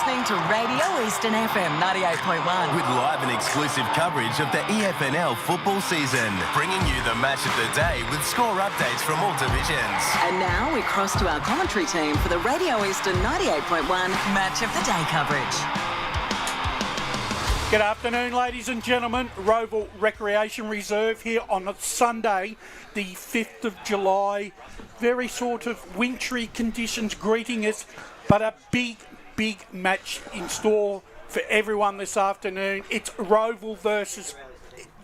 listening to Radio Eastern FM 98.1. With live and exclusive coverage of the EFNL football season, bringing you the match of the day with score updates from all divisions. And now we cross to our commentary team for the Radio Eastern 98.1 Match of the Day coverage. Good afternoon, ladies and gentlemen. Rowville Recreation Reserve here on a Sunday, the 5th of July. Very sort of wintry conditions greeting us, but a big match in store for everyone this afternoon. It's Rowville versus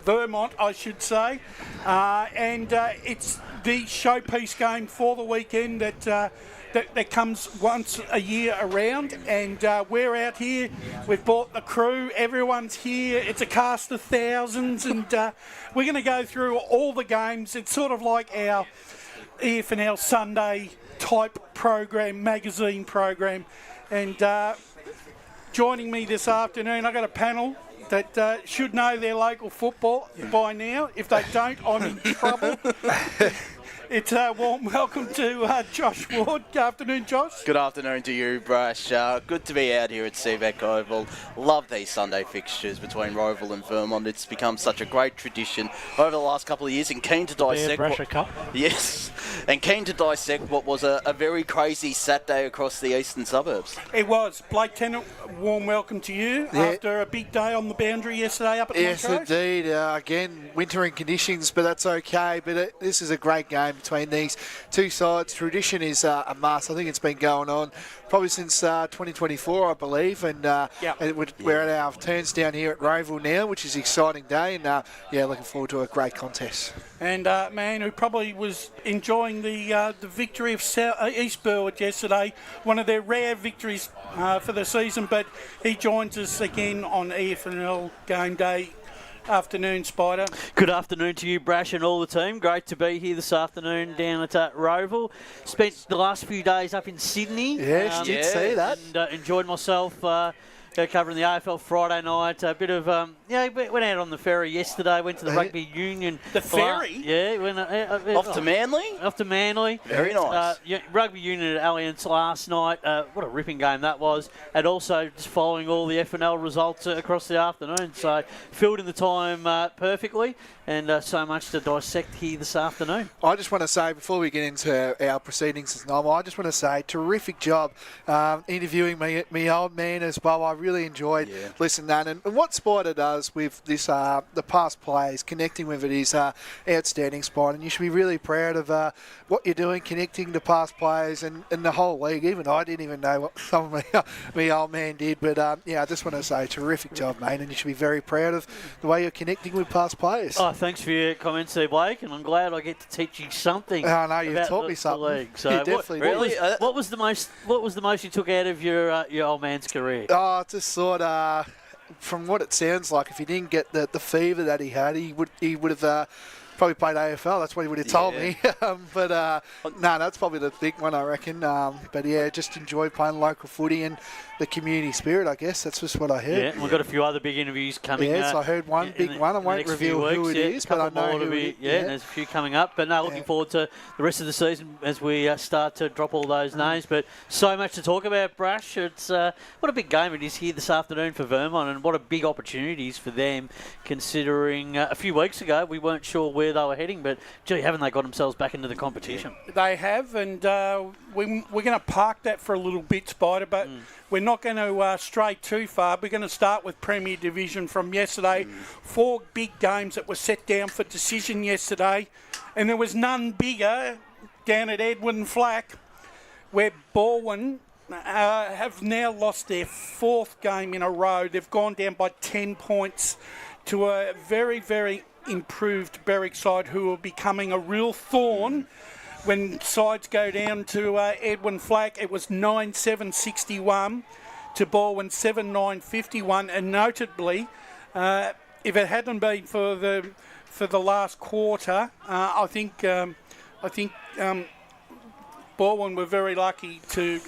Vermont, I should say. And it's the showpiece game for the weekend that comes once a year around, and we're out here. We've brought the crew. Everyone's here. It's a cast of thousands, and we're going to go through all the games. It's sort of like our EFNL Sunday type program, magazine program. And joining me this afternoon, I've got a panel that should know their local football by now. If they don't, I'm in trouble. It's a warm welcome to Josh Ward. Good afternoon, Josh. Good afternoon to you, Brash. Good to be out here at Seebeck Oval. Love these Sunday fixtures between Rowville and Vermont. It's become such a great tradition over the last couple of years, and keen to dissect. Yes, and keen to dissect what was a very crazy Saturday across the eastern suburbs. It was. Blake Tennant, warm welcome to you after a big day on the boundary yesterday up at Montrose. Yes, indeed. Again, wintering conditions, but that's okay. But this is a great game between these two sides. Tradition is a must. I think it's been going on probably since 2024, I believe, and we're at our turns down here at Rowville now, which is an exciting day, and looking forward to a great contest. And man who probably was enjoying the victory of East Burwood yesterday, one of their rare victories for the season, but he joins us again on EFNL Game Day. Afternoon, Spider. Good afternoon to you, Brash, and all the team. Great to be here this afternoon down at Rowville. Spent the last few days up in Sydney. Yes, did see that. And enjoyed myself covering the AFL Friday night. A bit of, went out on the ferry yesterday, went to the rugby union. The ferry? Went off to Manly? Off to Manly. Very nice. Rugby union at Allianz last night. What a ripping game that was. And also just following all the FNL results across the afternoon. So filled in the time perfectly, and so much to dissect here this afternoon. I just want to say, before we get into our proceedings as normal, I just want to say, terrific job interviewing me old man as well. I really enjoyed listening to that. And what Spider does with this, the past players, connecting with it is outstanding, Spider. And you should be really proud of what you're doing, connecting the past players and the whole league. Even I didn't even know what some of me old man did. But, I just want to say, terrific job, mate. And you should be very proud of the way you're connecting with past players. Oh, thanks for your comments there, Blake. And I'm glad I get to teach you something. I know, you've taught me something. The league. So you definitely did. What was the most you took out of your old man's career? Oh, just sort of, from what it sounds like, if he didn't get the fever that he had, he would have probably played AFL. That's what he would have told me. But that's probably the big one, I reckon. Just enjoyed playing local footy and the community spirit, I guess. That's just what I heard. Yeah, and we've got a few other big interviews coming. Yes, I heard one big one. I won't reveal who it is, but I know who it is. Yeah, there's a few coming up. But looking forward to the rest of the season as we start to drop all those names. But so much to talk about, Brash. It's what a big game it is here this afternoon for Vermont, and what a big opportunities for them, considering a few weeks ago we weren't sure where they were heading, but gee, haven't they got themselves back into the competition? They have, and we're going to park that for a little bit, Spider, but we're not going to stray too far. We're going to start with Premier Division from yesterday. 4 big games that were set down for decision yesterday, and there was none bigger down at Edward and Flack, where Balwyn have now lost their 4th game in a row. They've gone down by 10 points to a very, very improved Berwick side, who are becoming a real thorn when sides go down to Edwin Flack. It was 9-7-61 to Balwyn 7-9-51, and notably, if it hadn't been for the last quarter, I think Balwyn were very lucky to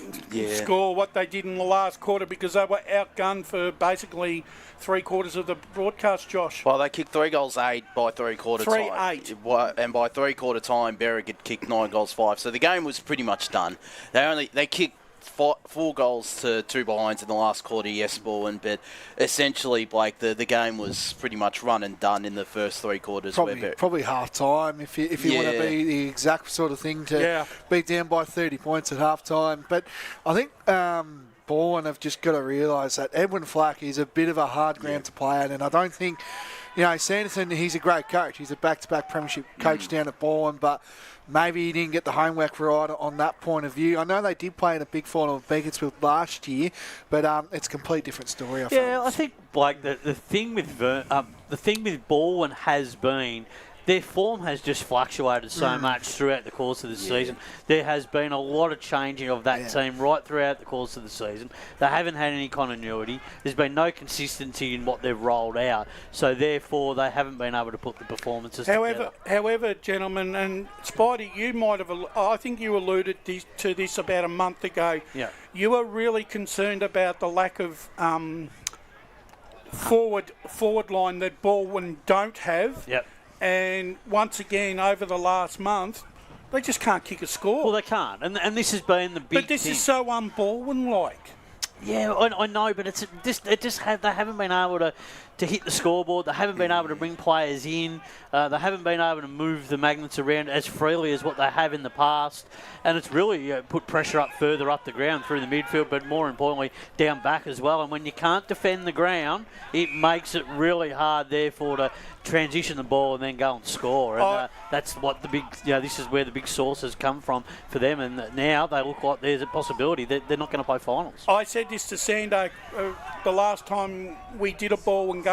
score what they did in the last quarter, because they were outgunned for basically 3/4 of the broadcast, Josh. Well, they kicked 3 goals 8 by 3/4 time. 3-8. And by 3/4 time, Berwick had kicked 9 goals 5. So the game was pretty much done. They kicked 4 goals to 2 behinds in the last quarter, yes, Bowen, but essentially, Blake, the game was pretty much run and done in the first 3 quarters. Probably half time if you want to be the exact sort of thing to be down by 30 points at half time. But I think Bowen have just got to realise that Edwin Flack is a bit of a hard ground to play at, and I don't think, Sanderson, he's a great coach. He's a back-to-back premiership coach down at Bowen, but maybe he didn't get the homework right on that point of view. I know they did play in a big final of Beaconsfield last year, but it's a complete different story. I think, Blake, the thing with Bowen has been their form has just fluctuated so much throughout the course of the season. There has been a lot of changing of that team right throughout the course of the season. They haven't had any continuity. There's been no consistency in what they've rolled out. So, therefore, they haven't been able to put the performances together. However, gentlemen, and Spidey, you might have, I think you alluded to this about a month ago. Yeah. You were really concerned about the lack of forward line that Baldwin don't have. Yep. And once again, over the last month, they just can't kick a score. Well, they can't, and this has been the big But this thing. is so un-Baldwin-like. Yeah, I know, but they haven't been able to hit the scoreboard. They haven't been able to bring players in. They haven't been able to move the magnets around as freely as what they have in the past. And it's really put pressure up further up the ground through the midfield, but more importantly, down back as well. And when you can't defend the ground, it makes it really hard, therefore, to transition the ball and then go and score. And that's what the big, this is where the big sources come from for them. And now they look like there's a possibility that they're not going to play finals. I said this to Sando the last time we did a Baldwin game.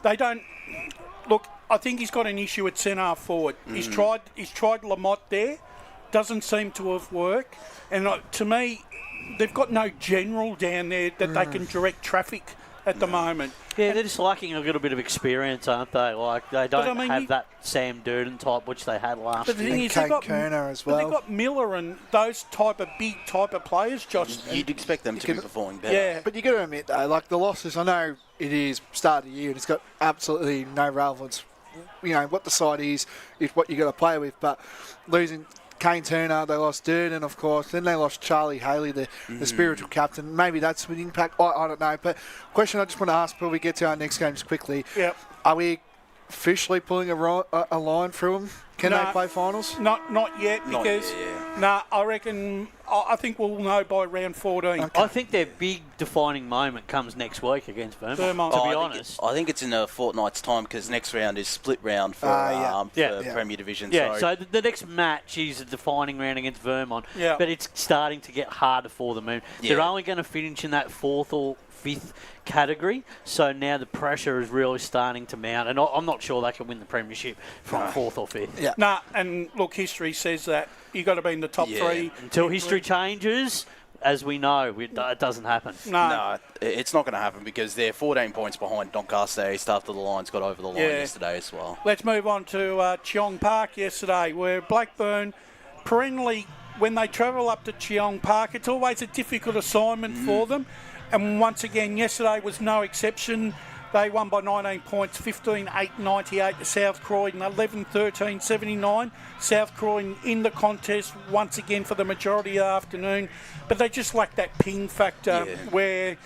They don't look. I think he's got an issue at centre forward. He's tried Lamont there, doesn't seem to have worked. And to me, they've got no general down there that they can direct traffic at the moment. Yeah, they're just lacking a little bit of experience, aren't they? Like, they don't have that Sam Durden type, which they had last year. But the thing is, they've got Kerner as well. They've got Miller and those big type of players, Josh. You'd expect them to be performing better. Yeah. But you got to admit, though, like the losses, I know it is start of the year and it's got absolutely no relevance. What the side is what you got to play with. But losing Kane Turner, they lost Durden, of course. Then they lost Charlie Haley, the spiritual captain. Maybe that's an impact. I don't know. But question I just want to ask before we get to our next games quickly. Yep. Are we officially pulling a line through them? Can they play finals? Not yet, because I think we'll know by round 14. Okay. I think their big defining moment comes next week against Vermont. To be honest, I think it's in a fortnight's time because next round is split round for Premier Division. Yeah, so the next match is a defining round against Vermont, but it's starting to get harder for them. They're only going to finish in that 4th or 5th category, so now the pressure is really starting to mount, and I'm not sure they can win the premiership from 4th or 5th. Yeah. Nah, and look, history says that you've got to be in the top 3. Until history changes, as we know, it doesn't happen. No, it's not going to happen because they're 14 points behind Doncaster East after the Lions got over the line yesterday as well. Let's move on to Cheong Park yesterday, where Blackburn perennially, when they travel up to Cheong Park, it's always a difficult assignment for them. And once again, yesterday was no exception. They won by 19 points, 15-8-98 to South Croydon, 11-13-79. South Croydon in the contest once again for the majority of the afternoon. But they just lack that ping factor where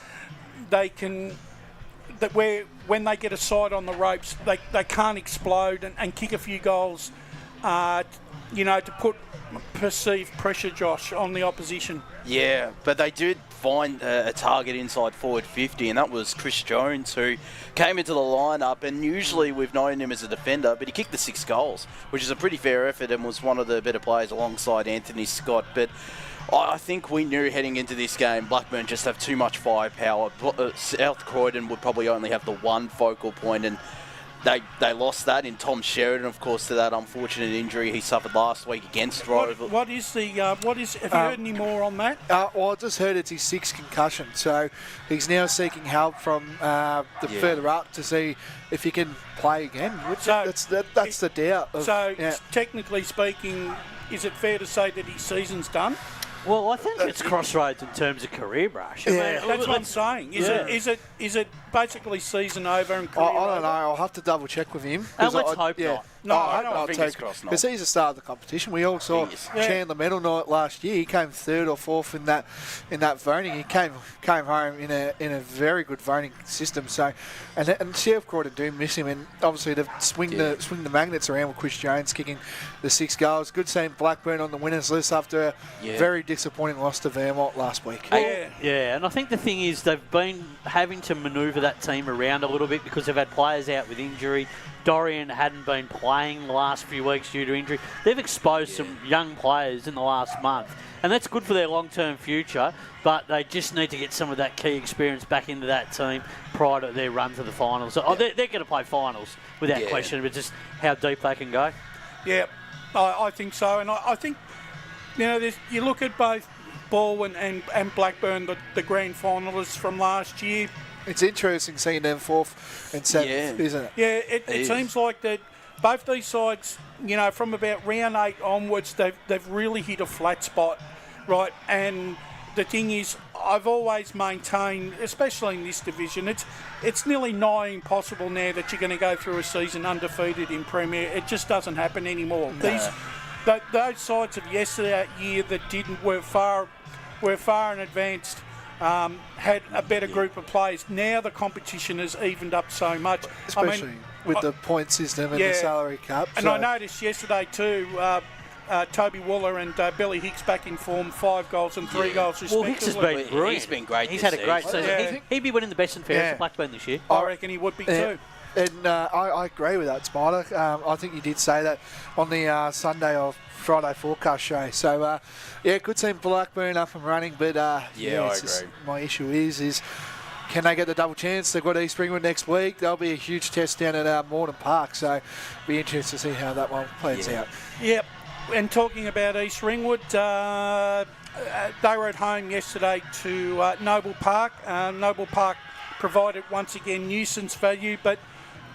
they can... when they get a side on the ropes, they can't explode and kick a few goals, to put perceived pressure, Josh, on the opposition. Yeah, but they did find a target inside forward 50, and that was Chris Jones, who came into the lineup, and usually we've known him as a defender, but he kicked the 6 goals, which is a pretty fair effort and was one of the better players alongside Anthony Scott. But I think we knew heading into this game, Blackburn just have too much firepower. South Croydon would probably only have the one focal point, and they lost that in Tom Sheridan, of course, to that unfortunate injury he suffered last week against Rowville. Have you heard any more on that? Well, I just heard it's his 6th concussion, so he's now seeking help from further up to see if he can play again. That's the doubt. Technically speaking, is it fair to say that his season's done? Well, I think it's crossroads in terms of career, Brush. I mean, That's what I'm saying. Is it basically season over and career I don't over? know. I'll have to double check with him. And let's hope not. No, I I don't hope think not. it's crossed, no. Because he's the start of the competition. We all saw Chandler Medal Night last year. He came third or fourth in that voting. He came home in a very good voting system. So, and Sheriff Quarter do miss him, and obviously to swing the magnets around with Chris Jones kicking the 6 goals. Good seeing Blackburn on the winners list after a very disappointing loss to Vermont last week. Yeah, and I think the thing is they've been having to manoeuvre that team around a little bit because they've had players out with injury. Dorian hadn't been playing the last few weeks due to injury. They've exposed some young players in the last month, and that's good for their long-term future, but they just need to get some of that key experience back into that team prior to their run to the finals. So, they're going to play finals without question, but just how deep they can go. Yeah, I think so, and I think, you look at both Baldwin and Blackburn, the grand finalists from last year. It's interesting seeing them 4th and 7th, isn't it? Yeah, it seems like that both these sides, from about round 8 onwards, they've really hit a flat spot, right? And the thing is, I've always maintained, especially in this division, it's nearly nigh impossible now that you're going to go through a season undefeated in Premier. It just doesn't happen anymore. No. Those sides of yesterday year that were far in advanced. Had a better group of players. Now the competition has evened up so much. Especially with the point system and the salary cap. And I noticed yesterday too, Toby Wooler and Billy Hicks back in form, 5 goals and 3 goals respectively. Well, Hicks has been brilliant. He's been great. He's had a great season. Yeah. He'd be winning the best and fairest for Blackburn this year. I reckon he would be too. And I agree with that, Spider. I think you did say that on the Sunday or Friday forecast show. So, good seeing Blackburn up and running. But, I agree. My issue is can they get the double chance? They've got East Ringwood next week. There'll be a huge test down at Morton Park. So, be interested to see how that one plays out. Yep. And talking about East Ringwood, they were at home yesterday to Noble Park. Noble Park provided once again nuisance value, but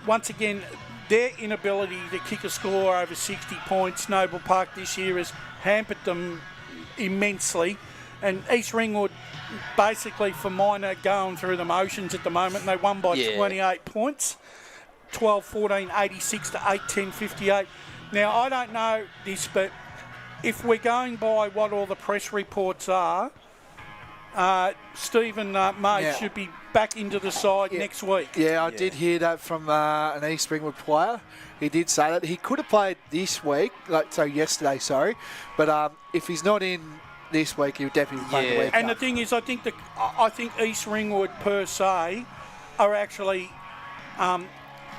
once again, their inability to kick a score over 60 points, Noble Park this year has hampered them immensely. And East Ringwood, basically for mine, are going through the motions at the moment. They won by 28 points, 12-14, 86 to 8-10, 58. Now, I don't know this, but if we're going by what all the press reports are, Stephen May should be back into the side next week. Yeah, I did hear that from an East Ringwood player. He did say that he could have played this week, yesterday, but if he's not in this week, he'll definitely play the week. And the thing is, I think East Ringwood per se are actually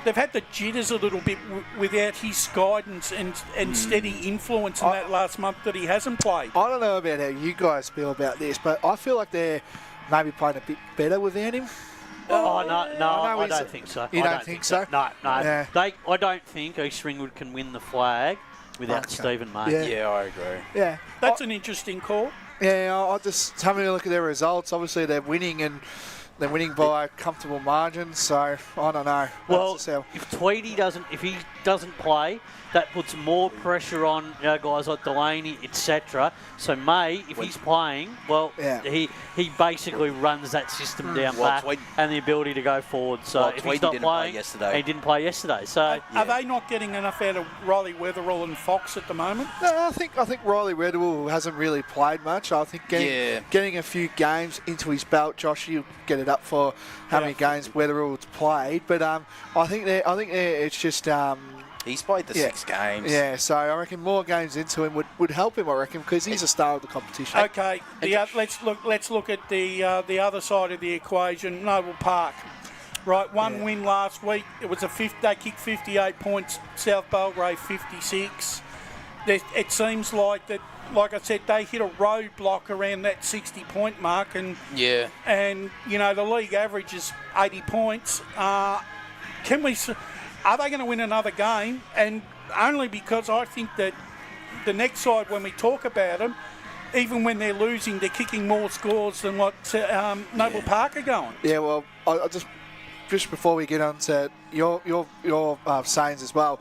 they've had the jitters a little bit without his guidance and steady influence in that last month that he hasn't played. I don't know about how you guys feel about this, but I feel like they're maybe playing a bit better without him. I don't think so. You don't think so? No. Yeah. I don't think East Ringwood can win the flag without Stephen May. Yeah. I agree. Yeah. That's an interesting call. Yeah, I just having a look at their results. Obviously, they're winning and they're winning by a comfortable margin. So I don't know. Well, if Tweedy doesn't play, that puts more pressure on guys like Delaney, etc. So May, if he's playing, he basically runs that system down back and the ability to go forward. So if he's not playing, he didn't play yesterday. So are they not getting enough out of Riley Weatherall and Fox at the moment? No, I think Riley Weatherall hasn't really played much. I think getting a few games into his belt, Josh, you get it up for how many games Weatherall's played. But I think it's just. He's played the 6 games. Yeah, so I reckon more games into him would help him. I reckon because he's a star of the competition. Okay, let's look at the other side of the equation. Noble Park, right? One win last week. It was they kicked 58 points. South Belgrave 56. It seems like that. Like I said, they hit a roadblock around that 60-point mark, and the league average is 80 points. Are they going to win another game? And only because I think that the next side, when we talk about them, even when they're losing, they're kicking more scores than what Noble Park are going. Yeah, well, I just before we get on to your sayings as well,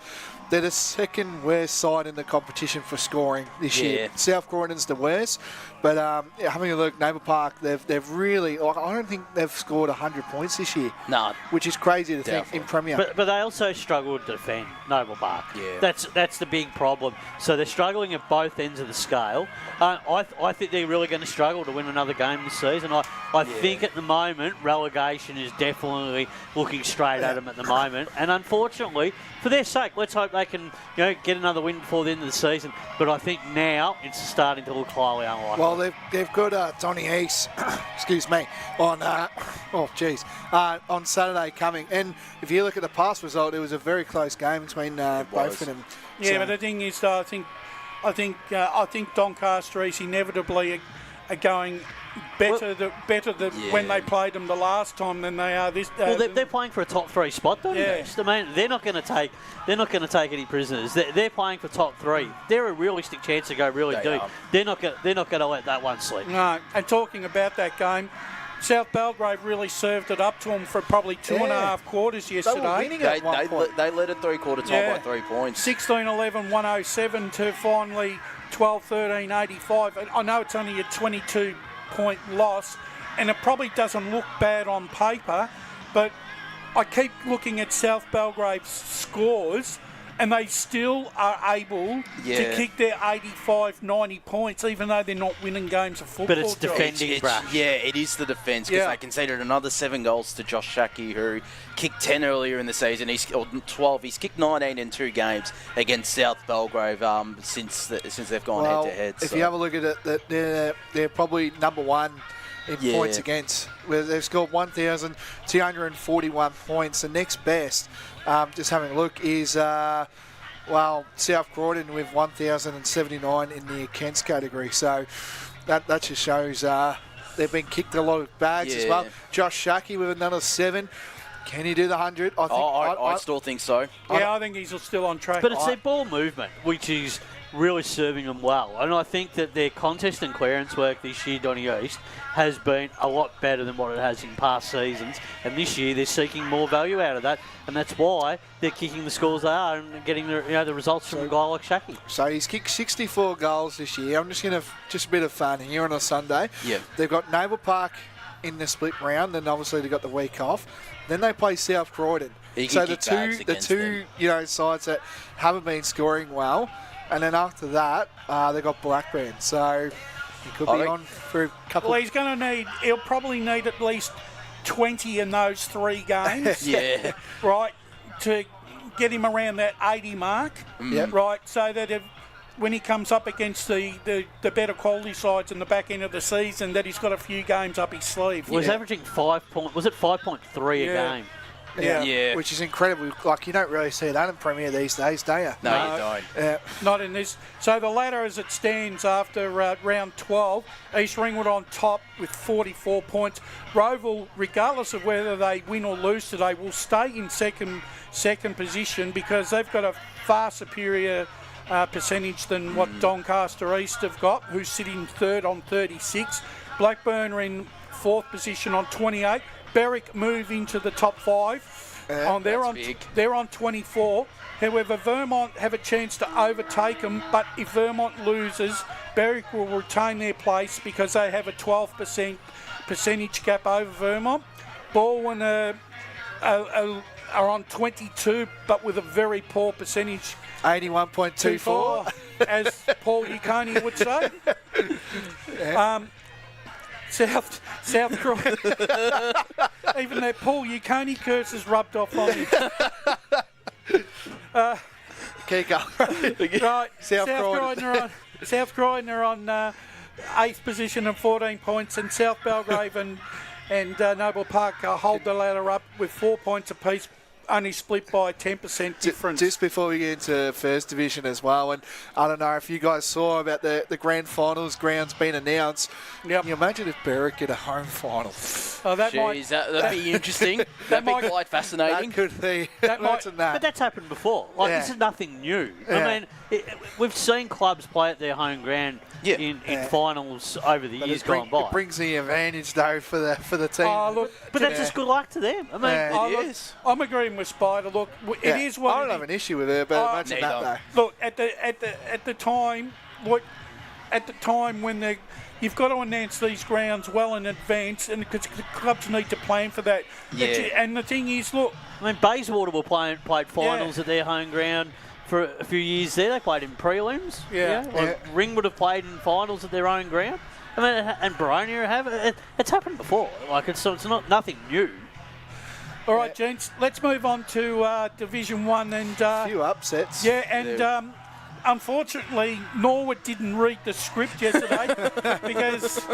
they're the second worst side in the competition for scoring this year. South Croydon's the worst, but having a look, Naval Park, they've really, I don't think they've scored 100 points this year. No. Which is crazy to think in Premier. But they also struggle to defend, Naval Park. Yeah. That's the big problem. So they're struggling at both ends of the scale. I think they're really going to struggle to win another game this season. I think at the moment, relegation is definitely looking straight at them at the moment. And unfortunately, for their sake, let's hope they can get another win before the end of the season. But I think now it's starting to look highly unlikely. Well, they've got Donny East, excuse me, on on Saturday coming. And if you look at the past result, it was a very close game between both of them. Yeah, but the thing is, though, I think Doncaster East inevitably are going better than when they played them the last time than they are this. Well, they're playing for a top 3 spot, though. Yeah. I mean, they're not going to take any prisoners. They're playing for top 3. They're a realistic chance to go really deep. They're not going to let that one slip. No. And talking about that game, South Belgrave really served it up to them for probably 2.5 quarters yesterday. They were winning at one point. They led at 3/4 time by 3 points. 16-11, 107 to finally 12-13, 85. And I know it's only a 22-point loss, and it probably doesn't look bad on paper, but I keep looking at South Belgrave's scores, and they still are able to kick their 85, 90 points, even though they're not winning games of football. But it's defending, Brash. Yeah, it is the defence, because they conceded another 7 goals to Josh Shackey, who kicked 10 earlier in the season, or 12. He's kicked 19 in 2 games against South Belgrave since they've gone head-to-head. If you have a look at it, they're probably number 1 in points against, where they've scored 1,241 points. The next best, just having a look, is South Croydon with 1,079 in the against category. So that just shows they've been kicked a lot of bags as well. Josh Shackey with another 7. Can he do the 100? I still think so. Yeah, I think he's still on track. But it's their ball movement, which is really serving them well. And I think that their contest and clearance work this year, Donny East, has been a lot better than what it has in past seasons. And this year they're seeking more value out of that, and that's why they're kicking the scores they are and getting the results from a guy like Shackey. So he's kicked 64 goals this year. I'm just a bit of fun here on a Sunday. Yeah. They've got Naval Park in the split round, and obviously they've got the week off. Then they play South Croydon. So the two sides that haven't been scoring well, and then after that they've got Blackburn. So he could be on for a couple. Well, he'll probably need at least 20 in those 3 games. Right, to get him around that 80 mark. Right, so that when he comes up against the better quality sides in the back end of the season, that he's got a few games up his sleeve. Well, he's averaging 5.3 a game. Yeah. Which is incredible. Like, you don't really see that in Premier these days, do you? No, you don't. Not in this. So the ladder as it stands after round 12, East Ringwood on top with 44 points. Rowville, regardless of whether they win or lose today, will stay in second position because they've got a far superior percentage than what Doncaster East have got, who's sitting 3rd on 36. Blackburn are in 4th position on 28. Berwick move into the top 5. They're on 24. However, Vermont have a chance to overtake them, but if Vermont loses, Berwick will retain their place because they have a 12% percentage gap over Vermont. Baldwin are on 22, but with a very poor percentage. 81.24, as Paul Uconi would say. South Croydon. Even that Paul Uconi curse has rubbed off on him. Keep going. Right, South Croydon are on 8th position and 14 points, and South Belgrave and Noble Park hold the ladder up with 4 points apiece. Only split by 10% difference. Just before we get into First Division as well, and I don't know if you guys saw about the grand finals grounds being announced. Can you imagine if Berwick get a home final? Oh, that'd be interesting. That'd be quite fascinating. That could be. But that's happened before. This is nothing new. I mean, we've seen clubs play at their home ground in finals over the years gone by. It brings the advantage though for the team. Oh, look, but that's just good luck to them. I mean, I'm agreeing agreeing with Spider. Look, it is what I don't it have is. an issue with it, but imagine that though. Look, at the time, when you've got to announce these grounds well in advance, and because the clubs need to plan for that. Yeah. And the thing is, look, I mean, Bayswater played finals at their home ground for a few years there. They played in prelims. Ring would have played in finals at their own ground. I mean, and Baronia have. It's happened before. Like it's not nothing new. All right, gents, let's move on to Division 1 and... a few upsets. Yeah, and unfortunately, Norwood didn't read the script yesterday because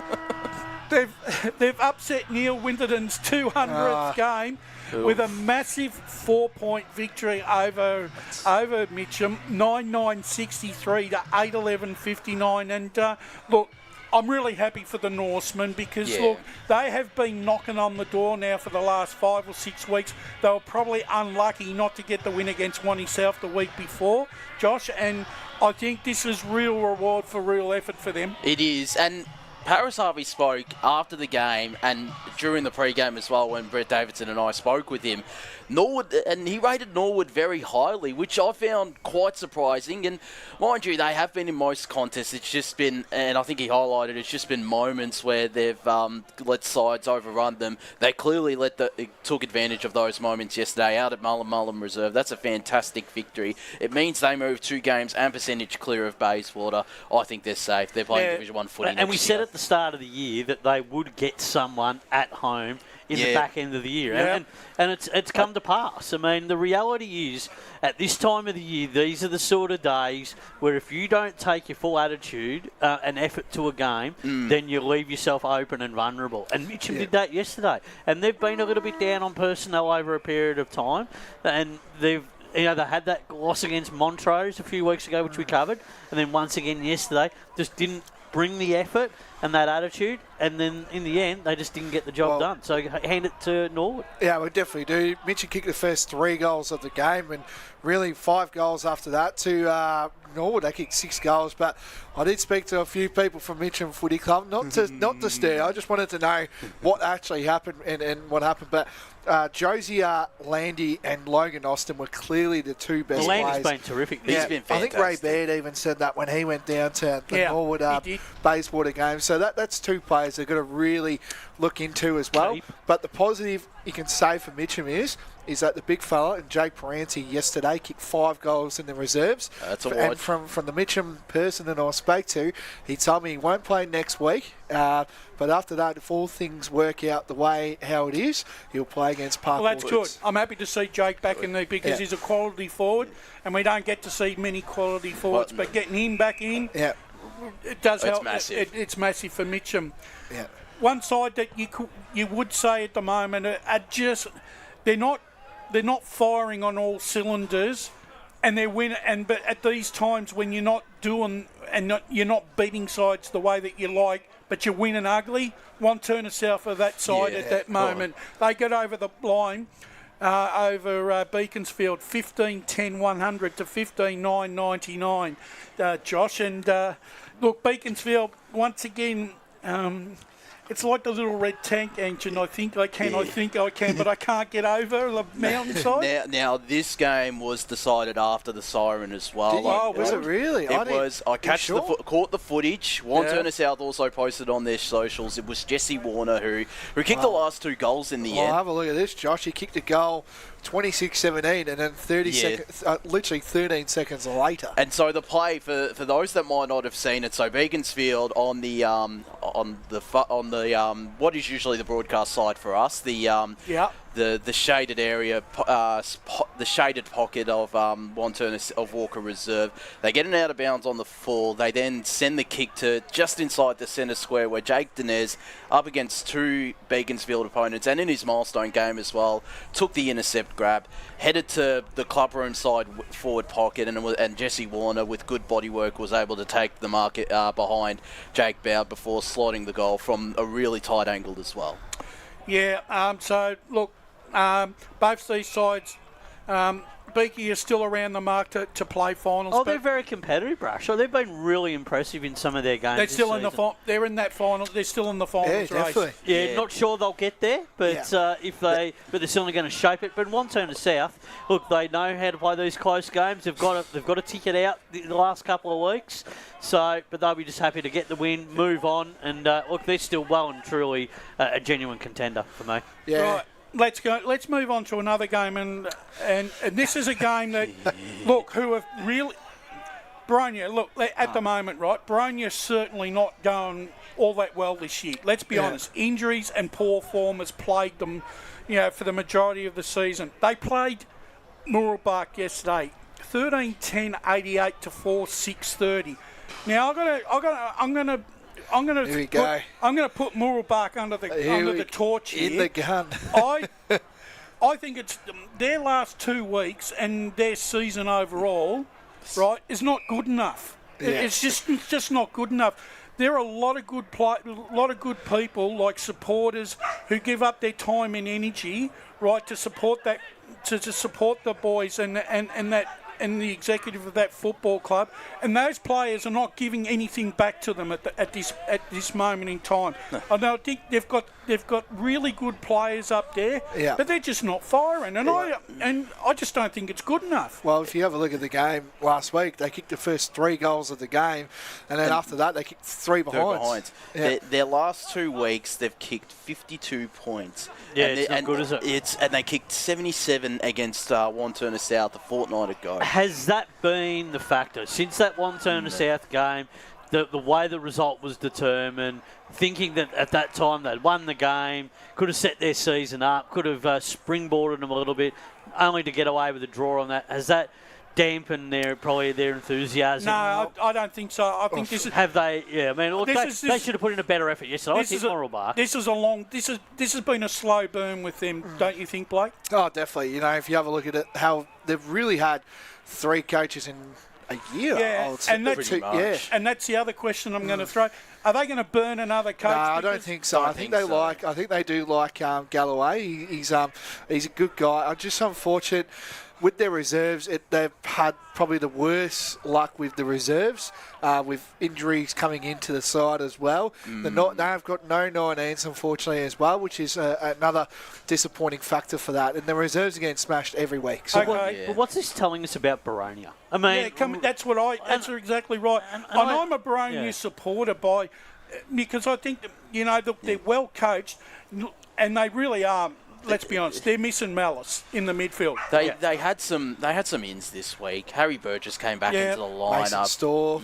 they've upset Neil Winterton's 200th game with a massive 4-point victory over Mitcham, 9-9-63 to 8-11-59. And look, I'm really happy for the Norsemen because, look, they have been knocking on the door now for the last 5 or 6 weeks. They were probably unlucky not to get the win against Wanty South the week before, Josh, and I think this is real reward for real effort for them. It is, and Paris Harvey spoke after the game and during the pre-game as well when Brett Davidson and I spoke with him. Norwood, and he rated Norwood very highly, which I found quite surprising. And mind you, they have been in most contests. It's just been, and I think he highlighted, it's just been moments where they've let sides overrun them. They clearly took advantage of those moments yesterday out at Mullen Reserve. That's a fantastic victory. It means they move 2 games and percentage clear of Bayswater. I think they're safe. They're playing Division 1 footy And we next said year. at the start of the year that they would get someone at home in the back end of the year. And it's come to pass. I mean, the reality is, at this time of the year, these are the sort of days where if you don't take your full attitude and effort to a game, then you leave yourself open and vulnerable. And Mitcham did that yesterday. And they've been a little bit down on personnel over a period of time. And they had that loss against Montrose a few weeks ago, which we covered. And then once again yesterday, just didn't bring the effort and that attitude, and then in the end they just didn't get the job done. So hand it to Norwood. Yeah, we definitely do. Mitchell kicked the first 3 goals of the game, and really 5 goals after that to Norwood. They kicked 6 goals, but I did speak to a few people from Mitcham Footy Club, not to stare. I just wanted to know what actually happened and what happened. But Josiah Landy and Logan Austin were clearly the 2 best players. Landy's been terrific. He's been fantastic. I think Ray Baird even said that when he went down to the Norwood Bayswater game. So that's 2 players they've got to really look into as well. But the positive you can say for Mitcham is that the big fella, and Jake Paranti yesterday kicked 5 goals in the reserves. That's a and from the Mitcham person that I spoke to, he told me he won't play next week. But after that, if all things work out the way how it is, he'll play against Park. Well, that's good. I'm happy to see Jake back in there because he's a quality forward, and we don't get to see many quality forwards. But getting him back in, it does help. Massive. It's massive for Mitcham. Yeah. One side that you would say at the moment are just they're not firing on all cylinders, and they're winning. But at these times when you're not doing you're not beating sides the way that you like, but you're winning ugly. Wantirna South of that side at that moment. They get over the line over Beaconsfield, 15-10-100 to 15-9-99, Josh. And look, Beaconsfield once again. It's like the little red tank engine. I think I can, but I can't get over the mountainside. Now, this game was decided after the siren as well. Was it really? I caught the footage. Wantirna South also posted on their socials. It was Jesse Warner who kicked the last 2 goals in the end. Have a look at this, Josh. He kicked a goal 26-17 and then 30 seconds, literally 13 seconds later. And so the play for those that might not have seen it, so Beaconsfield on the what is usually the broadcast side for us, the shaded area, the shaded pocket of Wantirna of Walker Reserve. They get an out of bounds on the full. They then send the kick to just inside the centre square where Jake Dinez, up against 2 Beaconsfield opponents and in his milestone game as well, took the intercept grab, headed to the clubroom side forward pocket, and Jesse Warner with good body work was able to take the market behind Jake Bowd before slotting the goal from a really tight angle as well. Yeah. So look. Both these sides Beaky is still around the mark to play finals. Oh, they're very competitive, Brush. So they've been really impressive in some of their games. They're still this in season. they're in that final. They're still in the finals race. Definitely. Yeah, not sure they'll get there, but but they're certainly going to shape it. But Montrose South, look, they know how to play these close games. They've got to ticket out the last couple of weeks. So, but they'll be just happy to get the win, move on, and look, they're still well and truly a genuine contender for me. Yeah. Right. Let's go. Let's move on to another game, and this is a game that look who have really Bronya. Look at the moment, right? Bronya's certainly not going all that well this year. Let's be honest. Injuries and poor form has plagued them, for the majority of the season. They played Mooroolbark yesterday, 13-10, 88-4, 6:30. Now I'm gonna put Mooroolbark under the torch here. In the gun. I think it's their last 2 weeks and their season overall, right, is not good enough. Yeah. It's just not good enough. There are a lot of good people, like supporters, who give up their time and energy, right, to support that, to support the boys and the executive of that football club, and those players are not giving anything back to them at this moment in time. No. I think they've got really good players up there, but they're just not firing, and I just don't think it's good enough. Well, if you have a look at the game last week, they kicked the first 3 goals of the game, and then after that they kicked 3 behinds. Yeah. Their last 2 weeks, they've kicked 52 points. Yeah, it's not good, is it? And they kicked 77 against Wanturna South a fortnight ago. Has that been the factor? Since that Wanturna South game, the way the result was determined, thinking that at that time they'd won the game, could have set their season up, could have springboarded them a little bit, only to get away with a draw on that. Has that dampened their enthusiasm? No, I don't think so. I think this is... Have they? Yeah, I mean, look, they should have put in a better effort yesterday. This has been a slow burn with them, don't you think, Blake? Oh, definitely. If you have a look at it, how they've really had 3 coaches in a year. Yeah, and that's the other question I'm going to throw. Are they going to burn another coach? No, I don't think so. I think they do like Galloway. He's a good guy. I'm just unfortunate with their reserves. They've had probably the worst luck with the reserves, with injuries coming into the side as well. They've got no 19s, unfortunately, as well, which is another disappointing factor for that. And the reserves are getting smashed every week. So but what's this telling us about Baronia? I mean, that's exactly right. And I'm a Baronia supporter because I think they're well coached, and they really are. Let's be honest, they're missing malice in the midfield. They had some ins this week. Harry Burgess came back into the lineup. Mason Storr,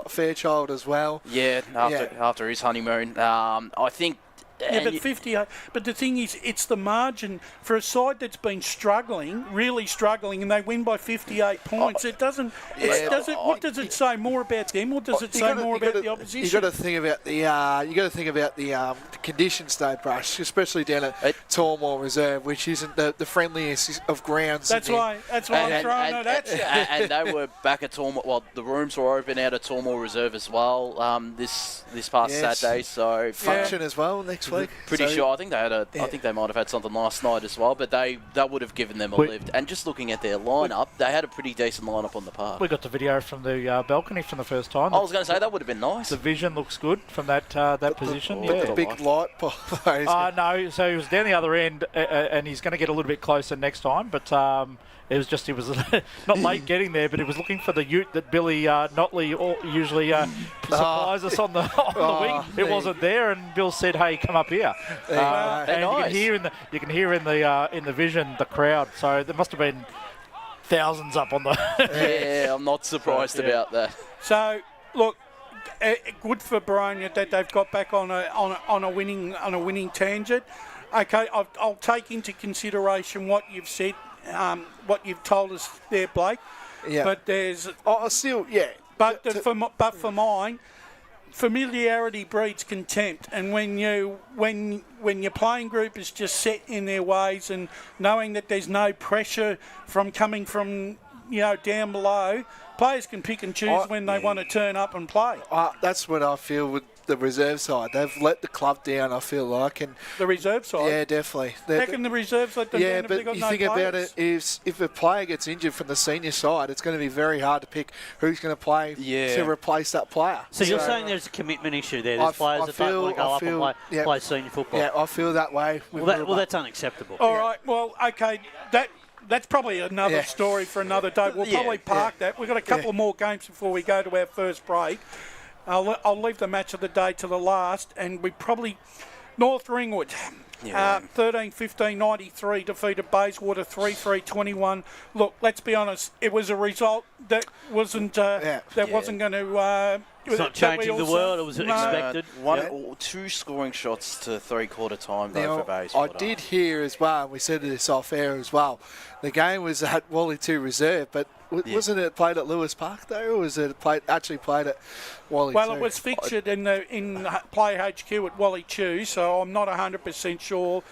Fairchild as well. Yeah, after his honeymoon. I think. But 58. But the thing is, it's the margin for a side that's been really struggling, and they win by 58 points. It doesn't. What does it say more about them, or does it say more about the opposition? You got to think about the conditions, though, Brush, especially down at Tormore Reserve, which isn't the friendliest of grounds. That's why I'm throwing it at you. And they were back at Tormore. Well, the rooms were open out at Tormore Reserve as well. This past Saturday, so function as well next week. Pretty sure. I think they had I think they might have had something last night as well, but they would have given them a lift. And just looking at their lineup, they had a pretty decent lineup on the park. We got the video from the balcony from the first time. I was going to say that would have been nice. The vision looks good from that position. The big light. No, so he was down the other end, and he's going to get a little bit closer next time, but. He was not late getting there, but he was looking for the ute that Billy Notley usually supplies us on the wing. It wasn't there, and Bill said, "Hey, come up here." And nice. you can hear in the vision the crowd. So there must have been thousands up on the. Yeah, I'm not surprised about that. So look, good for Baronia that they've got back on a winning tangent. Okay, I'll take into consideration what you've said. What you've told us there, Blake. Yeah. But there's. But for mine, familiarity breeds contempt, and when your playing group is just set in their ways and knowing that there's no pressure coming from down below, players can pick and choose when they want to turn up and play. That's what I feel with the reserve side. They've let the club down, I feel like. And The reserve side? yeah, definitely. How can the reserves let them down if they've got you no think about players? it, is if a player gets injured from the senior side, it's going to be very hard to pick who's going to play to replace that player. So you're saying there's a commitment issue there? There's players that don't want to go up and play senior football? Yeah, I feel that way. Well, that's unacceptable. All right, well, okay, that's probably another story for another day. We'll probably park that. We've got a couple more games before we go to our first break. I'll leave the match of the day to the last, and we probably... North Ringwood, 13-15-93, defeated Bayswater 3-3-21. Look, let's be honest, it was a result that wasn't wasn't going to... it's not changing the world, it was expected. Two scoring shots to three-quarter time, though, Now, for Bayswater. I did hear as well, and we said this off air as well, the game was at Wally 2 Reserve, but wasn't it played at Lewis Park, though, or was it actually played at Wally 2? Well, it was featured in Play HQ at Wally 2, so I'm not 100% sure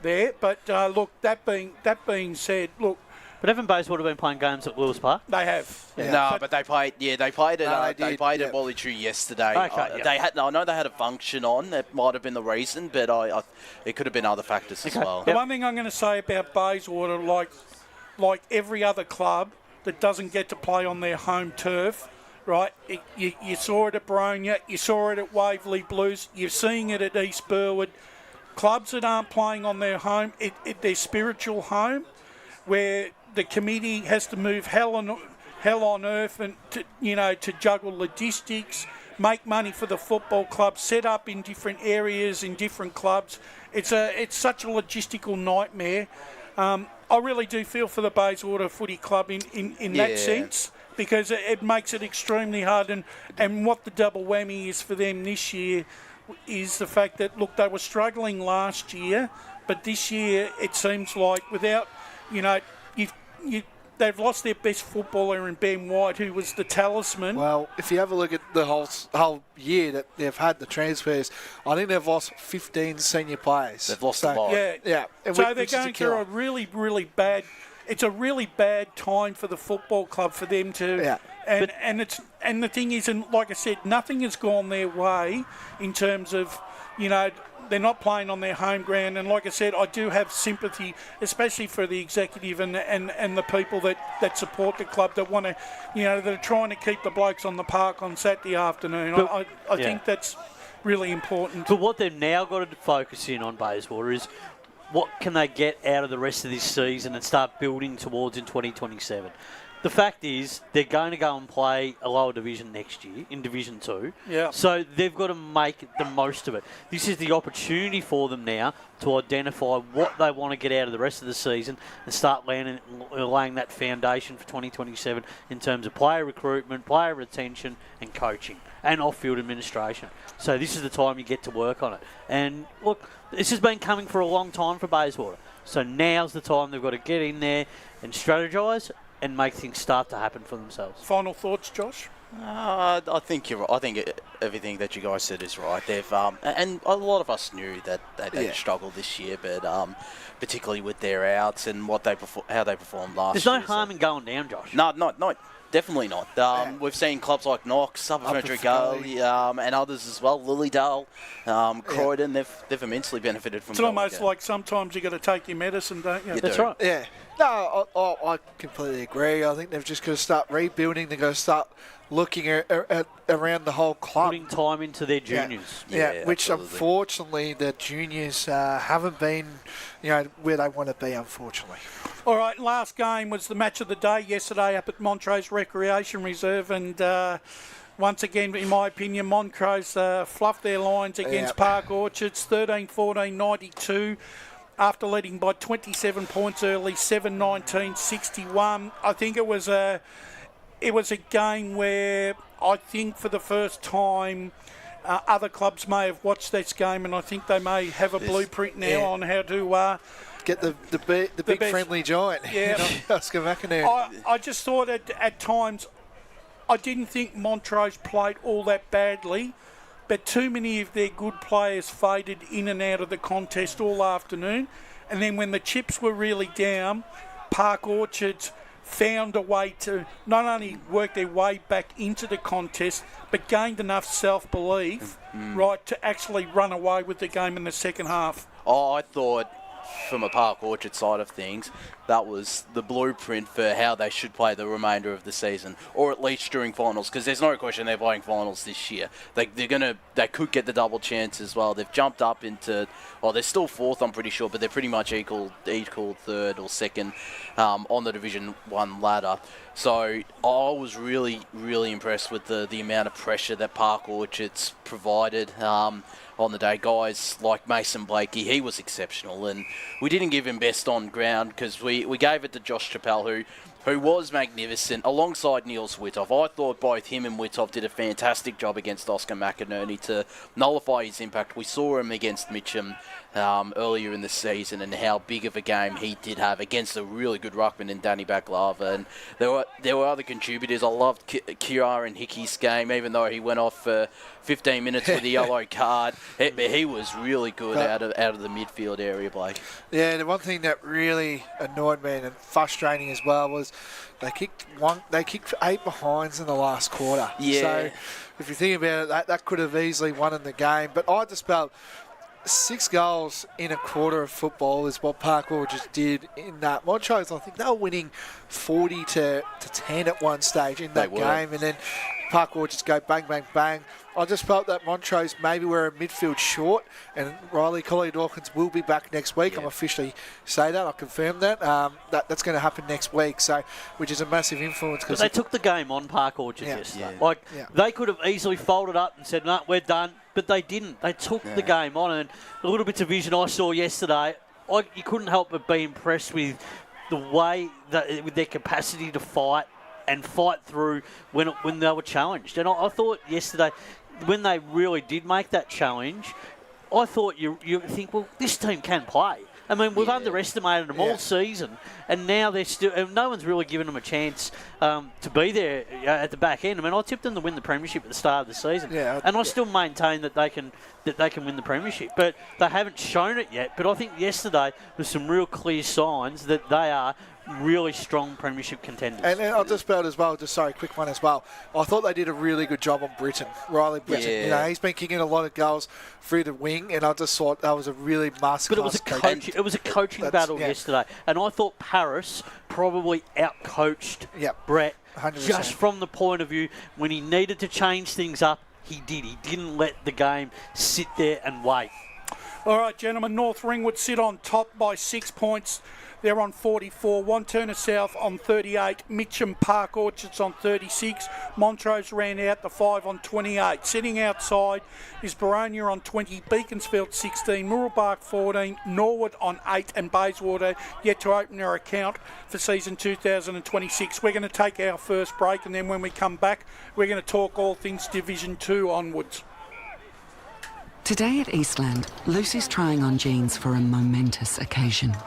there. But look, that being said, look. But haven't Bayswater been playing games at Lewis Park? They have. Yeah. No, but they played. Yeah, they played at. They played at Wally 2 yesterday. Okay, They had. I know they had a function on. That might have been the reason, but it could have been other factors as well. The one thing I'm going to say about Bayswater, like every other club that doesn't get to play on their home turf, right? You saw it at Bronya, you saw it at Waverley Blues, you're seeing it at East Burwood. Clubs that aren't playing on their home, their spiritual home, where the committee has to move hell on earth and to juggle logistics, make money for the football club, set up in different areas in different clubs. It's such a logistical nightmare. I really do feel for the Bayswater Footy Club in that sense, because it makes it extremely hard. And what the double whammy is for them this year is the fact that, look, they were struggling last year, but this year it seems like without, they've lost their best footballer in Ben White, who was the talisman. Well, if you have a look at the whole year that they've had the transfers, I think they've lost 15 senior players. They've lost a lot. Yeah. So they're going through a really, really bad... It's a really bad time for the football club for them to... Yeah. And the thing is, and like I said, nothing has gone their way in terms of, they're not playing on their home ground. And like I said, I do have sympathy, especially for the executive and the people that support the club, that want to, that are trying to keep the blokes on the park on Saturday afternoon. I think that's really important. But what they've now got to focus in on, Bayswater, is what can they get out of the rest of this season and start building towards in 2027. The fact is, they're going to go and play a lower division next year, in Division 2. Yeah. So they've got to make the most of it. This is the opportunity for them now to identify what they want to get out of the rest of the season and start laying that foundation for 2027 in terms of player recruitment, player retention and coaching and off-field administration. So this is the time you get to work on it. And look, this has been coming for a long time for Bayswater. So now's the time they've got to get in there and strategise and make things start to happen for themselves. Final thoughts, Josh? I think you're right. I think everything that you guys said is right. They've and a lot of us knew that they'd struggle this year, but particularly with their outs and how they performed last year. There's no harm in going down, Josh. No, definitely not. We've seen clubs like Knox, Upper and others as well. Lilydale, Croydon. They've immensely benefited from. It's almost like sometimes you got to take your medicine, don't you? That's right. Yeah. No, I completely agree. I think they've just got to start rebuilding. They've got to start looking at around the whole club. Putting time into their juniors. Yeah, which unfortunately the juniors haven't been, where they want to be, unfortunately. All right, last game was the match of the day yesterday up at Montrose Recreation Reserve, and once again, in my opinion, Montrose fluffed their lines against Park Orchards, 13-14-92. After leading by 27 points early, 7-19-61. I think it was a game where I think for the first time other clubs may have watched this game, and I think they may have a blueprint now on how to get the big best friendly giant. Yeah, Oscar McInerney. I just thought at times I didn't think Montrose played all that badly. But too many of their good players faded in and out of the contest all afternoon. And then when the chips were really down, Park Orchards found a way to not only work their way back into the contest, but gained enough self-belief, right, to actually run away with the game in the second half. Oh, I thought, from a Park Orchard side of things, that was the blueprint for how they should play the remainder of the season, or at least during finals, because there's no question they're playing finals this year. They could get the double chance as well. They've jumped up into, well, they're still fourth, I'm pretty sure, but they're pretty much equal third or second on the Division 1 ladder. So I was really, really impressed with the amount of pressure that Park Orchard's provided on the day. Guys like Mason Blakey, he was exceptional, and we didn't give him best on ground because we gave it to Josh Chappell, who was magnificent, alongside Niels Wittoff. I thought both him and Wittoff did a fantastic job against Oscar McInerney to nullify his impact. We saw him against Mitcham earlier in the season and how big of a game he did have against a really good ruckman in Danny Baklava. And there were other contributors. I loved Kira and Hickey's game, even though he went off for 15 minutes with a yellow card. He was really good out of the midfield area, Blake. Yeah, the one thing that really annoyed me and frustrating as well was they kicked 8 behinds in the last quarter. Yeah. So if you think about it, that could have easily won in the game. But I just felt 6 goals in a quarter of football is what Park Orchard did in that. Montrose, I think they were winning 40 to 10 at one stage in that game, and then Park Orchard go bang, bang, bang. I just felt that Montrose maybe were a midfield short, and Riley Colley-Dawkins will be back next week. I'm officially say that. I confirm that. That's going to happen next week, so which is a massive influence. But they took the game on Park Orchard yesterday. They could have easily folded up and said, no, we're done. But they didn't. They took the game on, and the little bits of vision I saw yesterday, you couldn't help but be impressed with the way that with their capacity to fight and fight through when they were challenged. And I thought yesterday, when they really did make that challenge, I thought you think, well, this team can play. I mean, we've underestimated them all season, and now they're still. And no one's really given them a chance to be there at the back end. I mean, I tipped them to win the premiership at the start of the season, and I still maintain that they can win the premiership, but they haven't shown it yet. But I think yesterday was some real clear signs that they are really strong premiership contenders. And I'll just about as well, quick one as well. I thought they did a really good job on Riley Britton. Yeah. You know, he's been kicking a lot of goals through the wing, and I just thought that was a really masterclass. But it was a coaching battle yesterday, and I thought Paris probably outcoached Brett 100%. Just from the point of view when he needed to change things up. He did. He didn't let the game sit there and wait. All right, gentlemen, North Ringwood sit on top by 6 points. They're on 44. Wanturna South on 38. Mitcham Park Orchards on 36. Montrose ran out the 5 on 28. Sitting outside is Baronia on 20. Beaconsfield 16. Mooroolbark 14. Norwood on 8. And Bayswater yet to open their account for season 2026. We're going to take our first break, and then when we come back, we're going to talk all things Division 2 onwards. Today at Eastland, Lucy's trying on jeans for a momentous occasion.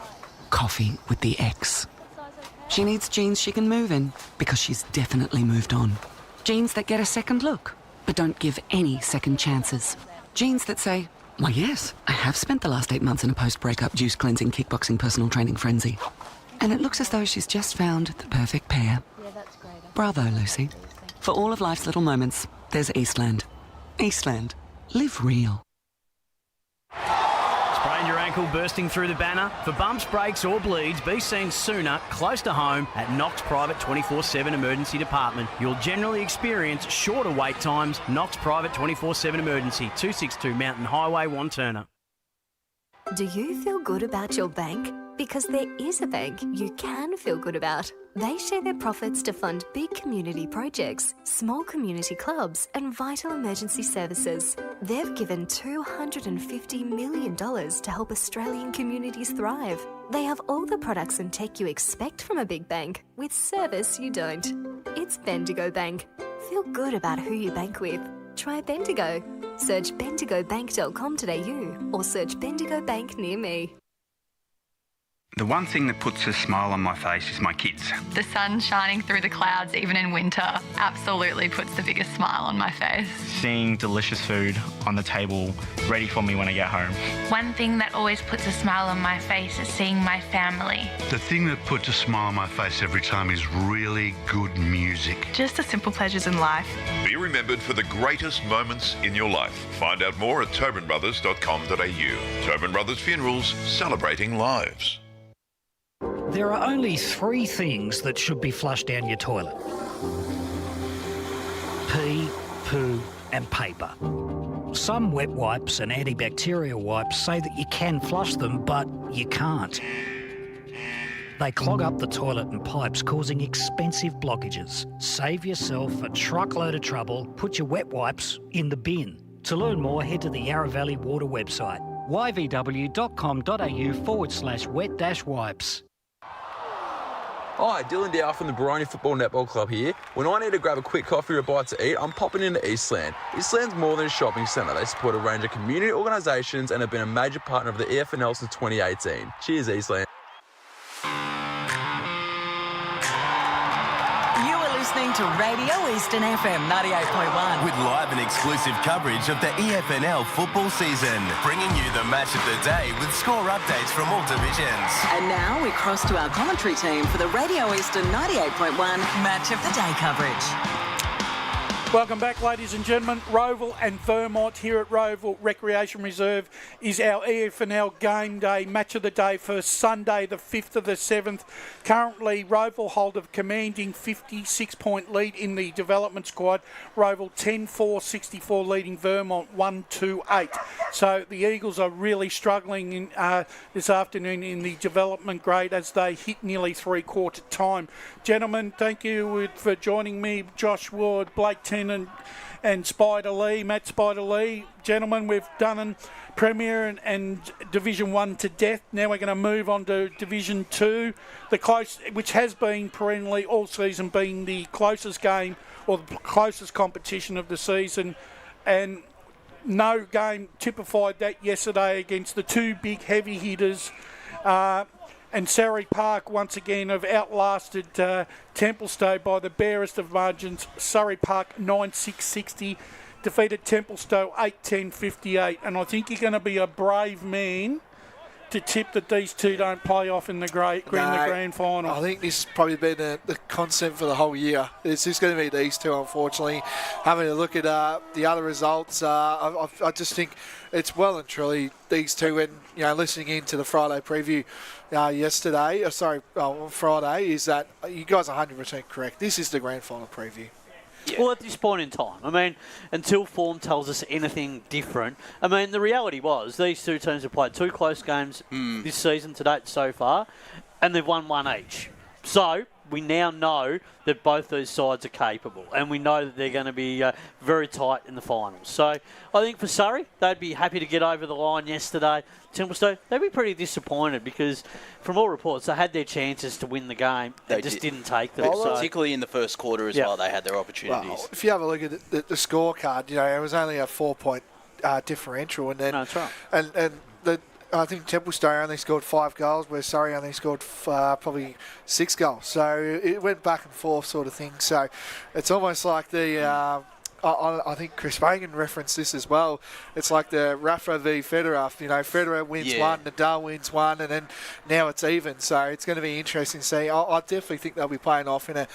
Coffee with the ex. She needs jeans she can move in because she's definitely moved on. Jeans that get a second look, but don't give any second chances. Jeans that say, why yes, I have spent the last 8 months in a post-breakup juice cleansing, kickboxing, personal training frenzy. And it looks as though she's just found the perfect pair. Yeah, that's great. Bravo, Lucy. For all of life's little moments, there's Eastland. Eastland. Live real. Sprained your ankle bursting through the banner? For bumps, breaks or bleeds, be seen sooner, close to home, at Knox Private 24/7 Emergency Department. You'll generally experience shorter wait times. Knox Private 24/7 Emergency, 262 Mountain Highway, Wanturna. Do you feel good about your bank? Because there is a bank you can feel good about. They share their profits to fund big community projects, small community clubs, and vital emergency services. They've given $250 million to help Australian communities thrive. They have all the products and tech you expect from a big bank, with service you don't. It's Bendigo Bank. Feel good about who you bank with. Try Bendigo. Search bendigobank.com.au or search Bendigo Bank near me. The one thing that puts a smile on my face is my kids. The sun shining through the clouds, even in winter, absolutely puts the biggest smile on my face. Seeing delicious food on the table ready for me when I get home. One thing that always puts a smile on my face is seeing my family. The thing that puts a smile on my face every time is really good music. Just the simple pleasures in life. Be remembered for the greatest moments in your life. Find out more at tobinbrothers.com.au. Tobin Brothers Funerals, celebrating lives. There are only 3 things that should be flushed down your toilet. Pee, poo and paper. Some wet wipes and antibacterial wipes say that you can flush them, but you can't. They clog up the toilet and pipes, causing expensive blockages. Save yourself a truckload of trouble. Put your wet wipes in the bin. To learn more, head to the Yarra Valley Water website, yvw.com.au/wet-wipes. Hi, Dylan Dow from the Vermont Football Netball Club here. When I need to grab a quick coffee or a bite to eat, I'm popping into Eastland. Eastland's more than a shopping centre. They support a range of community organisations and have been a major partner of the EFNL since 2018. Cheers, Eastland. Listening to Radio Eastern FM 98.1. With live and exclusive coverage of the EFNL football season, bringing you the match of the day with score updates from all divisions. And now we cross to our commentary team for the Radio Eastern 98.1 Match of the Day coverage. Welcome back, ladies and gentlemen. Rowville and Vermont here at Rowville Recreation Reserve is our EFNL game day match of the day for Sunday, the 5th of the 7th. Currently, Rowville hold a commanding 56-point lead in the development squad. Rowville 10-4-64 leading Vermont 1-2-8. So the Eagles are really struggling this afternoon in the development grade as they hit nearly three-quarter time. Gentlemen, thank you for joining me. Josh Ward, Blake Tennant and Spider Lee, Matt Spider Lee. Gentlemen, we've done Premier and Division 1 to death. Now we're going to move on to Division 2, which has been perennially all season being the closest game or the closest competition of the season. And no game typified that yesterday against the two big heavy hitters. And Surrey Park, once again, have outlasted Templestowe by the barest of margins. Surrey Park 9-6-60, defeated Templestowe 8-10-58. And I think you're going to be a brave man to tip that these two don't play off in the grand final. I think this has probably been the constant for the whole year. It's just going to be these two, unfortunately. Having a look at the other results, I just think it's well and truly these two. And listening into the Friday preview Friday, is that you guys are 100% correct. This is the grand final preview. Yeah. Well, at this point in time, I mean, until form tells us anything different, I mean, the reality was these two teams have played 2 close games this season to date so far, and they've won 1 each. So we now know that both these sides are capable, and we know that they're going to be very tight in the finals. So I think for Surrey, they'd be happy to get over the line yesterday. Templestowe, they'd be pretty disappointed because, from all reports, they had their chances to win the game. They just didn't take them. Well, particularly in the first quarter as well, they had their opportunities. Well, if you have a look at the scorecard, it was only a 4-point differential, and then that's right. And I think Templestowe only scored 5 goals, where Surrey only scored probably 6 goals. So it went back and forth sort of thing. So it's almost like I think Chris Fagan referenced this as well. It's like the Rafa v Federer. Federer wins 1, Nadal wins 1, and then now it's even. So it's going to be interesting to see. I definitely think they'll be playing off in a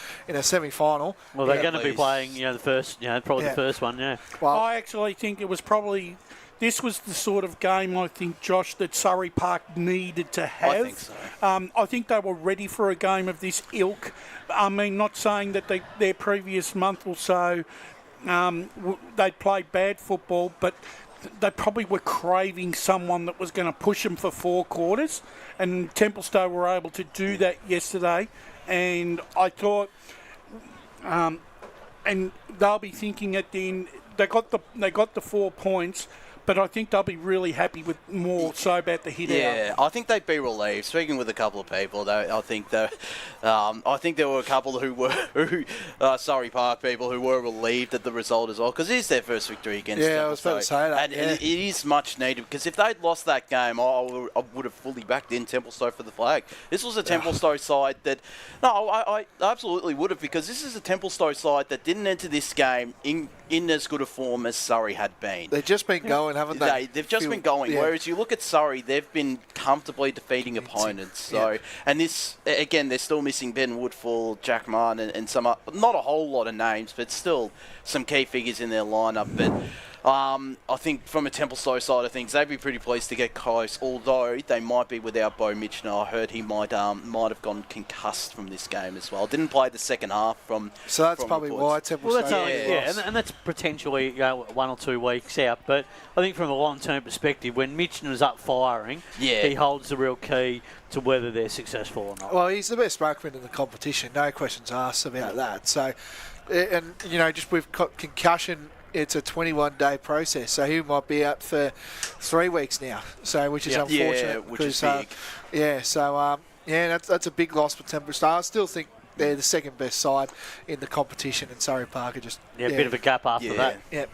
semi-final. Well, they're going to be playing, the first, probably the first one, yeah. Well, I actually think it was probably. This was the sort of game, I think, Josh, that Surrey Park needed to have. I think so. I think they were ready for a game of this ilk. I mean, not saying that their previous month or so they'd played bad football, but they probably were craving someone that was going to push them for 4 quarters. And Templestowe were able to do that yesterday. And I thought, and they'll be thinking at the end, they got the 4 points. but I think they'll be really happy with more so about the hit out. Yeah, I think they'd be relieved. Speaking with a couple of people, I think there were a couple Surrey Park people who were relieved at the result as well, because it is their first victory against Yeah, I was about to say that. and it is much needed, because if they'd lost that game, I would have fully backed in Templestowe for the flag. This was a Templestowe side that, I absolutely would have, because this is a Templestowe side that didn't enter this game in as good a form as Surrey had been. They've just been going, haven't they? They've just been going. Yeah. Whereas you look at Surrey, they've been comfortably defeating opponents. So, and this again, they're still missing Ben Woodfull, Jack Martin, and some not a whole lot of names, but still some key figures in their lineup. But I think from a Templestowe side of things, they'd be pretty pleased to get close. Although they might be without Bo Mitchell. I heard he might have gone concussed from this game as well. Didn't play the second half from. So that's probably reports. why Templestowe. Well, and that's potentially 1 or 2 weeks out. But I think from a long-term perspective, when Mitchell is up firing, he holds the real key to whether they're successful or not. Well, he's the best ruckman in the competition. No questions asked about that. So, and just with concussion. It's a 21-day process, so he might be out for 3 weeks now. So, which is unfortunate. Yeah, which is big. That's a big loss for Templestowe. I still think they're the second best side in the competition, and Surrey Park are just a bit of a gap after that. Yeah.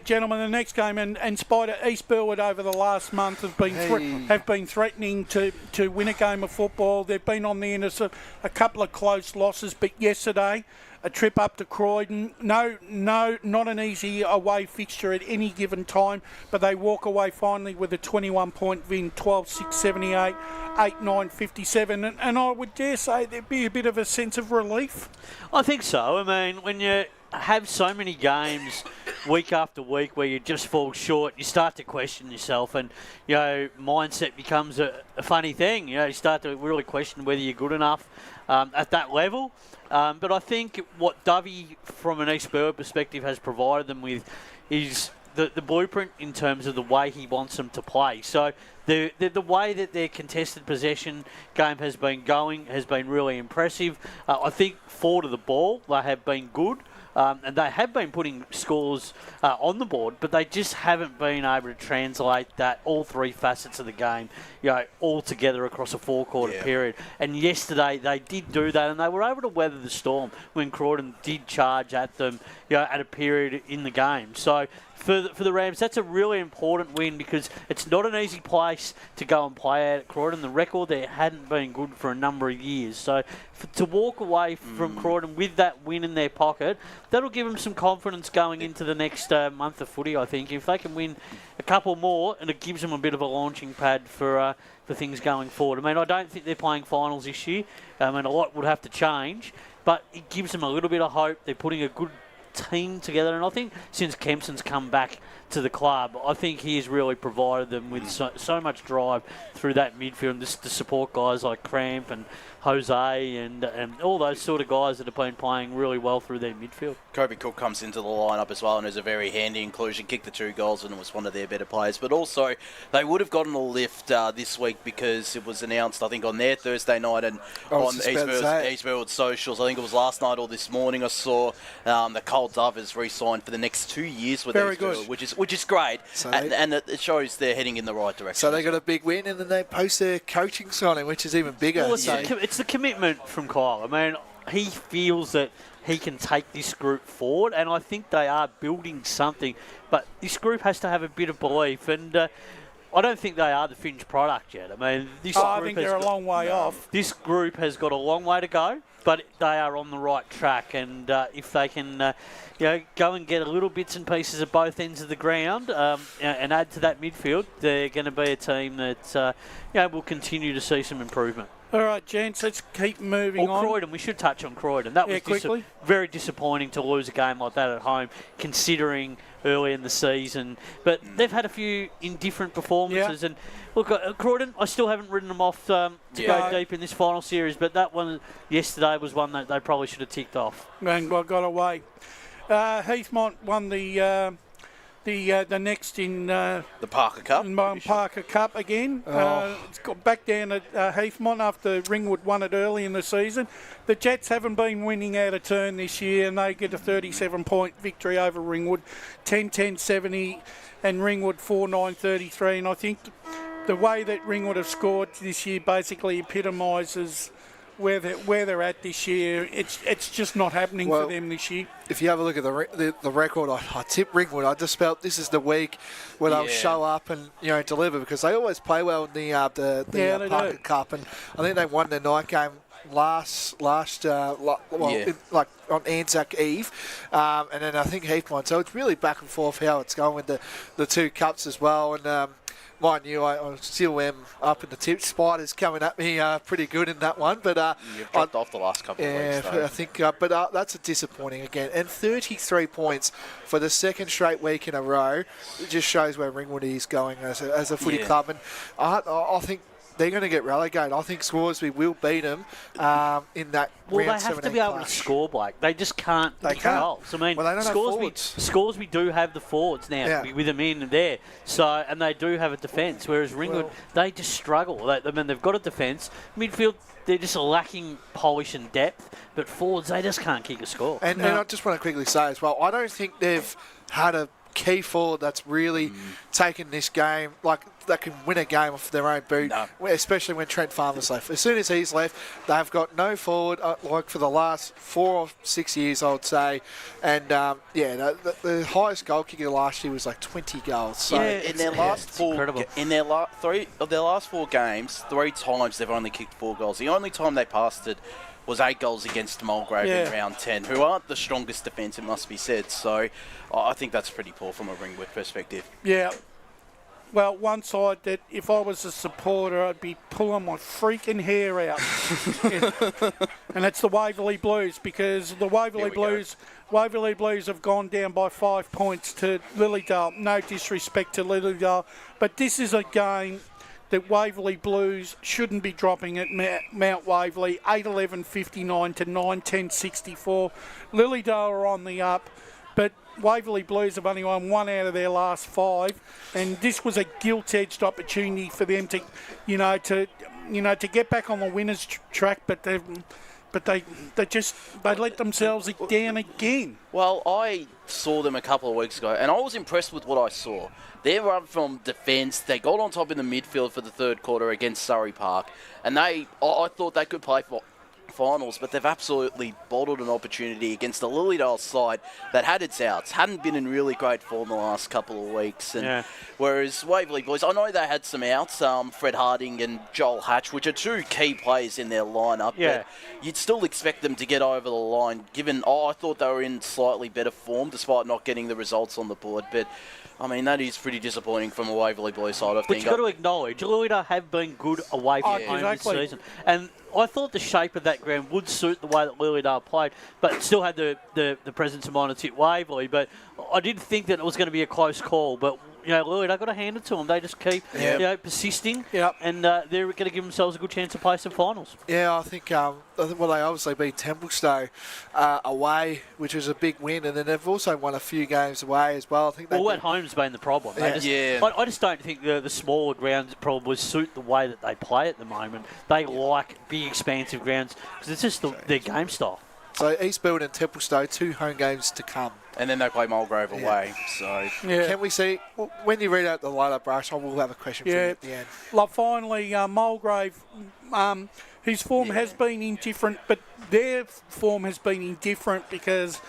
Gentlemen, the next game, and Spider East Burwood over the last month have been threatening to win a game of football. They've been on the end of a couple of close losses, but yesterday a trip up to Croydon. No, not an easy away fixture at any given time, but they walk away finally with a 21-point win, 12-6-78, 8-9-57, and I would dare say there'd be a bit of a sense of relief. I think so. I mean, when you have so many games week after week where you just fall short, you start to question yourself, and mindset becomes a funny thing. You start to really question whether you're good enough at that level. But I think what Dovey, from an East Burwood perspective, has provided them with is the blueprint in terms of the way he wants them to play. So the way that their contested possession game has been going has been really impressive. I think forward of the ball, they have been good. And they have been putting scores on the board, but they just haven't been able to translate that all three facets of the game, all together across a four-quarter period. And yesterday they did do that, and they were able to weather the storm when Croydon did charge at them, at a period in the game. So for the Rams, that's a really important win, because it's not an easy place to go and play at Croydon. The record there hadn't been good for a number of years. So to walk away from Croydon with that win in their pocket, that'll give them some confidence going into the next month of footy, I think. If they can win a couple more, and it gives them a bit of a launching pad for things going forward. I mean, I don't think they're playing finals this year. I mean, a lot would have to change, but it gives them a little bit of hope. They're putting a good team together, and I think since Kempson's come back to the club, I think he has really provided them with so much drive through that midfield, and to support guys like Cramp and Jose and all those sort of guys that have been playing really well through their midfield. Kobe Cook comes into the lineup as well and is a very handy inclusion, kicked the 2 goals and was one of their better players. But also, they would have gotten a lift this week, because it was announced, I think, on their Thursday night and on East Burwood socials. I think it was last night or this morning I saw that Cole Dove has re-signed for the next 2 years with East Burwood, which is great. So and it shows they're heading in the right direction. So they got a big win, and then they post their coaching signing, which is even bigger. Well, it's the commitment from Kyle. I mean, he feels that he can take this group forward, and I think they are building something. But this group has to have a bit of belief, and I don't think they are the finished product yet. I mean, I think they're a long way off. This group has got a long way to go, but they are on the right track, and if they can go and get a little bits and pieces at both ends of the ground and add to that midfield, they're going to be a team that will continue to see some improvement. All right, gents, let's keep moving on. Croydon, we should touch on Croydon. That was very disappointing to lose a game like that at home, considering early in the season. But they've had a few indifferent performances. And look, Croydon, I still haven't written them off to go deep in this final series, but that one yesterday was one that they probably should have ticked off. And got away. Heathmont won the the next in the Parker Cup. Parker Cup again. It's got back down at Heathmont after Ringwood won it early in the season. The Jets haven't been winning out of turn this year, and they get a 37-point victory over Ringwood, 10-10-70, and Ringwood 4-9-33. And I think the way that Ringwood have scored this year basically epitomises where they're at this year. It's just not happening for them this year. If you have a look at the record, I tip Ringwood. I just felt this is the week where they'll show up and deliver, because they always play well in the Parker Cup, and I think they won their night game last like on Anzac Eve, and then I think Heathmont. So it's really back and forth how it's going with the two cups as well, and. Mind you, I still am up in the tip. Spiders coming at me pretty good in that one, but you've dropped off the last couple of weeks. I think, but that's a disappointing again. And 33 points for the second straight week in a row. It just shows where Ringwood is going as a footy club, and I think they're going to get relegated. I think Scoresby will beat them in that round 17 Well, they have to be able to score, Blake. They just can't kick goals. I mean, well, they don't have forwards. Scoresby do have the forwards now with them in there. So, and they do have a defence, whereas Ringwood, they just struggle. They've got a defence. Midfield, they're just lacking polish and depth. But forwards, they just can't kick a score. And I just want to quickly say as well, I don't think they've had a key forward that's really taken this game, like that can win a game off their own boot, especially when Trent Farmer's left. As soon as he's left, they've got no forward, like for the last 4 or 6 years, I would say. And, the highest goal kicker last year was like 20 goals. So in their last three of their last 4 games, 3 times they've only kicked 4 goals. The only time they passed it was 8 goals against Mulgrave in round 10, who aren't the strongest defence, it must be said. So I think that's pretty poor from a Ringwood perspective. Yeah. Well, one side that if I was a supporter, I'd be pulling my freaking hair out. And it's the Waverley Blues, because the Waverley Blues have gone down by 5 points to Lilydale. No disrespect to Lilydale, but this is a game that Waverley Blues shouldn't be dropping at Mount Waverley, 8-11-59 to 9-10-64. Lilydale are on the up, but Waverley Blues have only won 1 out of their last 5, and this was a gilt-edged opportunity for them to get back on the winners' track, but they let themselves down again. Well, I saw them a couple of weeks ago, and I was impressed with what I saw. They run from defence. They got on top in the midfield for the third quarter against Surrey Park, and I thought they could play for finals, but they've absolutely bottled an opportunity against the Lilydale side that had its outs, hadn't been in really great form the last couple of weeks. And whereas Waverley Boys, I know they had some outs, Fred Harding and Joel Hatch, which are 2 key players in their lineup. But you'd still expect them to get over the line, given I thought they were in slightly better form despite not getting the results on the board. But I mean, that is pretty disappointing from a Waverley Boys side, I think. But you've got to acknowledge, Lilydale have been good away from home this season. And I thought the shape of that ground would suit the way that Lilydale played, but still had the presence of mind to tip Waverley. But I did think that it was going to be a close call. But Lilydale got to hand it to them. They just keep persisting, and they're going to give themselves a good chance to play some finals. Yeah, I think they obviously beat Templestowe away, which was a big win, and then they've also won a few games away as well. I think at home's been the problem. I just don't think the smaller grounds probably suit the way that they play at the moment. They like big, expansive grounds because it's just their game style. So Eastfield and Templestowe, 2 home games to come. And then they play Mulgrave away. So can we see, when you read out the lineup, Brush, I will have a question for you at the end. Like finally, Mulgrave, whose form has been indifferent, but their form has been indifferent because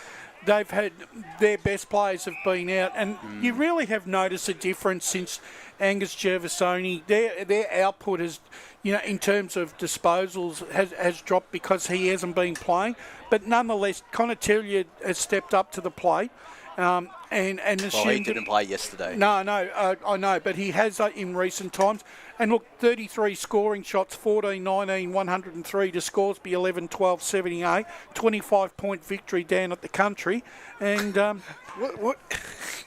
they've had their best players have been out, and you really have noticed a difference since Angus Gervasoni. Their output has, in terms of disposals, has dropped because he hasn't been playing. But nonetheless, Conatellia has stepped up to the plate. And he didn't play yesterday. No, I know, but he has in recent times. And look, 33 scoring shots, 14, 19, 103 to Scoresby, 11, 12, 78, 25-point victory down at the Country. And what?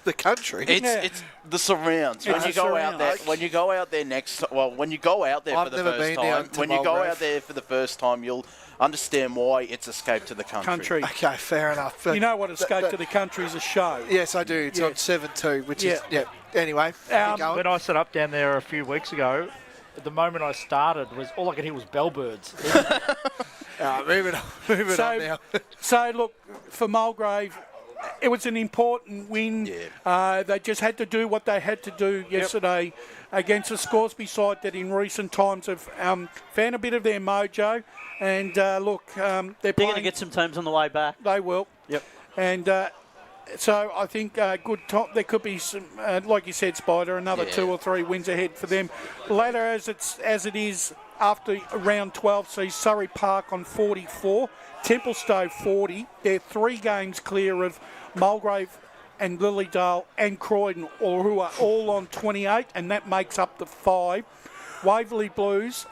The Country? It's the surrounds. When you go out there for the first time, you'll understand why it's Escape to the Country. Okay, fair enough. But you know what Escape to the Country is a show? Yes, I do. It's on 7-2, which is, Anyway, when I set up down there a few weeks ago, the moment I started was all I could hear was bellbirds. Moving on now. So, look, for Mulgrave, it was an important win. They just had to do what they had to do yesterday against a Scoresby side that in recent times have found a bit of their mojo. And, they're going to get some teams on the way back. They will. Yep. And so I think good top. There could be some, like you said, Spider, another 2 or 3 wins ahead for them. Later, as it is after round 12, sees Surrey Park on 44, Templestowe 40. They're 3 games clear of Mulgrave and Lilydale and Croydon, who are all on 28, and that makes up the 5. Waverley Blues,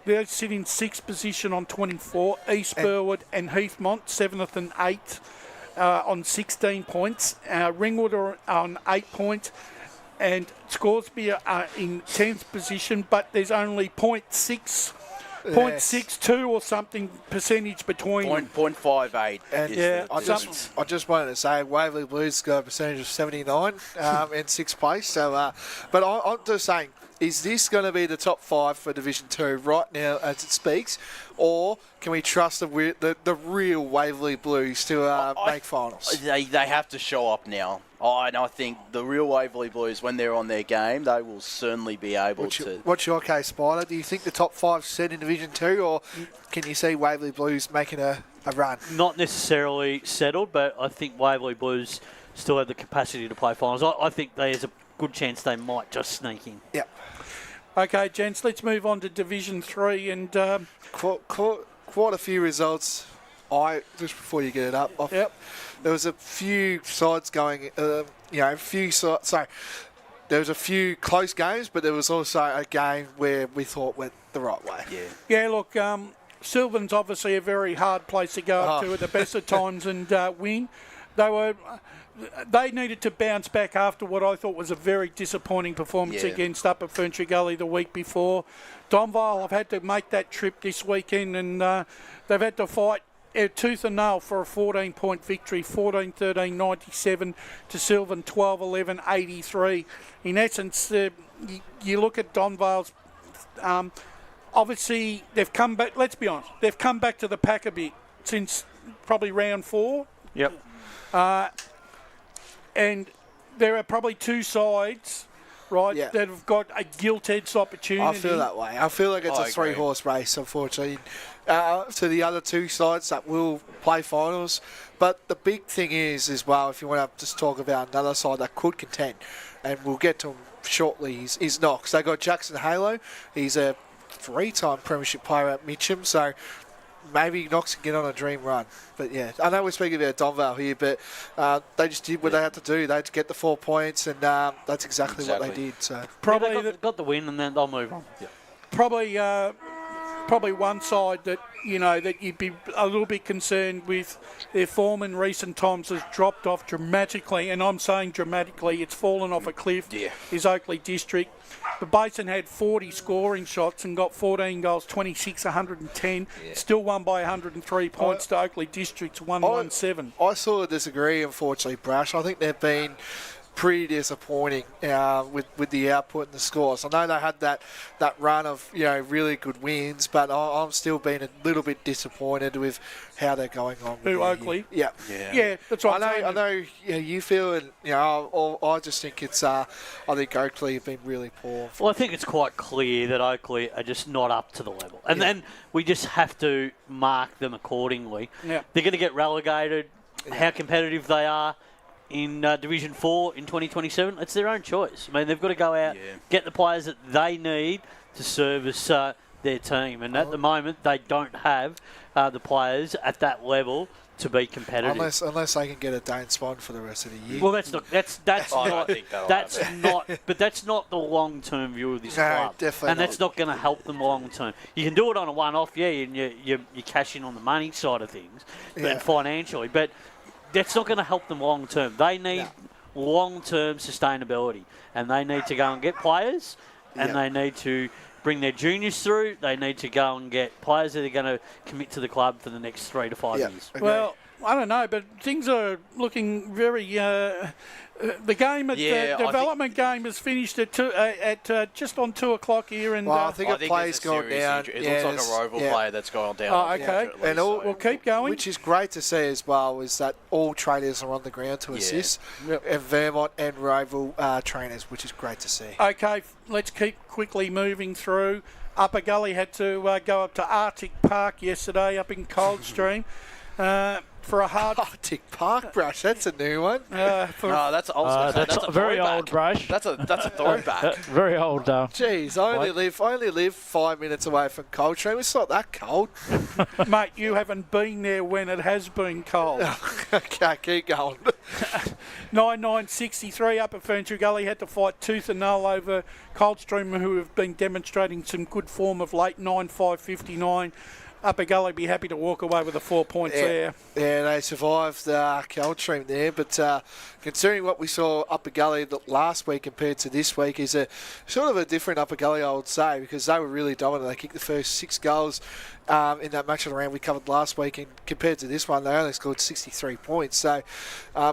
they sit in 6th position on 24. East Burwood and Heathmont, 7th and 8th. On 16 points. Ringwood are on 8 points. And Scoresby are in 10th position, but there's only 0.62 or something percentage between them. 0.58. And I just wanted to say Waverley Blues got a percentage of 79 in 6th place. So, but I'm just saying, is this going to be the top 5 for Division 2 right now as it speaks? Or can we trust the real Waverley Blues to make finals? They have to show up now. And I think the real Waverley Blues, when they're on their game, they will certainly be able to. What's your case, Spider? Do you think the top 5 set in Division 2, or can you see Waverley Blues making a run? Not necessarily settled, but I think Waverley Blues still have the capacity to play finals. I think there's a good chance they might just sneak in. Yep. Okay, gents, let's move on to Division 3 and quite a few results. Just before you get it up, there was a few sides going. There was a few close games, but there was also a game where we thought went the right way. Yeah. Look, Sylvan's obviously a very hard place to go up to at the best of times and win. They needed to bounce back after what I thought was a very disappointing performance against Upper Ferntree Gully the week before. Donvale have had to make that trip this weekend, and they've had to fight tooth and nail for a 14-point victory, 14-13, 97 to Sylvan, 12-11, 83. In essence, you look at Donvale's, obviously they've come back, let's be honest, they've come back to the pack a bit since probably round 4. Yep. And there are probably 2 sides, right, that have got a gilt-edged opportunity. I feel that way. I feel like it's a 3-horse race, unfortunately, to the other 2 sides that will play finals. But the big thing is, as well, if you want to just talk about another side that could contend, and we'll get to him shortly, is Knox. They got Jackson Halo. He's a 3-time premiership player at Mitcham, so maybe Knox can get on a dream run. But yeah, I know we're speaking about Donvale here, but they just did what they had to do. They had to get the 4 points, and that's exactly what they did. So probably they got the win, and then they'll move on. Yeah. Probably one side that that you'd be a little bit concerned with. Their form in recent times has dropped off dramatically, and I'm saying dramatically. It's fallen off a cliff. Is Oakley District. The Basin had 40 scoring shots and got 14 goals, 26, 110. Still won by 103 points to Oakley District's 117. I sort of disagree, unfortunately, Brash. I think they've been pretty disappointing with the output and the scores. I know they had that run of really good wins, but I'm still being a little bit disappointed with how they're going on. Oakley? Yeah, that's right. I know. You feel, and I just think it's. I think Oakley have been really poor. Well, I think it's quite clear that Oakley are just not up to the level, and then we just have to mark them accordingly. Yeah. They're going to get relegated. How competitive they are in Division 4 in 2027, it's their own choice. I mean, they've got to go out, get the players that they need to service their team. And at the moment, they don't have the players at that level to be competitive. Unless they can get a Dane Spon for the rest of the year. Well, that's not the long-term view of this club. Definitely and that's not going to help them long-term. You can do it on a one-off, and you cash in on the money side of things, and financially, but that's not going to help them long-term. They need long-term sustainability, and they need to go and get players, and they need to bring their juniors through. They need to go and get players that are going to commit to the club for the next 3 to 5 years. Well, I don't know, but things are looking very. The game, the development game, is finished at just on 2 o'clock here, and I think a play's gone down. It looks like a Rowville player that's gone down. Oh, okay, and we'll keep going. Which is great to see as well, is that all trainers are on the ground to assist, and Vermont and Rowville trainers, which is great to see. Okay, let's keep quickly moving through. Upper Gully had to go up to Arctic Park yesterday, up in Coldstream. For a hard Arctic Park brush, that's a new one. That's a very old brush. That's a throwback. Very old. Jeez, I only live 5 minutes away from Coldstream. It's not that cold, mate. You haven't been there when it has been cold. Okay, keep going. 9963 Upper Ferntree Gully had to fight tooth and nail over Coldstream, who have been demonstrating some good form of late. 9559. Upper Gully be happy to walk away with the 4 points there. Yeah, they survived Coldstream there, but considering what we saw Upper Gully last week compared to this week is a sort of a different Upper Gully, I would say, because they were really dominant. They kicked the first 6 goals in that match of the round we covered last week, and compared to this one, they only scored 63 points. So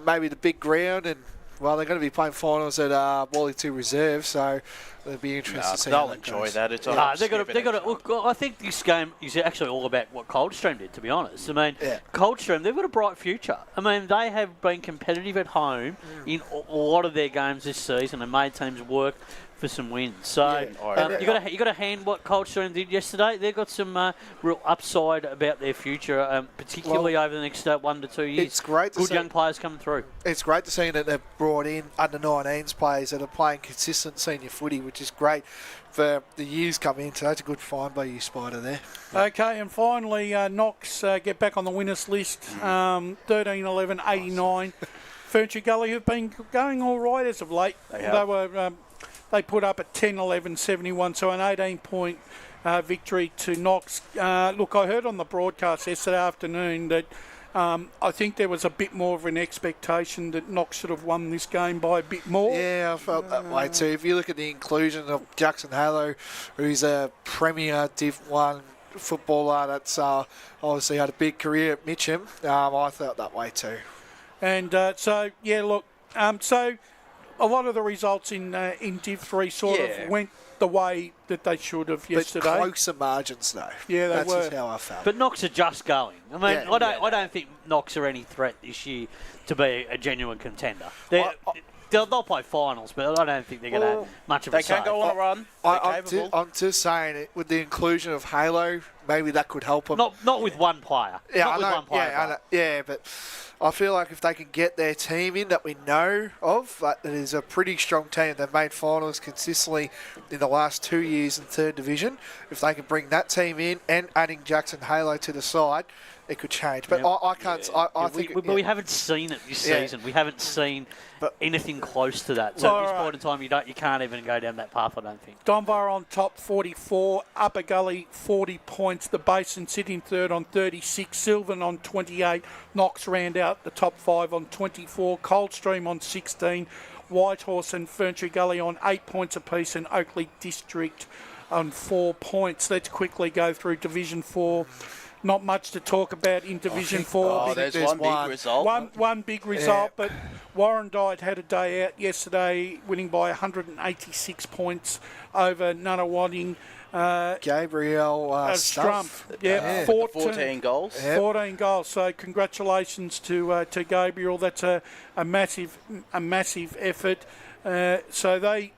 maybe the big ground, and well, they're going to be playing finals at Wally 2 Reserve, so it'll be interesting to see. They'll enjoy that. It's they've got to. Look, I think this game is actually all about what Coldstream did, to be honest. I mean, Coldstream, they've got a bright future. I mean, they have been competitive at home in a lot of their games this season and made teams work for some wins. So you got to hand what Coldstream did yesterday. They've got some real upside about their future, particularly over the next 1 to 2 years. It's great to good see young players coming through. It's great to see that they've brought in under-19s players that are playing consistent senior footy, which is great for the years coming in. So that's a good find by you, Spider, there. Okay, and finally, Knox get back on the winners list. 13-11-89. Ferntree Gully have been going all right as of late. They put up a 10-11-71, so an 18-point victory to Knox. Look, I heard on the broadcast yesterday afternoon that I think there was a bit more of an expectation that Knox should have won this game by a bit more. Yeah, I felt that way too. If you look at the inclusion of Jackson Halo, who's a premier Div 1 footballer that's obviously had a big career at Mitcham, I felt that way too. And so a lot of the results in Div 3 sort of went the way that they should have yesterday. But closer margins, though. Yeah, that's were. Just how I felt. But Knox are just going. I mean, I don't think Knox are any threat this year to be a genuine contender. They'll play finals, but I don't think they're going to have much of a say. They can go on a run. I'm just saying, with the inclusion of Halo, maybe that could help them. Not with one player. Yeah, not with one player. Yeah, but I feel like if they can get their team in that we know of, that it is a pretty strong team. They've made finals consistently in the last 2 years in 3rd Division. If they can bring that team in and adding Jackson Halo to the side, it could change. But I can't. I think. But we haven't seen it this season. We haven't seen anything close to that. So at this point in time, you can't even go down that path, I don't think. Dunbar on top, 44. Upper Gully, 40 points. The Basin sitting third on 36. Sylvan on 28. Knox round out the top 5 on 24. Coldstream on 16. Whitehorse and Ferntree Gully on 8 points apiece, and Oakley District on 4 points. Let's quickly go through Division 4. Not much to talk about in Division 4. There's one big result. One big result, but Warrandyte had a day out yesterday, winning by 186 points over Nunawading. Gabriel Strumpf. 14 goals. 14 goals. So congratulations to Gabriel. That's a massive effort. So they.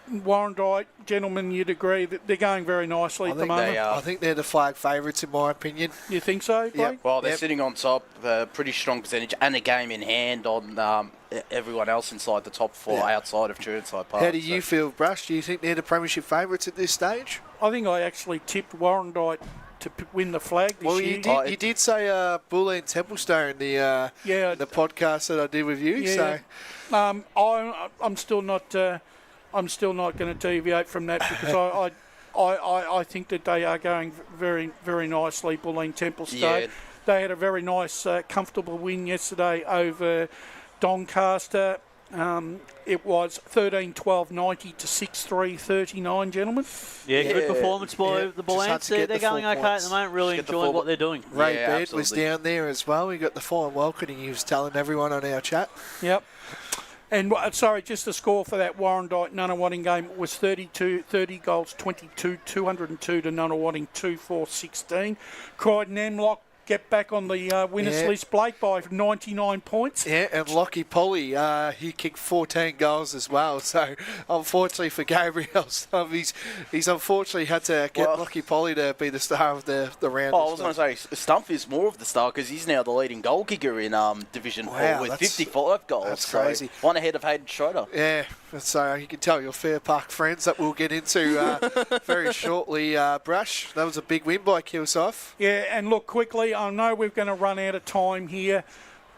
Warrandyte, gentlemen, you'd agree that they're going very nicely at the moment. I think they're the flag favourites, in my opinion. You think so, Blake? Yep. Well, they're sitting on top, pretty strong percentage, and a game in hand on everyone else inside the top 4 outside of Churnside Park. How do you feel, Brush? Do you think they're the premiership favourites at this stage? I think I actually tipped Warrandyte to win the flag this year. Well, you did say Bulleen Templestone, the podcast that I did with you. Yeah. So I'm still not. I'm still not going to deviate from that because I think that they are going very, very nicely, Bulleen Templestowe. Yeah. They had a very nice, comfortable win yesterday over Doncaster. It was 13-12-90 to 6-3-39, gentlemen. Yeah, good performance by the Bullants. They're going okay at the moment, really enjoying what they're doing. Ray Baird was down there as well. We got the form welcoming. He was telling everyone on our chat. Yep. And sorry, just the score for that Warrandyte Nunawading game was 30 goals, 22, 202 to Nunawading 2-4-16. Croydon Hemlock get back on the winners list, Blake, by 99 points. Yeah, and Lockie Polly, he kicked 14 goals as well. So, unfortunately for Gabriel Stubb, he's unfortunately had to get Lockie Polly to be the star of the round. I was going to say, Stumpf is more of the star because he's now the leading goal kicker in Division 4 with 55 goals. That's crazy. One ahead of Hayden Schroeder. Yeah, so you can tell your Fair Park friends that we'll get into very shortly. Brush, that was a big win by Kilsyth. Yeah, and look, quickly, I know we're going to run out of time here,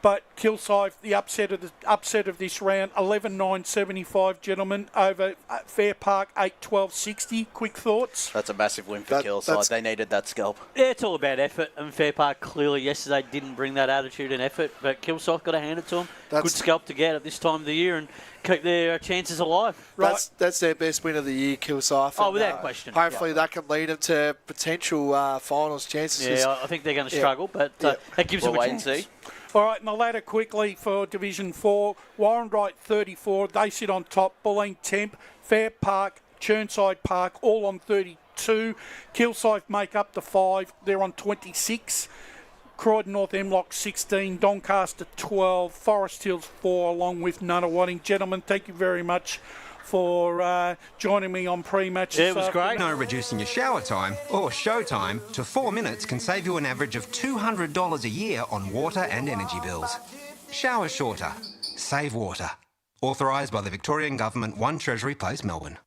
but Kilsyth, the upset of this round, 11-9-75, gentlemen, over Fair Park, 8-12-60. Quick thoughts? That's a massive win for Kilsyth. They needed that scalp. Yeah, it's all about effort, and Fair Park clearly yesterday didn't bring that attitude and effort, but Kilsyth got to hand it to them. Good scalp to get at this time of the year and keep their chances alive. Right. That's their best win of the year, Kilsyth. Oh, without question. Hopefully that can lead them to potential finals chances. Yeah, I think they're going to struggle, but that gives them a chance. And see. All right, and the ladder quickly for Division 4. Warrandyte 34, they sit on top. Bulleen Temp, Fair Park, Churnside Park, all on 32. Kilsyth make up the 5, they're on 26. Croydon North Hemlock 16, Doncaster 12, Forest Hills 4, along with Nunawading. Gentlemen, thank you very much for joining me on pre-match. Yeah, it was great. No, reducing your shower time or show time to 4 minutes can save you an average of $200 a year on water and energy bills. Shower shorter. Save water. Authorised by the Victorian Government, 1 Treasury Place, Melbourne.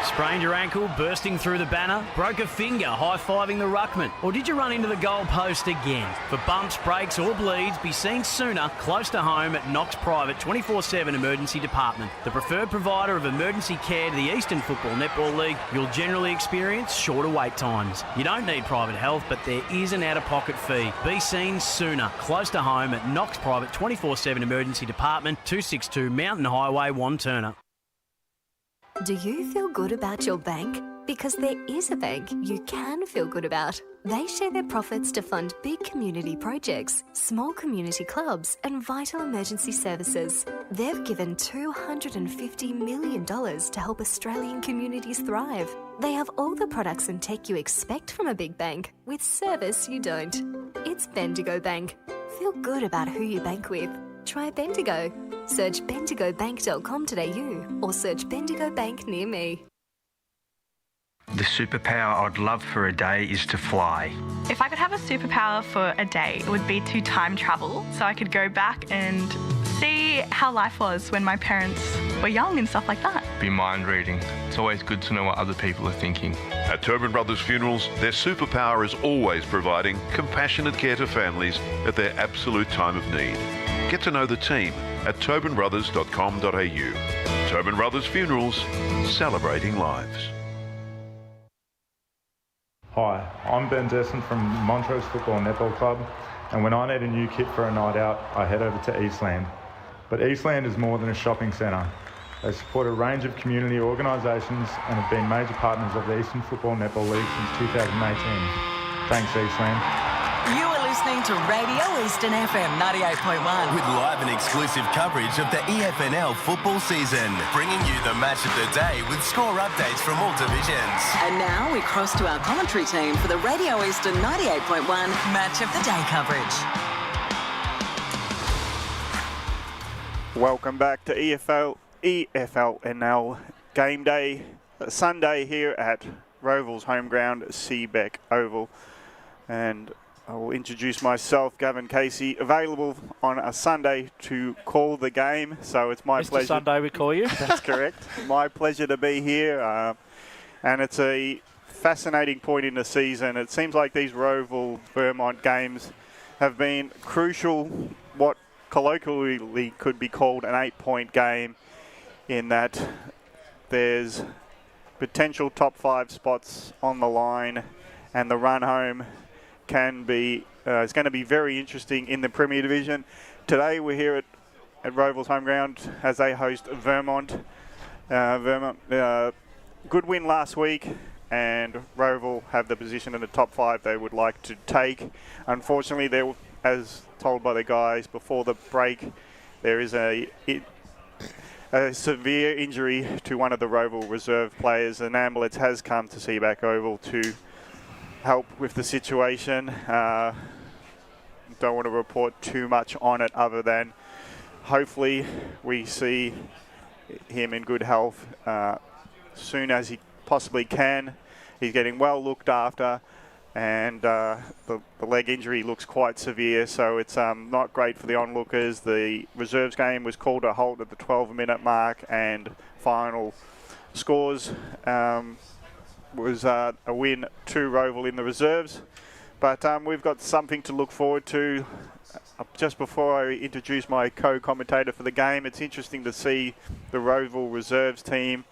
Sprained your ankle, bursting through the banner, broke a finger, high-fiving the ruckman, or did you run into the goal post again? For bumps, breaks or bleeds, be seen sooner, close to home at Knox Private 24/7 Emergency Department. The preferred provider of emergency care to the Eastland Football Netball League, you'll generally experience shorter wait times. You don't need private health, but there is an out-of-pocket fee. Be seen sooner, close to home at Knox Private 24/7 Emergency Department, 262 Mountain Highway, Wantirna. Do you feel good about your bank? Because there is a bank you can feel good about. They share their profits to fund big community projects, small community clubs, and vital emergency services. They've given $250 million to help Australian communities thrive. They have all the products and tech you expect from a big bank, with service you don't. It's Bendigo Bank. Feel good about who you bank with. Try Bendigo. Search bendigobank.com.au or search Bendigo Bank near me. The superpower I'd love for a day is to fly. If I could have a superpower for a day, it would be to time travel so I could go back and see how life was when my parents were young and stuff like that. Be mind reading. It's always good to know what other people are thinking. At Tobin Brothers Funerals, their superpower is always providing compassionate care to families at their absolute time of need. Get to know the team at tobinbrothers.com.au. Tobin Brothers Funerals, celebrating lives. Hi, I'm Ben Desson from Montrose Football Netball Club, and when I need a new kit for a night out, I head over to Eastland. But Eastland is more than a shopping centre. They support a range of community organisations and have been major partners of the Eastland Football Netball League since 2018. Thanks, Eastland. You are listening to Radio Eastern FM 98.1. With live and exclusive coverage of the EFNL football season, bringing you the match of the day with score updates from all divisions. And now we cross to our commentary team for the Radio Eastern 98.1 match of the day coverage. Welcome back to EFLNL game day Sunday here at Rowville's home ground, Seebeck Oval. And I will introduce myself, Gavin Casey, available on a Sunday to call the game. So it's my pleasure. Sunday we call you. That's correct. My pleasure to be here. And it's a fascinating point in the season. It seems like these Rowville Vermont games have been crucial, what colloquially could be called an 8-point game, in that there's potential top 5 spots on the line, and the run home can be is going to be very interesting in the Premier Division. Today we're here at Rowville's home ground as they host Vermont. Good win last week, and Rowville have the position in the top 5 they would like to take. Unfortunately, as told by the guys before the break, there is a severe injury to one of the Rowville Reserve players. An ambulance has come to Seebeck Oval to help with the situation. Don't want to report too much on it other than hopefully we see him in good health soon as he possibly can. He's getting well looked after, and the leg injury looks quite severe, so it's not great for the onlookers. The reserves game was called a halt at the 12-minute mark, and final scores was a win to Rowville in the reserves. But we've got something to look forward to. Just before I introduce my co-commentator for the game, it's interesting to see the Rowville reserves team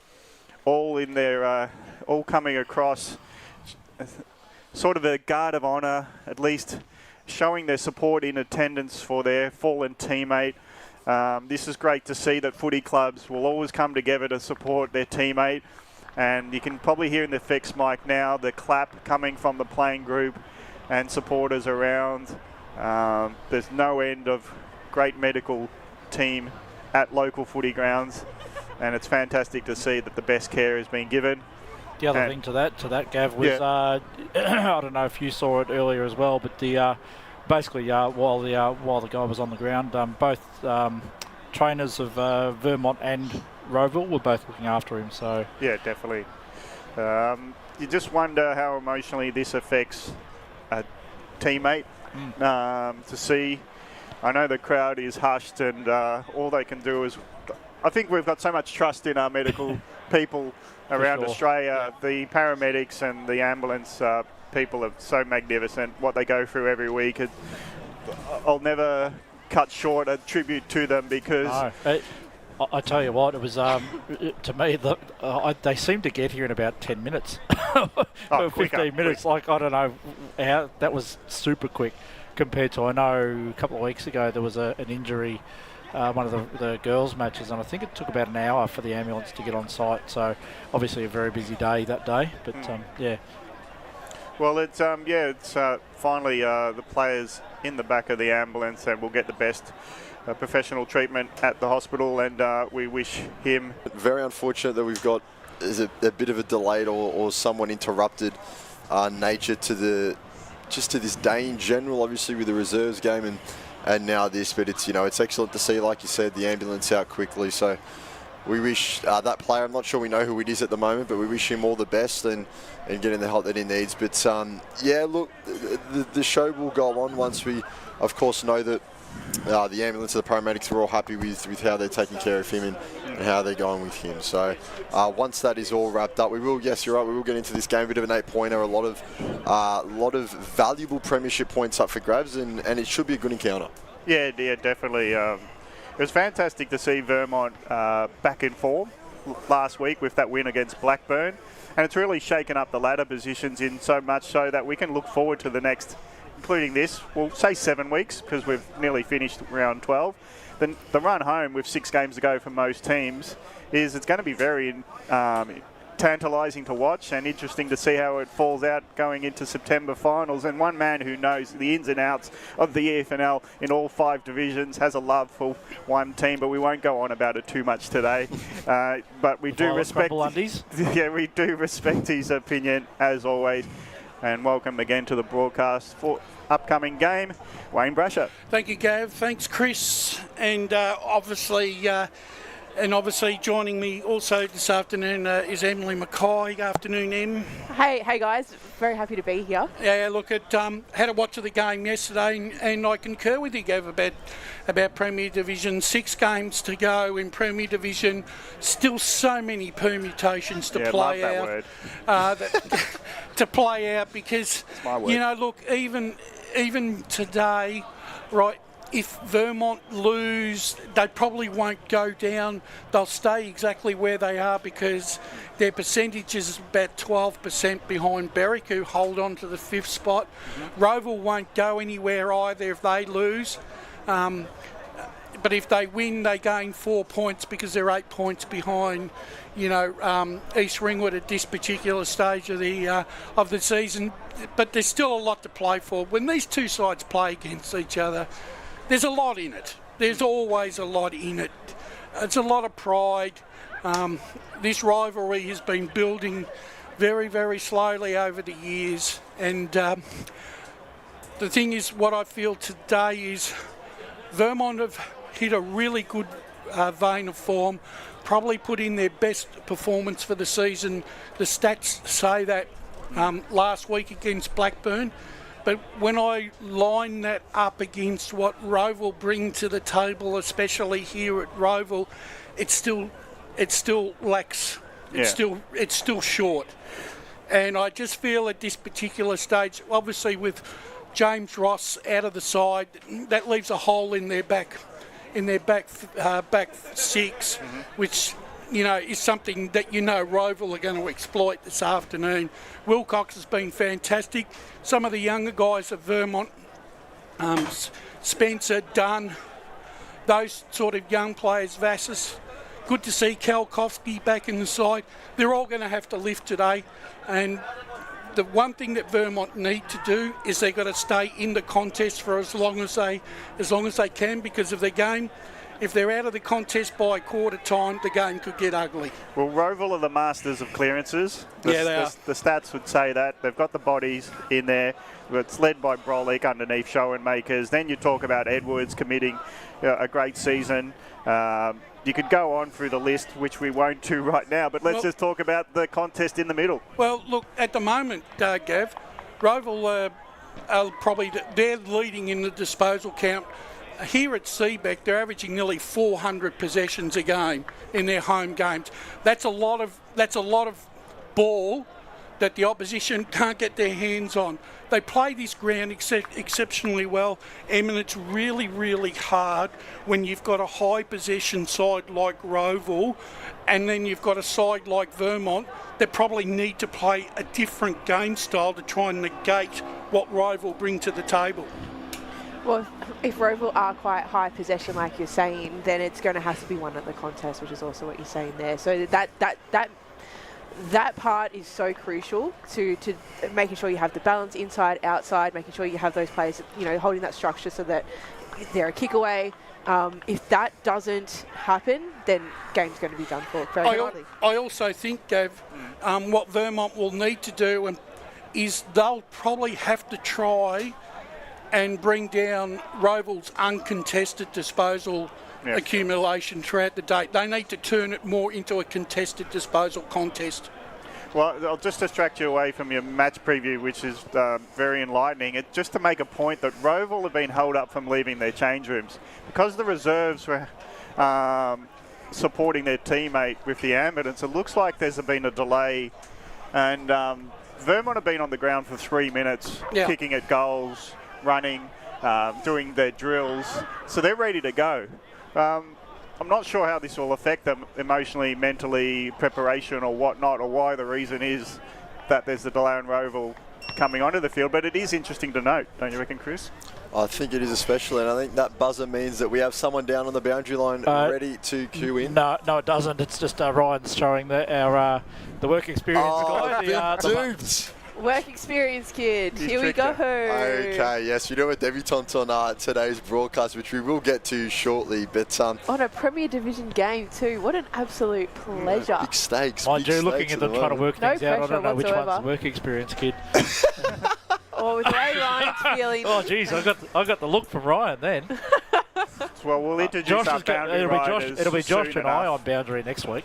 all in their, all coming across sort of a guard of honour, at least showing their support in attendance for their fallen teammate. This is great to see that footy clubs will always come together to support their teammate. And you can probably hear in the fixed mic now the clap coming from the playing group and supporters around. There's no end of great medical team at local footy grounds, and it's fantastic to see that the best care is being given. The other thing to that, Gav, was I don't know if you saw it earlier as well, but the basically while the guy was on the ground, both trainers of Vermont and Rowville were both looking after him. So yeah, definitely. You just wonder how emotionally this affects a teammate. To see, I know the crowd is hushed, and all they can do is, I think we've got so much trust in our medical people around Australia. The paramedics and the ambulance people are so magnificent. What they go through every week, I'll never cut short a tribute to them because. No. I tell you what, it was to me they seemed to get here in about 10 minutes, 15 minutes. Like I don't know how that was super quick compared to, I know a couple of weeks ago there was an injury, one of the girls' matches, and I think it took about an hour for the ambulance to get on site. So obviously a very busy day that day, but yeah. Well, it's finally the players in the back of the ambulance, and we'll get the best professional treatment at the hospital, and we wish him. Very unfortunate that we've got a bit of a delayed or someone interrupted nature to this day in general, obviously with the reserves game and now this, but it's it's excellent to see, like you said, the ambulance out quickly. So we wish that player, I'm not sure we know who it is at the moment, but we wish him all the best and getting the help that he needs. But yeah, look, the show will go on once we, of course, know that the ambulance and the paramedics were all happy with how they're taking care of him and how they're going with him. So once that is all wrapped up, we will, yes, you're right, we will get into this game, a bit of an 8-pointer, a lot of valuable premiership points up for grabs, and it should be a good encounter. Yeah, definitely. It was fantastic to see Vermont back in form last week with that win against Blackburn, and it's really shaken up the ladder positions in so much so that we can look forward to the next, including this, we'll say 7 weeks because we've nearly finished round 12. Then the run home with 6 games to go for most teams it's going to be very tantalising to watch and interesting to see how it falls out going into September finals. And one man who knows the ins and outs of the EFNL in all 5 divisions has a love for one team, but we won't go on about it too much today. But we do respect. Yeah, we do respect his opinion as always. And welcome again to the broadcast for upcoming game, Wayne Brasher. Thank you, Gav. Thanks, Chris. And obviously joining me also this afternoon is Emily Mackay. Good afternoon, Em. Hey guys. Very happy to be here. Yeah, look, had a watch of the game yesterday, and I concur with you, Gav, about Premier Division. 6 games to go in Premier Division. Still so many permutations to play out. To play out because, look, even today, right, if Vermont lose, they probably won't go down. They'll stay exactly where they are because their percentage is about 12% behind Berwick, who hold on to the 5th spot. Rowville won't go anywhere either if they lose. But if they win, they gain 4 points because they're 8 points behind, East Ringwood at this particular stage of the season. But there's still a lot to play for. When these two sides play against each other, there's a lot in it. There's always a lot in it. It's a lot of pride. This rivalry has been building very, very slowly over the years. And the thing is, what I feel today is Vermont have hit a really good vein of form, probably put in their best performance for the season. The stats say that last week against Blackburn. But when I line that up against what Rowville bring to the table, especially here at Rowville, it still lacks. It's still short. And I just feel at this particular stage, obviously with James Ross out of the side, that leaves a hole in their back six, which is something that Rowville are going to exploit this afternoon. Wilcox has been fantastic. Some of the younger guys at Vermont, Spencer, Dunn, those sort of young players, Vassis. Good to see Kalkowski back in the side. They're all going to have to lift today, and the one thing that Vermont need to do is they've got to stay in the contest for as long as they can, because of their game. If they're out of the contest by quarter time, the game could get ugly. Well, Rowville are the masters of clearances. They are. The stats would say that. They've got the bodies in there. It's led by Brolick underneath Schoenmakers. Then you talk about Edwards committing a great season. You could go on through the list, which we won't do right now, but let's just talk about the contest in the middle. Well, look, at the moment, Gav, Rowville they're leading in the disposal count. Here at Seebeck, they're averaging nearly 400 possessions a game in their home games. That's a lot of ball that the opposition can't get their hands on. They play this ground exceptionally well, and it's really, really hard when you've got a high possession side like Rowville, and then you've got a side like Vermont that probably need to play a different game style to try and negate what Rowville bring to the table. Well, if Rowville are quite high possession, like you're saying, then it's going to have to be won at the contest, which is also what you're saying there. So that part is so crucial to making sure you have the balance inside, outside, making sure you have those players, holding that structure so that they're a kick away. If that doesn't happen, then game's going to be done for. I also think, Gav, what Vermont will need to do is they'll probably have to try and bring down Rowville's uncontested disposal accumulation throughout the day. They need to turn it more into a contested disposal contest. Well, I'll just distract you away from your match preview, which is very enlightening. Just to make a point that Rowville have been held up from leaving their change rooms. Because the reserves were supporting their teammate with the ambulance, it looks like there's been a delay. And Vermont have been on the ground for 3 minutes, kicking at goals, running, doing their drills. So they're ready to go. I'm not sure how this will affect them emotionally, mentally, preparation or whatnot, or why the reason is that there's a delay on Rowville coming onto the field, but it is interesting to note, don't you reckon, Chris? I think it is especially, and I think that buzzer means that we have someone down on the boundary line ready to cue in. No, it doesn't. It's just Ryan's showing the work experience guy. Work experience kid. Here we go. Okay, yes, we do have a debutant on today's broadcast, which we will get to shortly. But on a Premier Division game too. What an absolute pleasure. Big stakes. Mind you, looking at them trying to work things out, I don't know which one's the work experience kid. Or with the way Ryan's feeling. Oh, geez, I got the look from Ryan then. Well, we'll introduce our boundary riders. It'll be Josh and I enough. on boundary next week.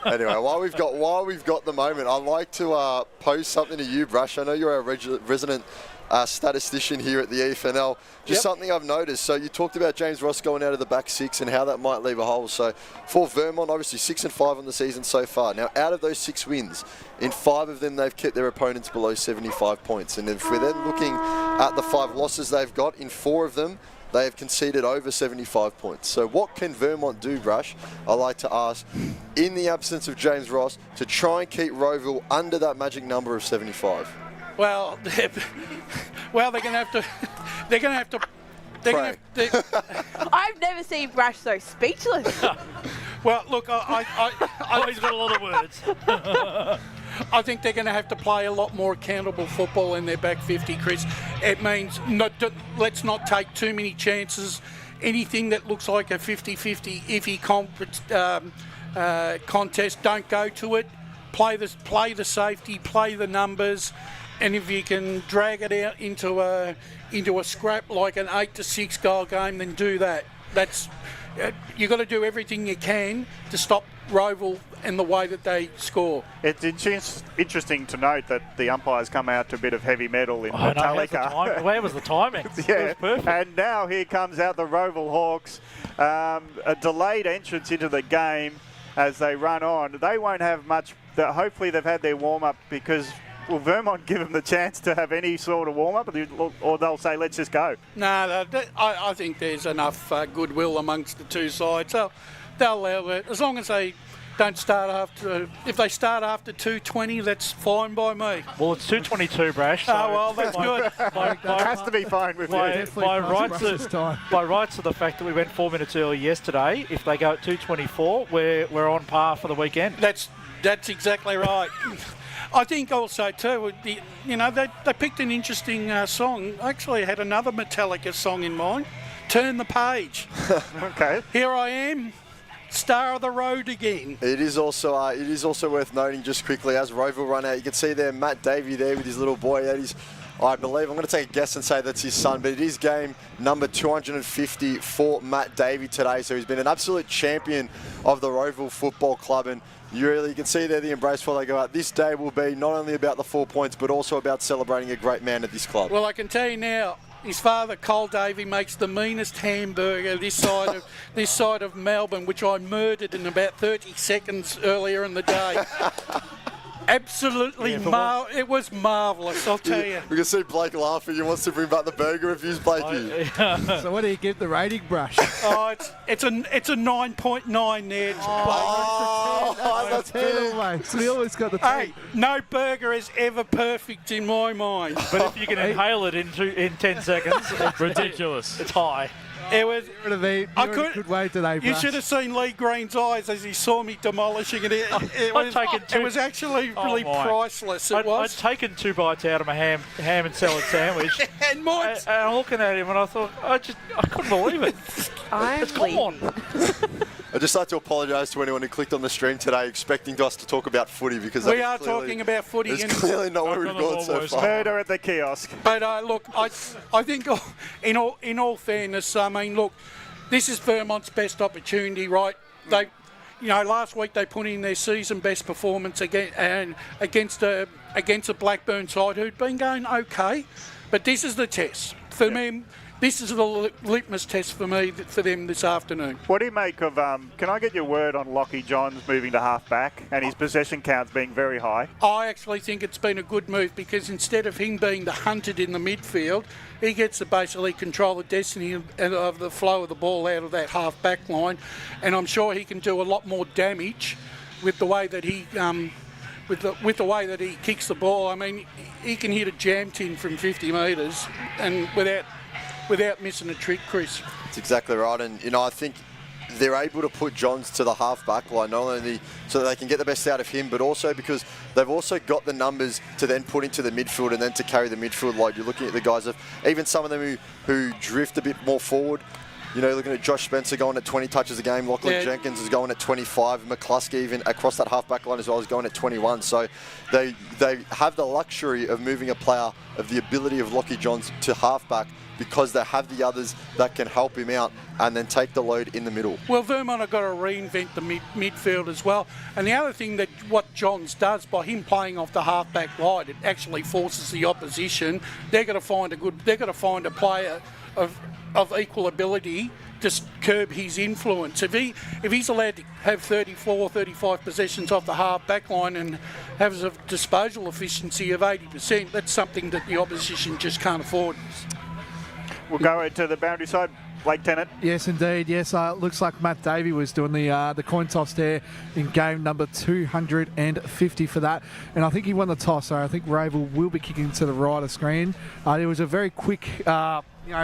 Anyway, while we've got the moment, I'd like to pose something to you, Brush. I know you're our resident statistician here at the EFNL. Just something I've noticed. So you talked about James Ross going out of the back six and how that might leave a hole. So for Vermont, obviously 6-5 on the season so far. Now, out of those 6 wins, in 5 of them, they've kept their opponents below 75 points. And if we're then looking at the 5 losses they've got, in 4 of them, they have conceded over 75 points. So what can Vermont do, Brush? I like to ask, in the absence of James Ross, to try and keep Rowville under that magic number of 75. Well, they're going to have to. They're going to have to. I've never seen Brash so speechless. Well, look, he's got a lot of words. I think they're going to have to play a lot more accountable football in their back 50, Chris. It means let's not take too many chances. Anything that looks like a 50-50 iffy contest, don't go to it. Play the safety, play the numbers, and if you can drag it out into a scrap like an 8-6 goal game, then do that. That's you've got to do everything you can to stop Rowville and the way that they score. It's interesting to note that the umpires come out to a bit of heavy metal in Metallica. Where was the timing? Yeah, it was perfect. And now here comes out the Rowville Hawks. A delayed entrance into the game as they run on. They won't have much. Hopefully they've had their warm-up because will Vermont give them the chance to have any sort of warm-up, or they'll say, let's just go? No, I think there's enough goodwill amongst the two sides. They'll allow it. As long as they don't start after... If they start after 2:20, that's fine by me. Well, it's 2:22, Brash. So well, that's good. It has to be fine with you. By rights of the fact that we went 4 minutes early yesterday, if they go at 2:24, we're on par for the weekend. That's exactly right. I think also too, they picked an interesting song. I actually had another Metallica song in mind. Turn the Page. Okay. Here I am, star of the road again. It is also worth noting just quickly as Rowville run out. You can see there Matt Davey there with his little boy. I believe I'm going to take a guess and say that's his son, but it is game number 250 for Matt Davey today. So he's been an absolute champion of the Rowville Football Club, and you can see there the embrace before they go out. This day will be not only about the 4 points, but also about celebrating a great man at this club. Well, I can tell you now, his father, Cole Davey, makes the meanest hamburger this side of Melbourne, which I murdered in about 30 seconds earlier in the day. Absolutely, it was marvellous, I'll tell you. We can see Blake laughing. He wants to bring back the burger reviews, Blakey. So what do you give the rating, Brush? It's a 9.9 there. That's big. So we always got the Hey, no burger is ever perfect in my mind. But if you can inhale it in 10 seconds, it's ridiculous. It's high. It was. I could wait today, Brush. You should have seen Lee Green's eyes as he saw me demolishing it. It was actually really priceless. I'd taken 2 bites out of my ham and salad sandwich, and I'm looking at him and I thought, I couldn't believe it. It's gone. I'd just like to apologise to anyone who clicked on the stream today expecting us to talk about footy, because we are talking about footy. It's clearly not where we've gone so far. Murder at the kiosk. But look, I think in all fairness, I mean, look, this is Vermont's best opportunity, right? They, last week they put in their season best performance against a Blackburn side who'd been going okay, but this is the test for them. This is the litmus test for them this afternoon. What do you make of, can I get your word on Lockie Johns moving to half-back and his possession counts being very high? I actually think it's been a good move, because instead of him being the hunted in the midfield, he gets to basically control the destiny of the flow of the ball out of that half-back line, and I'm sure he can do a lot more damage with the way that he... With the way that he kicks the ball. I mean, he can hit a jam tin from 50 metres and without missing a trick, Chris. That's exactly right, and I think they're able to put Johns to the half-back line, not only so that they can get the best out of him, but also because they've also got the numbers to then put into the midfield and then to carry the midfield load. You're looking at the guys even some of them who drift a bit more forward. Looking at Josh Spencer going at 20 touches a game. Lachlan Jenkins is going at 25. McCluskey, even across that half-back line as well, is going at 21. So they have the luxury of moving a player of the ability of Lockie Johns to half-back, because they have the others that can help him out and then take the load in the middle. Well, Vermont have got to reinvent the midfield as well. And the other thing that what Johns does, by him playing off the half-back line, it actually forces the opposition. They're going to find a player of equal ability to curb his influence. If he's allowed to have 34, 35 possessions off the half-back line and has a disposal efficiency of 80%, that's something that the opposition just can't afford. We'll go to the boundary side. Blake Tennant. Yes, indeed. Yes, looks like Matt Davey was doing the coin toss there in game number 250 for that. And I think he won the toss, so I think Rowville will be kicking to the right of screen. There was a very quick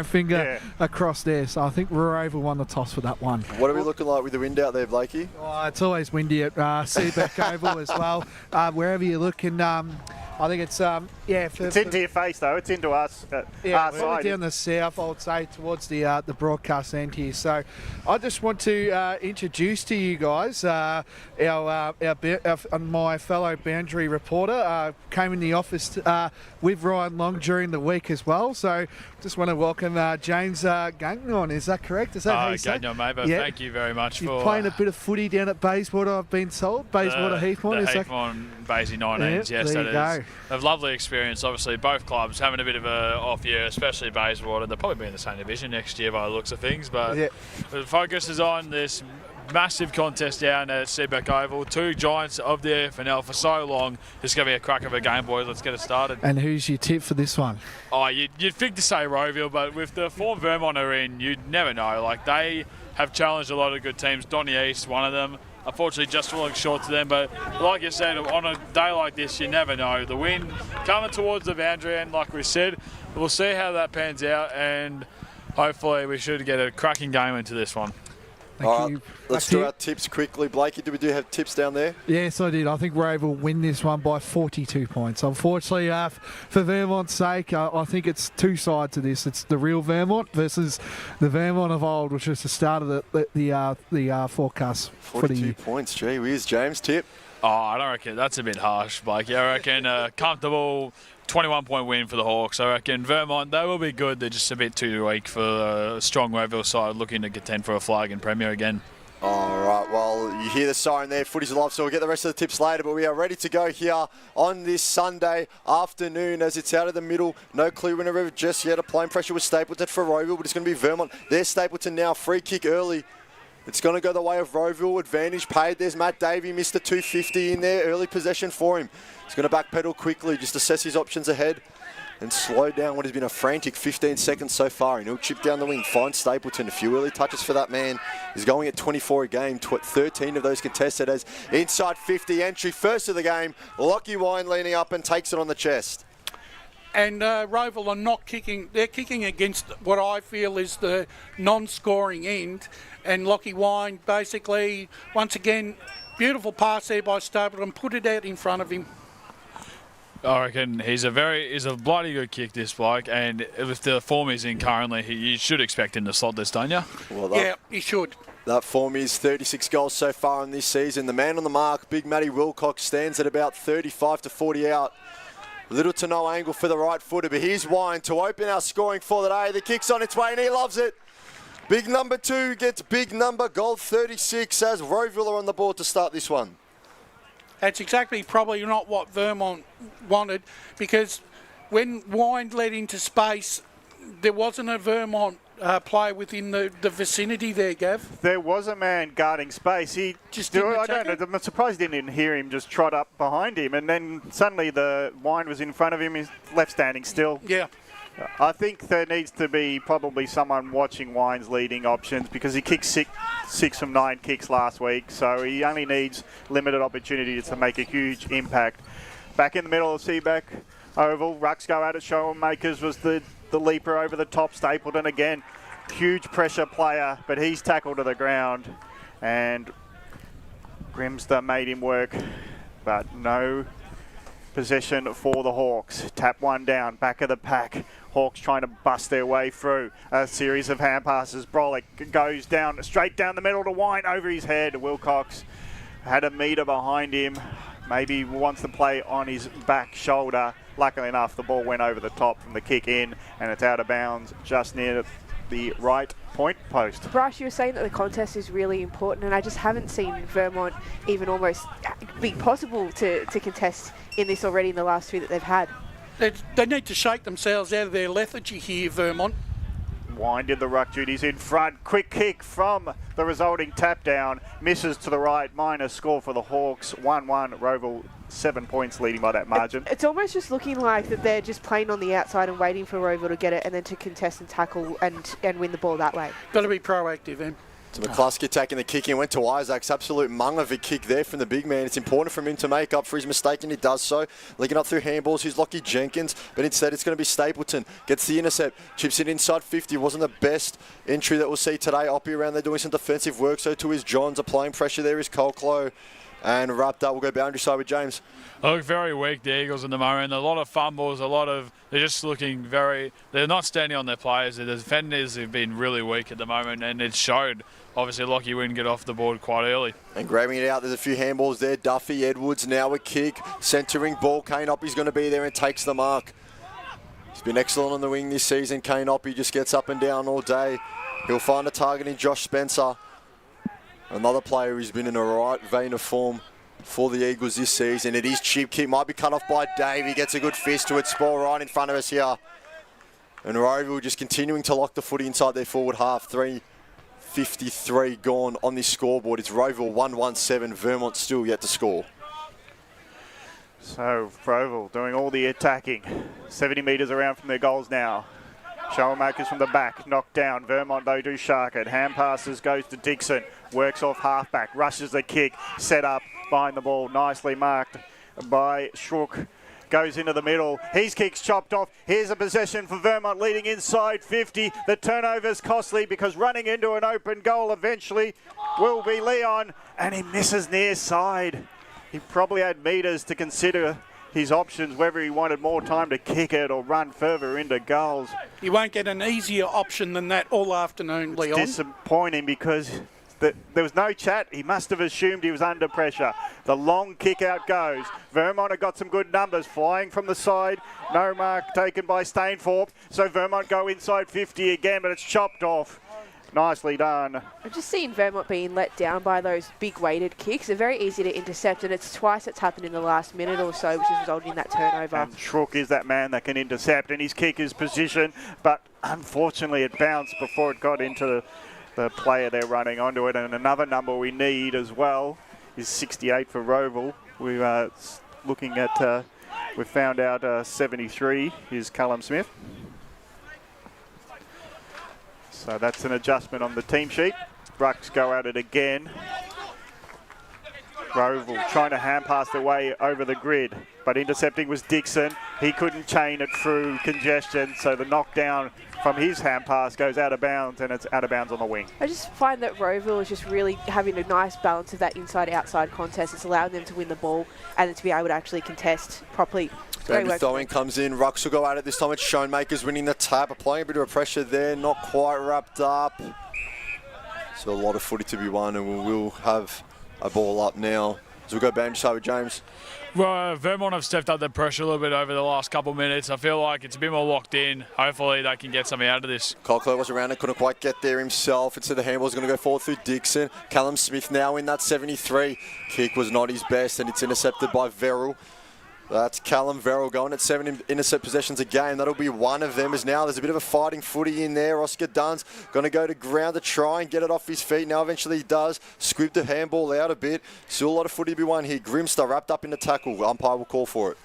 finger across there, so I think Rowville won the toss for that one. What are we looking like with the wind out there, Blakey? Oh, it's always windy at Seebeck Oval as well. Wherever you look, and I think it's it's into your face though. It's into us. Our side. Down the south, I would say, towards the broadcast end here. So, I just want to introduce to you guys my fellow boundary reporter. Came in the office with Ryan Long during the week as well. So, just want to welcome James Gagnon. Is that correct? Is that how you say? Gagnon, mate. But thank you very much You're for playing a bit of footy down at Bayswater, I've been told. Bayswater Heathmont. The Heathmont Basie 19s. Yes, there that you is a lovely experience. Obviously, both clubs having a bit of a off year, especially Bayswater. They'll probably be in the same division next year by the looks of things. But the focus is on this massive contest down at Seebeck Oval. Two giants of the EFNL for so long. It's going to be a crack of a game, boys. Let's get it started. And who's your tip for this one? Oh, you'd think to say Rowville, but with the form Vermont are in, you'd never know. Like, they have challenged a lot of good teams. Donny East, one of them. Unfortunately, just falling short to them. But like you said, on a day like this, you never know. The wind coming towards the boundary end, like we said. We'll see how that pans out, and hopefully we should get a cracking game into this one. All right, let's do our tips quickly. Blakey, do we have tips down there? Yes, I did. I think Rowville will win this one by 42 points. Unfortunately, for Vermont's sake, I think it's two sides to this. It's the real Vermont versus the Vermont of old, which was the start of the forecast. 42 points, gee whiz. James, tip? Oh, I don't reckon. That's a bit harsh, Blakey. I reckon a comfortable 21-point win for the Hawks. I reckon Vermont, they will be good. They're just a bit too weak for a strong Rowville side looking to contend for a flag in Premier again. All right, well, you hear the siren there. Footy's alive, so we'll get the rest of the tips later. But we are ready to go here on this Sunday afternoon as it's out of the middle. No clear winner ever just yet. Applying pressure with Stapleton for Rowville, but it's going to be Vermont. There's Stapleton now. Free kick early. It's going to go the way of Rowville. Advantage paid. There's Matt Davey. Missed the 250 in there. Early possession for him. He's going to backpedal quickly. Just assess his options ahead and slow down what has been a frantic 15 seconds so far. And he'll chip down the wing. Find Stapleton. A few early touches for that man. He's going at 24 a game. 13 of those contested as inside 50 entry. First of the game. Lockie Wine leaning up and takes it on the chest. And Rowville are not kicking. They're kicking against what I feel is the non-scoring end. And Lockie Wine basically, once again, beautiful pass there by Stapleton, put it out in front of him. I reckon he's a bloody good kick, this bloke, and with the form he's in currently, you should expect him to slot this, don't you? Well, yeah, he should. That form is 36 goals so far in this season. The man on the mark, Big Matty Wilcox, stands at about 35 to 40 out. Little to no angle for the right footer, but here's Wine to open our scoring for the day. The kick's on its way and he loves it. Big number 2 gets big number, goal 36 as Rowville are on the board to start this one. That's exactly probably not what Vermont wanted, because when Wine led into space, there wasn't a Vermont player within the vicinity there, Gav. There was a man guarding space. He just didn't attack him? I'm surprised he didn't hear him just trot up behind him, and then suddenly the Wine was in front of him. He's left standing still. Yeah. I think there needs to be probably someone watching Wine's leading options, because he kicked six from 9 kicks last week, so he only needs limited opportunities to make a huge impact. Back in the middle of Seebeck Oval, rucks go at it. Showmakers was the leaper over the top. Stapleton again, huge pressure player, but he's tackled to the ground, and Grimster made him work, but no possession for the Hawks. Tap one down, back of the pack. Hawks trying to bust their way through a series of hand passes. Brolick goes down, straight down the middle to Wine, over his head. Wilcox had a metre behind him. Maybe wants to play on his back shoulder. Luckily enough, the ball went over the top from the kick in, and it's out of bounds just near the right point post. Brush, you were saying that the contest is really important, and I just haven't seen Vermont even almost be possible to contest in this already in the last 2 that they've had. They need to shake themselves out of their lethargy here, Vermont. Winded the ruck duties in front. Quick kick from the resulting tap down. Misses to the right. Minus score for the Hawks. 1-1. Rowville 7 points leading by that margin. It's almost just looking like that they're just playing on the outside and waiting for Rowville to get it and then to contest and tackle and win the ball that way. Got to be proactive, Em. So McCluskey taking the kick in, went to Isaacs. Absolute mung of a kick there from the big man. It's important for him to make up for his mistake, and he does so. Linking up through handballs, here's Lockie Jenkins, but instead it's going to be Stapleton. Gets the intercept, chips it inside 50. Wasn't the best entry that we'll see today. Oppie around there doing some defensive work, so to his Johns. Applying pressure there is Colclough. And wrapped up, we'll go boundary side with James. They look very weak, the Eagles, in the moment. A lot of fumbles, they're just looking they're not standing on their players. The defenders have been really weak at the moment, and it showed. Obviously, Lockie wouldn't get off the board quite early. And grabbing it out, there's a few handballs there. Duffy, Edwards, now a kick. Centering ball, Kane Oppie's going to be there and takes the mark. He's been excellent on the wing this season. Kane Oppie just gets up and down all day. He'll find a target in Josh Spencer. Another player who's been in a right vein of form for the Eagles this season. It is cheap kick, might be cut off by Dave. He gets a good fist to it. Spore right in front of us here. And Rowville just continuing to lock the footy inside their forward half. 3:53 gone on this scoreboard. It's Rowville 1-1-7. Vermont still yet to score. So Rowville doing all the attacking. 70 metres around from their goals now. Showmakers from the back, knocked down. Vermont, though, do shark it. Hand passes, goes to Dixon. Works off halfback, rushes the kick. Set up behind the ball. Nicely marked by Schrook. Goes into the middle. His kick's chopped off. Here's a possession for Vermont leading inside 50. The turnover's costly because running into an open goal eventually will be Leon. And he misses near side. He probably had metres to consider his options, whether he wanted more time to kick it or run further into goals. You won't get an easier option than that all afternoon, Leon. It's disappointing because there was no chat. He must have assumed he was under pressure. The long kick out goes. Vermont have got some good numbers flying from the side. No mark taken by Stainthorpe. So Vermont go inside 50 again, but it's chopped off. Nicely done. I've just seen Vermont being let down by those big weighted kicks. They're very easy to intercept, and it's twice it's happened in the last minute or so, which has resulted in that turnover. And Schrook is that man that can intercept, and his kick is positioned, but unfortunately it bounced before it got into the player they're running onto it. And another number we need as well is 68 for Rowville. We are looking at, we've found out 73 is Callum Smith. So that's an adjustment on the team sheet. Rucks go at it again. Rowville trying to hand pass their way over the grid, but intercepting was Dixon. He couldn't chain it through congestion, so the knockdown from his hand pass goes out of bounds, and it's out of bounds on the wing. I just find that Rowville is just really having a nice balance of that inside-outside contest. It's allowing them to win the ball and to be able to actually contest properly. Baby throwing comes in. Rucks will go at it this time. It's Schoenmakers winning the tap. Applying a bit of pressure there. Not quite wrapped up. So a lot of footy to be won, and we will have a ball up now. So we'll go boundary side with James. Well, Vermont have stepped up their pressure a little bit over the last couple of minutes. I feel like it's a bit more locked in. Hopefully they can get something out of this. Colclough was around and couldn't quite get there himself. Instead the handball's going to go forward through Dixon. Callum Smith now in that 73. Kick was not his best, and it's intercepted by Verrill. That's Callum Verrill going at 7 intercept possessions a game. That'll be one of them, as now there's a bit of a fighting footy in there. Oscar Dunn's going to go to ground to try and get it off his feet. Now eventually he does. Scoop the handball out a bit. Still a lot of footy to be won here. Grimster wrapped up in the tackle. Umpire will call for it.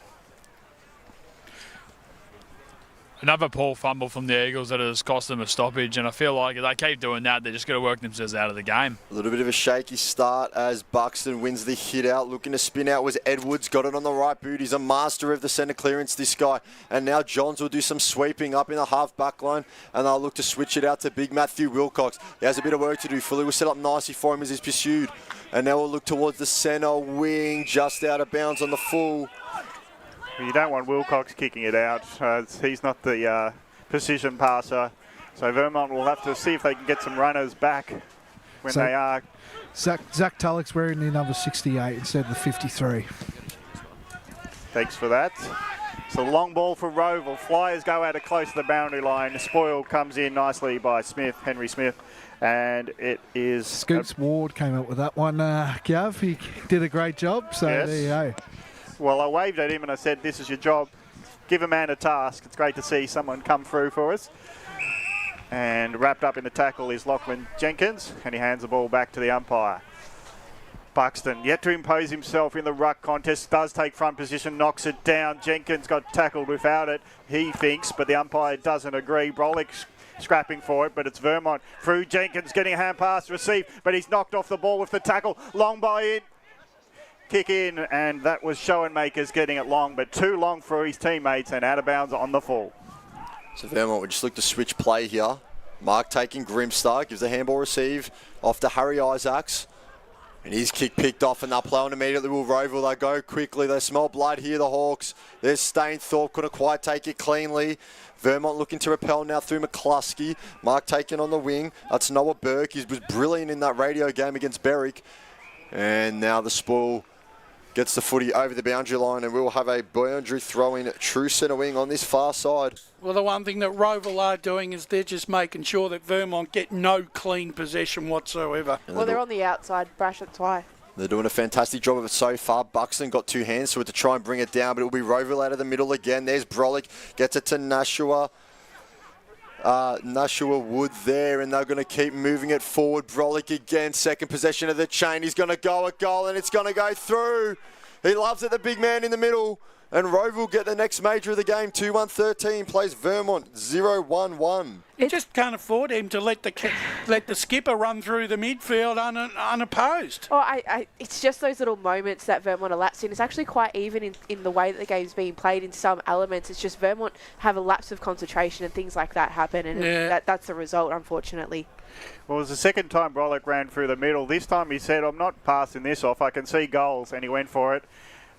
Another poor fumble from the Eagles that has cost them a stoppage, and I feel like if they keep doing that, they're just going to work themselves out of the game. A little bit of a shaky start as Buxton wins the hit out. Looking to spin out was Edwards. Got it on the right boot. He's a master of the centre clearance, this guy. And now Johns will do some sweeping up in the half-back line, and they'll look to switch it out to big Matthew Wilcox. He has a bit of work to do. Fully will set up nicely for him as he's pursued. And now we'll look towards the centre wing, just out of bounds on the full. You don't want Wilcox kicking it out. He's not the precision passer. So Vermont will have to see if they can get some runners back when they are. Zach Tulloch's wearing the number 68 instead of the 53. Thanks for that. So long ball for Rowville. Flyers go at it close to the boundary line. Spoil comes in nicely by Smith, Henry Smith. And it is... Scoots Ward came up with that one, Gav. He did a great job, so yes. There you go. Well, I waved at him and I said, this is your job. Give a man a task. It's great to see someone come through for us. And wrapped up in the tackle is Lachlan Jenkins, and he hands the ball back to the umpire. Buxton, yet to impose himself in the ruck contest, does take front position, knocks it down. Jenkins got tackled without it, he thinks, but the umpire doesn't agree. Brolick scrapping for it, but it's Vermont. Through Jenkins, getting a hand pass received, but he's knocked off the ball with the tackle. Long by in. Kick in, and that was Schoenmakers getting it long, but too long for his teammates and out of bounds on the full. So Vermont would just look to switch play here. Mark taking Grimstar, gives the handball receive off to Harry Isaacs. And his kick picked off, and they'll play on immediately with Rowville. They go quickly. They smell blood here, the Hawks. There's Stainthorpe, couldn't quite take it cleanly. Vermont looking to repel now through McCluskey. Mark taken on the wing. That's Noah Burke. He was brilliant in that radio game against Berwick. And now the spoil gets the footy over the boundary line, and we'll have a boundary throw-in true centre wing on this far side. Well, the one thing that Rowville are doing is they're just making sure that Vermont get no clean possession whatsoever. Well, they're on the outside, Brash, that's why. They're doing a fantastic job of it so far. Buxton got two hands to it to try and bring it down, but it will be Rowville out of the middle again. There's Brolick, gets it to Nashua. Nashua Wood there, and they're going to keep moving it forward. Brolick again, second possession of the chain. He's going to go at goal, and it's going to go through. He loves it, the big man in the middle. And Rowville get the next major of the game. 2-1-13 plays Vermont 0-1-1. You just can't afford him to let the skipper run through the midfield unopposed. Oh, it's just those little moments that Vermont are lapsing. It's actually quite even in the way that the game's being played in some elements. It's just Vermont have a lapse of concentration and things like that happen, and that's the result, unfortunately. Well, it was the second time Brolick ran through the middle. This time he said, I'm not passing this off. I can see goals, and he went for it.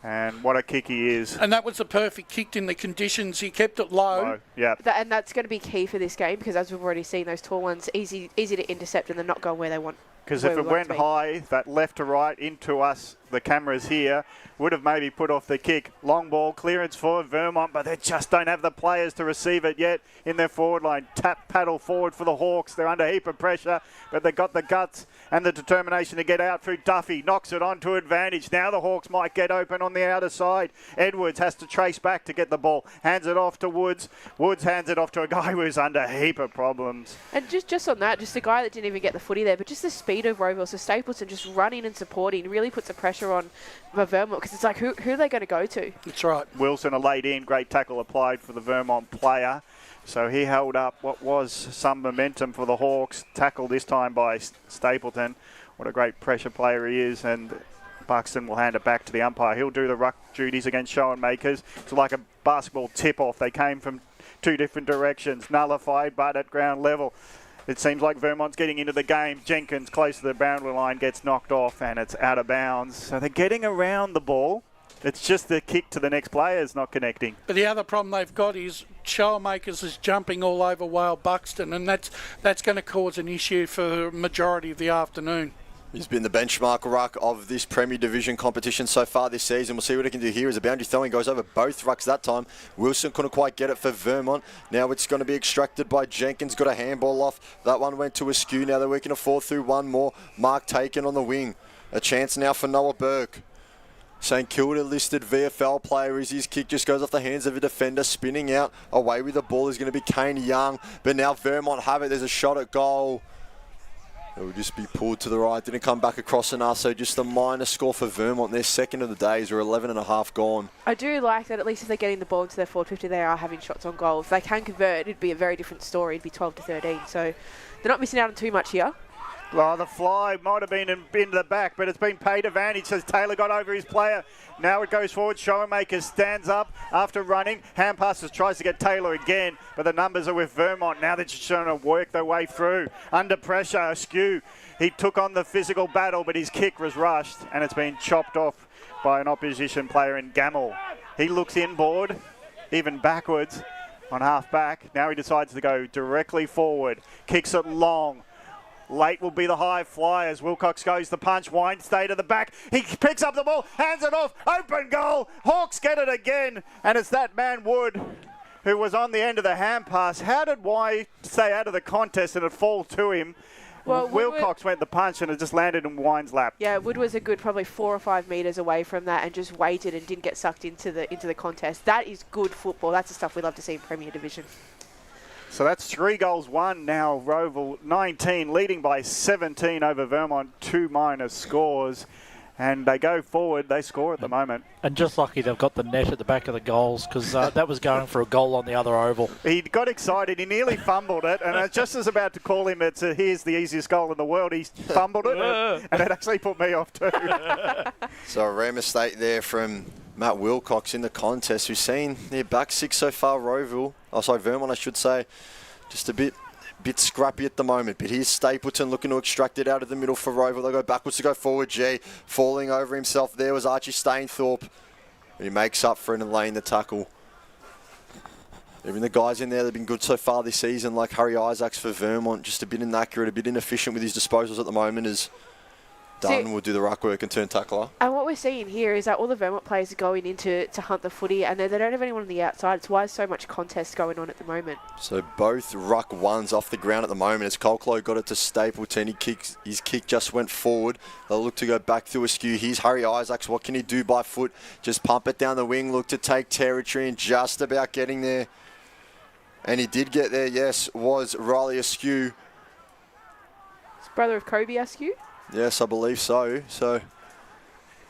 And what a kick he is. And that was the perfect kick in the conditions. He kept it low. Yeah. And that's going to be key for this game, because as we've already seen, those tall ones, easy to intercept, and they're not going where they want. Because if it went high, that left to right into us, the cameras here, would have maybe put off the kick. Long ball clearance for Vermont, but they just don't have the players to receive it yet in their forward line. Tap paddle forward for the Hawks. They're under a heap of pressure, but they've got the guts and the determination to get out through Duffy. Knocks it on to advantage. Now the Hawks might get open on the outer side. Edwards has to trace back to get the ball. Hands it off to Woods. Woods hands it off to a guy who's under a heap of problems. And just on that, just a guy that didn't even get the footy there, but just the speed of Rowville. So Stapleton just running and supporting really puts the pressure on Vermont, because it's like, who are they going to go to? That's right. Wilson are laid in. Great tackle applied for the Vermont player. So he held up what was some momentum for the Hawks. Tackle this time by Stapleton. What a great pressure player he is. And Buxton will hand it back to the umpire. He'll do the ruck duties against Schoenmakers. It's like a basketball tip-off. They came from two different directions. Nullified, but at ground level. It seems like Vermont's getting into the game. Jenkins, close to the boundary line, gets knocked off, and it's out of bounds. So they're getting around the ball. It's just the kick to the next player is not connecting. But the other problem they've got is Schoenmakers is jumping all over Whale Buxton, and that's going to cause an issue for the majority of the afternoon. He's been the benchmark ruck of this Premier Division competition so far this season. We'll see what he can do here as a boundary throwing goes over both rucks that time. Wilson couldn't quite get it for Vermont. Now it's going to be extracted by Jenkins. Got a handball off. That one went to Askew. Now they're working a 4 through one more. Mark taken on the wing. A chance now for Noah Burke. St Kilda listed VFL player as his kick just goes off the hands of a defender, spinning out. Away with the ball is going to be Kane Young. But now Vermont have it. There's a shot at goal. It will just be pulled to the right. Didn't come back across enough, so just a minor score for Vermont. Their second of the days are 11.5 gone. I do like that at least if they're getting the ball into their forward 50, they are having shots on goal. If they can convert, it'd be a very different story. It'd be 12-13. So they're not missing out on too much here. Well, the fly might have been into the back, but it's been paid advantage as Taylor got over his player. Now it goes forward. Schoenmakers stands up after running. Hand passes, tries to get Taylor again, but the numbers are with Vermont. Now they're just trying to work their way through. Under pressure, Askew. He took on the physical battle, but his kick was rushed, and it's been chopped off by an opposition player in Gamble. He looks inboard, even backwards on half back. Now he decides to go directly forward. Kicks it long. Late will be the high fly as Wilcox goes the punch. Wine stay to the back. He picks up the ball, hands it off. Open goal. Hawks get it again. And it's that man Wood who was on the end of the hand pass. How did Wine stay out of the contest and it fall to him? Well, Wilcox went the punch and it just landed in Wine's lap. Yeah, Wood was a good probably 4 or 5 metres away from that and just waited and didn't get sucked into the contest. That is good football. That's the stuff we love to see in Premier Division. So that's 3 goals, 1 now. Rowville 19, leading by 17 over Vermont, 2 minus scores. And they go forward, they score at the moment. And just lucky they've got the net at the back of the goals, because that was going for a goal on the other oval. He got excited, he nearly fumbled it, and just as about to call him, here's the easiest goal in the world, he fumbled it, and it actually put me off too. So a rare mistake there from Matt Wilcox in the contest, who's seen their back six so far, Vermont I should say, just a bit scrappy at the moment, but here's Stapleton looking to extract it out of the middle for Rowville. They go backwards to go forward. G falling over himself. There was Archie Stainthorpe. He makes up for it and laying the tackle. Even the guys in there that have been good so far this season, like Harry Isaacs for Vermont, just a bit inaccurate, a bit inefficient with his disposals at the moment, as Dunn will do the ruck work and turn tackler. And what we're seeing here is that all the Vermont players are going in to hunt the footy, and they don't have anyone on the outside. It's why there's so much contest going on at the moment. So both ruck ones off the ground at the moment as Colclough got it to Stapleton. His kick just went forward. They'll look to go back through askew. Here's Harry Isaacs. What can he do by foot? Just pump it down the wing, look to take territory, and just about getting there. And he did get there, yes, was Riley Askew. It's brother of Kobe Askew? Yes, I believe so. So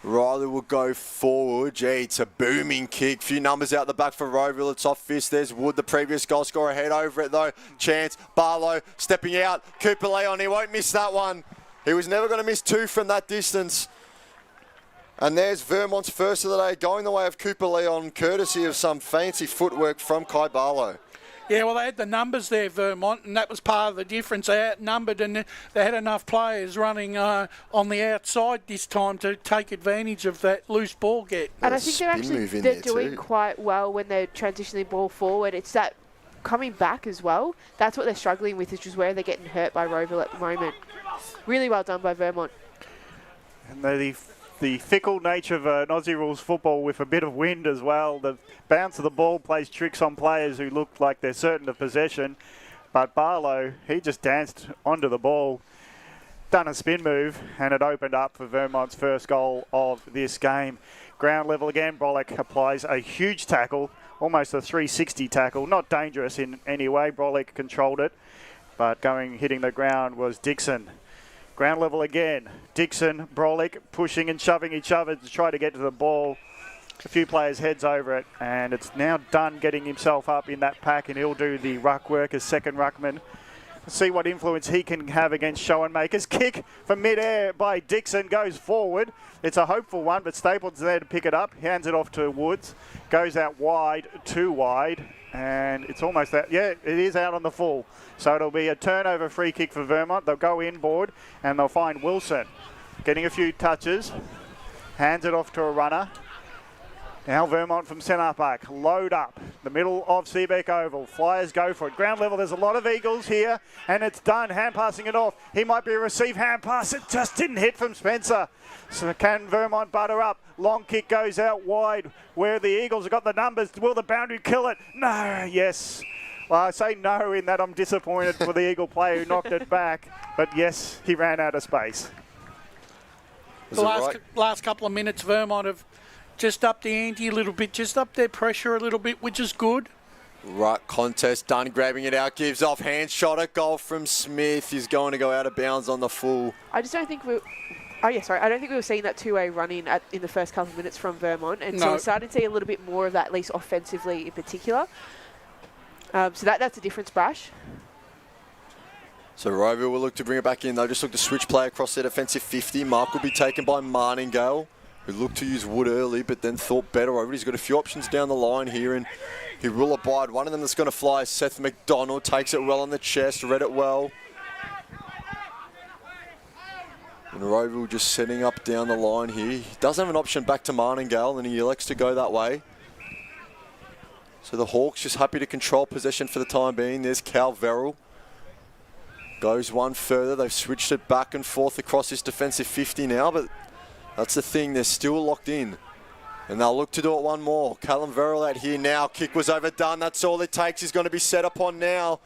Riley will go forward. Gee, it's a booming kick. Few numbers out the back for Rowville. It's off fist. There's Wood, the previous goal scorer, head over it though. Chance, Barlow stepping out. Cooper Leon, he won't miss that one. He was never going to miss 2 from that distance. And there's Vermont's first of the day, going the way of Cooper Leon, courtesy of some fancy footwork from Kai Barlow. Yeah, well, they had the numbers there, Vermont, and that was part of the difference. They outnumbered, and they had enough players running on the outside this time to take advantage of that loose ball get. And I think they're doing quite well when they're transitioning the ball forward. It's that coming back as well. That's what they're struggling with, which is where they're getting hurt by Rowville at the moment. Really well done by Vermont. And the fickle nature of an Aussie rules football with a bit of wind as well. The bounce of the ball plays tricks on players who look like they're certain of possession. But Barlow, he just danced onto the ball, done a spin move, and it opened up for Vermont's first goal of this game. Ground level again, Brolick applies a huge tackle, almost a 360 tackle. Not dangerous in any way, Brolick controlled it. But hitting the ground was Dixon. Ground level again. Dixon, Brolick pushing and shoving each other to try to get to the ball. A few players heads over it, and it's now Dunn getting himself up in that pack, and he'll do the ruck work as second ruckman. See what influence he can have against Schoenmakers. Kick from mid-air by Dixon goes forward. It's a hopeful one, but Stapleton's there to pick it up. Hands it off to Woods. Goes out wide, too wide. And it's almost that. Yeah, it is out on the full. So it'll be a turnover free kick for Vermont. They'll go inboard and they'll find Wilson. Getting a few touches. Hands it off to a runner. Now Vermont from centre back. Load up. The middle of Seebeck Oval. Flyers go for it. Ground level. There's a lot of Eagles here. And it's done. Hand passing it off. He might be a receive hand pass. It just didn't hit from Spencer. So can Vermont butter up? Long kick goes out wide where the Eagles have got the numbers. Will the boundary kill it? No. Yes. Well, I say no in that I'm disappointed for the Eagle player who knocked it back. But yes, he ran out of space. The last couple of minutes, Vermont have just upped the ante a little bit, just upped their pressure a little bit, which is good. Right, contest done, grabbing it out, gives off, hand shot at goal from Smith. He's going to go out of bounds on the full. I just don't think I don't think we were seeing that two-way running in the first couple of minutes from Vermont, and so we're starting to see a little bit more of that, at least offensively in particular. So that's a difference, Brash. So Rowville will look to bring it back in. They'll just look to switch play across their defensive 50. Mark will be taken by Martingale, who looked to use Wood early, but then thought better over it. He's got a few options down the line here, and he will abide. One of them that's going to fly is Seth McDonald. Takes it well on the chest, read it well. And Rowville just setting up down the line here. He does have an option back to Martingale, and he elects to go that way. So the Hawks just happy to control possession for the time being. There's Cal Verrill. Goes one further. They've switched it back and forth across this defensive 50 now, but that's the thing. They're still locked in. And they'll look to do it one more. Callum Verrill out here now. Kick was overdone. That's all it takes. He's going to be set upon now.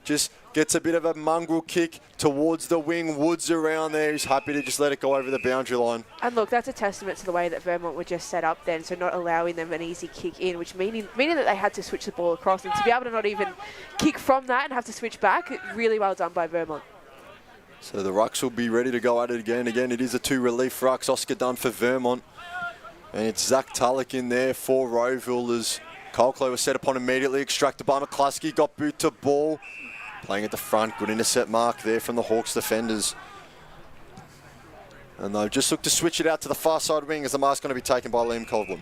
just gets a bit of a mongrel kick towards the wing. Woods around there. He's happy to just let it go over the boundary line. And look, that's a testament to the way that Vermont were just set up then, so not allowing them an easy kick in, which meaning that they had to switch the ball across, and to be able to not even kick from that and have to switch back, really well done by Vermont. So the rucks will be ready to go at it again. Again, it is a 2 relief rucks. Oscar Dunn for Vermont. And it's Zach Tulloch in there for Rowville as Colclough was set upon immediately, extracted by McCluskey, got boot to ball. Playing at the front, good intercept mark there from the Hawks defenders. And they'll just look to switch it out to the far side wing as the mark's going to be taken by Liam Coghlan.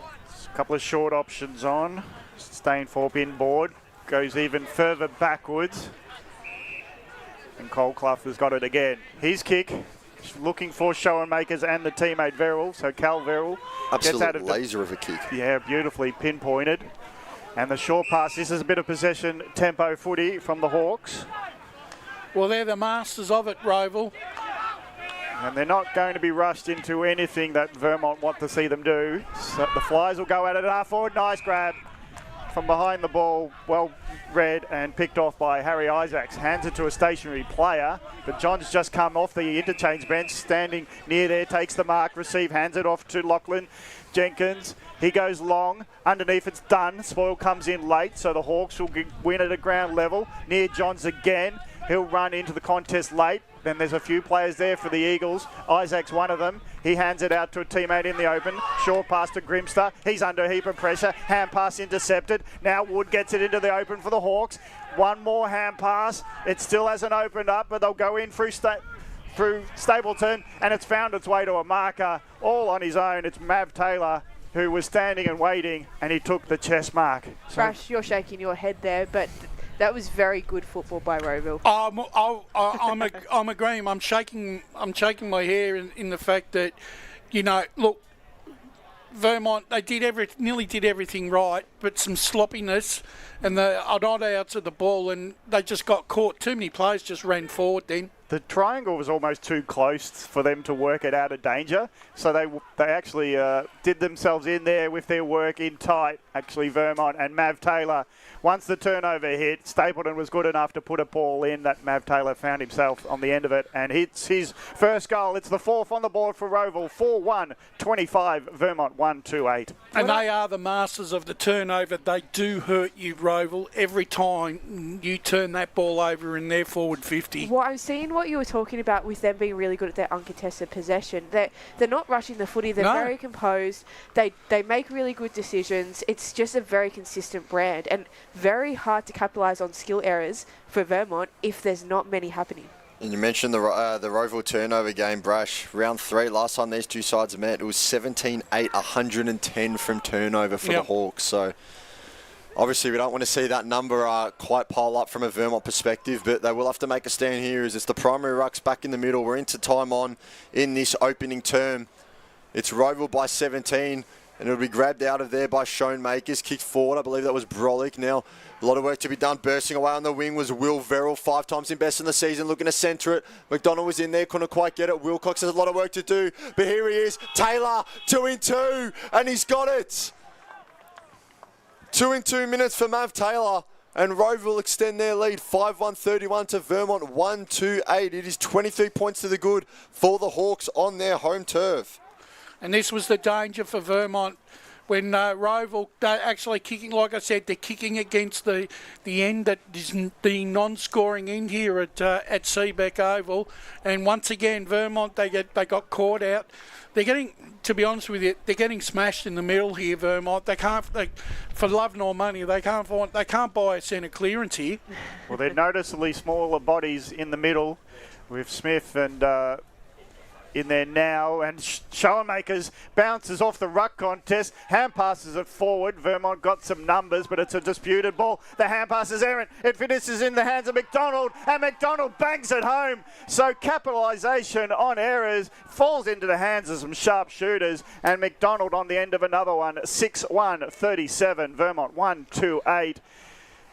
A couple of short options on. Stainthorpe inboard, goes even further backwards. And Colclough has got it again. His kick. Looking for Schoenmakers and the teammate Verrill. So Cal Verrill gets out of laser of a kick. Yeah, beautifully pinpointed. And the short pass. This is a bit of possession tempo footy from the Hawks. Well, they're the masters of it, Rowville. And they're not going to be rushed into anything that Vermont want to see them do. So the Flyers will go at it. Half forward, nice grab from behind the ball. Well read and picked off by Harry Isaacs. Hands it to a stationary player, but John's just come off the interchange bench, standing near there, takes the mark, receive, hands it off to Lachlan Jenkins. He goes long, underneath it's done. Spoil comes in late, so the Hawks will win at a ground level. Near Johns again. He'll run into the contest late. Then there's a few players there for the Eagles. Isaac's one of them. He hands it out to a teammate in the open. Short pass to Grimster. He's under a heap of pressure. Hand pass intercepted. Now Wood gets it into the open for the Hawks. One more hand pass. It still hasn't opened up, but they'll go in through Stapleton, and it's found its way to a marker all on his own. It's Mav Taylor, who was standing and waiting, and he took the chest mark. Rash, you're shaking your head there, but that was very good football by Rowville. I'm agreeing. I'm shaking my hair in the fact that, look, Vermont, they nearly did everything right, but some sloppiness and the odd outs of the ball, and they just got caught. Too many players just ran forward then. The triangle was almost too close for them to work it out of danger, so they actually did themselves in there with their work in tight, actually, Vermont. And Mav Taylor, once the turnover hit, Stapleton was good enough to put a ball in that Mav Taylor found himself on the end of it and hits his first goal. It's the fourth on the board for Rowville, 4-1-25, Vermont 1-2-8. And they are the masters of the turnover. They do hurt you, Rowville, every time you turn that ball over in their forward 50. Well, I'm seeing what you were talking about with them being really good at their uncontested possession. They're not rushing the footy. They're very composed. They make really good decisions. It's just a very consistent brand and very hard to capitalise on skill errors for Vermont if there's not many happening. And you mentioned the Rowville turnover game, Brash. Round 3, last time these two sides met, it was 17-8, 110 from turnover for the Hawks. So obviously we don't want to see that number quite pile up from a Vermont perspective, but they will have to make a stand here as it's the primary rucks back in the middle. We're into time on in this opening term. It's Rowville by 17. And it'll be grabbed out of there by Schoenmakers, kicked forward. I believe that was Brolick. Now, a lot of work to be done. Bursting away on the wing was Will Verrill, 5 times in best in the season, looking to centre it. McDonald was in there, couldn't quite get it. Wilcox has a lot of work to do, but here he is. Taylor, 2-in-2, and he's got it. 2 in 2 minutes for Mav Taylor, and Rowville extend their lead, 5-1-31 to Vermont, 1-2-8. It is 23 points to the good for the Hawks on their home turf. And this was the danger for Vermont when Rowville, they're actually kicking, like I said, they're kicking against the end that is the non-scoring end here at Seebeck Oval. And once again, Vermont, they got caught out. They're getting, to be honest with you, they're getting smashed in the middle here, Vermont. For love nor money, they can't buy a centre clearance here. Well, they're noticeably smaller bodies in the middle with Smith and in there now, and Schoenmakers bounces off the ruck contest, hand passes it forward. Vermont got some numbers, but it's a disputed ball. The hand pass is errant. It finishes in the hands of McDonald, and McDonald bangs it home. So capitalisation on errors falls into the hands of some sharp shooters, and McDonald on the end of another one, 6-1-37, Vermont 1-2-8.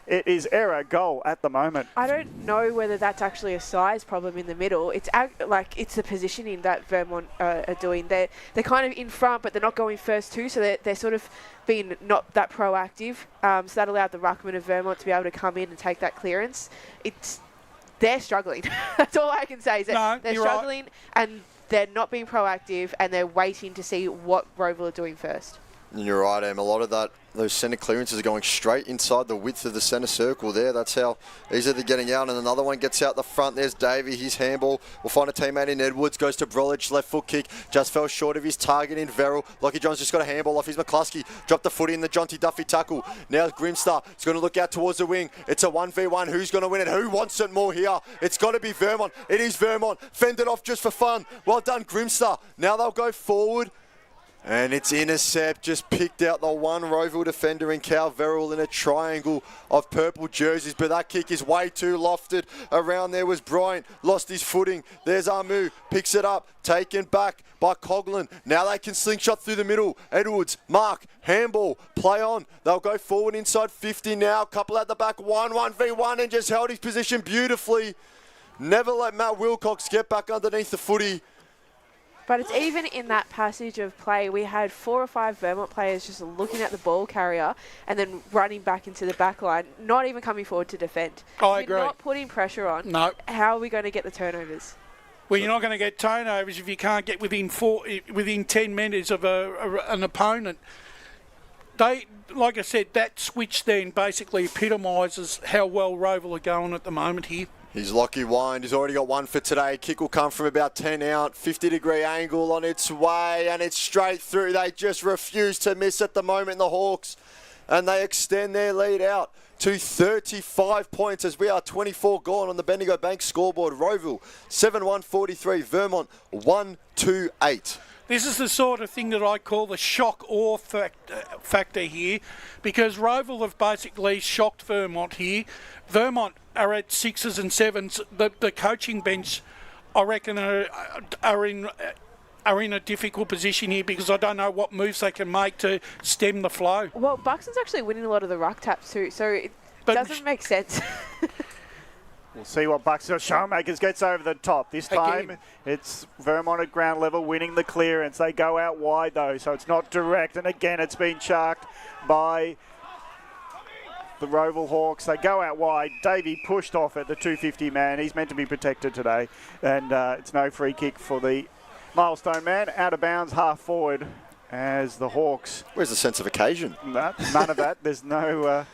It is error goal at the moment. I don't know whether that's actually a size problem in the middle. It's it's the positioning that Vermont are doing. They're kind of in front, but they're not going first too, so they're sort of being not that proactive. So that allowed the ruckman of Vermont to be able to come in and take that clearance. They're struggling. That's all I can say. Is that they're struggling and they're not being proactive, and they're waiting to see what Rowville are doing first. And you're right, Em. A lot of those centre clearances are going straight inside the width of the centre circle there. That's how easy they're getting out. And another one gets out the front. There's Davey. His handball will find a teammate in Edwards. Goes to Brolich. Left foot kick. Just fell short of his target in Verrill. Lockie John's just got a handball off his McCluskey. Dropped the foot in the Jonty Duffy tackle. Now Grimstar. He's going to look out towards the wing. It's a 1v1. Who's going to win it? Who wants it more here? It's got to be Vermont. It is Vermont. Fended off just for fun. Well done, Grimstar. Now they'll go forward. And it's intercept, just picked out the one Rowville defender in Cal Verrill in a triangle of purple jerseys, but that kick is way too lofted. Around there was Bryant, lost his footing. There's Amu, picks it up, taken back by Coughlin. Now they can slingshot through the middle. Edwards, Mark, handball, play on. They'll go forward inside 50 now. Couple at the back, 1v1, and just held his position beautifully. Never let Matt Wilcox get back underneath the footy. But it's even in that passage of play, we had 4 or 5 Vermont players just looking at the ball carrier and then running back into the back line, not even coming forward to defend. I agree. You're not putting pressure on. No. How are we going to get the turnovers? Well, you're not going to get turnovers if you can't get within 10 metres of an opponent. Like I said, that switch then basically epitomises how well Rowville are going at the moment here. He's Lockie Wind. He's already got one for today. Kick will come from about 10 out. 50-degree angle on its way, and it's straight through. They just refuse to miss at the moment, the Hawks. And they extend their lead out to 35 points as we are 24 gone on the Bendigo Bank scoreboard. Rowville 7-1-43. Vermont 1-2-8. This is the sort of thing that I call the shock awe factor here, because Rowville have basically shocked Vermont here. Vermont are at 6s and 7s. The coaching bench, I reckon, are in a difficult position here because I don't know what moves they can make to stem the flow. Well, Buxton's actually winning a lot of the ruck taps too, so it doesn't make sense. We'll see what Buxton Showmakers gets over the top. This time it's Vermont at ground level winning the clearance. They go out wide though, so it's not direct. And again, it's been sharked by the Rowville Hawks. They go out wide. Davey pushed off at the 250 man. He's meant to be protected today. And it's no free kick for the milestone man. Out of bounds, half forward as the Hawks. Where's the sense of occasion? None of that. There's no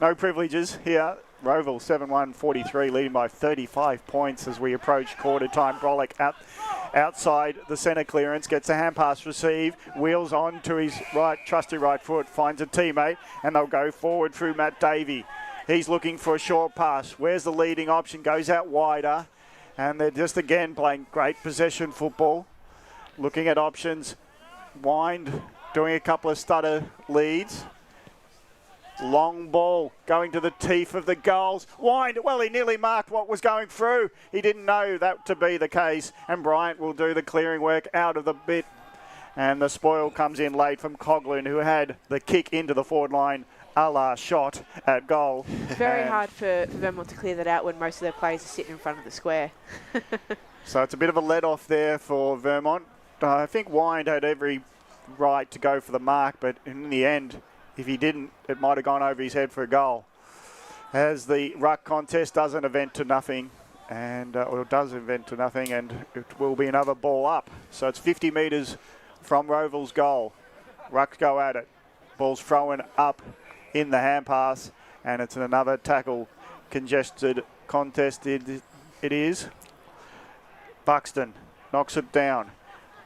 privileges here. Rowville 7-1-43, leading by 35 points as we approach quarter time. Brolick outside the centre clearance, gets a hand pass receive, wheels on to his trusty right foot, finds a teammate, and they'll go forward through Matt Davey. He's looking for a short pass. Where's the leading option? Goes out wider, and they're just again playing great possession football. Looking at options. Wind doing a couple of stutter leads. Long ball going to the teeth of the goals. Wind, well, he nearly marked what was going through. He didn't know that to be the case. And Bryant will do the clearing work out of the bit. And the spoil comes in late from Coughlin, who had the kick into the forward line, a la shot at goal. Very hard for Vermont to clear that out when most of their players are sitting in front of the square. So it's a bit of a let-off there for Vermont. I think Wind had every right to go for the mark, but in the end, if he didn't, it might have gone over his head for a goal. As the ruck contest doesn't event to nothing, and or does event to nothing, and it will be another ball up. So it's 50 metres from Rowville's goal. Rucks go at it. Ball's thrown up in the hand pass, and it's another tackle. Congested contest it is. Buxton knocks it down.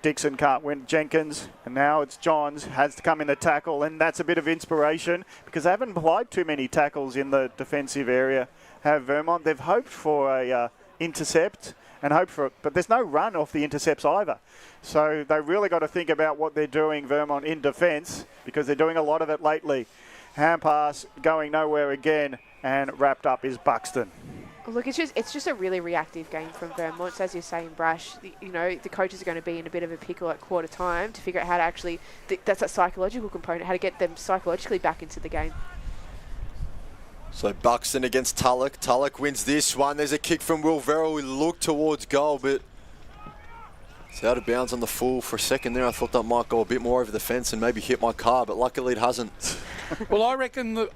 Dixon can't win. Jenkins, and now it's Johns, has to come in the tackle, and that's a bit of inspiration because they haven't applied too many tackles in the defensive area, have Vermont. They've hoped for a intercept and hoped for it, but there's no run off the intercepts either. So they really got to think about what they're doing, Vermont, in defence, because they're doing a lot of it lately. Hand pass going nowhere again, and wrapped up is Buxton. Look, it's just a really reactive game from Vermont. So as you're saying, Brash, the coaches are going to be in a bit of a pickle at quarter time to figure out how to actually, that's a psychological component, how to get them psychologically back into the game. So Buxton against Tulloch. Tulloch wins this one. There's a kick from Will Verrill. We look towards goal, but it's out of bounds on the full. For a second there, I thought that might go a bit more over the fence and maybe hit my car, but luckily it hasn't. Well, I reckon the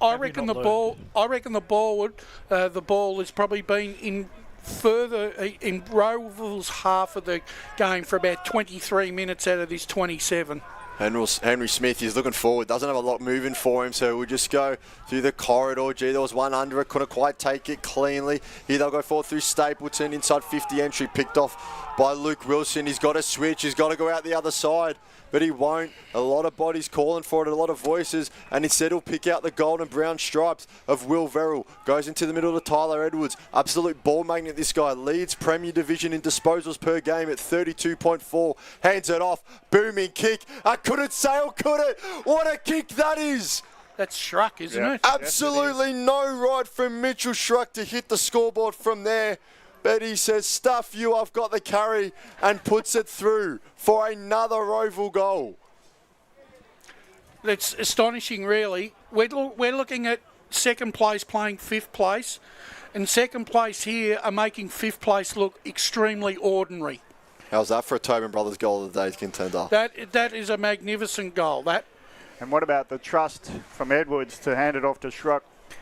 ball has probably been in further in Rowville's half of the game for about 23 minutes out of this 27. Henry Smith is looking forward, doesn't have a lot moving for him, so we'll just go through the corridor. Gee, there was one under it, couldn't quite take it cleanly. Here they'll go forward through Stapleton, inside 50 entry, picked off by Luke Wilson. He's got to switch, he's got to go out the other side, but he won't. A lot of bodies calling for it, a lot of voices, and instead he'll pick out the gold and brown stripes of Will Verrill. Goes into the middle to Tyler Edwards. Absolute ball magnet, this guy. Leads Premier Division in disposals per game at 32.4. Hands it off. Booming kick. I couldn't sail, could it? What a kick that is! That's Schruck, isn't it? Absolutely yes, no right from Mitchell Schruck to hit the scoreboard from there. But he says, stuff you, I've got the carry, and puts it through for another Rowville goal. That's astonishing, really. We're looking at second place playing fifth place, and second place here are making fifth place look extremely ordinary. How's that for a Tobin Brothers goal of the day's contender? That is a magnificent goal. And what about the trust from Edwards to hand it off to Schruck?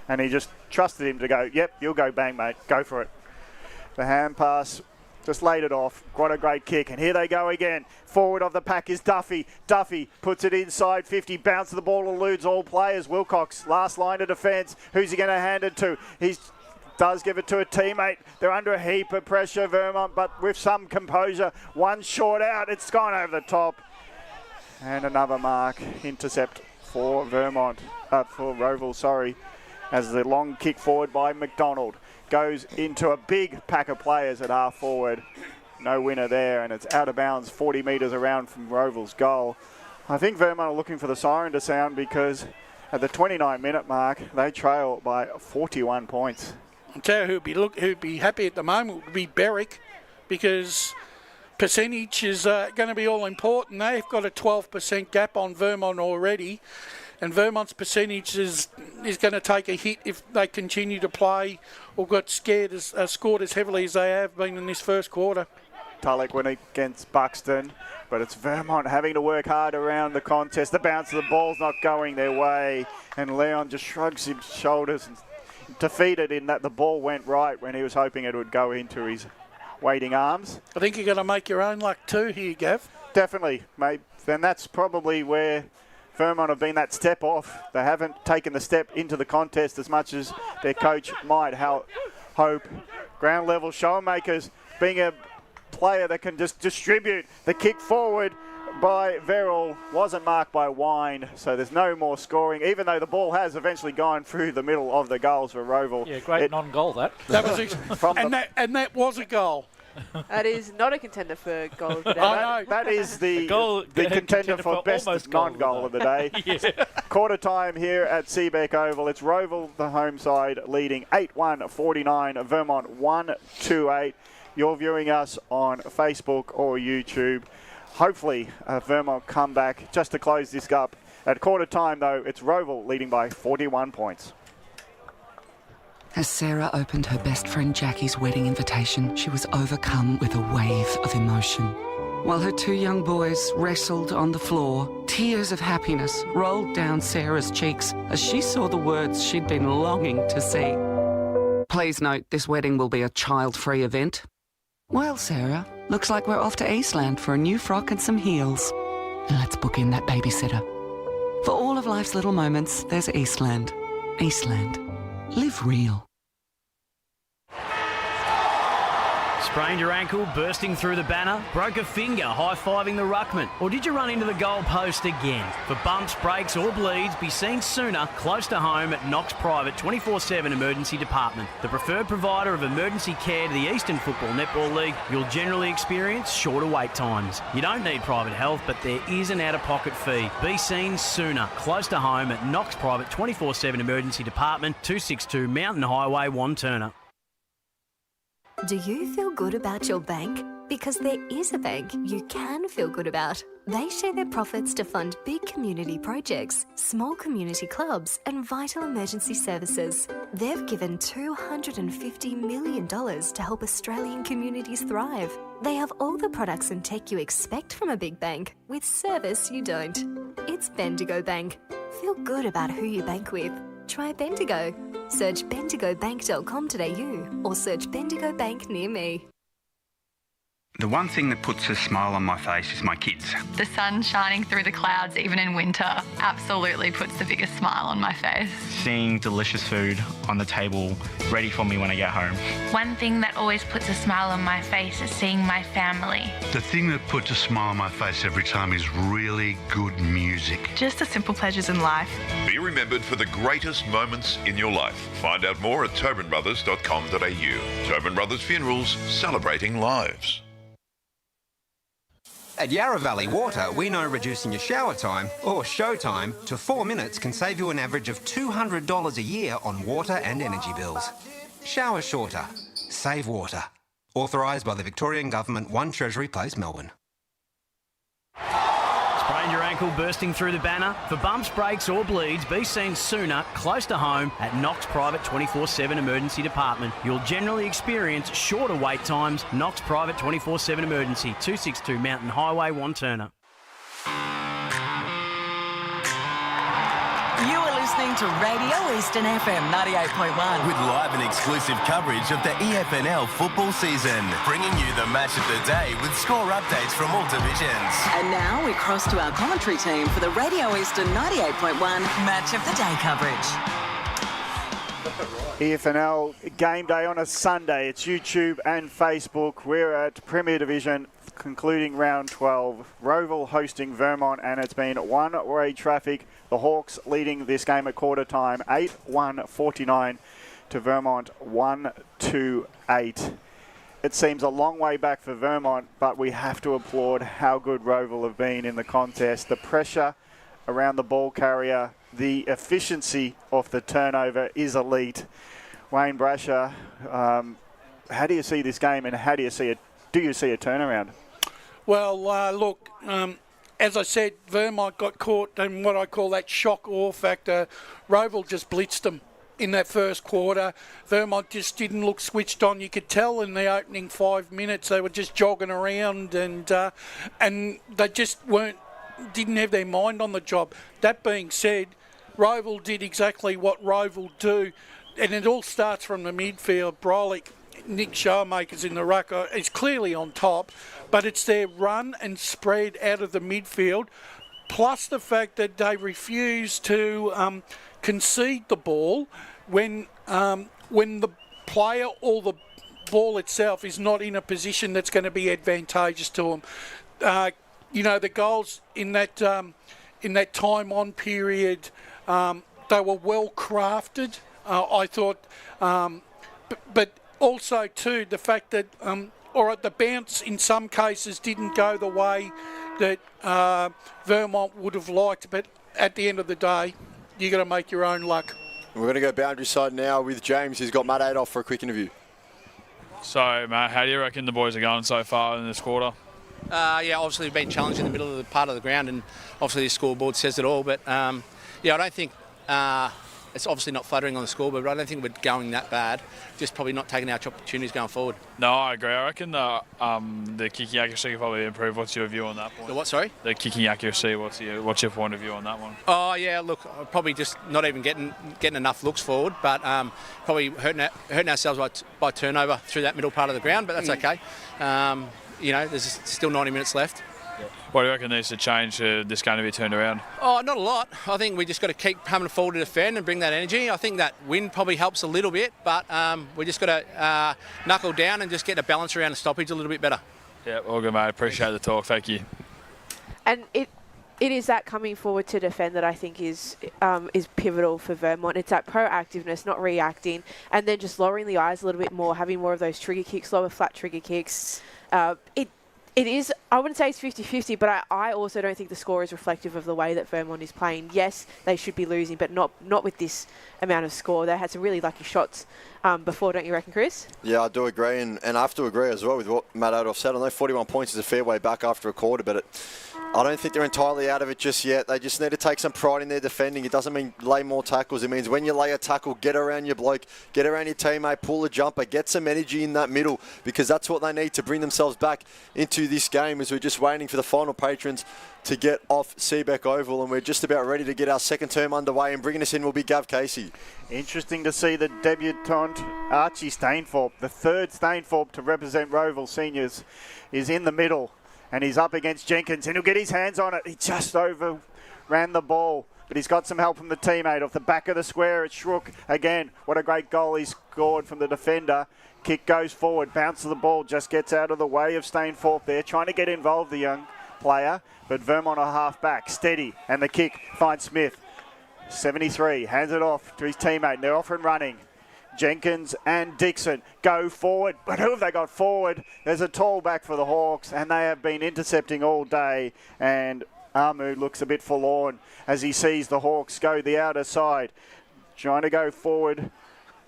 And he just trusted him to go, yep, you'll go bang, mate. Go for it. The hand pass, just laid it off. What a great kick. And here they go again. Forward of the pack is Duffy. Duffy puts it inside 50. Bounce the ball, eludes all players. Wilcox, last line of defence. Who's he going to hand it to? He does give it to a teammate. They're under a heap of pressure, Vermont, but with some composure. One short out. It's gone over the top. And another mark. Intercept for Vermont. For Rowville, sorry. As the long kick forward by McDonald goes into a big pack of players at half forward. No winner there, and it's out of bounds 40 metres around from Rowville's goal. I think Vermont are looking for the siren to sound because at the 29-minute mark, they trail by 41 points. I'll tell you who'd be happy at the moment would be Berwick, because percentage is going to be all important. They've got a 12% gap on Vermont already, and Vermont's percentage is going to take a hit if they continue to play or scored as heavily as they have been in this first quarter. Tulloch went against Buxton, but it's Vermont having to work hard around the contest. The bounce of the ball's not going their way, and Leon just shrugs his shoulders and defeated in that the ball went right when he was hoping it would go into his waiting arms. I think you're going to make your own luck too here, Gav. Definitely, mate. Then that's probably where Vermont have been that step off. They haven't taken the step into the contest as much as their coach might hope. Ground level showmakers, being a player that can just distribute. The kick forward by Verrill wasn't marked by Wine, so there's no more scoring, even though the ball has eventually gone through the middle of the goals for Rowville. Yeah, great non-goal that. That was that was a goal. That is not a contender for goal of the day. That is the contender for best non-goal of the day. Yeah. Quarter time here at Seebeck Oval. It's Rowville, the home side, leading 8-1-49, Vermont 1-2-8. You're viewing us on Facebook or YouTube. Hopefully, Vermont come back just to close this up. At quarter time, though, it's Rowville leading by 41 points. As Sarah opened her best friend Jackie's wedding invitation, she was overcome with a wave of emotion. While her two young boys wrestled on the floor, tears of happiness rolled down Sarah's cheeks as she saw the words she'd been longing to see. Please note, this wedding will be a child-free event. Well, Sarah, looks like we're off to Eastland for a new frock and some heels. Let's book in that babysitter. For all of life's little moments, there's Eastland. Eastland. Live real. Sprained your ankle, bursting through the banner? Broke a finger, high-fiving the ruckman? Or did you run into the goal post again? For bumps, breaks or bleeds, be seen sooner, close to home at Knox Private 24/7 Emergency Department. The preferred provider of emergency care to the Eastern Football Netball League, you'll generally experience shorter wait times. You don't need private health, but there is an out-of-pocket fee. Be seen sooner, close to home at Knox Private 24/7 Emergency Department, 262 Mountain Highway, Wanturna. Do you feel good about your bank? because there is a bank you can feel good about. They share their profits to fund big community projects, small community clubs, and vital emergency services. They've given $250 million to help Australian communities thrive. They have all the products and tech you expect from a big bank, with service you don't. It's Bendigo Bank. Feel good about who you bank with. Try Bendigo. Search bendigobank.com.au or search Bendigo Bank near me. The one thing that puts a smile on my face is my kids. The sun shining through the clouds, even in winter, absolutely puts the biggest smile on my face. Seeing delicious food on the table ready for me when I get home. One thing that always puts a smile on my face is seeing my family. The thing that puts a smile on my face every time is really good music. Just the simple pleasures in life. Be remembered for the greatest moments in your life. Find out more at tobinbrothers.com.au. Tobin Brothers Funerals, celebrating lives. At Yarra Valley Water, we know reducing your shower time, or show time, to 4 minutes can save you an average of $200 a year on water and energy bills. Shower shorter. Save water. Authorised by the Victorian Government, 1 Treasury Place, Melbourne. Sprained your ankle bursting through the banner? For bumps, breaks or bleeds, be seen sooner, close to home, at Knox Private 24/7 Emergency Department. You'll generally experience shorter wait times. Knox Private 24/7 Emergency, 262 Mountain Highway, Wanturna. You are listening to Radio Eastern FM 98.1. With live and exclusive coverage of the EFNL football season, bringing you the match of the day with score updates from all divisions. And now we cross to our commentary team for the Radio Eastern 98.1 Match of the Day coverage. EFNL game day on a Sunday. It's YouTube and Facebook. We're at Premier Division, concluding round 12. Rowville hosting Vermont, and it's been one-way traffic. The Hawks leading this game at quarter time, 8-1-49 to Vermont, 1-2-8. It seems a long way back for Vermont, but we have to applaud how good Rowville have been in the contest. The pressure around the ball carrier, the efficiency of the turnover is elite. Wayne Brasher, how do you see this game, and how do you see it? Do you see a turnaround? Well, look, as I said, Vermont got caught in what I call that shock awe factor. Rowville just blitzed them in that first quarter. Vermont just didn't look switched on. You could tell in the opening 5 minutes they were just jogging around, and they just didn't have their mind on the job. That being said, Rowville did exactly what Rowville do, and it all starts from the midfield. Brolick, Nick Showmaker's in the ruck, is clearly on top, but it's their run and spread out of the midfield, plus the fact that they refuse to concede the ball when the player or the ball itself is not in a position that's going to be advantageous to them. The goals in that time on period, they were well crafted, I thought, but also too the fact that the bounce in some cases didn't go the way that Vermont would have liked, but at the end of the day, you got to make your own luck. We're going to go boundary side now with James, who's got Matt Adolph for a quick interview. So, Matt, how do you reckon the boys are going so far in this quarter? Obviously we've been challenged in the middle of the part of the ground, and obviously the scoreboard says it all. But I don't think it's obviously not fluttering on the scoreboard, but I don't think we're going that bad. Just probably not taking our opportunities going forward. No, I agree. I reckon the kicking accuracy will probably improve. What's your view on that point? The what, sorry? The kicking accuracy. What's your point of view on that one? Oh yeah, look, probably just not even getting enough looks forward, but probably hurting ourselves by turnover through that middle part of the ground. But that's okay. There's still 90 minutes left. What do you reckon needs to change for this game to be turned around? Oh, not a lot. I think we just got to keep coming forward to defend and bring that energy. I think that wind probably helps a little bit, but we just got to knuckle down and just get the balance around the stoppage a little bit better. Yeah, all good, mate. Appreciate the talk. Thank you. And it is that coming forward to defend that I think is pivotal for Vermont. It's that proactiveness, not reacting, and then just lowering the eyes a little bit more, having more of those trigger kicks, lower flat trigger kicks. It is, I wouldn't say it's 50-50, but I also don't think the score is reflective of the way that Vermont is playing. Yes, they should be losing, but not with this amount of score. They had some really lucky shots before, don't you reckon, Chris? Yeah, I do agree, and I have to agree as well with what Matt Adolph said. I know 41 points is a fair way back after a quarter, but I don't think they're entirely out of it just yet. They just need to take some pride in their defending. It doesn't mean lay more tackles. It means when you lay a tackle, get around your bloke, get around your teammate, pull a jumper, get some energy in that middle, because that's what they need to bring themselves back into this game, as we're just waiting for the final patrons to get off Seebeck Oval, and we're just about ready to get our second term underway, and bringing us in will be Gav Casey. Interesting to see the debutant Archie Stainthorpe, the third Stainthorpe to represent Rowville Seniors, is in the middle. And he's up against Jenkins, and he'll get his hands on it. He just overran the ball, but he's got some help from the teammate. Off the back of the square, it's Schrook again. What a great goal he scored from the defender. Kick goes forward, bounce of the ball, just gets out of the way of Stainthorpe there, trying to get involved, the young player. But Vermont are half back, steady, and the kick finds Smith. 73, hands it off to his teammate, and they're off and running. Jenkins and Dixon go forward, but who have they got forward? There's a tall back for the Hawks, and they have been intercepting all day, and Amu looks a bit forlorn as he sees the Hawks go the outer side. Trying to go forward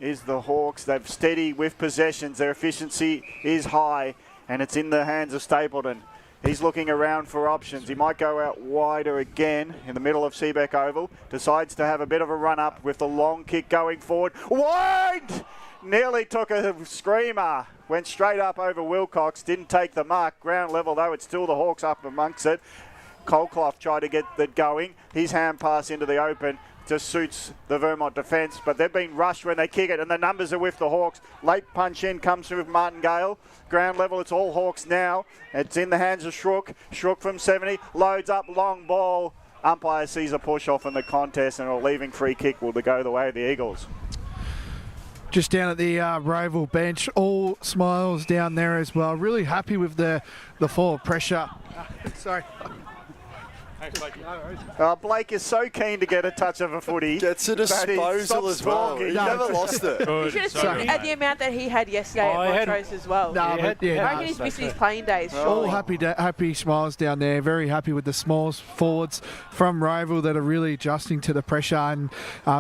is the Hawks. They've steady with possessions. Their efficiency is high, and it's in the hands of Stapleton. He's looking around for options. He might go out wider again in the middle of Seebeck Oval. Decides to have a bit of a run up with the long kick going forward. Wide! Nearly took a screamer. Went straight up over Wilcox. Didn't take the mark. Ground level though. It's still the Hawks up amongst it. Colclough tried to get that going. His hand pass into the open just suits the Vermont defence, but they've been rushed when they kick it, and the numbers are with the Hawks. Late punch in comes through with Martingale. Ground level, it's all Hawks now. It's in the hands of Schrook. Schrook from 70, loads up, long ball. Umpire sees a push off in the contest, and a leaving free kick will go the way of the Eagles. Just down at the Rowville bench, all smiles down there as well. Really happy with the forward pressure. Sorry. Blake is so keen to get a touch of a footy. Gets a disposal as well. He never lost it. You should have seen at the amount that he had yesterday at Montrose as well. I reckon he's missing his playing days. All happy smiles down there. Very happy with the smalls forwards from Rowville that are really adjusting to the pressure, and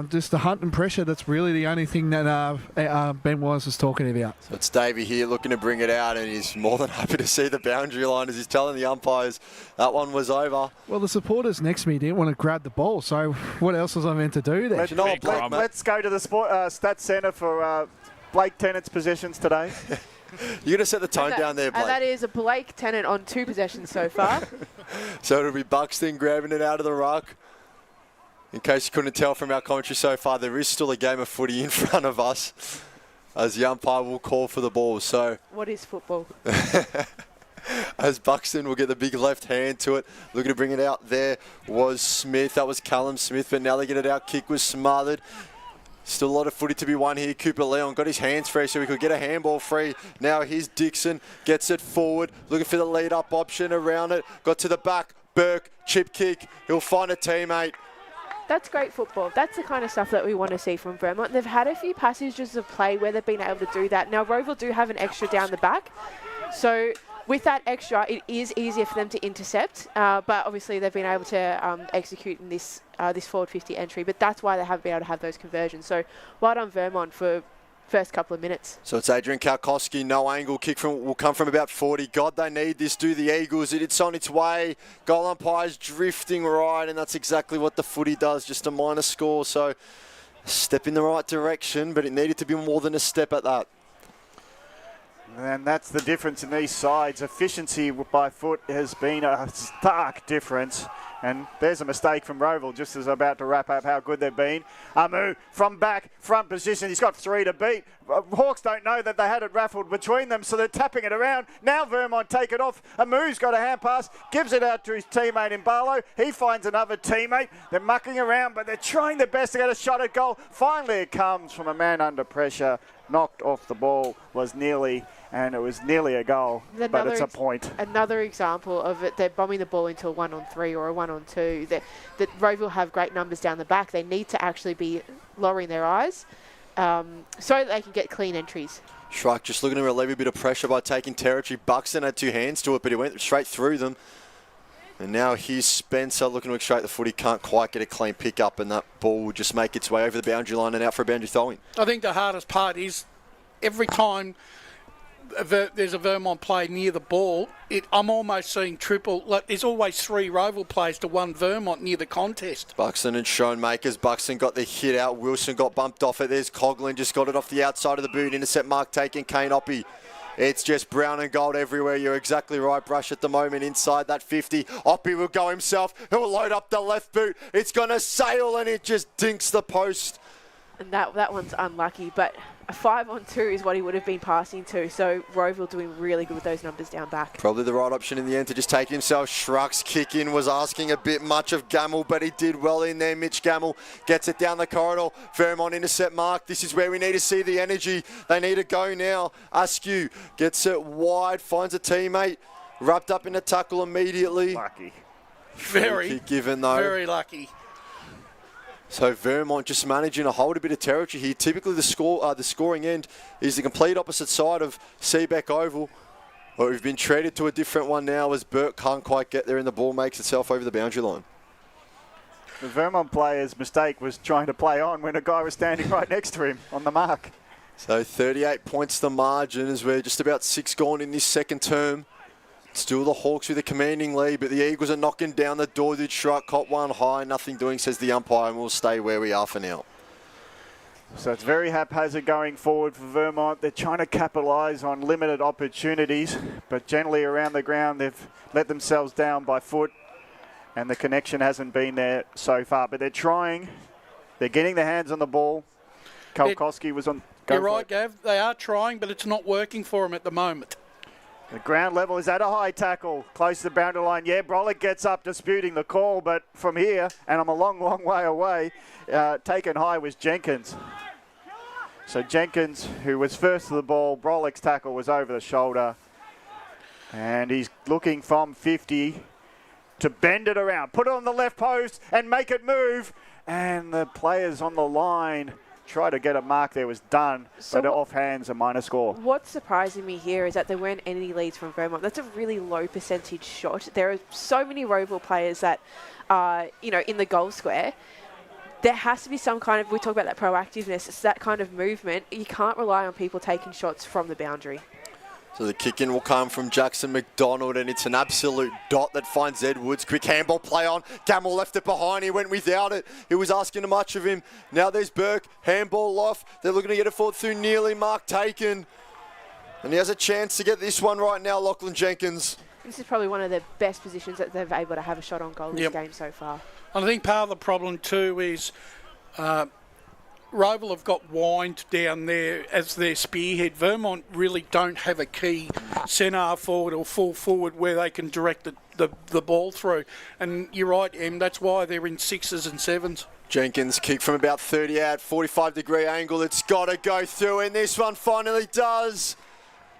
just the hunt and pressure. That's really the only thing that Ben Wise was talking about. So it's Davey here looking to bring it out, and he's more than happy to see the boundary line as he's telling the umpires that one was over. Well, the supporters next to me didn't want to grab the ball, so what else was I meant to do there? Let's go to the Stats Centre for Blake Tennant's possessions today. You're going to set the tone down there, Blake. And that is a Blake Tennant on 2 possessions so far. So it'll be Buxton grabbing it out of the ruck. In case you couldn't tell from our commentary so far, there is still a game of footy in front of us, as the umpire will call for the ball. So what is football? As Buxton will get the big left hand to it. Looking to bring it out there was Smith. That was Callum Smith, but now they get it out. Kick was smothered. Still a lot of footy to be won here. Cooper Leon got his hands free so he could get a handball free. Now here's Dixon. Gets it forward. Looking for the lead-up option around it. Got to the back. Burke, chip kick. He'll find a teammate. That's great football. That's the kind of stuff that we want to see from Vermont. They've had a few passages of play where they've been able to do that. Now, Rowville do have an extra down the back. So with that extra, it is easier for them to intercept, but obviously they've been able to execute in this forward 50 entry, but that's why they haven't been able to have those conversions. So well done Vermont for first couple of minutes. So it's Adrian Kalkowski, no angle kick will come from about 40. God, they need this, do the Eagles. It's on its way. Goal umpire's drifting right, and that's exactly what the footy does, just a minor score. So a step in the right direction, but it needed to be more than a step at that. And that's the difference in these sides. Efficiency by foot has been a stark difference. And there's a mistake from Rowville just as about to wrap up how good they've been. Amu from back, front position. He's got 3 to beat. Hawks don't know that they had it raffled between them, so they're tapping it around. Now Vermont take it off. Amu's got a hand pass, gives it out to his teammate in Barlow. He finds another teammate. They're mucking around, but they're trying their best to get a shot at goal. Finally it comes from a man under pressure. Knocked off the ball, was nearly, and it was nearly a goal, but it's a point. Another example of it, they're bombing the ball into a 1-on-3 or a 1-on-2. That Rowville have great numbers down the back. They need to actually be lowering their eyes. so they can get clean entries. Schruck just looking to relieve a bit of pressure by taking territory. Buxton had two hands to it, but he went straight through them. And now here's Spencer looking to extract the foot. He can't quite get a clean pick up, and that ball will just make its way over the boundary line and out for a boundary throw-in. I think the hardest part is every time there's a Vermont player near the ball, I'm almost seeing triple. Like, there's always 3 Rowville players to 1 Vermont near the contest. Buxton and Schoenmakers. Buxton got the hit out. Wilson got bumped off it. There's Coughlin, just got it off the outside of the boot. Intercept mark taken. Kane Oppie. It's just brown and gold everywhere. You're exactly right, Brush, at the moment inside that 50. Oppie will go himself. He'll load up the left boot. It's going to sail, and it just dinks the post. And that one's unlucky, but a 5-on-2 is what he would have been passing to. So Rowville doing really good with those numbers down back. Probably the right option in the end to just take himself. Schruck's kick in was asking a bit much of Gamble, but he did well in there. Mitch Gamble gets it down the corridor. Vermont intercept mark. This is where we need to see the energy. They need to go now. Askew gets it wide, finds a teammate. Wrapped up in a tackle immediately. Lucky. Very, given though. Very lucky. So Vermont just managing to hold a bit of territory here. Typically the scoring end is the complete opposite side of Seebeck Oval. But we've been treated to a different one now as Burke can't quite get there and the ball makes itself over the boundary line. The Vermont player's mistake was trying to play on when a guy was standing right next to him on the mark. So 38 points the margin as we're just about 6 gone in this second term. Still the Hawks with a commanding lead, but the Eagles are knocking down the door. Did Schruck caught one high, nothing doing, says the umpire, and we'll stay where we are for now. So it's very haphazard going forward for Vermont. They're trying to capitalise on limited opportunities, but generally around the ground they've let themselves down by foot, and the connection hasn't been there so far. But they're trying. They're getting their hands on the ball. Kalkowski was on. You're right, Gav. They are trying, but it's not working for them at the moment. The ground level is at a high tackle, close to the boundary line. Yeah, Brolick gets up disputing the call, but from here, and I'm a long, long way away, taken high was Jenkins. So Jenkins, who was first to the ball, Brolick's tackle was over the shoulder. And he's looking from 50 to bend it around, put it on the left post and make it move. And the players on the line try to get a mark there, was done, but off hands, a minor score. What's surprising me here is that there weren't any leads from Vermont. That's a really low percentage shot. There are so many Rowville players that are, in the goal square. There has to be some kind of, we talk about that proactiveness, it's that kind of movement. You can't rely on people taking shots from the boundary. So the kick in will come from Jackson McDonald, and it's an absolute dot that finds Edwards. Quick handball play on. Gamble left it behind. He went without it. He was asking too much of him. Now there's Burke. Handball off. They're looking to get it forward through nearly. Mark taken. And he has a chance to get this one right now, Lachlan Jenkins. This is probably one of the best positions that they've able to have a shot on goal this game so far. And I think part of the problem too is Rowville have got Wind down there as their spearhead. Vermont really don't have a key centre forward or full forward where they can direct the ball through. And you're right, Em, that's why they're in 6s and 7s. Jenkins kick from about 30 out, 45-degree angle. It's got to go through, and this one finally does.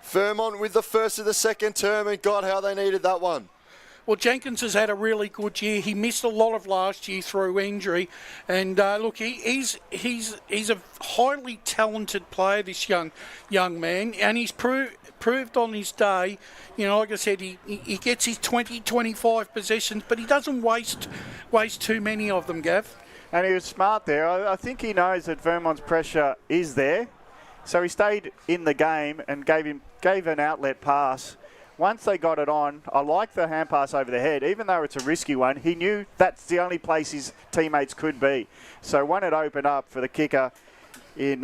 Vermont with the first of the second term, and God, how they needed that one. Well, Jenkins has had a really good year. He missed a lot of last year through injury, and look, he's a highly talented player, this young man, and he's proved on his day. Like I said, he gets his 20, 25 possessions, but he doesn't waste too many of them, Gav. And he was smart there. I think he knows that Vermont's pressure is there, so he stayed in the game and gave an outlet pass. Once they got it on, I like the hand pass over the head. Even though it's a risky one, he knew that's the only place his teammates could be. So when it opened up for the kicker in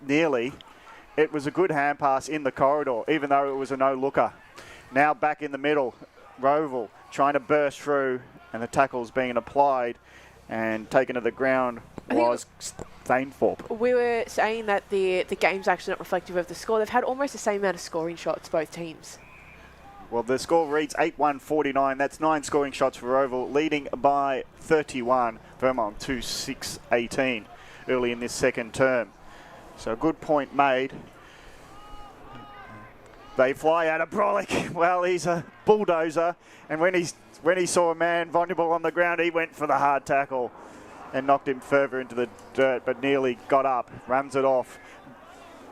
nearly, it was a good hand pass in the corridor, even though it was a no-looker. Now back in the middle, Rowville trying to burst through, and the tackle's being applied and taken to the ground was Stainthorpe. We were saying that the game's actually not reflective of the score. They've had almost the same amount of scoring shots, both teams. Well, the score reads 8-1-49. That's 9 scoring shots for Rowville, leading by 31. Vermont 2-6-18 early in this second term. So a good point made. They fly out of Brolick. Well, he's a bulldozer, and when he saw a man vulnerable on the ground, he went for the hard tackle. and knocked him further into the dirt, but nearly got up, runs it off.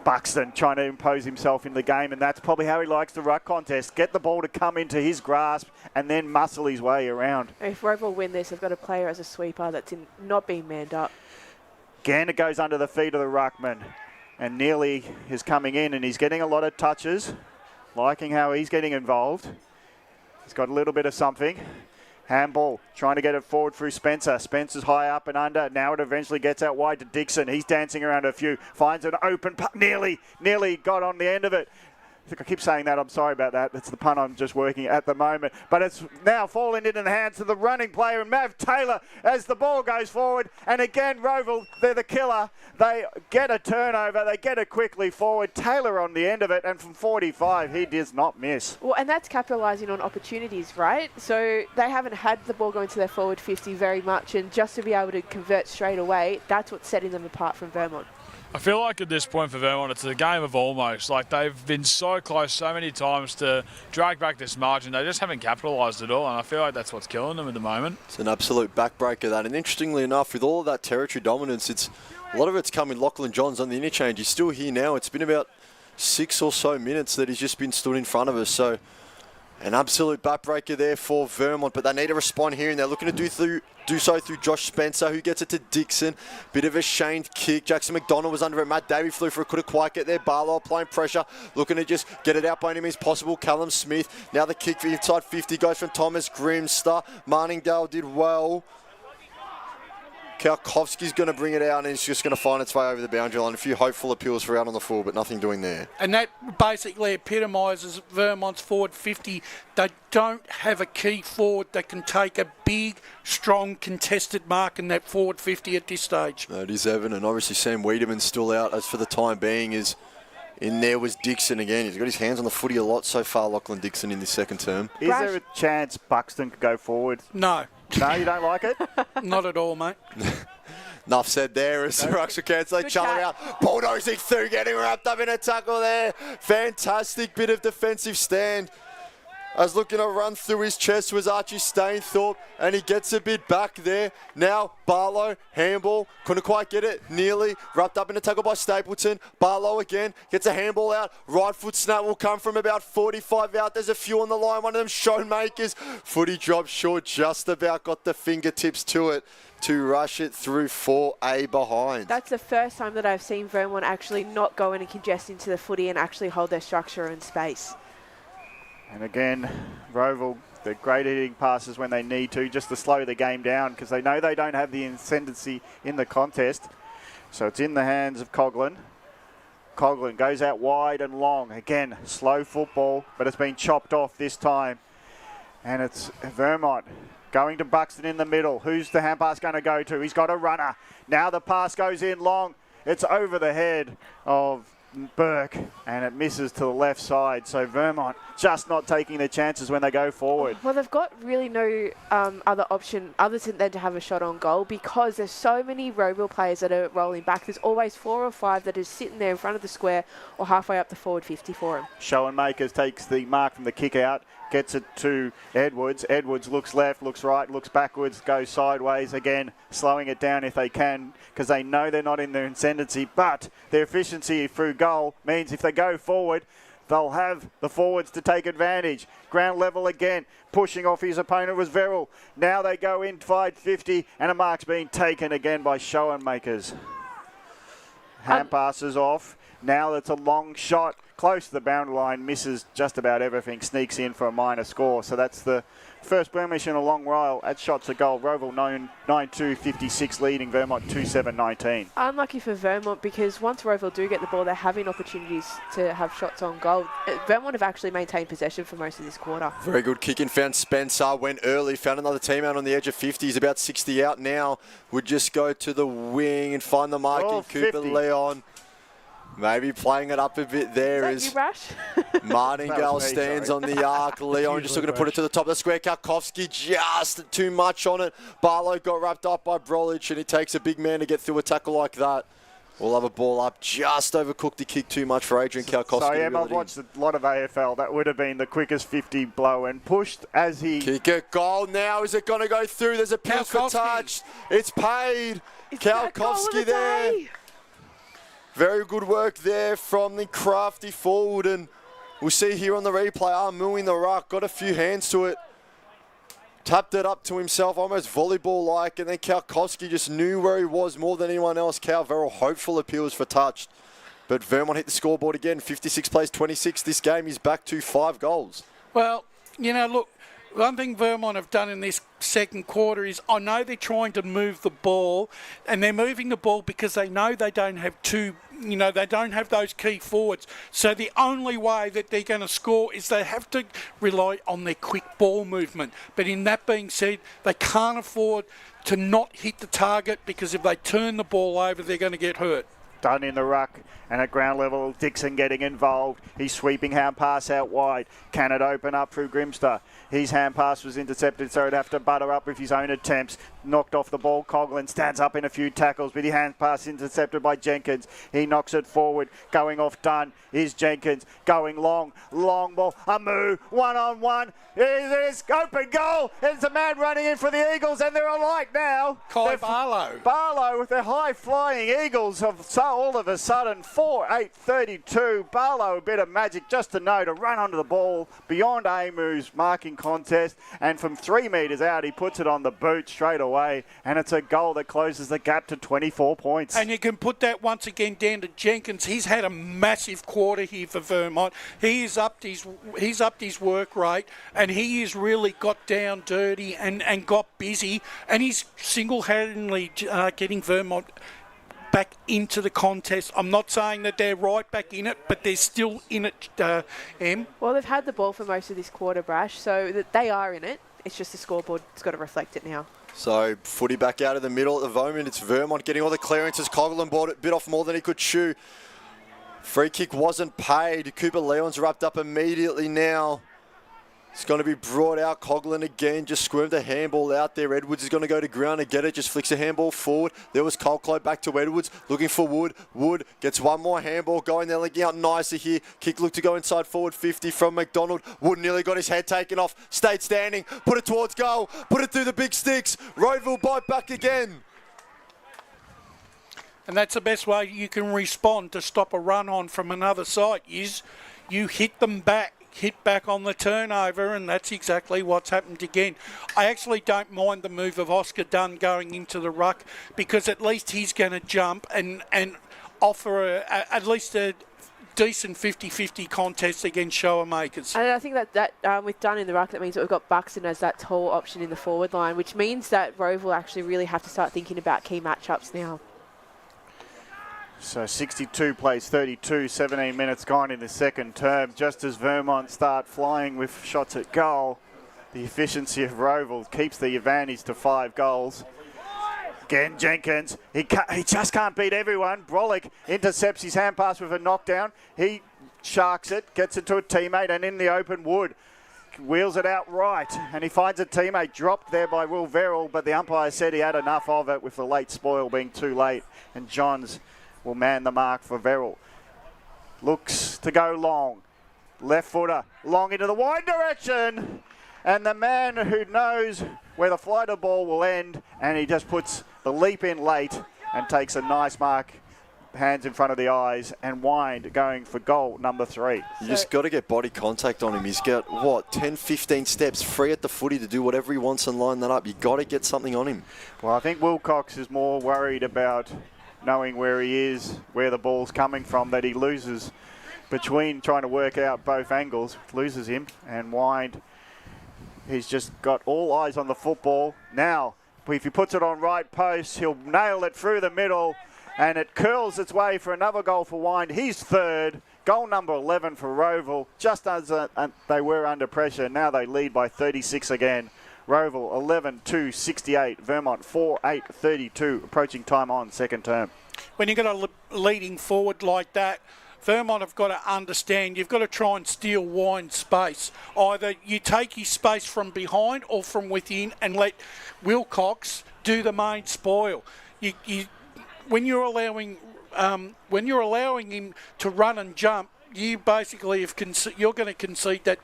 Buxton trying to impose himself in the game, and that's probably how he likes the ruck contest. Get the ball to come into his grasp and then muscle his way around. If Rowville win this, they've got a player as a sweeper that's not being manned up. Again, it goes under the feet of the ruckman, and Nearly is coming in, and he's getting a lot of touches, liking how he's getting involved. He's got a little bit of something. Handball, trying to get it forward through Spencer. Spencer's high up and under. Now it eventually gets out wide to Dixon. He's dancing around a few. Finds an open puck. Nearly got on the end of it. I think I keep saying that. I'm sorry about that. That's the pun I'm just working at the moment. But it's now fallen into the hands of the running player, Mav Taylor, as the ball goes forward. And again, Rowville, they're the killer. They get a turnover. They get it quickly forward. Taylor on the end of it. And from 45, he does not miss. Well, and that's capitalising on opportunities, right? So they haven't had the ball going to their forward 50 very much. And just to be able to convert straight away, that's what's setting them apart from Vermont. I feel like at this point for Vermont, it's a game of almost. Like, they've been so close so many times to drag back this margin. They just haven't capitalised at all, and I feel like that's what's killing them at the moment. It's an absolute backbreaker, that. And interestingly enough, with all of that territory dominance, a lot of it's come in Lachlan Johns on the interchange. He's still here now. It's been about 6 or so minutes that he's just been stood in front of us. So an absolute backbreaker there for Vermont, but they need to respond here, and they're looking to do so through Josh Spencer, who gets it to Dixon. Bit of a shamed kick. Jackson McDonald was under it. Matt Davey flew for it. Couldn't quite get there. Barlow applying pressure, looking to just get it out by any means possible. Callum Smith. Now the kick for inside 50 goes from Thomas Grimster. Marningdale did well. Karkovsky's going to bring it out, and it's just going to find its way over the boundary line. A few hopeful appeals for out on the full, but nothing doing there. And that basically epitomises Vermont's forward 50. They don't have a key forward that can take a big, strong, contested mark in that forward 50 at this stage. That is evident. Obviously, Sam Wiedemann's still out. As for the time being, is in there was Dixon again. He's got his hands on the footy a lot so far, Lachlan Dixon, in this second term. Is there a chance Buxton could go forward? No. No, you don't like it? Not at all, mate. Enough said there as the rucks will cancel. They chull it out. Bulldozing through, getting wrapped up in a tackle there. Fantastic bit of defensive stand. As looking to run through his chest was Archie Stainthorpe, and he gets a bit back there. Now Barlow, handball, couldn't quite get it. Nearly wrapped up in a tackle by Stapleton. Barlow again gets a handball out. Right foot snap will come from about 45 out. There's a few on the line. One of them Shonemakers. Footy drops short, just about got the fingertips to it to rush it through for a behind. That's the first time that I've seen Vermont actually not go in and congest into the footy and actually hold their structure and space. And again, Rowville, they're great at hitting passes when they need to, just to slow the game down, because they know they don't have the ascendancy in the contest. So it's in the hands of Coughlin. Coughlin goes out wide and long. Again, slow football, but it's been chopped off this time. And it's Vermont going to Buxton in the middle. Who's the hand pass going to go to? He's got a runner. Now the pass goes in long. It's over the head of Burke, and it misses to the left side. So Vermont just not taking their chances when they go forward. Well, they've got really no other option other than to have a shot on goal, because there's so many Rowville players that are rolling back. There's always 4 or 5 that is sitting there in front of the square or halfway up the forward 50 for him. Schoenmakers takes the mark from the kick out, gets it to Edwards. Edwards looks left, looks right, looks backwards, goes sideways again, slowing it down if they can, because they know they're not in their ascendancy, but their efficiency through goal means if they go forward, they'll have the forwards to take advantage. Ground level again, pushing off his opponent was Verrill. Now they go inside 50, and a mark's being taken again by Schoenmakers. Hand passes off. Now it's a long shot, close to the boundary line, misses just about everything, sneaks in for a minor score. So that's the first blemish in a long while at shots a goal. Rowville 9-2-56 leading Vermont 2-7-19. Unlucky for Vermont, because once Rowville do get the ball, they're having opportunities to have shots on goal. Vermont have actually maintained possession for most of this quarter. Very good kick and found Spencer, went early, found another team out on the edge of 50. He's about 60 out now. Would just go to the wing and find the mark in Cooper 50. Leon. Maybe playing it up a bit there is is you, Rash? Martingale stands on the arc. Leon just looking to put it to the top of the square. Karkovsky just too much on it. Barlow got wrapped up by Brolich, and it takes a big man to get through a tackle like that. We'll have a ball up. Just overcooked the kick too much for Adrian Kalkowski. So, I've watched a lot of AFL. That would have been the quickest 50 blow and pushed as he... Kick it, goal now. Is it going to go through? There's a pinch for touch. It's paid. Kalkowski there. Very good work there from the crafty forward. And we'll see here on the replay, moving the ruck. Got a few hands to it. Tapped it up to himself, almost volleyball-like, and then Kalkowski just knew where he was more than anyone else. Cal Verrill, hopeful appeals for touch. But Vermont hit the scoreboard again, 56 plays 26. This game is back to 5 goals. Well, look, one thing Vermont have done in this second quarter is I know they're trying to move the ball, and they're moving the ball because they know they don't have they don't have those key forwards. So the only way that they're going to score is they have to rely on their quick ball movement. But in that being said, they can't afford to not hit the target because if they turn the ball over, they're going to get hurt. Done in the ruck, and at ground level, Dixon getting involved. He's sweeping hand pass out wide. Can it open up through Grimster? His hand pass was intercepted, so he'd have to butter up with his own attempts. Knocked off the ball. Coughlin stands up in a few tackles, with his hand pass intercepted by Jenkins. He knocks it forward. Going off Dunn is Jenkins. Going long ball. Amu, one-on-one. Here's open goal. There's a man running in for the Eagles, and they're alike now. Kai Barlow. Barlow with their high-flying Eagles have all of a sudden 4-8-32. Barlow, a bit of magic just to know to run onto the ball beyond Amu's marking contest, and from 3 metres out he puts it on the boot straight away, and it's a goal that closes the gap to 24 points. And you can put that once again down to Jenkins. He's had a massive quarter here for Vermont. He's upped his work rate, and he has really got down dirty and got busy, and he's single-handedly getting Vermont back into the contest. I'm not saying that they're right back in it, but they're still in it, Em. Well, they've had the ball for most of this quarter, Brash, so that they are in it. It's just the scoreboard's got to reflect it now. So footy back out of the middle at the moment. It's Vermont getting all the clearances. Coughlin bit off more than he could chew. Free kick wasn't paid. Cooper Leon's wrapped up immediately now. It's going to be brought out. Coughlin again just squirmed a handball out there. Edwards is going to go to ground and get it. Just flicks a handball forward. There was Colclough back to Edwards. Looking for Wood. Wood gets one more handball going. They're linking out nicer here. Kick looked to go inside forward 50 from McDonald. Wood nearly got his head taken off. Stayed standing. Put it towards goal. Put it through the big sticks. Rowville bite back again. And that's the best way you can respond to stop a run on from another side is you hit them back. Hit back on the turnover, and that's exactly what's happened again. I actually don't mind the move of Oscar Dunn going into the ruck because at least he's going to jump and offer at least a decent 50-50 contest against shower makers. And I think that with Dunn in the ruck, that means that we've got Buxton as that tall option in the forward line, which means that Rove will actually really have to start thinking about key matchups now. So 62 plays 32, 17 minutes gone in the second term. Just as Vermont start flying with shots at goal, the efficiency of Rowville keeps the advantage to 5 goals. Again, Jenkins, he just can't beat everyone. Brolick intercepts his hand pass with a knockdown. He sharks it, gets it to a teammate, and in the open Wood wheels it out right, and he finds a teammate dropped there by Will Verrill, but the umpire said he had enough of it with the late spoil being too late, and Johns will man the mark for Verrill. Looks to go long. Left footer, long into the wide direction. And the man who knows where the flight of ball will end, and he just puts the leap in late and takes a nice mark, hands in front of the eyes, and Wind going for goal number 3. You just got to get body contact on him. He's got, 10, 15 steps free at the footy to do whatever he wants and line that up. You got to get something on him. Well, I think Wilcox is more worried about knowing where he is, where the ball's coming from, that he loses between trying to work out both angles, loses him, and Wind, he's just got all eyes on the football. Now, if he puts it on right post, he'll nail it through the middle, and it curls its way for another goal for Wind. He's third, goal number 11 for Rowville, just as they were under pressure. Now they lead by 36 again. Rowville 11-2-68, Vermont 4-8-32, approaching time on second term. When you've got a leading forward like that, Vermont have got to understand you've got to try and steal Wind's space. Either you take his space from behind or from within and let Wilcox do the main spoil. When you're allowing when you're allowing him to run and jump, you basically you're going to concede that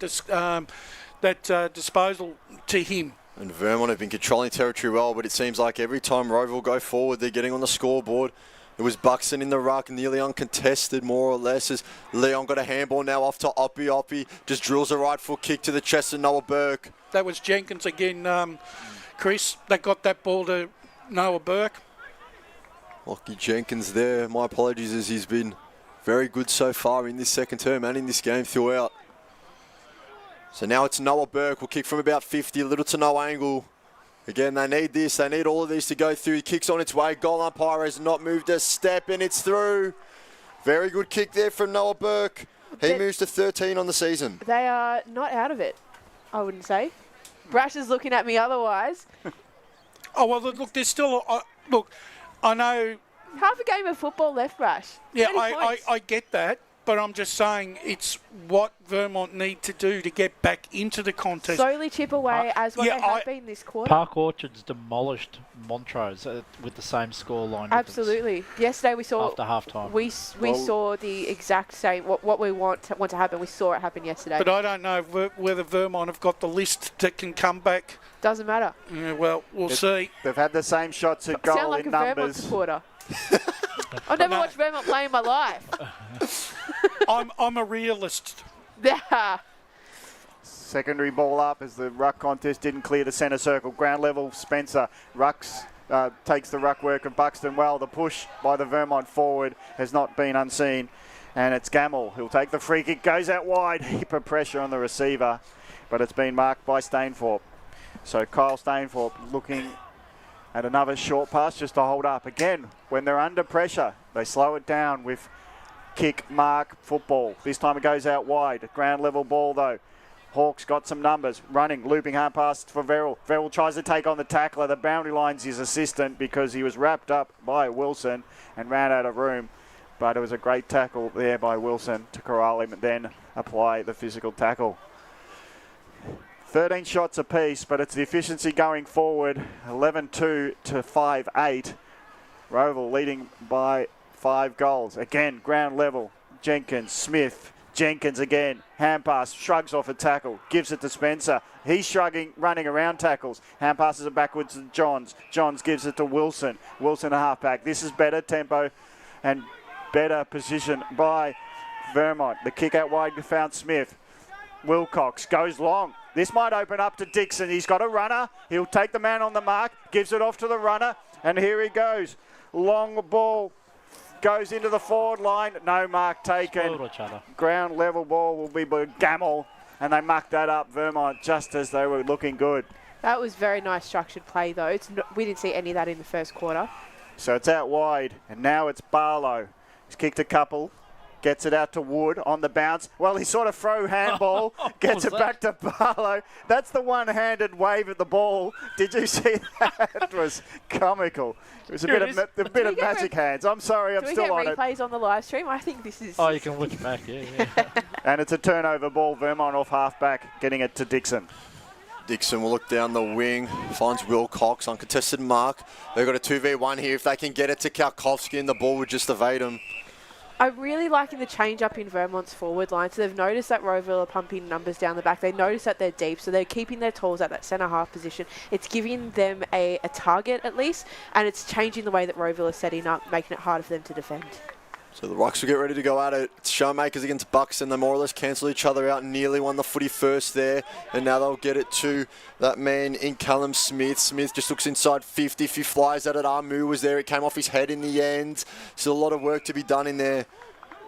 disposal to him. And Vermont have been controlling territory well, but it seems like every time Rowville go forward, they're getting on the scoreboard. It was Buxton in the ruck, nearly uncontested, more or less, as Leon got a handball now off to Oppie. Oppie just drills a right foot kick to the chest of Noah Burke. That was Jenkins again, Chris. They got that ball to Noah Burke. Lockie Jenkins there. My apologies, as he's been very good so far in this second term and in this game throughout. So now it's Noah Burke. Will kick from about 50, a little to no angle. Again, they need this. They need all of these to go through. He kicks on its way. Goal umpire has not moved a step, and it's through. Very good kick there from Noah Burke. He moves to 13 on the season. They are not out of it, I wouldn't say. Brash is looking at me otherwise. Oh, well, look, there's still... look, I know... Half a game of football left, Brash. Yeah, I get that. But I'm just saying it's what Vermont need to do to get back into the contest. Slowly chip away as what they have been this quarter. Park Orchards demolished Montrose with the same score line. Absolutely. Yesterday we saw... After half-time. We saw the exact same... What we want to happen. We saw it happen yesterday. But I don't know whether Vermont have got the list that can come back. Doesn't matter. Yeah, well, we'll see. They've had the same shots at goal Sound like in a numbers. Vermont supporter. I've never watched Vermont play in my life. I'm a realist. Yeah. Secondary ball up as the ruck contest didn't clear the centre circle. Ground level, Spencer. Takes the ruck work of Buxton well. The push by the Vermont forward has not been unseen. And it's Gamble who'll take the free kick. Goes out wide. Heap of pressure on the receiver. But it's been marked by Stainthorpe. So Kyle Stainthorpe looking at another short pass just to hold up. Again, when they're under pressure, they slow it down with kick, mark, football. This time it goes out wide. Ground level ball though. Hawks got some numbers. Running, looping hard pass for Verrill. Verrill tries to take on the tackler. The boundary line's his assistant because he was wrapped up by Wilson and ran out of room. But it was a great tackle there by Wilson to corral him and then apply the physical tackle. 13 shots apiece, but it's the efficiency going forward. 11-2 to 5-8. Rowville leading by 5 goals. Again, ground level. Jenkins, Smith. Jenkins again. Hand pass, shrugs off a tackle. Gives it to Spencer. He's shrugging, running around tackles. Hand passes it backwards to Johns. Johns gives it to Wilson. Wilson a halfback. This is better tempo and better position by Vermont. The kick out wide found Smith. Wilcox goes long. This might open up to Dixon. He's got a runner. He'll take the man on the mark. Gives it off to the runner. And here he goes. Long ball goes into the forward line. No mark taken. Ground level ball will be by Gamble. And they mucked that up, Vermont, just as they were looking good. That was very nice structured play, though. We didn't see any of that in the first quarter. So it's out wide. And now it's Barlow. He's kicked a couple. Gets it out to Wood on the bounce. Well, he sort of throw handball, gets it back to Barlow. That's the one-handed wave at the ball. Did you see that? It was comical. It was a bit of magic hands. I'm sorry, I'm still on it. Do we get replays on the live stream? I think this is... Oh, you can look it back, yeah. And it's a turnover ball. Vermont off half-back, getting it to Dixon. Dixon will look down the wing, finds Wilcox, uncontested mark. They've got a 2v1 here. If they can get it to Kalkowski and the ball would just evade him. I'm really liking the change up in Vermont's forward line. So they've noticed that Rowville are pumping numbers down the back. They notice that they're deep, so they're keeping their tools at that centre half position. It's giving them a target at least, and it's changing the way that Rowville is setting up, making it harder for them to defend. So the Rocks will get ready to go at it. It's Showmakers against Buxton. They more or less cancel each other out. Nearly won the footy first there. And now they'll get it to that man in Callum Smith. Smith just looks inside 50. If he flies at it, Armu was there. It came off his head in the end. Still a lot of work to be done in there.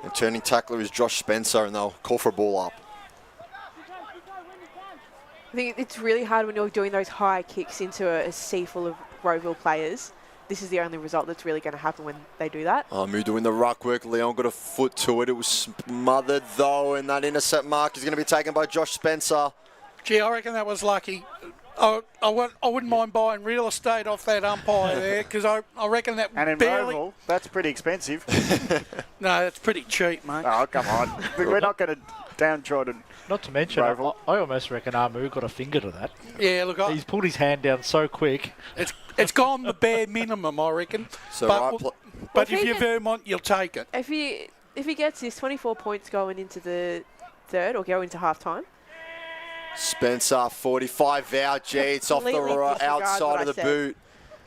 And turning tackler is Josh Spencer, and they'll call for a ball up. I think it's really hard when you're doing those high kicks into a sea full of Rowville players. This is the only result that's really going to happen when they do that. Armu doing the ruck work. Leon got a foot to it. It was smothered, though, and that intercept mark is going to be taken by Josh Spencer. Gee, I reckon that was lucky. I wouldn't mind buying real estate off that umpire there, because I reckon that and in barely... Rowville, that's pretty expensive. No, that's pretty cheap, mate. Oh, come on. We're not going to downtrodden. Not to mention, I almost reckon Armu got a finger to that. Yeah, look, he's pulled his hand down so quick. It's gone the bare minimum, I reckon. So But if you're Vermont, you'll take it. If he gets his 24 points going into the third or go into half-time. Spencer, 45 voucher. It's off the outside of the boot.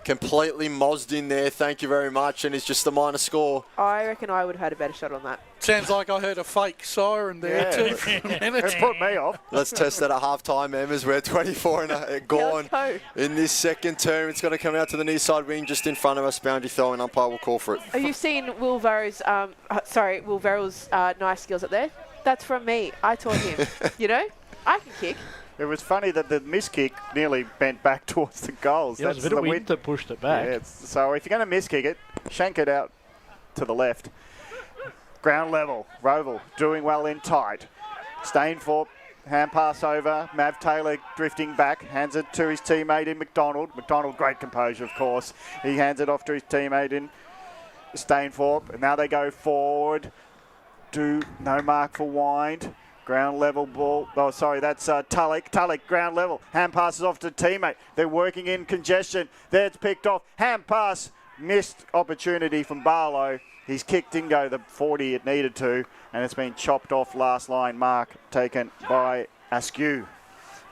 Completely mozzed in there. Thank you very much. And it's just a minor score. I reckon I would have had a better shot on that. Sounds like I heard a fake siren there too for a minute. It put me off. Let's test that at half-time, Emmas. We're 24 and gone in this second term. It's going to come out to the near side wing just in front of us. Boundary throw and umpire will call for it. Have you seen Will Verrell's nice skills up there? That's from me. I taught him. You know, I can kick. It was funny that the miss kick nearly bent back towards the goals. Yeah, there's a bit of wind that pushed it back. Yeah, so if you're going to miss kick it, shank it out to the left. Ground level. Rowville doing well in tight. Stainthorpe, hand pass over. Mav Taylor drifting back. Hands it to his teammate in McDonald. McDonald, great composure, of course. He hands it off to his teammate in Stainthorpe. And now they go forward. No mark for Wind. Ground level ball. Oh, sorry, that's Tulloch. Tulloch, ground level. Hand passes off to teammate. They're working in congestion. There it's picked off. Hand pass. Missed opportunity from Barlow. He's kicked in go the 40 it needed to, and it's been chopped off last line mark taken by Askew.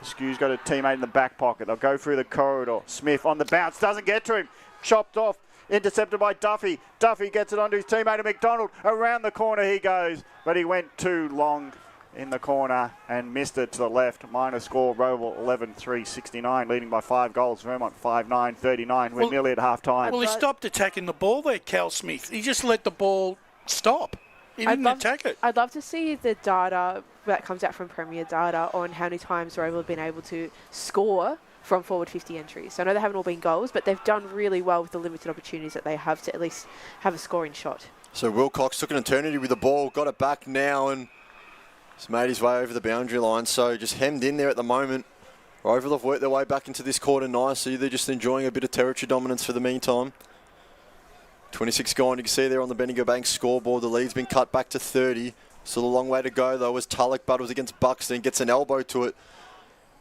Askew's got a teammate in the back pocket. They'll go through the corridor. Smith on the bounce. Doesn't get to him. Chopped off. Intercepted by Duffy. Duffy gets it onto his teammate McDonald. Around the corner he goes, but he went too long in the corner and missed it to the left. Minor score, Rowville 11-3-69, leading by 5 goals. Vermont 5-9-39. We're nearly at half-time. Well, he stopped attacking the ball there, Cal Smith. He just let the ball stop. He didn't attack it. I'd love to see the data that comes out from Premier Data on how many times Rowville have been able to score from forward 50 entries. So I know they haven't all been goals, but they've done really well with the limited opportunities that they have to at least have a scoring shot. So Wilcox took an eternity with the ball, got it back now, and he's made his way over the boundary line, so just hemmed in there at the moment. Rowville have worked their way back into this quarter nicely. They're just enjoying a bit of territory dominance for the meantime. 26 gone. You can see there on the Bendigo Bank scoreboard, the lead's been cut back to 30. Still a long way to go, though, as Tulloch battles against Buxton, gets an elbow to it.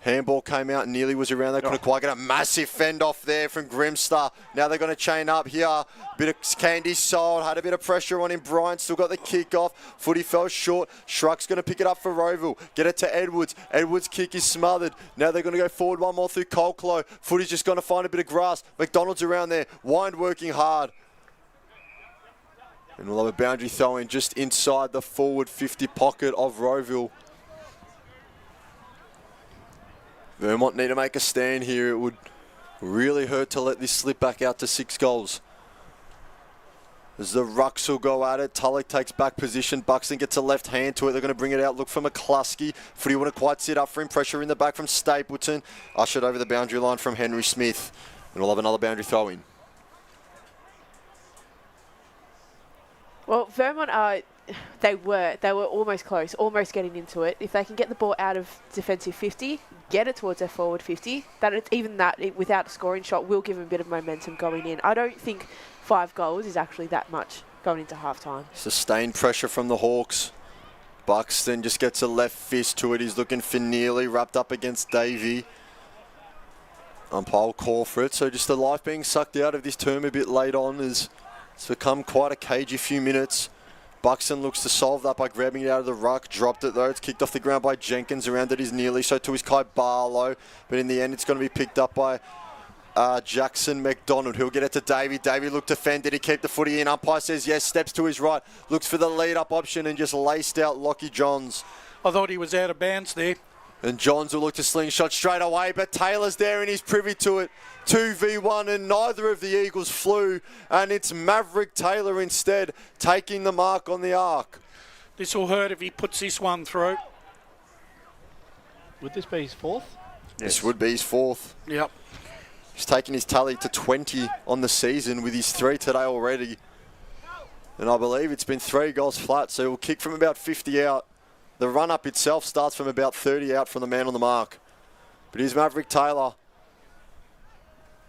Handball came out, nearly was around there. Couldn't quite get a massive fend off there from Grimstar. Now they're going to chain up here. Bit of candy sold, had a bit of pressure on him. Bryant still got the kick off. Footy fell short. Shruck's going to pick it up for Rowville. Get it to Edwards. Edwards' kick is smothered. Now they're going to go forward one more through Colclough. Footy's just going to find a bit of grass. McDonald's around there. Wind working hard. And we'll have a boundary throw in just inside the forward 50 pocket of Rowville. Vermont need to make a stand here. It would really hurt to let this slip back out to 6 goals. As the Rucks will go at it, Tulloch takes back position. Buxton gets a left hand to it. They're going to bring it out. Look for McCluskey. Footy wouldn't quite sit up for him. Pressure in the back from Stapleton. Ushered over the boundary line from Henry Smith. And we'll have another boundary throw in. Well, Vermont they were almost close, almost getting into it. If they can get the ball out of defensive 50, get it towards their forward 50, without a scoring shot will give them a bit of momentum going in. I don't think 5 goals is actually that much going into half-time. Sustained pressure from the Hawks. Buxton just gets a left fist to it. He's looking for Neely, wrapped up against Davey. Umpire will call for it. So just the life being sucked out of this term a bit late on as it's become quite a cagey few minutes. Buxton looks to solve that by grabbing it out of the ruck. Dropped it though. It's kicked off the ground by Jenkins. Around it is Neely. So to his Kai Barlow. But in the end, it's going to be picked up by Jackson McDonald. He'll get it to Davey. Davey looked to fend. Did he keep the footy in? Umpire says yes. Steps to his right. Looks for the lead-up option and just laced out Lockie Johns. I thought he was out of bounds there. And Johns will look to slingshot straight away, but Taylor's there and he's privy to it. 2v1 and neither of the Eagles flew, and it's Maverick Taylor instead taking the mark on the arc. This will hurt if he puts this one through. Would this be his 4th? This would be his 4th. Yep. He's taken his tally to 20 on the season with his 3 today already. And I believe it's been 3 goals flat, so he'll kick from about 50 out. The run-up itself starts from about 30 out from the man on the mark. But here's Maverick Taylor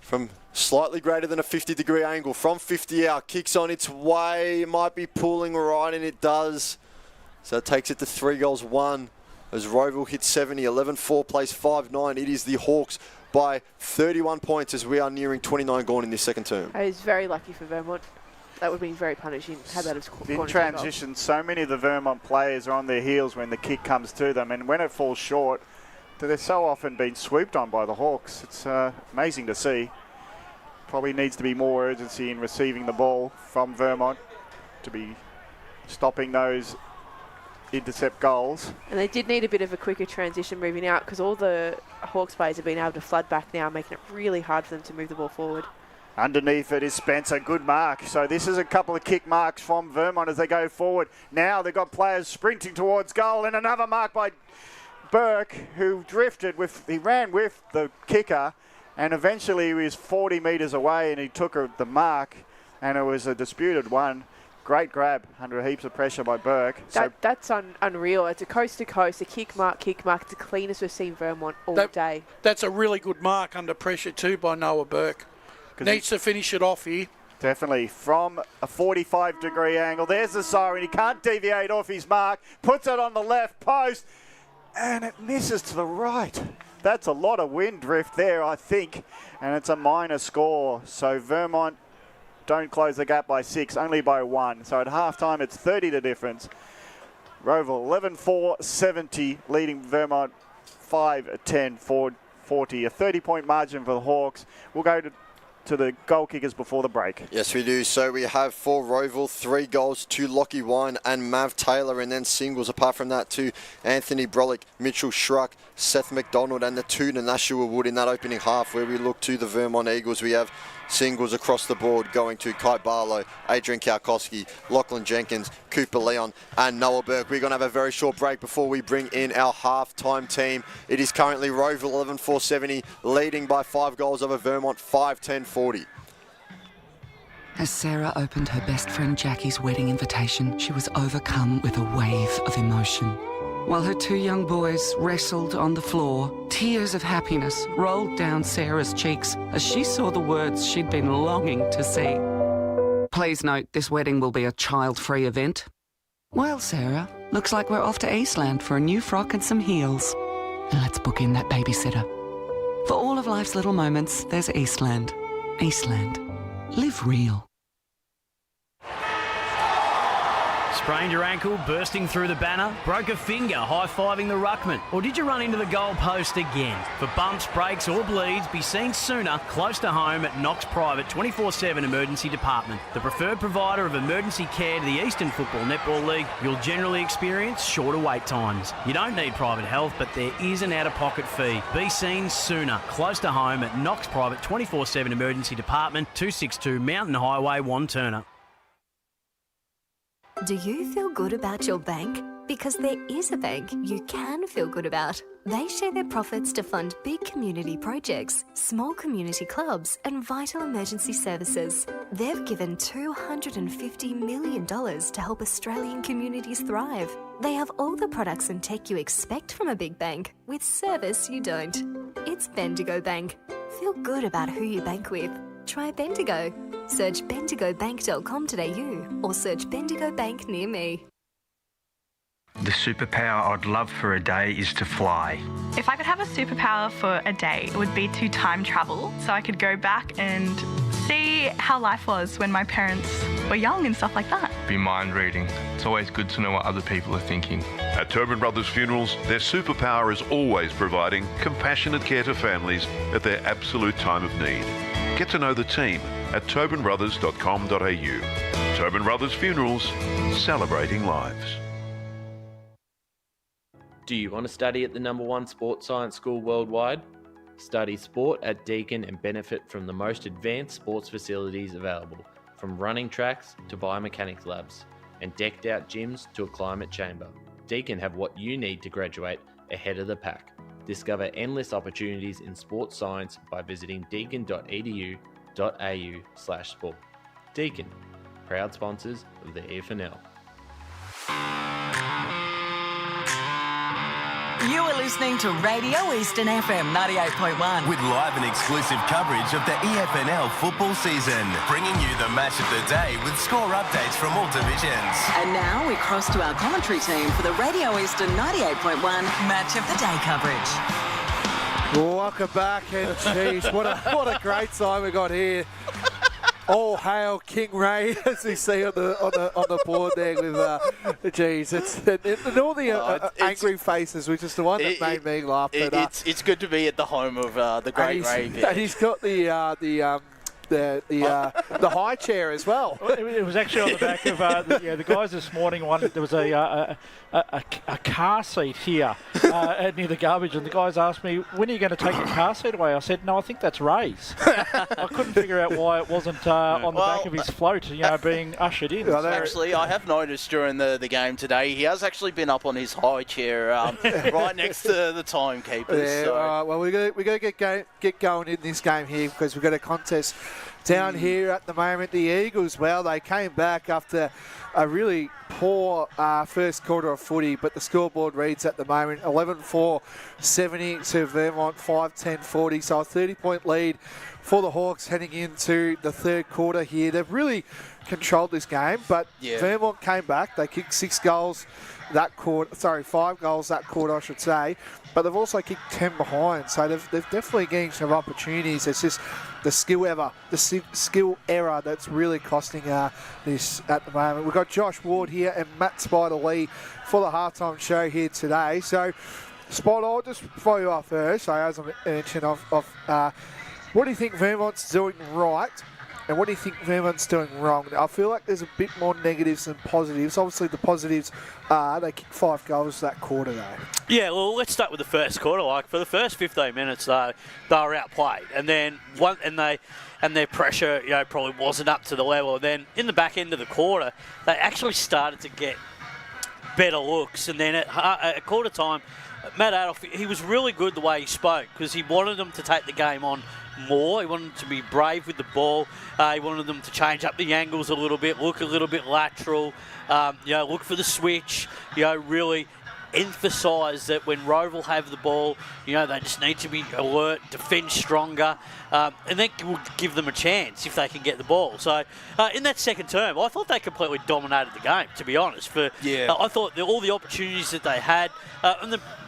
from slightly greater than a 50-degree angle. From 50 out, kicks on its way. It might be pulling right, and it does. So it takes it to 3 goals 1 as Rowville hits 70. 11-4 plays 5-9. It is the Hawks by 31 points as we are nearing 29 gone in this second term. It's very lucky for Vermont. That would have been very punishing. Had that as In transition, so many of the Vermont players are on their heels when the kick comes to them, and when it falls short, they're so often being swooped on by the Hawks. It's amazing to see. Probably needs to be more urgency in receiving the ball from Vermont to be stopping those intercept goals. And they did need a bit of a quicker transition moving out, because all the Hawks players have been able to flood back now, making it really hard for them to move the ball forward. Underneath it is Spencer, good mark. So this is a couple of kick marks from Vermont as they go forward. Now they've got players sprinting towards goal, and another mark by Burke, who he ran with the kicker, and eventually he was 40 metres away and he took the mark, and it was a disputed one. Great grab under heaps of pressure by Burke. That's unreal. It's a coast-to-coast, a kick mark. It's the cleanest we've seen Vermont all day. That's a really good mark under pressure too by Noah Burke. Needs to finish it off here. Definitely from a 45-degree angle. There's the siren. He can't deviate off his mark. Puts it on the left post, and it misses to the right. That's a lot of wind drift there, I think, and it's a minor score. So Vermont don't close the gap by 6, only by 1. So at halftime, it's 30 to difference. Rowville 11-4-70, leading Vermont 5-10, 40. A 30-point margin for the Hawks. We'll go to the goal kickers before the break. Yes, we do. So we have for Rowville 3 goals to Lockie Wine and Mav Taylor, and then singles apart from that to Anthony Brolick, Mitchell Schruck, Seth McDonald, and the 2 to Nashua Wood in that opening half. Where we look to the Vermont Eagles, we have singles across the board going to Kai Barlow, Adrian Kowalski, Lachlan Jenkins, Cooper Leon, and Noah Burke. We're going to have a very short break before we bring in our half-time team. It is currently Rowville 11-4-70, leading by 5 goals over Vermont 5-10-40. As Sarah opened her best friend Jackie's wedding invitation, she was overcome with a wave of emotion. While her 2 young boys wrestled on the floor, tears of happiness rolled down Sarah's cheeks as she saw the words she'd been longing to see. Please note, this wedding will be a child-free event. Well, Sarah, looks like we're off to Eastland for a new frock and some heels. And let's book in that babysitter. For all of life's little moments, there's Eastland. Eastland. Live real. Sprained your ankle, bursting through the banner, broke a finger, high-fiving the ruckman, or did you run into the goal post again? For bumps, breaks or bleeds, be seen sooner, close to home at Knox Private 24/7 Emergency Department. The preferred provider of emergency care to the Eastern Football Netball League, you'll generally experience shorter wait times. You don't need private health, but there is an out-of-pocket fee. Be seen sooner, close to home at Knox Private 24/7 Emergency Department, 262 Mountain Highway, Wanturna. Do you feel good about your bank? Because there is a bank you can feel good about. They share their profits to fund big community projects, small community clubs, and vital emergency services. They've given $250 million to help Australian communities thrive. They have all the products and tech you expect from a big bank, with service you don't. It's Bendigo Bank. Feel good about who you bank with. Try Bendigo. Search bendigobank.com.au or search Bendigo Bank near me. The superpower I'd love for a day is to fly. If I could have a superpower for a day, it would be to time travel, so I could go back and see how life was when my parents were young and stuff like that. Be mind reading. It's always good to know what other people are thinking. At Tobin Brothers Funerals, their superpower is always providing compassionate care to families at their absolute time of need. Get to know the team at tobinbrothers.com.au. Tobin Brothers Funerals, celebrating lives. Do you want to study at the #1 sports science school worldwide? Study sport at Deakin and benefit from the most advanced sports facilities available, from running tracks to biomechanics labs, and decked out gyms to a climate chamber. Deakin have what you need to graduate ahead of the pack. Discover endless opportunities in sports science by visiting deakin.edu.au/sport. Deakin, proud sponsors of the EFNL. You are listening to Radio Eastern FM 98.1. With live and exclusive coverage of the EFNL football season. Bringing you the match of the day with score updates from all divisions. And now we cross to our commentary team for the Radio Eastern 98.1 Match of the Day coverage. Welcome back, and geez, what a great time we got here. all hail King Ray, as we see on the board there with, geez, and all the angry faces, which is the one that made me laugh. But, it's good to be at the home of the great Ray. And he's got the high chair as well. It was actually on the back of the guys this morning. There was a car seat here near the garbage, and the guys asked me, "When are you going to take the car seat away?" I said, "No, I think that's Ray's." I couldn't figure out why it wasn't on the back of his float, being ushered in. Actually, I have noticed during the game today, he has actually been up on his high chair, right next to the timekeepers. Yeah. So. Well, we got to get going in this game here because we've got a contest down here at the moment. The Eagles, well, they came back after a really poor first quarter of footy, but the scoreboard reads at the moment 11-4, 70 to Vermont 5-10-40, so a 30-point lead for the Hawks heading into the third quarter here. They've really controlled this game, but Vermont came back. They kicked 5 goals that quarter, I should say, but they've also kicked 10 behind, so they've definitely getting some opportunities. It's just the skill error that's really costing this at the moment. We've got Josh Ward here and Matt Spider-Lee for the halftime show here today. So, Spider, I'll just throw you off first. So, as I mentioned, what do you think Vermont's doing right? And what do you think Vermont's doing wrong? I feel like there's a bit more negatives than positives. Obviously, the positives are they kicked 5 goals that quarter, though. Yeah, well, let's start with the first quarter. Like for the first 15 minutes, though, they were outplayed, and then their pressure, probably wasn't up to the level. And then in the back end of the quarter, they actually started to get better looks. And then at quarter time, Matt Adolf, he was really good the way he spoke because he wanted them to take the game on more. He wanted them to be brave with the ball. He wanted them to change up the angles a little bit, look a little bit lateral, look for the switch, really emphasise that when Rowville have the ball, they just need to be alert, defend stronger, and that will give them a chance if they can get the ball. So in that second term, I thought they completely dominated the game, to be honest. I thought all the opportunities that they had,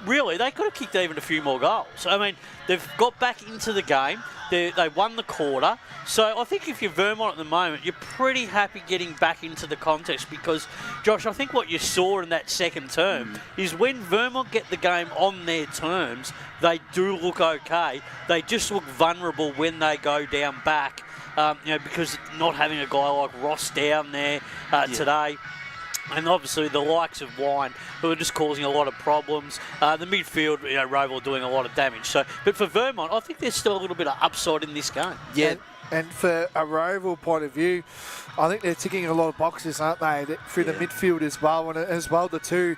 really, they could have kicked even a few more goals. I mean, they've got back into the game. They won the quarter. So I think if you're Vermont at the moment, you're pretty happy getting back into the contest because, Josh, I think what you saw in that second term is when Vermont get the game on their terms, they do look okay. They just look vulnerable when they go down back, because not having a guy like Ross down there today. And obviously the likes of Wine, who are just causing a lot of problems. The midfield, Rowville doing a lot of damage. So, but for Vermont, I think there's still a little bit of upside in this game. Yeah. And for a Rowville point of view, I think they're ticking a lot of boxes, aren't they? Through the midfield as well. And as well, the two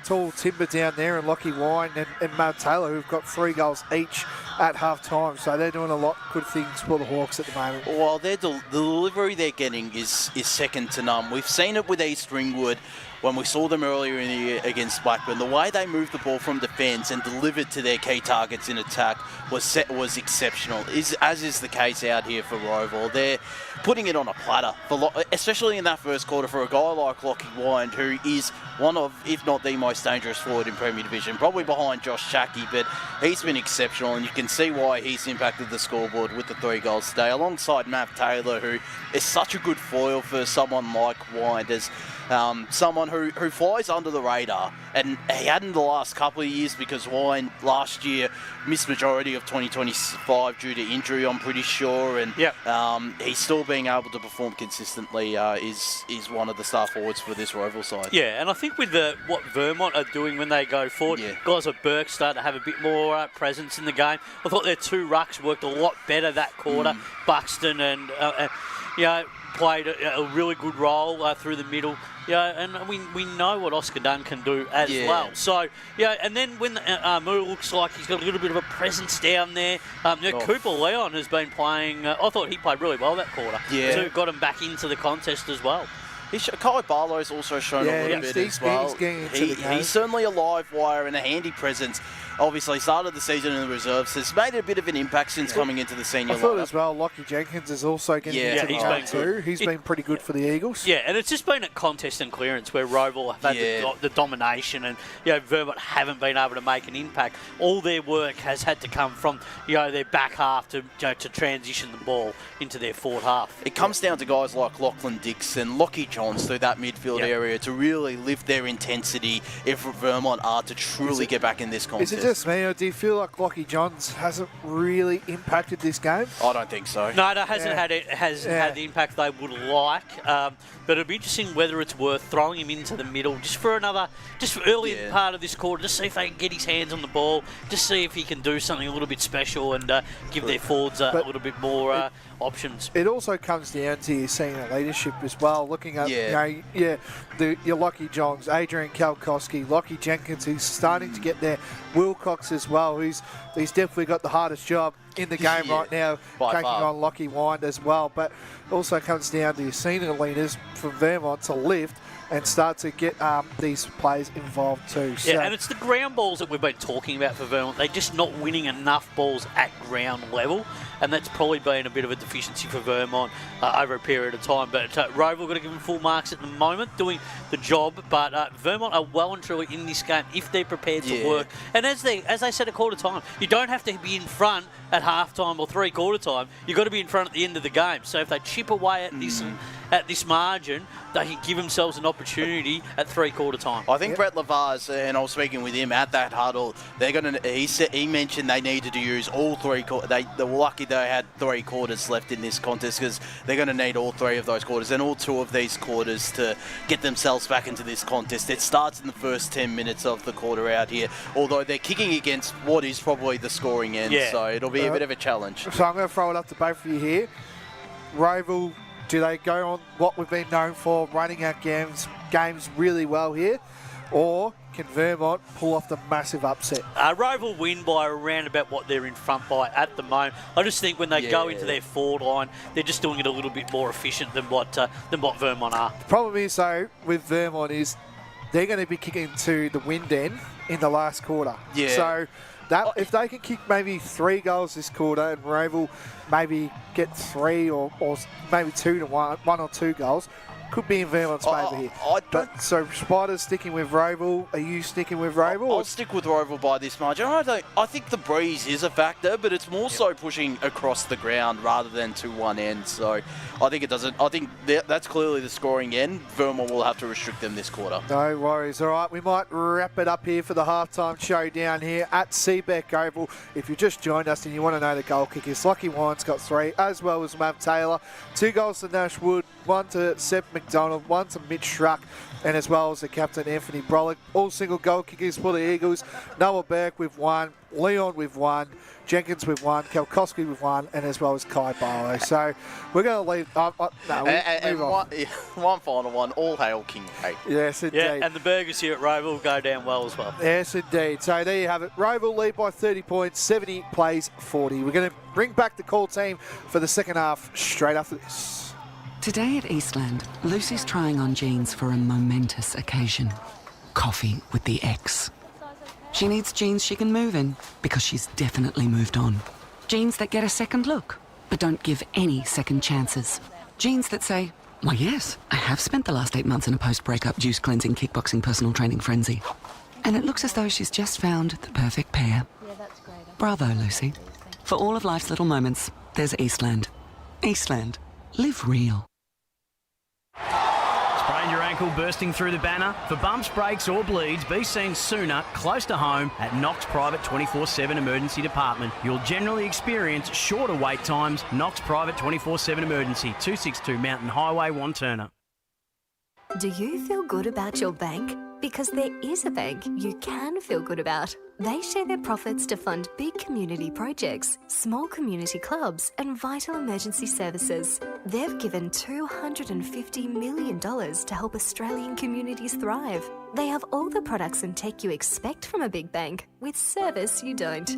tall Timber down there and Lockie Wine and Matt Taylor, who've got 3 goals each at half-time. So they're doing a lot of good things for the Hawks at the moment. Well, the delivery they're getting is second to none. We've seen it with East Ringwood when we saw them earlier in the year against Blackburn. The way they moved the ball from defence and delivered to their key targets in attack was exceptional, as is the case out here for Rowville. They're putting it on a platter, especially in that first quarter for a guy like Lockie Wyand, who is one of, if not the most dangerous forward in Premier Division, probably behind Josh Chackey, but he's been exceptional, and you can see why he's impacted the scoreboard with the 3 goals today, alongside Matt Taylor, who is such a good foil for someone like Wyand, as someone who flies under the radar, and he hadn't the last couple of years because Wine last year missed majority of 2025 due to injury, I'm pretty sure, and he's still being able to perform consistently. Is one of the star forwards for this Rowville side. Yeah, and I think with what Vermont are doing when they go forward, guys like Burke start to have a bit more presence in the game. I thought their 2 rucks worked a lot better that quarter. Buxton and played a really good role through the middle. And we know what Oscar Dunn can do as well. So, and then when Moo looks like he's got a little bit of a presence down there. Cooper Leon has been playing, I thought he played really well that quarter. So got him back into the contest as well. Kai Barlow's also shown a little bit as well. He's certainly a live wire and a handy presence. obviously started the season in the reserves, has made a bit of an impact since coming into the senior I thought lineup. as well, Lockie Jenkins is also getting into the he's game been too. good. He's been pretty good for the Eagles. Yeah, and it's just been at contest and clearance where Rowville have had the domination, and Vermont haven't been able to make an impact. All their work has had to come from their back half to transition the ball into their forward half. It comes down to guys like Lachlan Dixon, Lockie Johns through that midfield area to really lift their intensity if Vermont are to truly get back in this contest. Is it just me, or do you feel like Lockie Johns hasn't really impacted this game? I don't think so. No, it hasn't had the impact they would like. But it'll be interesting whether it's worth throwing him into the middle just for early in part of this quarter, just see if they can get his hands on the ball, just see if he can do something a little bit special and give their forwards a little bit more options. It also comes down to your senior leadership as well. Looking at your Lockie Johns, Adrian Kalkowski, Lockie Jenkins, who's starting to get there. Wilcox as well, who's definitely got the hardest job in the game right now, taking on Lockie Wind as well. But it also comes down to your senior leaders from Vermont to lift and start to get these players involved too. So. Yeah, and it's the ground balls that we've been talking about for Vermont. They're just not winning enough balls at ground level, and that's probably been a bit of a deficiency for Vermont over a period of time. But Rowville got to give them full marks at the moment, doing the job. But Vermont are well and truly in this game if they're prepared to work. And as they said at quarter time, you don't have to be in front at half time or three-quarter time. You've got to be in front at the end of the game. So if they chip away at this margin, they can give themselves an opportunity at three-quarter time. I think Brett Lavaz, and I was speaking with him at that huddle, he mentioned they needed to use all three quarters. They were lucky they had 3 quarters left in this contest because they're going to need all 3 of those quarters and all 2 of these quarters to get themselves back into this contest. It starts in the first 10 minutes of the quarter out here, although they're kicking against what is probably the scoring end, so it'll be a bit of a challenge. So I'm going to throw it up to both of you here. Rowville, do they go on what we've been known for, running out games really well here, or can Vermont pull off the massive upset? Rowville win by around about what they're in front by at the moment. I just think when they go into their forward line, they're just doing it a little bit more efficient than what Vermont are. The problem is, though, with Vermont is they're going to be kicking to the wind end in the last quarter. Yeah. So if they can kick maybe 3 goals this quarter and Rowville maybe get 3 or maybe 2 to 1 or 2 goals, could be in Vermont's favour here. So Spider's sticking with Rowville. Are you sticking with Rowville? I'll stick with Rowville by this margin. I think the breeze is a factor, but it's more so pushing across the ground rather than to one end. So I think it doesn't. I think that's clearly the scoring end. Vermont will have to restrict them this quarter. No worries. All right, we might wrap it up here for the halftime show down here at Seebeck Oval. If you just joined us and you want to know the goal kickers, Lockie Wine's got 3, as well as Mav Taylor. 2 goals to Nash Wood, 1 to Seb McDonald, 1 to Mitch Schruck, and as well as the captain Anthony Brolick. All single goal kickers for the Eagles. Noah Burke with 1, Leon with 1, Jenkins with 1, Kalkowski with 1, and as well as Kai Barlow. So we're going to leave. One final one. All hail King Kate. Yes, indeed. Yeah, and the burgers here at Rowville go down well as well. Yes, indeed. So there you have it. Rowville lead by 30 points. 70 plays 40. We're going to bring back the call team for the second half straight after this. Today at Eastland, Lucy's trying on jeans for a momentous occasion. Coffee with the ex. She needs jeans she can move in because she's definitely moved on. Jeans that get a second look, but don't give any second chances. Jeans that say, why yes, I have spent the last 8 months in a post-breakup juice cleansing, kickboxing, personal training frenzy. And it looks as though she's just found the perfect pair. Yeah, that's great. Bravo, Lucy. For all of life's little moments, there's Eastland. Eastland. Live real. Sprain your ankle bursting through the banner? For bumps, breaks or bleeds, be seen sooner, close to home, at Knox Private 24/7 Emergency Department. You'll generally experience shorter wait times. Knox Private 24/7 Emergency, 262 Mountain Highway, Wanturna. Do you feel good about your bank? Because there is a bank you can feel good about. They share their profits to fund big community projects, small community clubs, and vital emergency services. They've given $250 million to help Australian communities thrive. They have all the products and tech you expect from a big bank, with service you don't.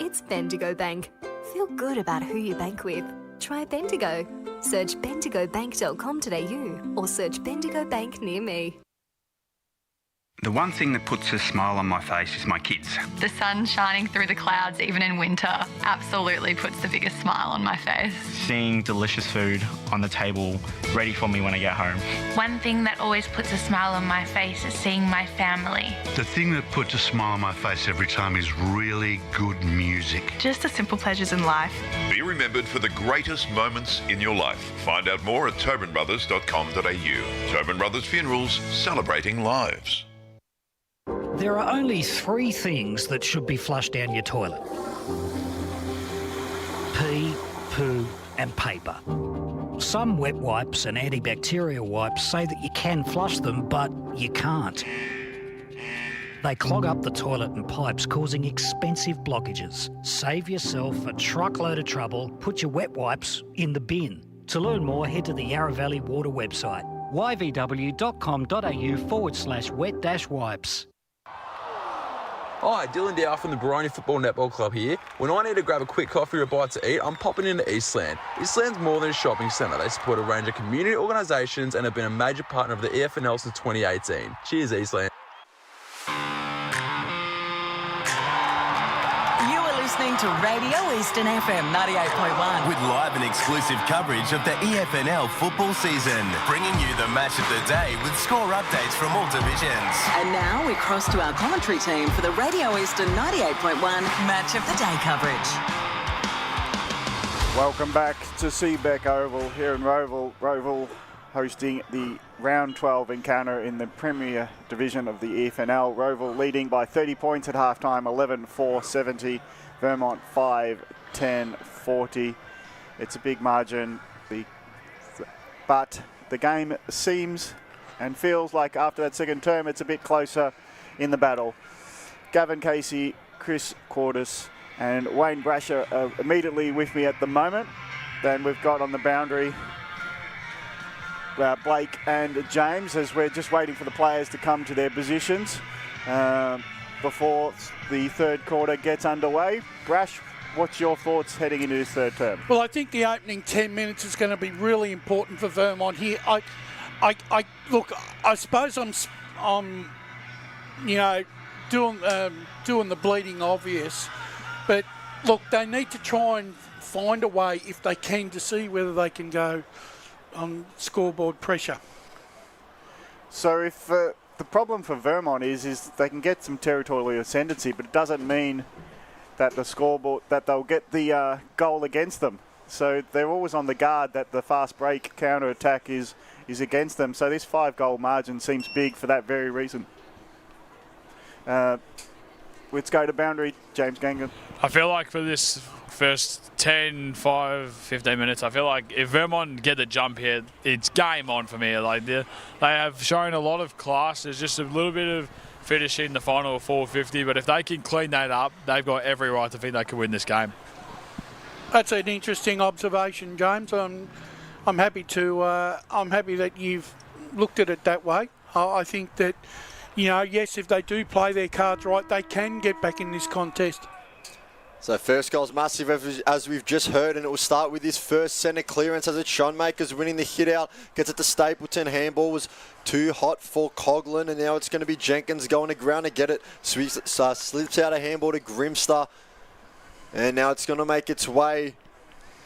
It's Bendigo Bank. Feel good about who you bank with. Try Bendigo. Search bendigobank.com.au or search Bendigo Bank near me. The one thing that puts a smile on my face is my kids. The sun shining through the clouds, even in winter, absolutely puts the biggest smile on my face. Seeing delicious food on the table ready for me when I get home. One thing that always puts a smile on my face is seeing my family. The thing that puts a smile on my face every time is really good music. Just the simple pleasures in life. Be remembered for the greatest moments in your life. Find out more at tobinbrothers.com.au. Tobin Brothers Funerals, celebrating lives. There are only 3 things that should be flushed down your toilet. Pee, poo and paper. Some wet wipes and antibacterial wipes say that you can flush them, but you can't. They clog up the toilet and pipes, causing expensive blockages. Save yourself a truckload of trouble. Put your wet wipes in the bin. To learn more, head to the Yarra Valley Water website, yvw.com.au/wet-wipes. Hi, Dylan Dow from the Vermont Football Netball Club here. When I need to grab a quick coffee or a bite to eat, I'm popping into Eastland. Eastland's more than a shopping centre. They support a range of community organisations and have been a major partner of the EFNL since 2018. Cheers, Eastland. You are listening to Radio Eastern FM 98.1. With live and exclusive coverage of the EFNL football season, bringing you the match of the day with score updates from all divisions. And now we cross to our commentary team for the Radio Eastern 98.1 Match of the Day coverage. Welcome back to Seebeck Oval here in Rowville. Rowville hosting the round 12 encounter in the Premier Division of the EFNL. Rowville leading by 30 points at halftime, 11-4-70. Vermont 5-10-40. It's a big margin, but the game seems and feels like after that second term it's a bit closer in the battle. Gavin Casey, Chris Cordis and Wayne Brasher are immediately with me at the moment. Then we've got on the boundary Blake and James, as we're just waiting for the players to come to their positions before the third quarter gets underway. Brash, what's your thoughts heading into this third term? Well, I think the opening 10 minutes is going to be really important for Vermont here. Look, I suppose I'm doing the bleeding obvious, but look, they need to try and find a way, if they can, to see whether they can go on scoreboard pressure. So if the problem for Vermont is they can get some territorial ascendancy, but it doesn't mean that the scoreboard, that they'll get the goal against them. So they're always on the guard that the fast break counter attack is against them. So this 5-goal margin seems big for that very reason. Let's go to boundary, James Gangan. I feel like for this first 10, 5, 15 minutes, I feel like if Vermont get the jump here, it's game on for me. Like they have shown a lot of class. There's just a little bit of finishing in the final of 450, but if they can clean that up, they've got every right to think they can win this game. That's an interesting observation, James. I'm happy that you've looked at it that way. I think that, yes, if they do play their cards right, they can get back in this contest. So first goal's massive, as we've just heard, and it will start with this first centre clearance as it's Schoenmakers winning the hit out, gets it to Stapleton. Handball was too hot for Coughlin, and now it's going to be Jenkins going to ground to get it. Slips out a handball to Grimster, and now it's going to make its way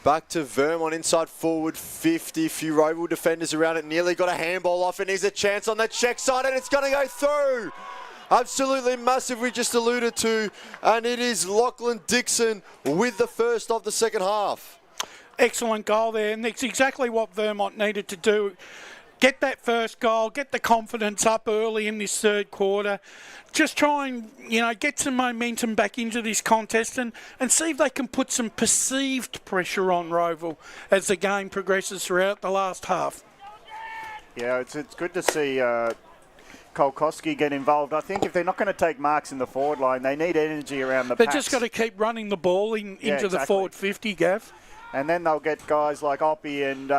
back to Vermont inside forward 50. Few Rowville defenders around it, nearly got a handball off, and here's a chance on the check side, and it's going to go through. Absolutely massive, we just alluded to, and it is Lachlan Dixon with the first of the second half. Excellent goal there, and that's exactly what Vermont needed to do. Get that first goal, get the confidence up early in this third quarter. Just try and, get some momentum back into this contest and see if they can put some perceived pressure on Rowville as the game progresses throughout the last half. Yeah, it's good to see Kolkowski get involved. I think if they're not going to take marks in the forward line, they need energy around the They've packs. just got to keep running the ball into the forward 50, Gav. And then they'll get guys like Oppie and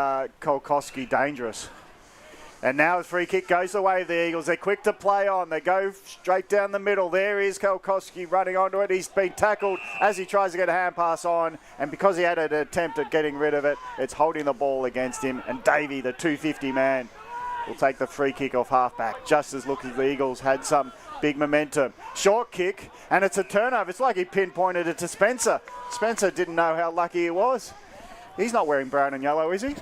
Kolkowski dangerous. And now the free kick goes the way of the Eagles. They're quick to play on. They go straight down the middle. There is Kolkowski running onto it. He's been tackled as he tries to get a hand pass on. And because he had an attempt at getting rid of it, it's holding the ball against him. And Davey, the 250 man, will take the free kick off halfback, just as the Eagles had some big momentum. Short kick, and it's a turnover. It's like he pinpointed it to Spencer. Spencer didn't know how lucky he was. He's not wearing brown and yellow, is he?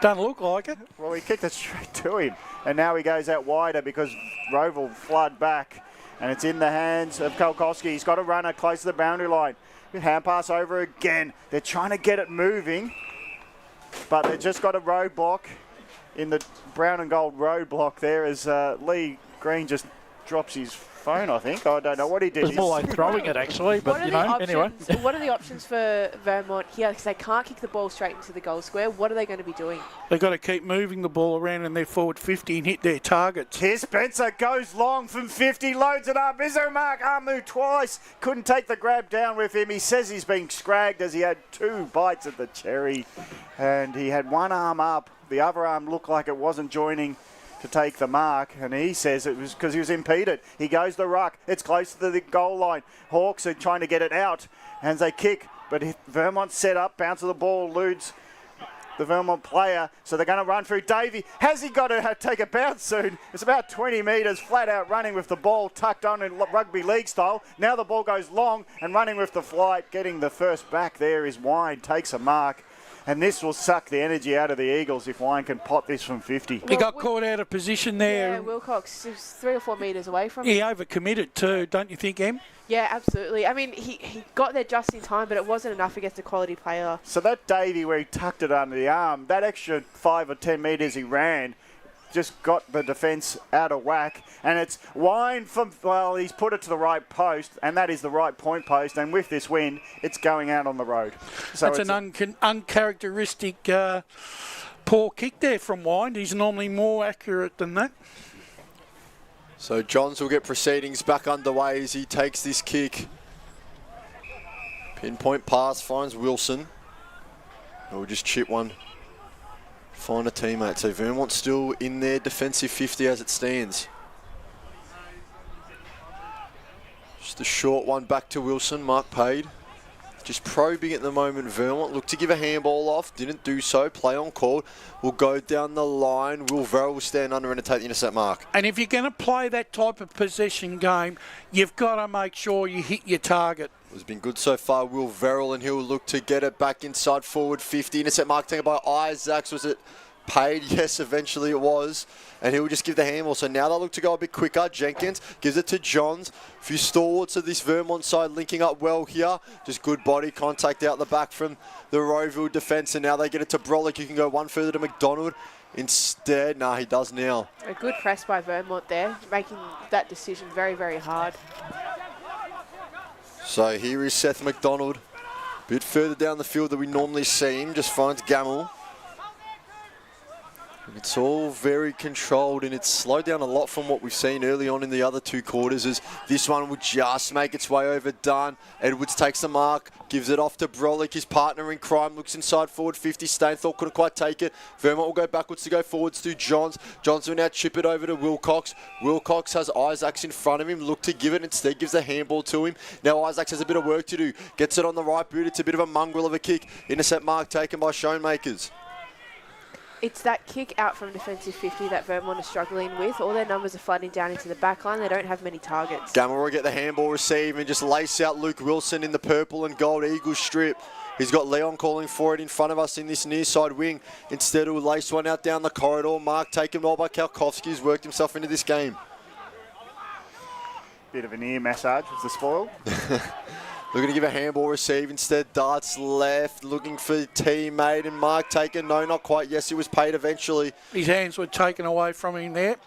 Doesn't look like it. Well, he kicked it straight to him, and now he goes out wider because Rowville flood back, and it's in the hands of Kalkowski. He's got a runner close to the boundary line. Hand pass over again. They're trying to get it moving, but they've just got a roadblock in the brown and gold roadblock there as Lee Green just drops his phone, I think. I don't know what he did. It was more like throwing it, actually, but, anyway. What are the options for Vermont here? Because they can't kick the ball straight into the goal square. What are they going to be doing? They've got to keep moving the ball around in their forward 50 and hit their targets. Here Spencer goes long from 50, loads it up. Is there a mark? Amu twice. Couldn't take the grab down with him. He says he's being scragged as he had 2 bites at the cherry. And he had one arm up. The other arm looked like it wasn't joining to take the mark, and he says it was because he was impeded. He goes the ruck. It's close to the goal line. Hawks are trying to get it out, and they kick, but Vermont set up, bounce of the ball, eludes the Vermont player, so they're going to run through Davey. Has he got to take a bounce soon? It's about 20 metres, flat out running with the ball tucked on in rugby league style. Now the ball goes long and running with the flight, getting the first back there is Wine, takes a mark. And this will suck the energy out of the Eagles if Wine can pot this from 50. He got caught out of position there. Yeah, Wilcox is 3 or 4 metres away from He him. overcommitted too, don't you think, Em? Yeah, absolutely. I mean, he got there just in time, but it wasn't enough against a quality player. So that Davey where he tucked it under the arm, that extra 5 or 10 metres he ran, just got the defence out of whack. And it's Wine from, well, he's put it to the right post, and that is the right point post. And with this win, it's going out on the road. So that's an uncharacteristic poor kick there from Wine. He's normally more accurate than that. So Johns will get proceedings back underway as he takes this kick. Pinpoint pass, finds Wilson. He'll just chip one. Find a teammate. So Vermont still in their defensive 50 as it stands. Just a short one back to Wilson. Mark Pade. Just probing at the moment. Vermont looked to give a handball off. Didn't do so. Play on call. Will go down the line. Will Verrill will stand under and take the intercept mark. And if you're going to play that type of possession game, you've got to make sure you hit your target. Has been good so far, Will Verrill, and he'll look to get it back inside forward 50. Intercept mark taken by Isaacs. Was it paid? Yes, eventually it was. And he'll just give the handball. So now they'll look to go a bit quicker. Jenkins gives it to Johns. A few stalwarts of this Vermont side linking up well here. Just good body contact out the back from the Rowville defence. And now they get it to Brolick. You can go one further to McDonald. Instead, he does now. A good press by Vermont there, making that decision very, very hard. So here is Seth McDonald. A bit further down the field than we normally see him. Just finds Gamble. And it's all very controlled, and it's slowed down a lot from what we've seen early on in the other 2 quarters as this one would just make its way over Dunn. Edwards takes the mark, gives it off to Brolick, his partner in crime, looks inside forward 50. Stainthorpe couldn't quite take it. Vermont will go backwards to go forwards to Johns. Johns will now chip it over to Wilcox. Wilcox has Isaacs in front of him, look to give it, instead gives the handball to him. Now Isaacs has a bit of work to do. Gets it on the right boot, it's a bit of a mongrel of a kick. Intercept mark taken by Schoenmakers. It's that kick out from defensive 50 that Vermont is struggling with. All their numbers are flooding down into the back line. They don't have many targets. Gamma will get the handball receive and just lace out Luke Wilson in the purple and gold Eagles strip. He's got Leon calling for it in front of us in this near side wing. Instead, he'll lace one out down the corridor. Mark taken well by Kalkowski, who's worked himself into this game. Bit of an ear massage with the spoil. Looking to give a handball receive. Instead, darts left, looking for teammate, and Mark taken. No, not quite. Yes, he was paid eventually. His hands were taken away from him there.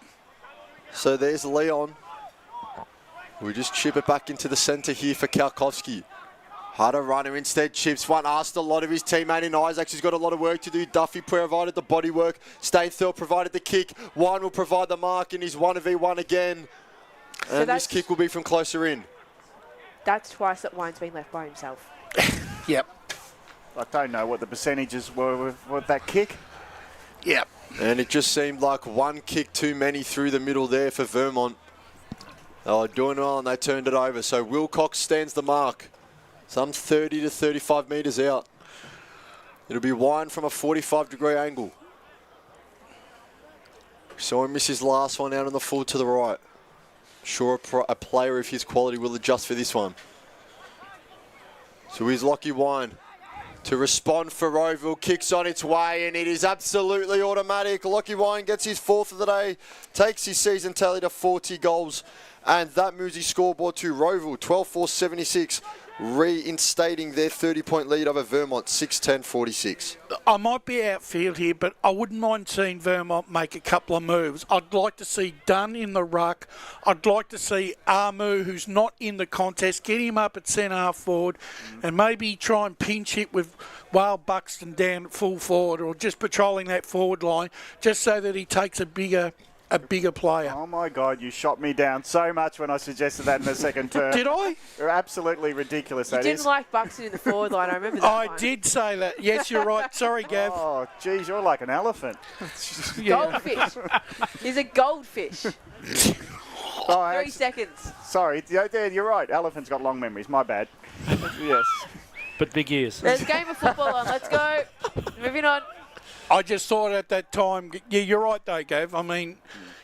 So there's Leon. We just chip it back into the centre here for Kalkowski. Harder runner instead chips one. Asked a lot of his teammate in Isaacs. He's got a lot of work to do. Duffy provided the body work. Stainthorpe provided the kick. One will provide the mark, and he's 1v1 again. So and this kick will be from closer in. That's twice that Wine's been left by himself. Yep. I don't know what the percentages were with that kick. Yep. And it just seemed like one kick too many through the middle there for Vermont. They were doing well and they turned it over. So Wilcox stands the mark. Some 30 to 35 metres out. It'll be Wine from a 45-degree angle. So he missed his last one out on the forward to the right. Sure, a player of his quality will adjust for this one. So here's Lockie Wine to respond for Rowville. Kicks on its way, and it is absolutely automatic. Lockie Wine gets his 4th of the day, takes his season tally to 40 goals, and that moves his scoreboard to Rowville, 12-4-76, reinstating their 30-point lead over Vermont, 6-10-46. I might be outfield here, but I wouldn't mind seeing Vermont make a couple of moves. I'd like to see Dunn in the ruck. I'd like to see Armu, who's not in the contest, get him up at centre half forward and maybe try and pinch it with Wale Buxton down at full forward or just patrolling that forward line just so that he takes a bigger player. Oh my God, you shot me down so much when I suggested that in the second term. Did I? You're absolutely ridiculous, You that didn't is. like Buxton in the forward line, I remember that I one. did say that. Yes, you're right. Sorry, Gav. Oh, geez, you're like an elephant. Goldfish. He's a goldfish. 3 seconds. Sorry, you're right. Elephants got long memories. My bad. Yes. But big ears. There's a game of football on. Let's go. Moving on. I just thought at that time, yeah, you're right though, Gav. I mean,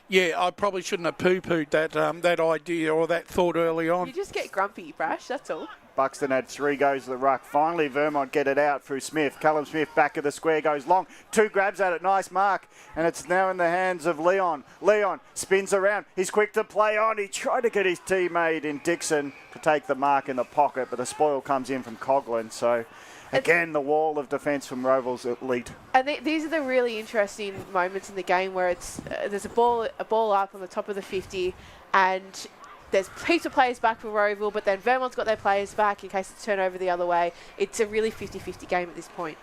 yeah, I probably shouldn't have poo-pooed that idea or that thought early on. You just get grumpy, Brash, that's all. Buxton had 3 goes to the ruck. Finally, Vermont get it out through Smith. Callum Smith back of the square goes long. 2 grabs at it. Nice mark. And it's now in the hands of Leon. Leon spins around. He's quick to play on. He tried to get his teammate in Dixon to take the mark in the pocket, but the spoil comes in from Coughlin. So, again, the wall of defence from Rowville's elite. And these are the really interesting moments in the game where it's there's a ball up on the top of the 50 and there's heaps of players back for Rowville, but then Vermont's got their players back in case it's turned over the other way. It's a really 50-50 game at this point.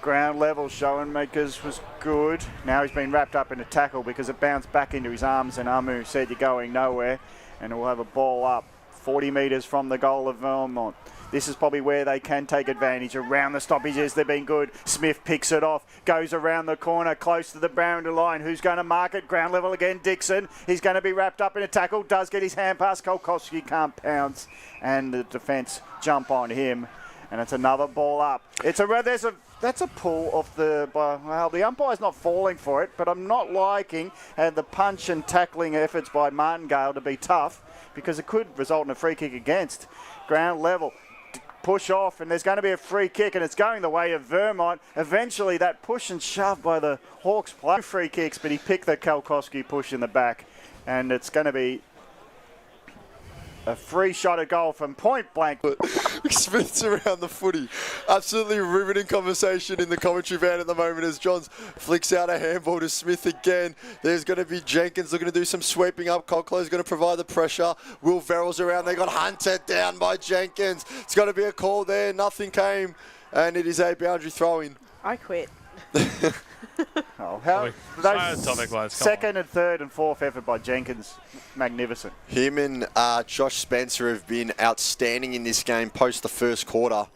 Ground level, Schoenmakers was good. Now he's been wrapped up in a tackle because it bounced back into his arms and Amu said you're going nowhere, and we'll have a ball up 40 metres from the goal of Vermont. This is probably where they can take advantage. Around the stoppages, they've been good. Smith picks it off, goes around the corner, close to the boundary line. Who's going to mark it? Ground level again, Dixon. He's going to be wrapped up in a tackle. Does get his hand past Kolkowski, can't pounce. And the defence jump on him. And it's another ball up. That's a pull of the... Well, the umpire's not falling for it, but I'm not liking the punch and tackling efforts by Martingale to be tough because it could result in a free kick against. Ground level. Push off, and there's going to be a free kick, and it's going the way of Vermont. Eventually, that push and shove by the Hawks play free kicks, but he picked the Kalkowski push in the back, and it's going to be a free shot at goal from point blank. Smith's around the footy. Absolutely riveting conversation in the commentary van at the moment as Johns flicks out a handball to Smith again. There's going to be Jenkins looking to do some sweeping up. Cocklow's going to provide the pressure. Will Verrill's around. They got hunted down by Jenkins. It's got to be a call there. Nothing came, and it is a boundary throw-in. I quit. Second and third and fourth effort by Jenkins, magnificent. Him and Josh Spencer have been outstanding in this game post the first quarter.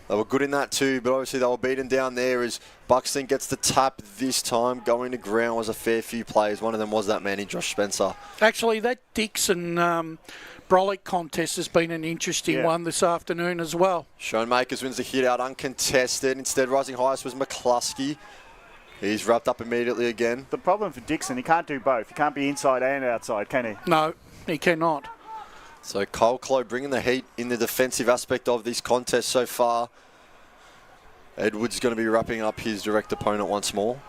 They were good in that too, but obviously they were beaten down there as Buxton gets the tap this time. Going to ground was a fair few players. One of them was that man, Josh Spencer. Actually, that Dixon Brolick contest has been an interesting one this afternoon as well. Schoenmakers wins the hit out uncontested. Instead, rising highest was McCluskey. He's wrapped up immediately again. The problem for Dixon, he can't do both. He can't be inside and outside, can he? No, he cannot. So Cole Clow bringing the heat in the defensive aspect of this contest so far. Edwards going to be wrapping up his direct opponent once more.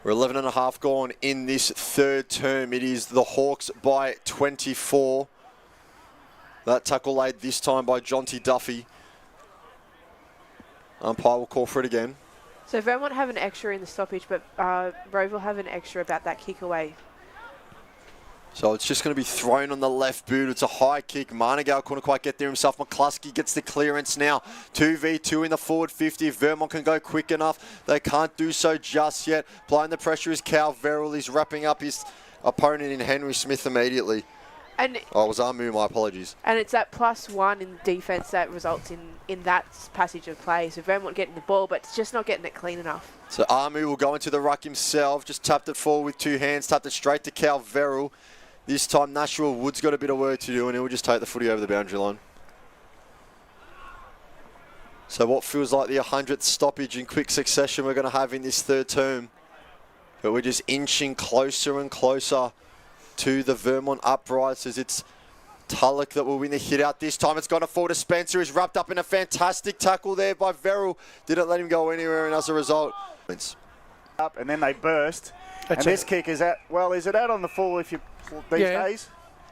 We're 11 and a half gone in this third term. It is the Hawks by 24. That tackle laid this time by Jonty Duffy. Umpire will call for it again. So Vermont have an extra in the stoppage, but Rowville have an extra about that kick away. So it's just going to be thrown on the left boot. It's a high kick. Martingale couldn't quite get there himself. McCluskey gets the clearance now. 2v2 in the forward 50. If Vermont can go quick enough, they can't do so just yet. Applying the pressure is Cal Verrill. He's wrapping up his opponent in Henry Smith immediately. And oh, it was Amu, my apologies. And it's that +1 in defence that results in that passage of play. So Vermont getting the ball, but it's just not getting it clean enough. So Amu will go into the ruck himself. Just tapped it forward with 2 hands. Tapped it straight to Cal Verrill. This time Nashua Wood's got a bit of work to do, and he'll just take the footy over the boundary line. So what feels like the 100th stoppage in quick succession we're going to have in this third term. But we're just inching closer and closer to the Vermont uprights as it's Tulloch that will win the hit out this time. It's gone to fall to Spencer, who's wrapped up in a fantastic tackle there by Verrill. Didn't let him go anywhere, and as a result, wins. Up and then they burst. That's and this kick is out. Well, is it out on the full these days?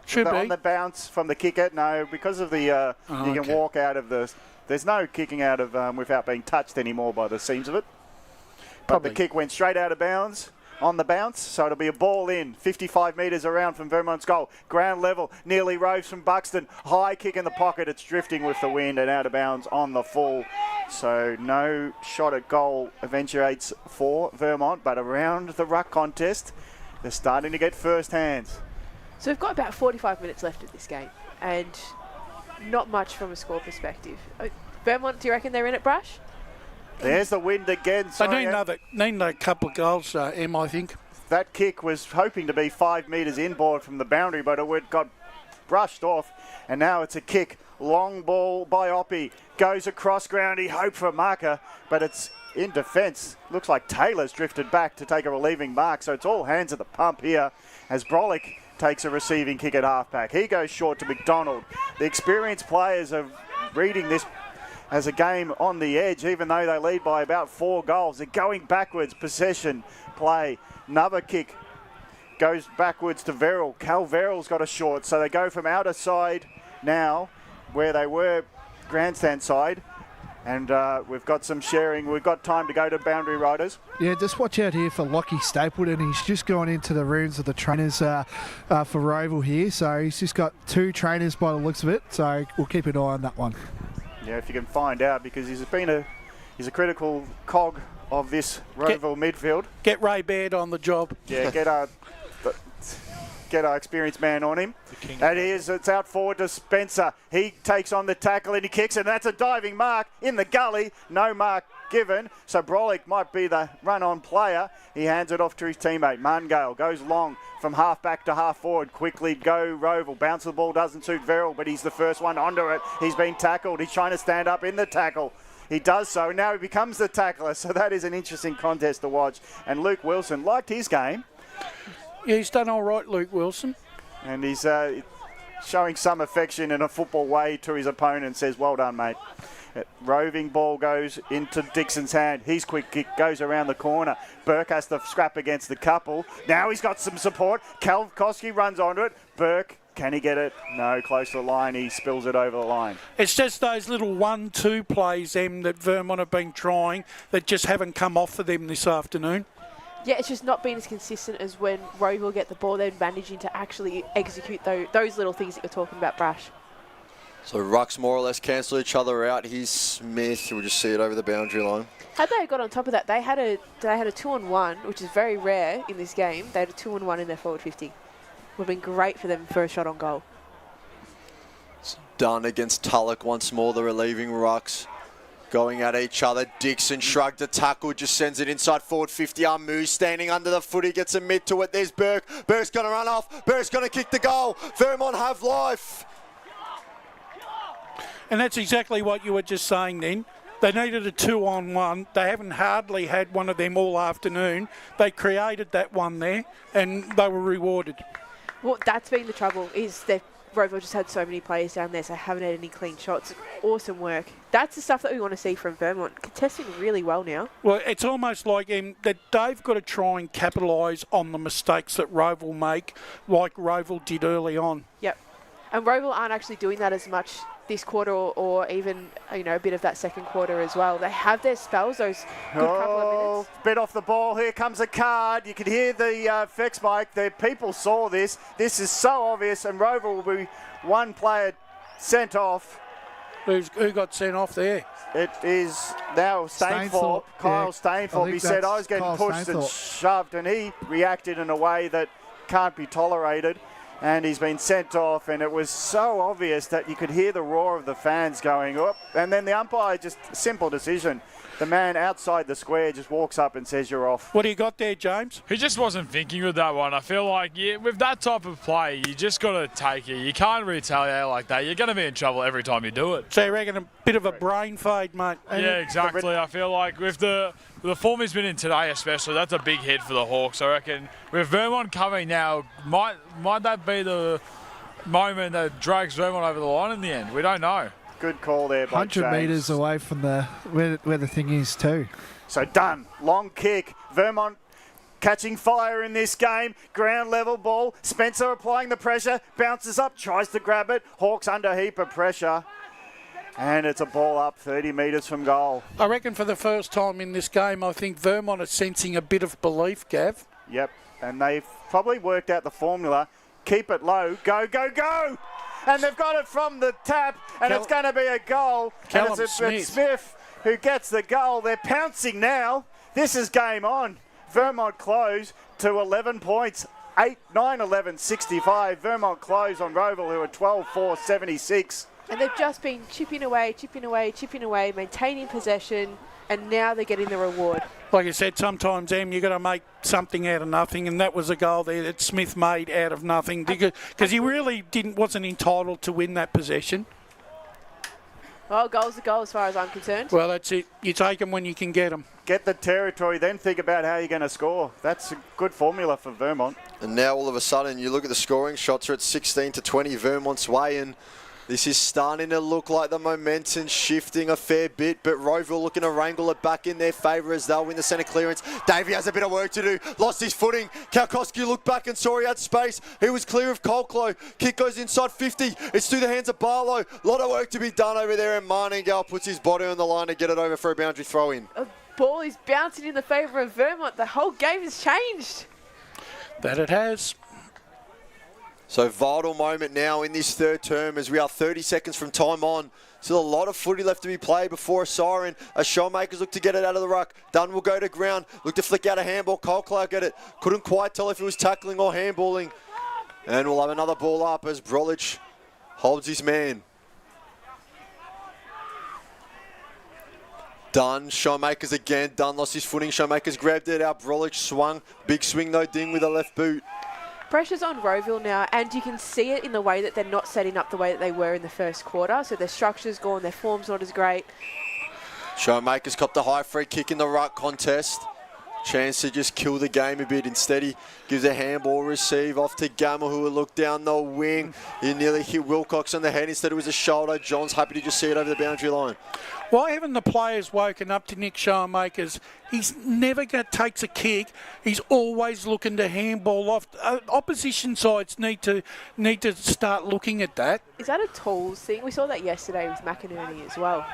Should be. On the bounce from the kicker? No, because of the you can walk out of the. There's no kicking out of without being touched anymore by the seams of it. But the kick went straight out of bounds on the bounce, so it'll be a ball in, 55 metres around from Vermont's goal. Ground level, nearly rose from Buxton. High kick in the pocket, it's drifting with the wind and out of bounds on the full. So no shot at goal eventuates for Vermont, but around the ruck contest, they're starting to get first hands. So we've got about 45 minutes left of this game, and not much from a score perspective. Vermont, do you reckon they're in it, Brush? There's the wind again. They need a couple of goals, Em, I think. That kick was hoping to be 5 metres inboard from the boundary, but it got brushed off, and now it's a kick. Long ball by Oppie. Goes across ground. He hoped for a marker, but it's in defence. Looks like Taylor's drifted back to take a relieving mark, so it's all hands at the pump here as Brolick takes a receiving kick at halfback. He goes short to McDonald. The experienced players are reading this as a game on the edge, even though they lead by about 4 goals. They're going backwards, possession, play. Another kick goes backwards to Verrill. Cal Verrill's got a short, so they go from outer side now, where they were grandstand side. And we've got some sharing. We've got time to go to boundary riders. Yeah, just watch out here for Lockie Stapleton. He's just gone into the rooms of the trainers for Rowville here. So he's just got 2 trainers by the looks of it. So we'll keep an eye on that one. Yeah, if you can find out, because he's a critical cog of this Rowville midfield. Get Ray Baird on the job. Yeah, get our experienced man on him. It's out forward to Spencer. He takes on the tackle and he kicks it, and that's a diving mark in the gully. No mark given, so Brolick might be the run-on player. He hands it off to his teammate. Mungale goes long from half back to half forward. Quickly go Rowville. Bounce of the ball doesn't suit Verrill, but he's the first one onto it. He's been tackled. He's trying to stand up in the tackle. He does so. Now he becomes the tackler, so that is an interesting contest to watch. And Luke Wilson liked his game. Yeah, he's done all right, Luke Wilson. And he's showing some affection in a football way to his opponent, says, well done, mate. Roving ball goes into Dixon's hand. His quick kick goes around the corner. Burke has to scrap against the couple. Now he's got some support. Kalkoski runs onto it. Burke, can he get it? No, close to the line. He spills it over the line. It's just those little 1-2 plays, Em, that Vermont have been trying that just haven't come off for them this afternoon. Yeah, it's just not been as consistent as when Rowville get the ball. They're managing to actually execute those little things that you're talking about, Brash. So rucks more or less cancel each other out. Here's Smith. We'll just see it over the boundary line. Had they got on top of that, they had a 2-on-1, which is very rare in this game. They had a 2-on-1 in their forward 50. Would have been great for them for a shot on goal. It's done against Tulloch once more. The relieving rucks going at each other. Dixon shrugged a tackle, just sends it inside forward 50. Moose standing under the footy, gets a mid to it. There's Burke. Burke's going to run off. Burke's going to kick the goal. Vermont have life. And that's exactly what you were just saying then. They needed a 2-on-1. They haven't hardly had one of them all afternoon. They created that one there, and they were rewarded. Well, that's been the trouble, is that Rowville just had so many players down there, so haven't had any clean shots. Awesome work. That's the stuff that we want to see from Vermont. Contesting really well now. Well, it's almost like that they've got to try and capitalise on the mistakes that Rowville make, like Rowville did early on. Yep. And Rowville aren't actually doing that as much this quarter or even, a bit of that second quarter as well. They have their spells, those good couple of minutes. Bit off the ball. Here comes a card. You can hear the Fex mic. The people saw this. This is so obvious, and Rowville will be one player sent off. Who got sent off there? It is now Stainthorpe. Kyle Stainthorpe. He said, I was getting pushed and shoved, and he reacted in a way that can't be tolerated. and he's been sent off, and it was so obvious that you could hear the roar of the fans going up, and then the umpire, just simple decision. The man outside the square just walks up and says you're off. What do you got there, James? He just wasn't thinking with that one. I feel like with that type of play, you just got to take it. You can't retaliate like that. You're going to be in trouble every time you do it. So you reckon a bit of a brain fade, mate? Yeah, exactly. I feel like with the form he's been in today especially, that's a big hit for the Hawks. I reckon with Vermont coming now, might that be the moment that drags Vermont over the line in the end? We don't know. Good call there by 100 metres away from where the thing is too. So Dunn, long kick. Vermont catching fire in this game. Ground level ball. Spencer applying the pressure. Bounces up, tries to grab it. Hawks under a heap of pressure. And it's a ball up 30 metres from goal. I reckon for the first time in this game, I think Vermont is sensing a bit of belief, Gav. Yep, and they've probably worked out the formula. Keep it low. Go, go, go! And they've got it from the tap, and it's going to be a goal. And it's Smith who gets the goal. They're pouncing now. This is game on. Vermont close to 11 points. 9-11, 65. Vermont close on Rowville, who are 12-4, 76. And they've just been chipping away, maintaining possession, and now they're getting the reward. Like I said, sometimes, Em, you've got to make something out of nothing, and that was a goal there that Smith made out of nothing because he really wasn't entitled to win that possession. Well, goal's a goal as far as I'm concerned. Well, that's it. You take them when you can get them. Get the territory, then think about how you're going to score. That's a good formula for Vermont. And now all of a sudden you look at the scoring, shots are at 16-20 Vermont's way, and this is starting to look like the momentum's shifting a fair bit, but Rowville looking to wrangle it back in their favour as they'll win the centre clearance. Davey has a bit of work to do, lost his footing. Kalkowski looked back and saw he had space. He was clear of Colclough. Kick goes inside 50. It's through the hands of Barlow. A lot of work to be done over there, and Marningal puts his body on the line to get it over for a boundary throw in. A ball is bouncing in the favour of Vermont. The whole game has changed. That it has. So vital moment now in this third term as we are 30 seconds from time on. Still a lot of footy left to be played before a siren. As Showmakers look to get it out of the ruck. Dunn will go to ground. Look to flick out a handball. Colclough get it. Couldn't quite tell if it was tackling or handballing. And we'll have another ball up as Brolich holds his man. Dunn, Showmakers again. Dunn lost his footing. Showmakers grabbed it out. Brolich swung. Big swing though, ding with a left boot. Pressure's on Rowville now, and you can see it in the way that they're not setting up the way that they were in the first quarter. So their structure's gone, their form's not as great. Showmakers copped a high free kick in the ruck contest. Chance to just kill the game a bit. Instead, he gives a handball receive off to Gamma, who will look down the wing. He nearly hit Wilcox on the head. Instead, it was a shoulder. John's happy to just see it over the boundary line. Why haven't the players woken up to Nick Showmakers? He's never takes a kick. He's always looking to handball off. Opposition sides need to start looking at that. Is that a tools thing? We saw that yesterday with McInerney as well.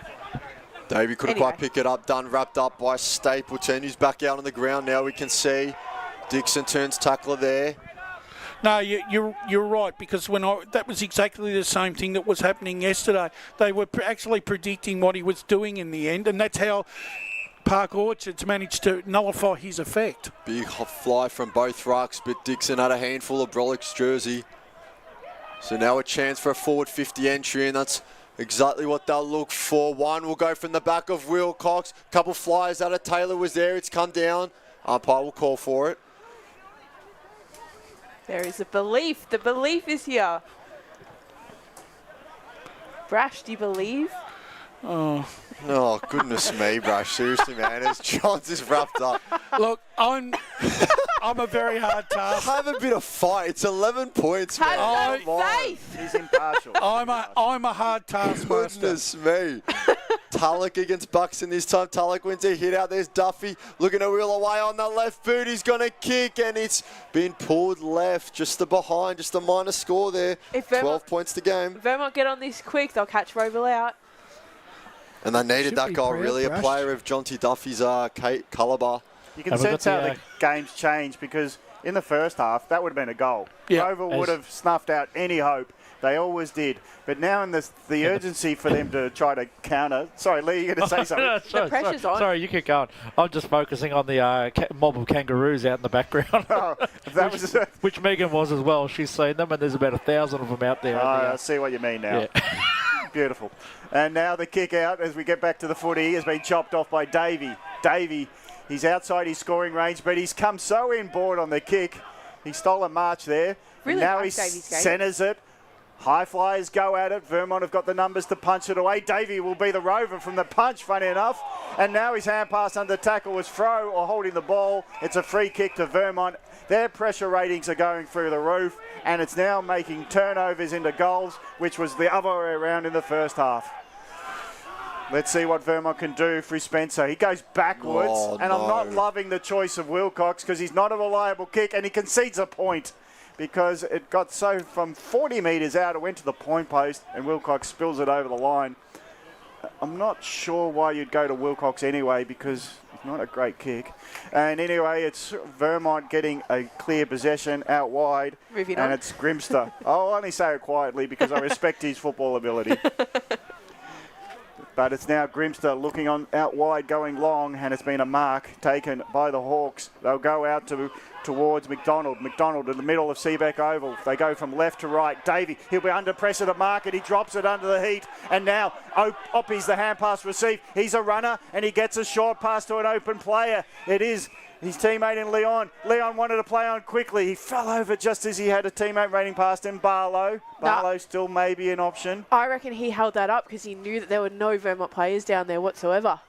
Davey couldn't quite pick it up. Done wrapped up by Stapleton, who's back out on the ground now. We can see Dixon turns tackler there. No, you're right, because that was exactly the same thing that was happening yesterday. They were actually predicting what he was doing in the end, and that's how Park Orchards managed to nullify his effect. Big fly from both rucks, but Dixon had a handful of Brolick's jersey. So now a chance for a forward 50 entry, and that's exactly what they'll look for. One will go from the back of Wilcox. Couple flyers out of Taylor was there. It's come down. Umpire will call for it. There is a belief. The belief is here. Brash, do you believe? Oh, goodness me, Brash. Seriously, man. As Johns is wrapped up. Look, I'm a very hard task. Have a bit of fight. It's 11 points, man. He's impartial. I'm a hard taskmaster. Goodness me. Tulloch against Buxton this time. Tulloch wins a hit out. There's Duffy looking to wheel away on the left boot. He's going to kick, and it's been pulled left. Just the behind, just a minor score there. 12 points to game. If Vermont get on this quick, they'll catch Rowville out. And they needed that goal, really. A player of Jonty Duffy's calibre. You can sense how the game's changed, because in the first half, that would have been a goal. Yeah. Rowville would have snuffed out any hope. They always did. But now in the urgency for them to try to counter... Sorry, Lee, you're going to say something? The pressure's on. Sorry, you keep going. I'm just focusing on the mob of kangaroos out in the background. Which Megan was as well. She's seen them, and there's about 1,000 of them out there. I see what you mean now. Yeah. Beautiful. And now the kick out as we get back to the footy has been chopped off by Davey. Davey, he's outside his scoring range, but he's come so inboard on the kick. He stole a march there. Really now nice he Davey's game. centres it. High flyers go at it. Vermont have got the numbers to punch it away. Davey will be the rover from the punch, funny enough. And now his hand pass under tackle was throw or holding the ball. It's a free kick to Vermont. Their pressure ratings are going through the roof, and it's now making turnovers into goals, which was the other way around in the first half. Let's see what Vermont can do for Spencer. He goes backwards, I'm not loving the choice of Wilcox because he's not a reliable kick, and he concedes a point because it got so from 40 metres out, it went to the point post, and Wilcox spills it over the line. I'm not sure why you'd go to Wilcox anyway because it's not a great kick. And anyway, it's Vermont getting a clear possession out wide. Moving and on. it's Grimster. I'll only say it quietly because I respect his football ability. But it's now Grimster looking on out wide, going long, and it's been a mark taken by the Hawks. They'll go out towards McDonald. McDonald in the middle of Seebeck Oval. They go from left to right. Davey, he'll be under pressure to mark it. He drops it under the heat. And now Oppie's the hand pass received. He's a runner, and he gets a short pass to an open player. It is his teammate in Leon. Leon wanted to play on quickly. He fell over just as he had a teammate running past him, Barlow. Barlow still may be an option. I reckon he held that up because he knew that there were no Vermont players down there whatsoever.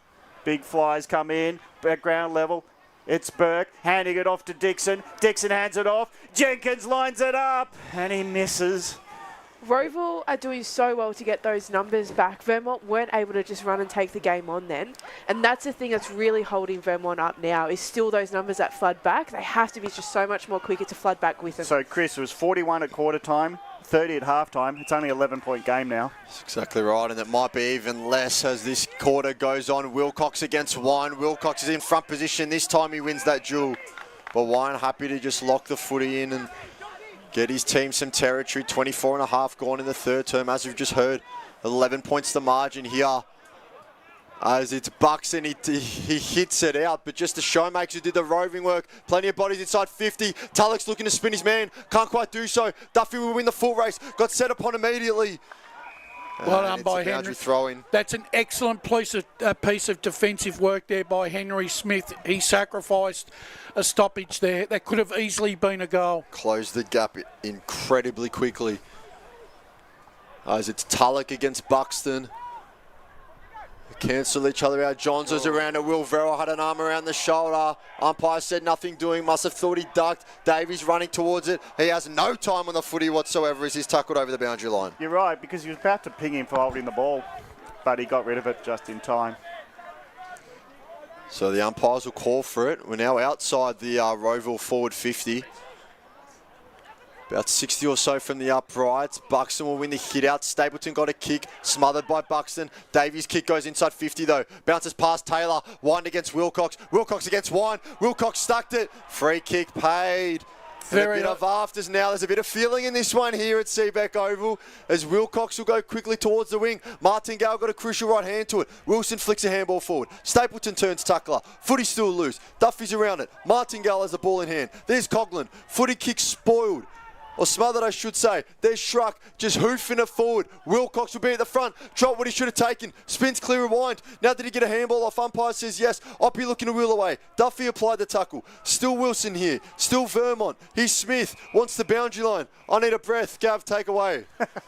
Big flies come in, ground level. It's Burke handing it off to Dixon. Dixon hands it off. Jenkins lines it up, and he misses. Rowville are doing so well to get those numbers back. Vermont weren't able to just run and take the game on then. And that's the thing that's really holding Vermont up now is still those numbers that flood back. They have to be just so much more quicker to flood back with them. So, Chris, it was 41 at quarter time, 30 at half time. It's only an 11-point game now. That's exactly right, and it might be even less as this quarter goes on. Wilcox against Wine. Wilcox is in front position. This time he wins that duel. But Wine happy to just lock the footy in and get his team some territory. 24 and a half gone in the third term, as we've just heard. 11 points the margin here. As it's Buxton, he hits it out, but just the showmakers who did the roving work. Plenty of bodies inside 50. Tulloch's looking to spin his man. Can't quite do so. Duffy will win the foot race. Got set upon immediately. Well done by Henry. Throw-in. That's an excellent piece of defensive work there by Henry Smith. He sacrificed a stoppage there. That could have easily been a goal. Closed the gap incredibly quickly. As it's Tulloch against Buxton. Cancel each other out. Johns was around it. Will Verrill had an arm around the shoulder. Umpire said nothing doing. Must have thought he ducked. Davies running towards it. He has no time on the footy whatsoever as he's tackled over the boundary line. You're right, because he was about to ping him for holding the ball, but he got rid of it just in time. So the umpires will call for it. We're now outside the Rowville forward 50. About 60 or so from the uprights. Buxton will win the hit out. Stapleton got a kick, smothered by Buxton. Davies' kick goes inside 50 though. Bounces past Taylor. Wine against Wilcox. Wilcox against Wine. Wilcox stuck it. Free kick paid. And a bit of afters now. There's a bit of feeling in this one here at Seebeck Oval as Wilcox will go quickly towards the wing. Martingale got a crucial right hand to it. Wilson flicks a handball forward. Stapleton turns tackler. Footy still loose. Duffy's around it. Martingale has the ball in hand. There's Coughlin. Footy kick spoiled. Or smothered, I should say. There's Schruck just hoofing it forward. Wilcox will be at the front. Drop what he should have taken. Spins clear of Wind. Now did he get a handball off? Umpire says yes. Oppie looking to wheel away. Duffy applied the tackle. Still Wilson here. Still Vermont. He's Smith. Wants the boundary line. I need a breath. Gav, take away.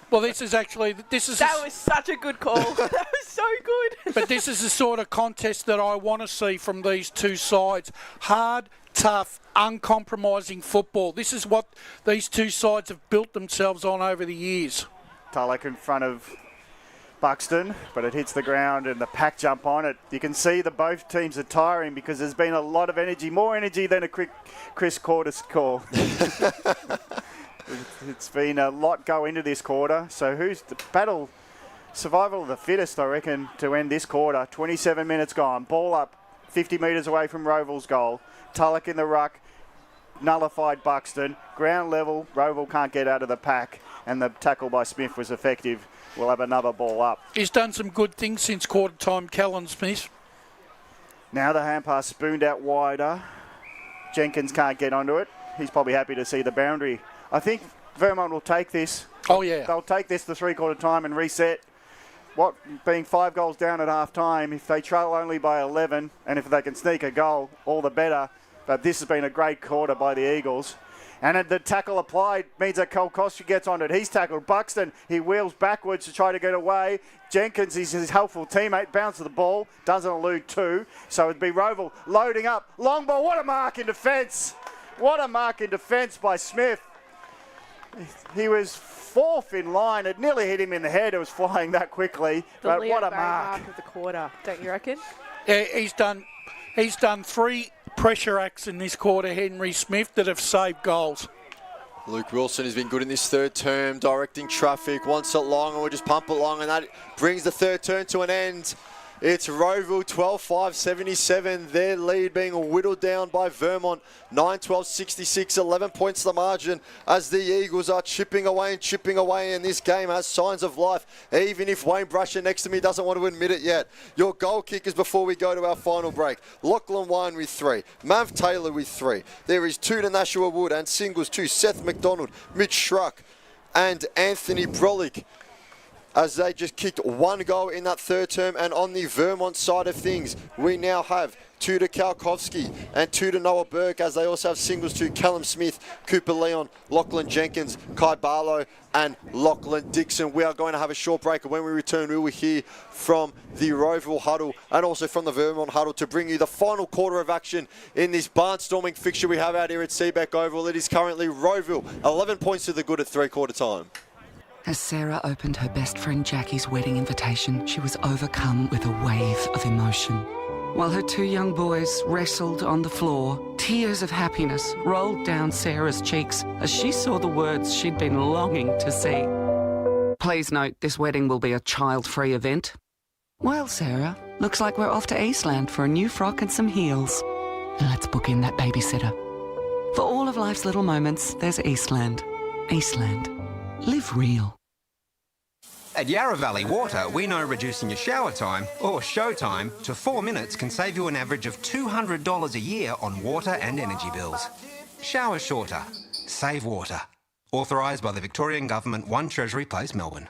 Well, that was such a good call. That was so good. But this is the sort of contest that I want to see from these two sides. Hard, tough, uncompromising football. This is what these two sides have built themselves on over the years. Tulloch in front of Buxton, but it hits the ground and the pack jump on it. You can see that both teams are tiring because there's been a lot of energy, more energy than a quick Chris Cordes call. It's been a lot go into this quarter. So who's the battle? Survival of the fittest, I reckon, to end this quarter. 27 minutes gone. Ball up 50 metres away from Rowville's goal. Tulloch in the ruck, nullified Buxton. Ground level, Rowville can't get out of the pack. and the tackle by Smith was effective. We'll have another ball up. He's done some good things since quarter time, Callan Smith. Now the hand pass spooned out wider. Jenkins can't get onto it. He's probably happy to see the boundary. I think Vermont will take this. Oh, yeah. They'll take this to three-quarter time and reset. What, being 5 goals down at half-time, if they trail only by 11, and if they can sneak a goal, all the better. But this has been a great quarter by the Eagles. And the tackle applied means that Kolkoski gets on it. He's tackled Buxton. He wheels backwards to try to get away. Jenkins is his helpful teammate. Bounces the ball. Doesn't elude two. So it'd be Rowville loading up. Long ball. What a mark in defence. What a mark in defence by Smith. He was fourth in line. It nearly hit him in the head. It was flying that quickly. But Leo what a Barry mark. of the quarter, don't you reckon? Yeah, he's done 3 pressure acts in this quarter, Henry Smith, that have saved goals. Luke Wilson has been good in this third term, directing traffic, wants it long, and we'll just pump it long, and that brings the third term to an end. It's Rowville 12-5-77, their lead being whittled down by Vermont, 9-12-66, 11 points the margin as the Eagles are chipping away, and this game has signs of life, even if Wayne Brusher next to me doesn't want to admit it yet. Your goal kickers before we go to our final break. Lachlan Wine with 3, Mav Taylor with 3. There is 2 to Nashua Wood and singles 2, Seth McDonald, Mitch Schruck and Anthony Brolick, as they just kicked 1 goal in that third term. And on the Vermont side of things, we now have 2 to Kalkowski and 2 to Noah Burke, as they also have singles to Callum Smith, Cooper Leon, Lachlan Jenkins, Kai Barlow and Lachlan Dixon. We are going to have a short break, and when we return we will hear from the Rowville huddle and also from the Vermont huddle to bring you the final quarter of action in this barnstorming fixture we have out here at Seebeck Oval. It is currently Rowville 11 points to the good at three-quarter time. As Sarah opened her best friend Jackie's wedding invitation, she was overcome with a wave of emotion. While her 2 young boys wrestled on the floor, tears of happiness rolled down Sarah's cheeks as she saw the words she'd been longing to see. Please note, this wedding will be a child-free event. Well, Sarah, looks like we're off to Eastland for a new frock and some heels. Let's book in that babysitter. For all of life's little moments, there's Eastland. Eastland. Live real. At Yarra Valley Water, we know reducing your shower time, or show time, to 4 minutes can save you an average of $200 a year on water and energy bills. Shower shorter. Save water. Authorised by the Victorian Government, 1 Treasury Place, Melbourne.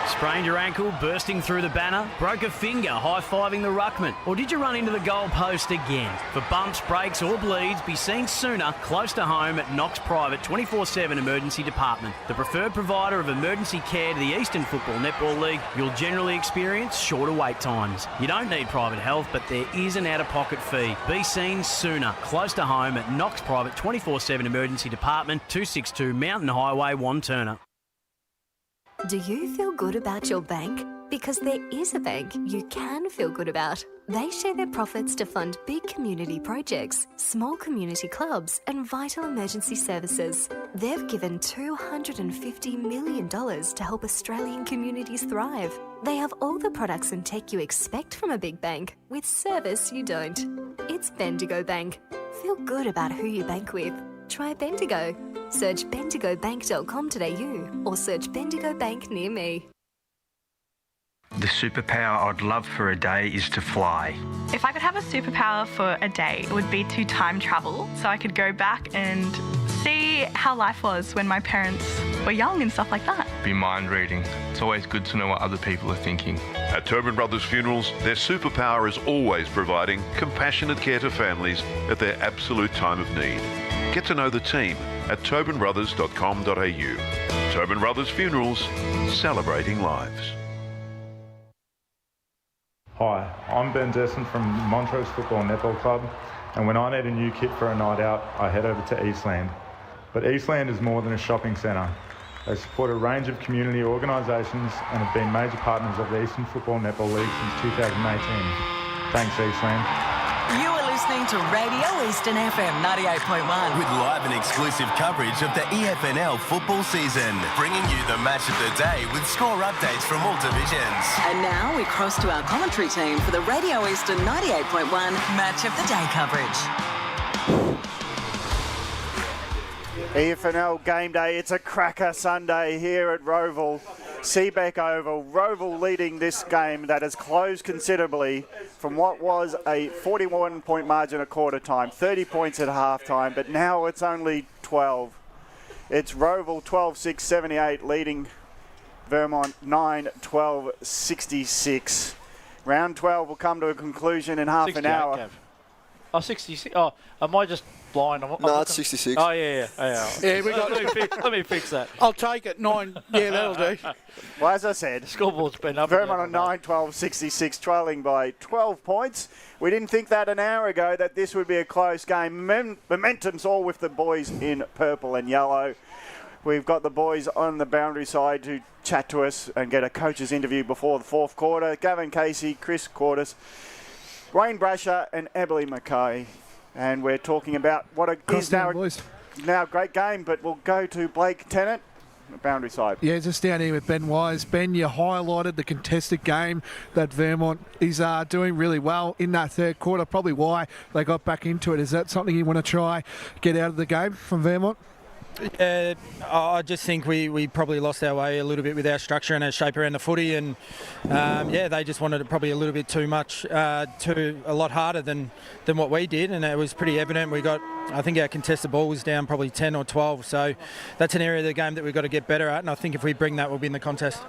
Sprained your ankle, bursting through the banner, broke a finger, high-fiving the ruckman, or did you run into the goal post again? For bumps, breaks or bleeds, be seen sooner, close to home at Knox Private 24/7 Emergency Department. The preferred provider of emergency care to the Eastland Football Netball League, you'll generally experience shorter wait times. You don't need private health, but there is an out-of-pocket fee. Be seen sooner, close to home at Knox Private 24/7 Emergency Department, 262 Mountain Highway, Wantirna. Do you feel good about your bank? Because there is a bank you can feel good about. They share their profits to fund big community projects, small community clubs, and vital emergency services. They've given $250 million to help Australian communities thrive. They have all the products and tech you expect from a big bank, with service you don't. It's Bendigo Bank. Feel good about who you bank with. Try Bendigo. Search bendigobank.com.au or search Bendigo Bank near me. The superpower I'd love for a day is to fly. If I could have a superpower for a day, it would be to time travel so I could go back and see how life was when my parents were young and stuff like that. Be mind reading. It's always good to know what other people are thinking. At Tobin Brothers Funerals, their superpower is always providing compassionate care to families at their absolute time of need. Get to know the team at tobinbrothers.com.au. Tobin Brothers Funerals, celebrating lives. Hi, I'm Ben Desson from Montrose Football Netball Club, and when I need a new kit for a night out, I head over to Eastland. But Eastland is more than a shopping centre. They support a range of community organisations and have been major partners of the Eastern Football Netball League since 2018. Thanks, Eastland. You are listening to Radio Eastern FM 98.1. With live and exclusive coverage of the EFNL football season, bringing you the match of the day with score updates from all divisions. And now we cross to our commentary team for the Radio Eastern 98.1 Match of the Day coverage. EFNL game day. It's a cracker Sunday here at Rowville. Seebeck Oval. Rowville leading this game that has closed considerably from what was a 41-point margin at quarter time, 30 points at half time, but now it's only 12. It's Rowville 12-6-78 leading Vermont 9-12-66. Round 12 will come to a conclusion in half an hour. Gav. Oh, 66. Oh, am I just blind? No, it's 66. Oh, yeah. Yeah, we got. Let me fix that. I'll take it. 9. Yeah, that'll do. Well, as I said, scoreboard's been up. Vermont on 9-12-66, trailing by 12 points. We didn't think that an hour ago that this would be a close game. Momentum's all with the boys in purple and yellow. We've got the boys on the boundary side to chat to us and get a coach's interview before the fourth quarter. Gavin Casey, Chris Quartus, Wayne Brasher and Emily Mackay. And we're talking about what is now a great game, but we'll go to Blake Tennant, the boundary side. Yeah, just down here with Ben Wise. Ben, you highlighted the contested game that Vermont is doing really well in that third quarter, probably why they got back into it. Is that something you want to try get out of the game from Vermont? I just think we probably lost our way a little bit with our structure and our shape around the footy, and they just wanted it probably a little bit too much, a lot harder than what we did, and it was pretty evident. I think our contested ball was down probably 10 or 12, so that's an area of the game that we've got to get better at, and I think if we bring that, we'll be in the contest.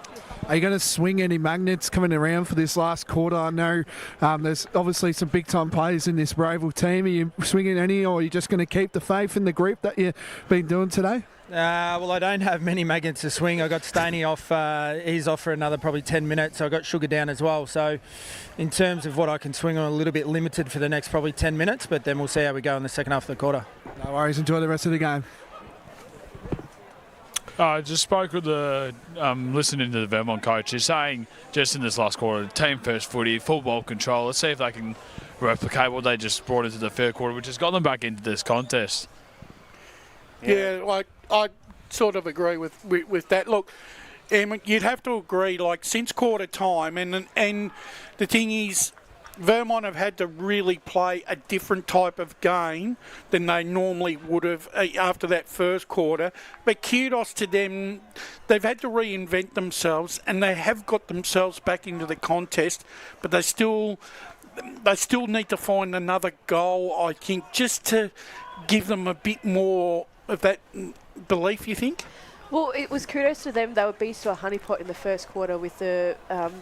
Are you going to swing any magnets coming around for this last quarter? I know there's obviously some big-time players in this Rowville team. Are you swinging any, or are you just going to keep the faith in the group that you've been doing today? Well, I don't have many magnets to swing. I got Staney off. He's off for another probably 10 minutes. I got Sugar down as well. So in terms of what I can swing, I'm a little bit limited for the next probably 10 minutes, but then we'll see how we go in the second half of the quarter. No worries. Enjoy the rest of the game. I just spoke with listening to the Vermont coach. He's saying just in this last quarter, team first footy, full ball control. Let's see if they can replicate what they just brought into the third quarter, which has got them back into this contest. Yeah, I sort of agree with that. Look, you'd have to agree, since quarter time, and the thing is, Vermont have had to really play a different type of game than they normally would have after that first quarter. But kudos to them. They've had to reinvent themselves, and they have got themselves back into the contest, but they still need to find another goal, I think, just to give them a bit more of that belief, you think? Well, it was kudos to them. They were beast to a honeypot in the first quarter with the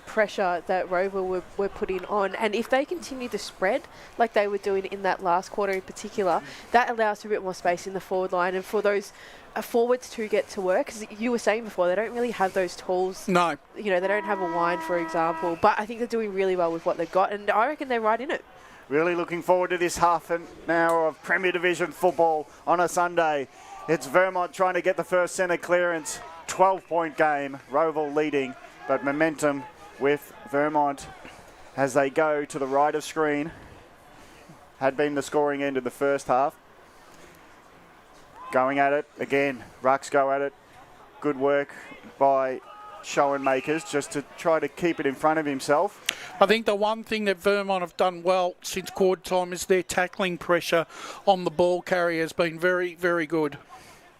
pressure that Rowville were putting on. And if they continue to spread like they were doing in that last quarter in particular, that allows a bit more space in the forward line. And for those forwards to get to work, because you were saying before, they don't really have those tools. No. They don't have a line, for example. But I think they're doing really well with what they've got. And I reckon they're right in it. Really looking forward to this half an hour of Premier Division football on a Sunday. It's Vermont trying to get the first centre clearance. 12-point game. Rowville leading, but momentum with Vermont as they go to the right of screen. Had been the scoring end of the first half. Going at it again. Rucks go at it. Good work by Schoenmakers just to try to keep it in front of himself. I think the one thing that Vermont have done well since quarter time is their tackling pressure on the ball carrier has been very, very good.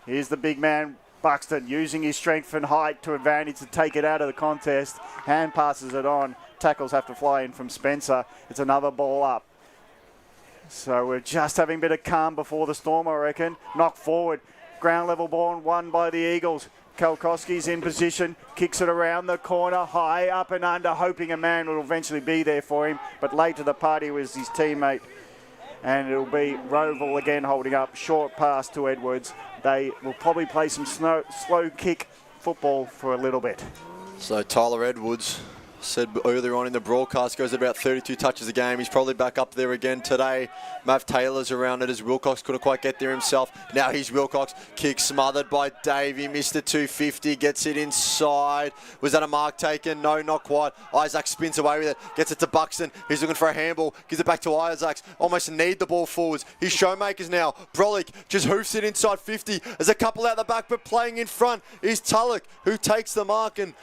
Here's the big man, Buxton, using his strength and height to advantage to take it out of the contest. Hand passes it on. Tackles have to fly in from Spencer. It's another ball up. So we're just having a bit of calm before the storm, I reckon. Knock forward. Ground level ball won by the Eagles. Kalkowski's in position, kicks it around the corner, high, up and under, hoping a man will eventually be there for him. But late to the party was his teammate. And it'll be Rowville again holding up. Short pass to Edwards. They will probably play some slow kick football for a little bit. So Tyler Edwards said earlier on in the broadcast, goes about 32 touches a game. He's probably back up there again today. Mav Taylor's around it as Wilcox couldn't quite get there himself. Now he's Wilcox. Kick smothered by Dave. He missed the 250. Gets it inside. Was that a mark taken? No, not quite. Isaac spins away with it. Gets it to Buxton. He's looking for a handball. Gives it back to Isaacs. Almost need the ball forwards. He's Showmakers now. Brolick just hoofs it inside 50. There's a couple out the back, but playing in front is Tulloch, who takes the mark and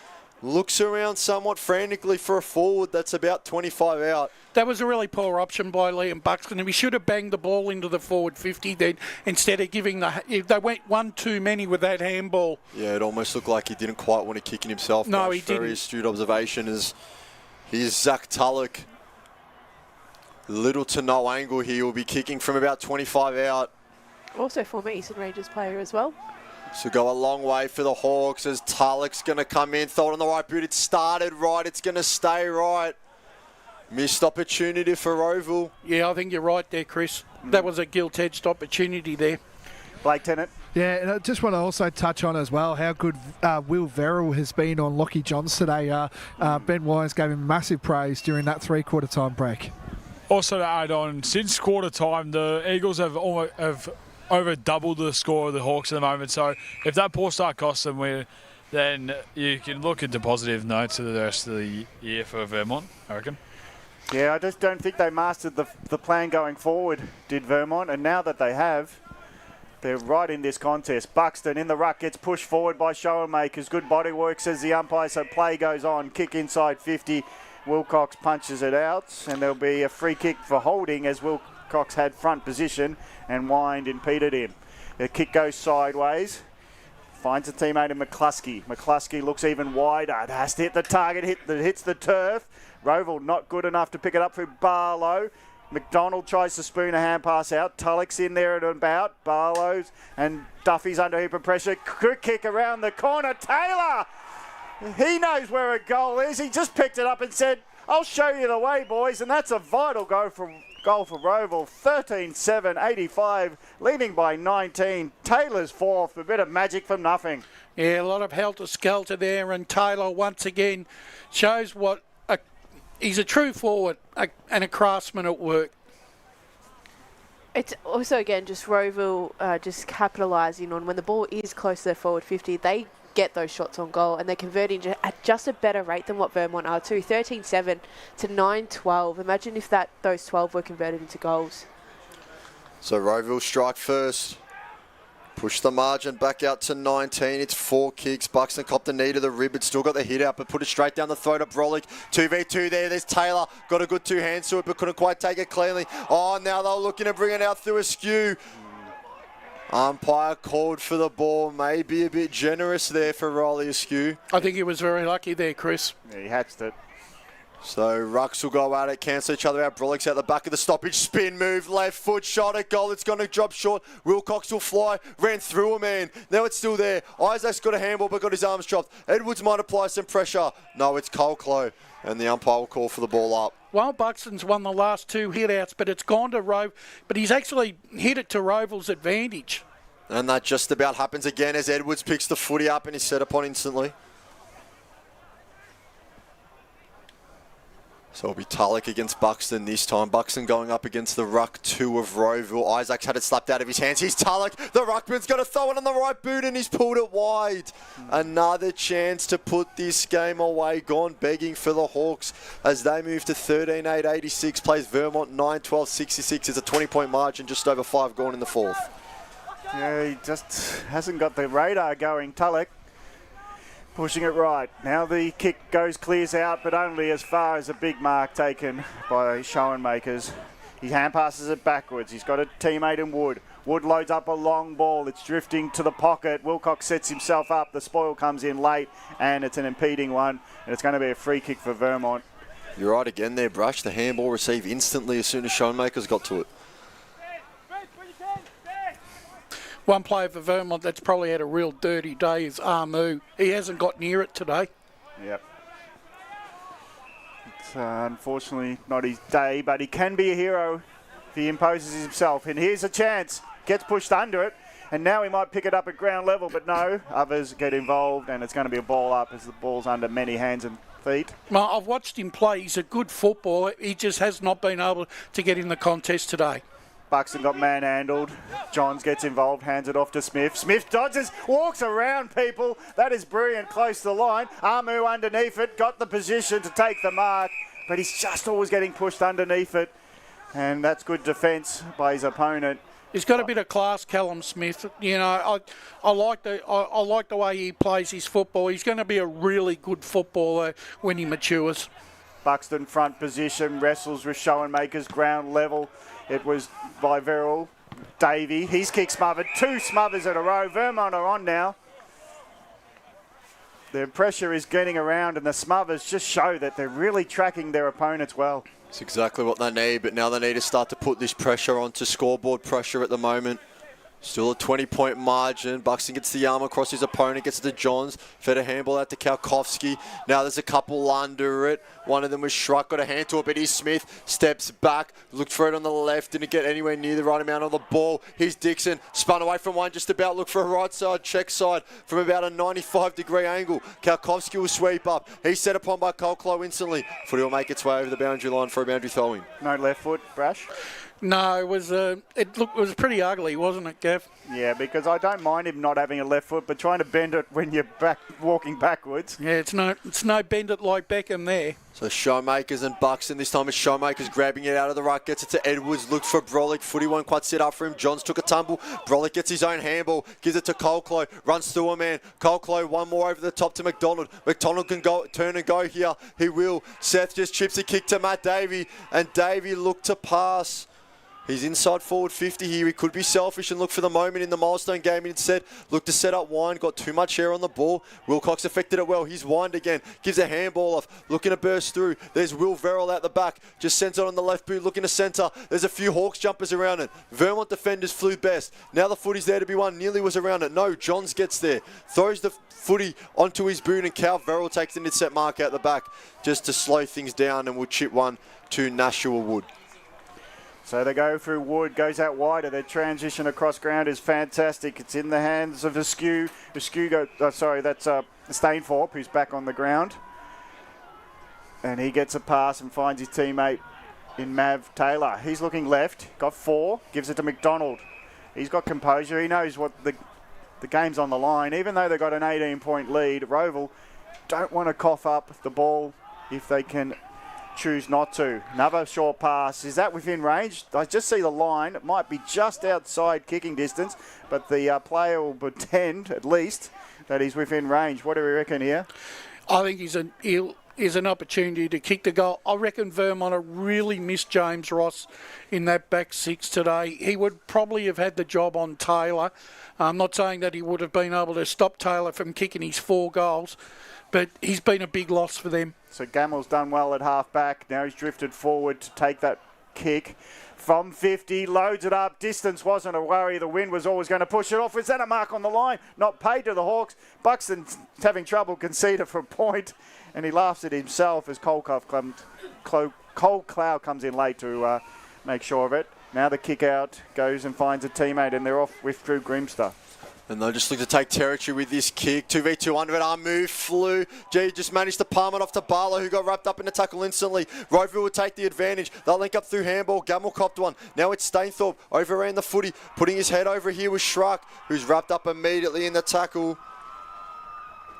looks around somewhat frantically for a forward that's about 25 out. That was a really poor option by Liam Buxton, and we should have banged the ball into the forward 50 then, instead of giving they went one too many with that handball. Yeah, it almost looked like he didn't quite want to kick in himself. No, he didn't. Very astute observation is here's Zach Tulloch. Little to no angle here. Will be kicking from about 25 out. Also former Eastern Rangers player as well. So go a long way for the Hawks as Tulloch's going to come in. Throw it on the right boot. It started right. It's going to stay right. Missed opportunity for Rowville. Yeah, I think you're right there, Chris. That was a gilt-edged opportunity there. Blake Tennant. Yeah, and I just want to also touch on as well how good Will Verrill has been on Lockie Johns today. Ben Wines gave him massive praise during that three-quarter time break. Also to add on, since quarter time, the Eagles have over doubled the score of the Hawks at the moment. So if that poor start costs them, then you can look into positive notes to the rest of the year for Vermont, I reckon. Yeah, I just don't think they mastered the plan going forward, did Vermont. And now that they have, they're right in this contest. Buxton in the ruck gets pushed forward by Schoenmakers. Good body work, says the umpire, so play goes on. Kick inside 50. Wilcox punches it out, and there'll be a free kick for holding as Wilcox had front position and Wind impeded him. The kick goes sideways. Finds a teammate in McCluskey. McCluskey looks even wider. It has to hit the target, hits the turf. Rowville not good enough to pick it up through Barlow. McDonald tries to spoon a hand pass out. Tulloch's in there and about. Barlow's and Duffy's under heap of pressure. Quick kick around the corner. Taylor! He knows where a goal is. He just picked it up and said, I'll show you the way, boys. And that's a vital goal for Rowville. 13-7, 85, leading by 19. Taylor's fourth. A bit of magic from nothing. Yeah, a lot of helter-skelter there. And Taylor, once again, shows what he's a true forward and a craftsman at work. It's also, again, just Rowville just capitalising on when the ball is close to their forward 50, they get those shots on goal and they're converting at just a better rate than what Vermont are too. 13-7 to 9-12. Imagine if those 12 were converted into goals. So Rowville strike first. Push the margin back out to 19. It's 4 kicks. Buxton copped the knee to the rib. It's still got the hit out, but put it straight down the throat of Brolick. 2v2 there. There's Taylor. Got a good two hands to it, but couldn't quite take it cleanly. Oh, now they're looking to bring it out through askew. Umpire called for the ball. Maybe a bit generous there for Riley Askew. I think he was very lucky there, Chris. Yeah, he hatched it. So Rucks will go at it, cancel each other out. Brolick's out the back of the stoppage. Spin move, left foot, shot at goal. It's going to drop short. Wilcox will fly. Ran through a man. Now it's still there. Isaac's got a handball but got his arms dropped. Edwards might apply some pressure. No, it's Colclough. And the umpire will call for the ball up. Well, Buxton's won the last 2 hit-outs, but it's gone to Rove. But he's actually hit it to Rowville's advantage. And that just about happens again as Edwards picks the footy up and is set upon instantly. So it'll be Tulloch against Buxton this time. Buxton going up against the ruck 2 of Rowville. Isaac's had it slapped out of his hands. Here's Tulloch. The ruckman's got to throw it on the right boot and he's pulled it wide. Another chance to put this game away. Gone begging for the Hawks as they move to 13-8, 86. Plays Vermont 9-12, 66. It's a 20-point margin, just over 5 gone in the fourth. Yeah, he just hasn't got the radar going, Tulloch. Pushing it right. Now the kick clears out, but only as far as a big mark taken by Schoenmakers. He hand passes it backwards. He's got a teammate in Wood. Wood loads up a long ball. It's drifting to the pocket. Wilcox sets himself up. The spoil comes in late, and it's an impeding one. And it's going to be a free kick for Vermont. You're right again there, Brush. The handball received instantly as soon as Schoenmakers got to it. One player for Vermont that's probably had a real dirty day is Armu. He hasn't got near it today. Yep. It's unfortunately not his day, but he can be a hero if he imposes himself. And here's a chance. Gets pushed under it, and now he might pick it up at ground level, but no. Others get involved, and it's going to be a ball up as the ball's under many hands and feet. Well, I've watched him play. He's a good footballer. He just has not been able to get in the contest today. Buxton got manhandled. Johns gets involved, hands it off to Smith. Smith dodges, walks around people. That is brilliant, close to the line. Armu underneath it, got the position to take the mark, but he's just always getting pushed underneath it. And that's good defence by his opponent. He's got a bit of class, Callum Smith. You know, I like the way he plays his football. He's going to be a really good footballer when he matures. Buxton front position, wrestles with Schoenmakers ground level. It was by Verrill. Davey, his kick smothered. 2 smothers in a row. Vermont are on now. The pressure is getting around, and the smothers just show that they're really tracking their opponents well. It's exactly what they need, but now they need to start to put this pressure onto scoreboard pressure at the moment. Still a 20-point margin. Buxton gets the arm across his opponent, gets it to Johns. Fed a handball out to Kalkowski. Now there's a couple under it. One of them was Schruck, got a hand to it, but here's Smith. Steps back, looked for it on the left, didn't get anywhere near the right amount on the ball. Here's Dixon, spun away from one just about, look for a right side, check side from about a 95-degree angle. Kalkowski will sweep up. He's set upon by Colclough instantly. Footy will make its way over the boundary line for a boundary throw-in. No left foot, Brash? No, it was pretty ugly, wasn't it, Gav? Yeah, because I don't mind him not having a left foot, but trying to bend it when you're walking backwards. Yeah, it's no bend it like Beckham there. So Showmakers and Buxton. This time it's Showmakers grabbing it out of the ruck, gets it to Edwards, looked for Brolick. Footy won't quite sit up for him. Johns took a tumble. Brolick gets his own handball, gives it to Colclough, runs through a man. Colclough one more over the top to McDonald. McDonald can go turn and go here. He will. Seth just chips a kick to Matt Davey, and Davey looked to pass. He's inside forward 50 here. He could be selfish and look for the moment in the milestone game instead. Looked to set up Wine, got too much air on the ball. Wilcox affected it well. He's Wined again. Gives a handball off. Looking to burst through. There's Will Verrill out the back. Just sends it on the left boot. Looking to centre. There's a few Hawks jumpers around it. Vermont defenders flew best. Now the footy's there to be won. Nearly was around it. No, Johns gets there. Throws the footy onto his boot, and Cal Verrill takes an intercept mark out the back just to slow things down, and will chip one to Nashua Wood. So they go through Wood, goes out wider. Their transition across ground is fantastic. It's in the hands of Askew. Askew that's Stainthorpe, who's back on the ground. And he gets a pass and finds his teammate in Mav Taylor. He's looking left, got 4, gives it to McDonald. He's got composure. He knows what the game's on the line. Even though they've got an 18-point lead, Rowville don't want to cough up the ball if they can choose not to. Another short pass. Is that within range? I just see the line. It might be just outside kicking distance, but the player will pretend, at least, that he's within range. What do we reckon here? I think he's an opportunity to kick the goal. I reckon Vermont really missed James Ross in that back 6 today. He would probably have had the job on Taylor. I'm not saying that he would have been able to stop Taylor from kicking his 4 goals, but he's been a big loss for them. So Gamel's done well at half back. Now he's drifted forward to take that kick from 50, loads it up. Distance wasn't a worry. The wind was always going to push it off. Is that a mark on the line? Not paid to the Hawks. Buxton's having trouble conceding for a point, and he laughs at himself as Colclough comes in late to make sure of it. Now the kick out goes and finds a teammate, and they're off with Drew Grimster. And they'll just look to take territory with this kick. 2v2 under it, arm move, flew. G just managed to palm it off to Barlow, who got wrapped up in the tackle instantly. Rowville will take the advantage. They'll link up through handball. Gamble copped one. Now it's Stainthorpe, overran the footy. Putting his head over here with Schruck, who's wrapped up immediately in the tackle.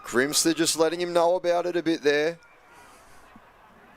Grimster just letting him know about it a bit there.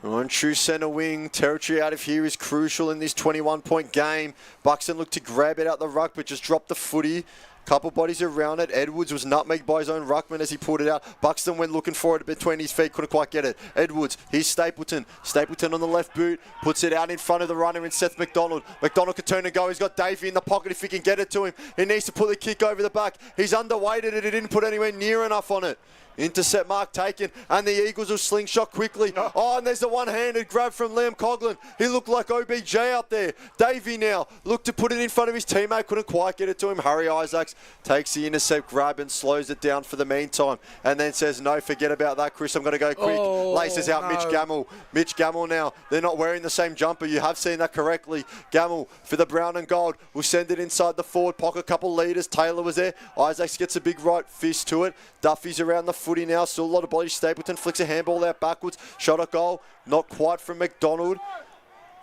On true centre wing, territory out of here is crucial in this 21-point game. Buxton looked to grab it out the ruck, but just dropped the footy. Couple bodies around it. Edwards was nutmegged by his own ruckman as he pulled it out. Buxton went looking for it between his feet, couldn't quite get it. Edwards, here's Stapleton. Stapleton on the left boot, puts it out in front of the runner in Seth McDonald. McDonald can turn and go. He's got Davey in the pocket if he can get it to him. He needs to put the kick over the back. He's underweighted it. He didn't put anywhere near enough on it. Intercept mark taken, and the Eagles will slingshot quickly. Oh, and there's the one-handed grab from Liam Coughlin. He looked like OBJ out there. Davey now looked to put it in front of his teammate, couldn't quite get it to him. Harry Isaacs takes the intercept grab and slows it down for the meantime, and then says, no, forget about that, Chris, I'm going to go quick. Laces out Mitch Gamble. Mitch Gamble now, they're not wearing the same jumper. You have seen that correctly. Gamble for the brown and gold will send it inside the forward pocket. Couple leaders. Taylor was there. Isaacs gets a big right fist to it. Duffy's around the footy now, still a lot of body. Stapleton flicks a handball out backwards, shot a goal, not quite from McDonald,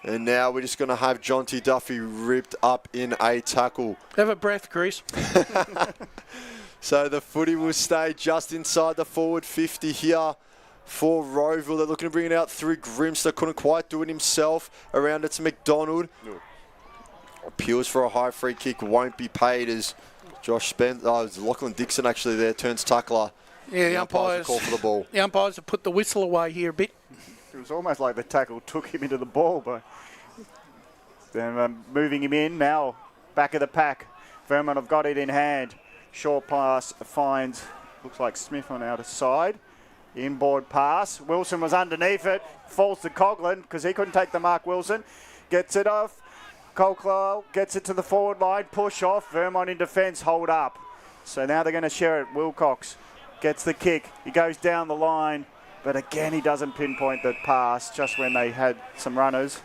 and now we're just going to have Jonty Duffy ripped up in a tackle. Have a breath, Chris. So the footy will stay just inside the forward 50 here for Rowville. They're looking to bring it out through Grimster, couldn't quite do it himself. Around it's McDonald. appeals for a high free kick, won't be paid as Josh Spence, Lachlan Dixon actually there, turns tackler. Yeah, the umpires call for the ball. The umpires have put the whistle away here a bit. It was almost like the tackle took him into the ball, but then moving him in now, back of the pack. Vermont have got it in hand. Short pass finds, looks like Smith on outer side. Inboard pass. Wilson was underneath it. Falls to Coughlin because he couldn't take the mark. Wilson gets it off. Colclough gets it to the forward line. Push off. Vermont in defence. Hold up. So now they're going to share it. Wilcox gets the kick. He goes down the line. But again, he doesn't pinpoint the pass just when they had some runners.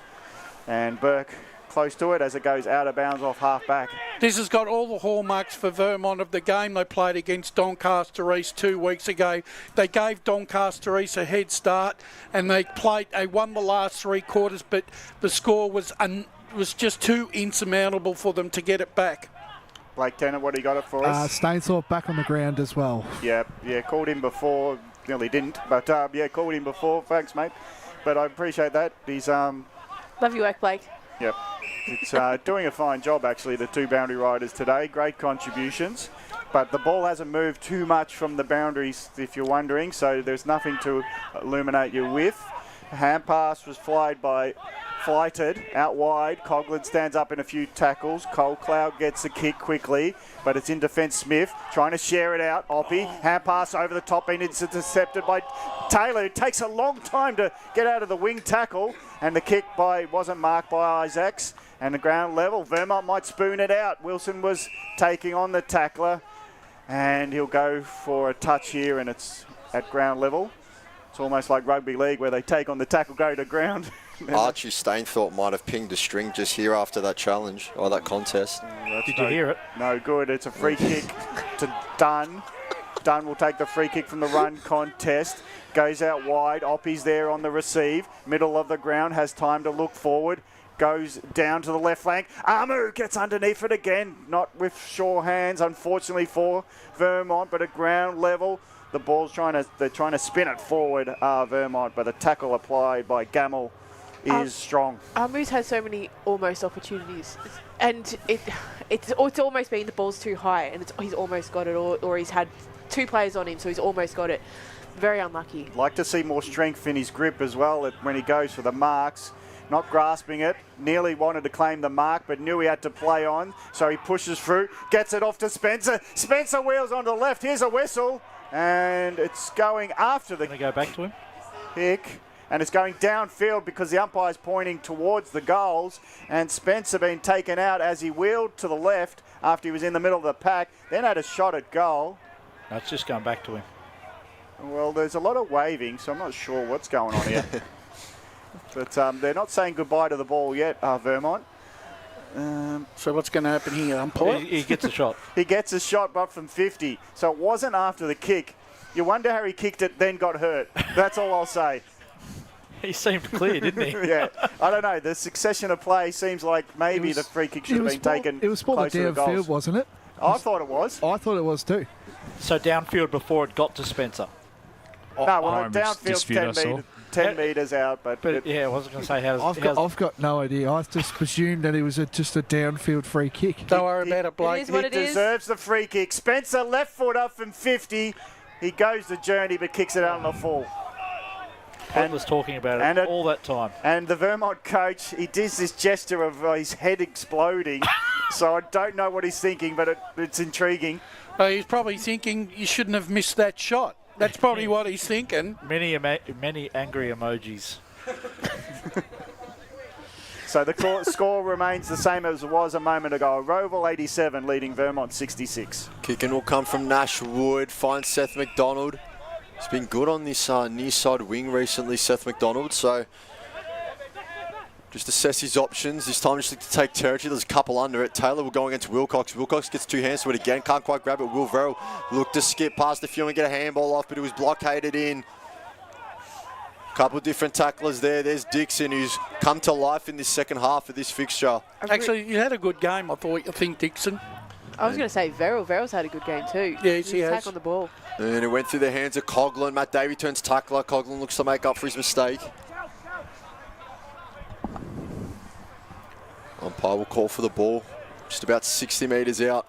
And Burke close to it as it goes out of bounds off half back. This has got all the hallmarks for Vermont of the game they played against Doncaster East 2 weeks ago. They gave Doncaster East a head start and they won the last 3 quarters, but the score was just too insurmountable for them to get it back. Blake Tennant, what do you got it for us? Stainthorpe back on the ground as well. Yeah, called him before. Nearly didn't, but called him before. Thanks, mate. But I appreciate that. He's Love your work, Blake. Yep. It's doing a fine job, actually, the 2 boundary riders today. Great contributions. But the ball hasn't moved too much from the boundaries, if you're wondering, so there's nothing to illuminate you with. Hand pass was flighted out wide. Coughlin stands up in a few tackles. Colclough gets the kick quickly, but it's in defence. Smith trying to share it out. Oppie, hand pass over the top, and it's intercepted by Taylor. It takes a long time to get out of the wing tackle, and the kick wasn't marked by Isaacs. And the ground level, Vermont might spoon it out. Wilson was taking on the tackler, and he'll go for a touch here, and it's at ground level. It's almost like rugby league where they take on the tackle, go to ground. Archie Stainthorpe might have pinged a string just here after that challenge or that contest. Did you hear it? No good. It's a free kick to Dunn. Dunn will take the free kick from the run contest. Goes out wide. Oppie's there on the receive. Middle of the ground. Has time to look forward. Goes down to the left flank. Amu gets underneath it again. Not with sure hands, unfortunately, for Vermont, but at ground level. The ball's they're trying to spin it forward, Vermont, but the tackle applied by Gamble is strong. Amu's had so many almost opportunities, and it's almost been the ball's too high, and he's almost got it, or he's had 2 players on him, so he's almost got it. Very unlucky. Like to see more strength in his grip as well when he goes for the marks. Not grasping it, nearly wanted to claim the mark, but knew he had to play on, so he pushes through, gets it off to Spencer. Spencer wheels on the left, here's a whistle, and it's going after the... Can we go back to him? Kick, and it's going downfield because the umpire's pointing towards the goals, and Spencer being taken out as he wheeled to the left after he was in the middle of the pack, then had a shot at goal. No, it's just going back to him. Well, there's a lot of waving, so I'm not sure what's going on here. But they're not saying goodbye to the ball yet, Vermont. So what's going to happen here, umpire? He gets a shot. He gets a shot, but from 50. So it wasn't after the kick. You wonder how he kicked it, then got hurt. That's all I'll say. He seemed clear, didn't he? Yeah. I don't know. The succession of play seems like maybe the free kick should have been taken. It was sport downfield, wasn't it? I thought it was. I thought it was too. So downfield before it got to Spencer. No, well, downfield's 10 metres out. But yeah, I was going to say, I've got no idea. I just presumed that it was just a downfield free kick. Don't worry about it, Blake. It is what he it is. Deserves the free kick. Spencer left foot up from 50. He goes the journey but kicks it out on the full. Pop was talking about it all that time. And the Vermont coach, he does this gesture of his head exploding. So I don't know what he's thinking, but it's intriguing. He's probably thinking you shouldn't have missed that shot. That's probably what he's thinking. Many angry emojis. So the score remains the same as it was a moment ago. Rowville 87 leading Vermont 66. Kicking will come from Nash Wood. Finds Seth McDonald. He's been good on this near side wing recently, Seth McDonald. So just assess his options. This time just look to take territory. There's a couple under it. Taylor will go against Wilcox. Wilcox gets 2 hands to it again. Can't quite grab it. Will Verrill looked to skip past the few and get a handball off, but it was blockaded in. Couple different tacklers there. There's Dixon, who's come to life in this second half of this fixture. Actually, you had a good game, I think, Dixon. I was going to say Verrill. Verrill's had a good game too. Yes, he has. Attack on the ball. And it went through the hands of Coughlin. Matt Davey turns tackler. Coughlin looks to make up for his mistake. Umpire will call for the ball. Just about 60 metres out.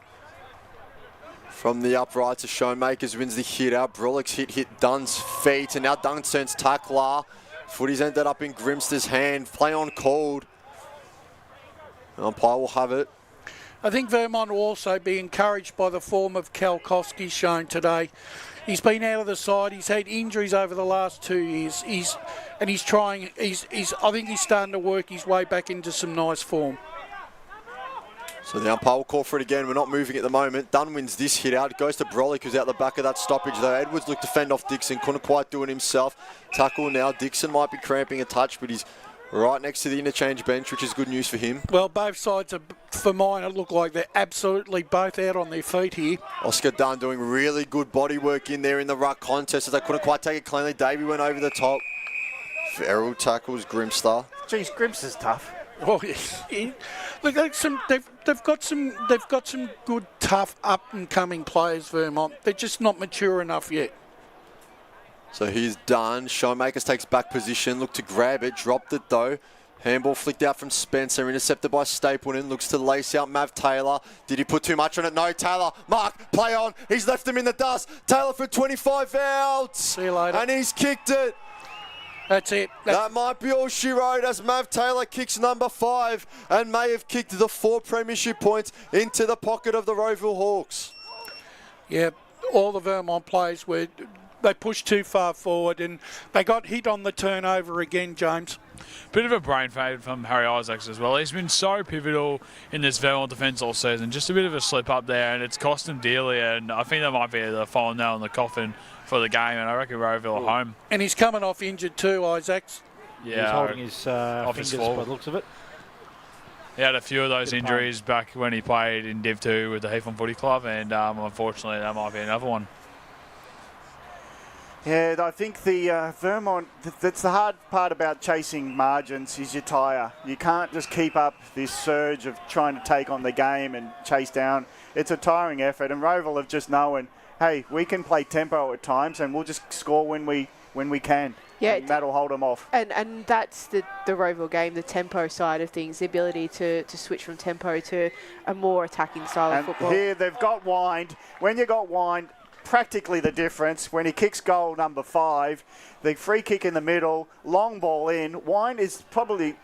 From the upright to Showmakers wins the hit out. Brolick's hit Dunn's feet, and now Dunn turns tackler. Footy's ended up in Grimster's hand. Play on called. Umpire will have it. I think Vermont will also be encouraged by the form of Kalkowski shown today. He's been out of the side. He's had injuries over the last 2 years. I think he's starting to work his way back into some nice form. So the umpire will call for it again. We're not moving at the moment. Dunn wins this hit out. It goes to Brolick, who's out the back of that stoppage though. Edwards looked to fend off Dixon. Couldn't quite do it himself. Tackle now. Dixon might be cramping a touch, but he's right next to the interchange bench, which is good news for him. Well, both sides, for mine, it look like they're absolutely both out on their feet here. Oscar Dunn doing really good body work in there in the ruck contest as they couldn't quite take it cleanly. Davey went over the top. Farrell tackles Grimster. Geez, Grimster's tough. Oh yes. Yeah. Look, they've got some good, tough, up and coming players. Vermont. They're just not mature enough yet. So he's done. Showmakers takes back position. Look to grab it. Dropped it though. Handball flicked out from Spencer. Intercepted by Stapleton. Looks to lace out Mav Taylor. Did he put too much on it? No. Taylor. Mark. Play on. He's left him in the dust. Taylor for 25 out. See you later. And he's kicked it. That's it. That might be all she wrote as Mav Taylor kicks number 5 and may have kicked the 4 premiership points into the pocket of the Rowville Hawks. Yeah, all the Vermont players they pushed too far forward and they got hit on the turnover again, James. Bit of a brain fade from Harry Isaacs as well. He's been so pivotal in this Vermont defence all season. Just a bit of a slip up there and it's cost him dearly, and I think that might be the final nail in the coffin for the game, and I reckon Rowville at home. And he's coming off injured too, Isaacs. Yeah, he's holding his fingers by the looks of it. He had a few of those injuries back when he played in Div 2 with the Heathland Footy Club, and unfortunately that might be another one. Yeah, I think the Vermont, that's the hard part about chasing margins is your tyre. You can't just keep up this surge of trying to take on the game and chase down. It's a tiring effort, and Rowville have just known, hey, we can play tempo at times and we'll just score when we can. Yeah, and that'll hold them off. And that's the Rowville game, the tempo side of things, the ability to switch from tempo to a more attacking style of football. Here they've got Wind. When you got Wind, practically the difference. When he kicks goal number 5, the free kick in the middle, long ball in. Wind is probably,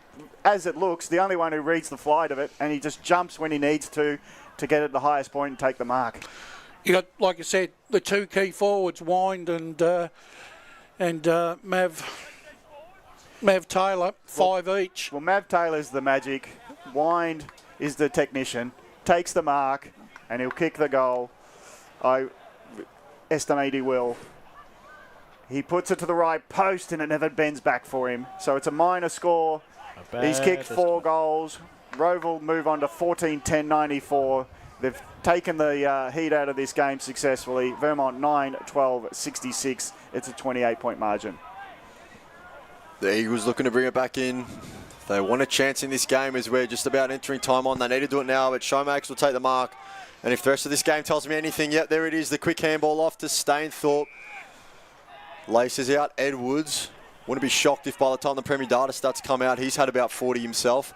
as it looks, the only one who reads the flight of it, and he just jumps when he needs to get at the highest point and take the mark. You got, like I said, the 2 key forwards, Wind and Mav Taylor, 5 each. Well, Mav Taylor's the magic. Wind is the technician. Takes the mark, and he'll kick the goal. I estimate he will. He puts it to the right post, and it never bends back for him. So it's a minor score. He's kicked 4 goals. Rowville move on to 14-10-94. They've taken the heat out of this game successfully. Vermont 9-12-66. It's a 28-point margin. The Eagles looking to bring it back in. They want a chance in this game as we're just about entering time on. They need to do it now, but Showmax will take the mark. And if the rest of this game tells me anything, yep, there it is. The quick handball off to Stainthorpe. Laces out Edwards. Wouldn't be shocked if by the time the Premier Data stats come out, he's had about 40 himself.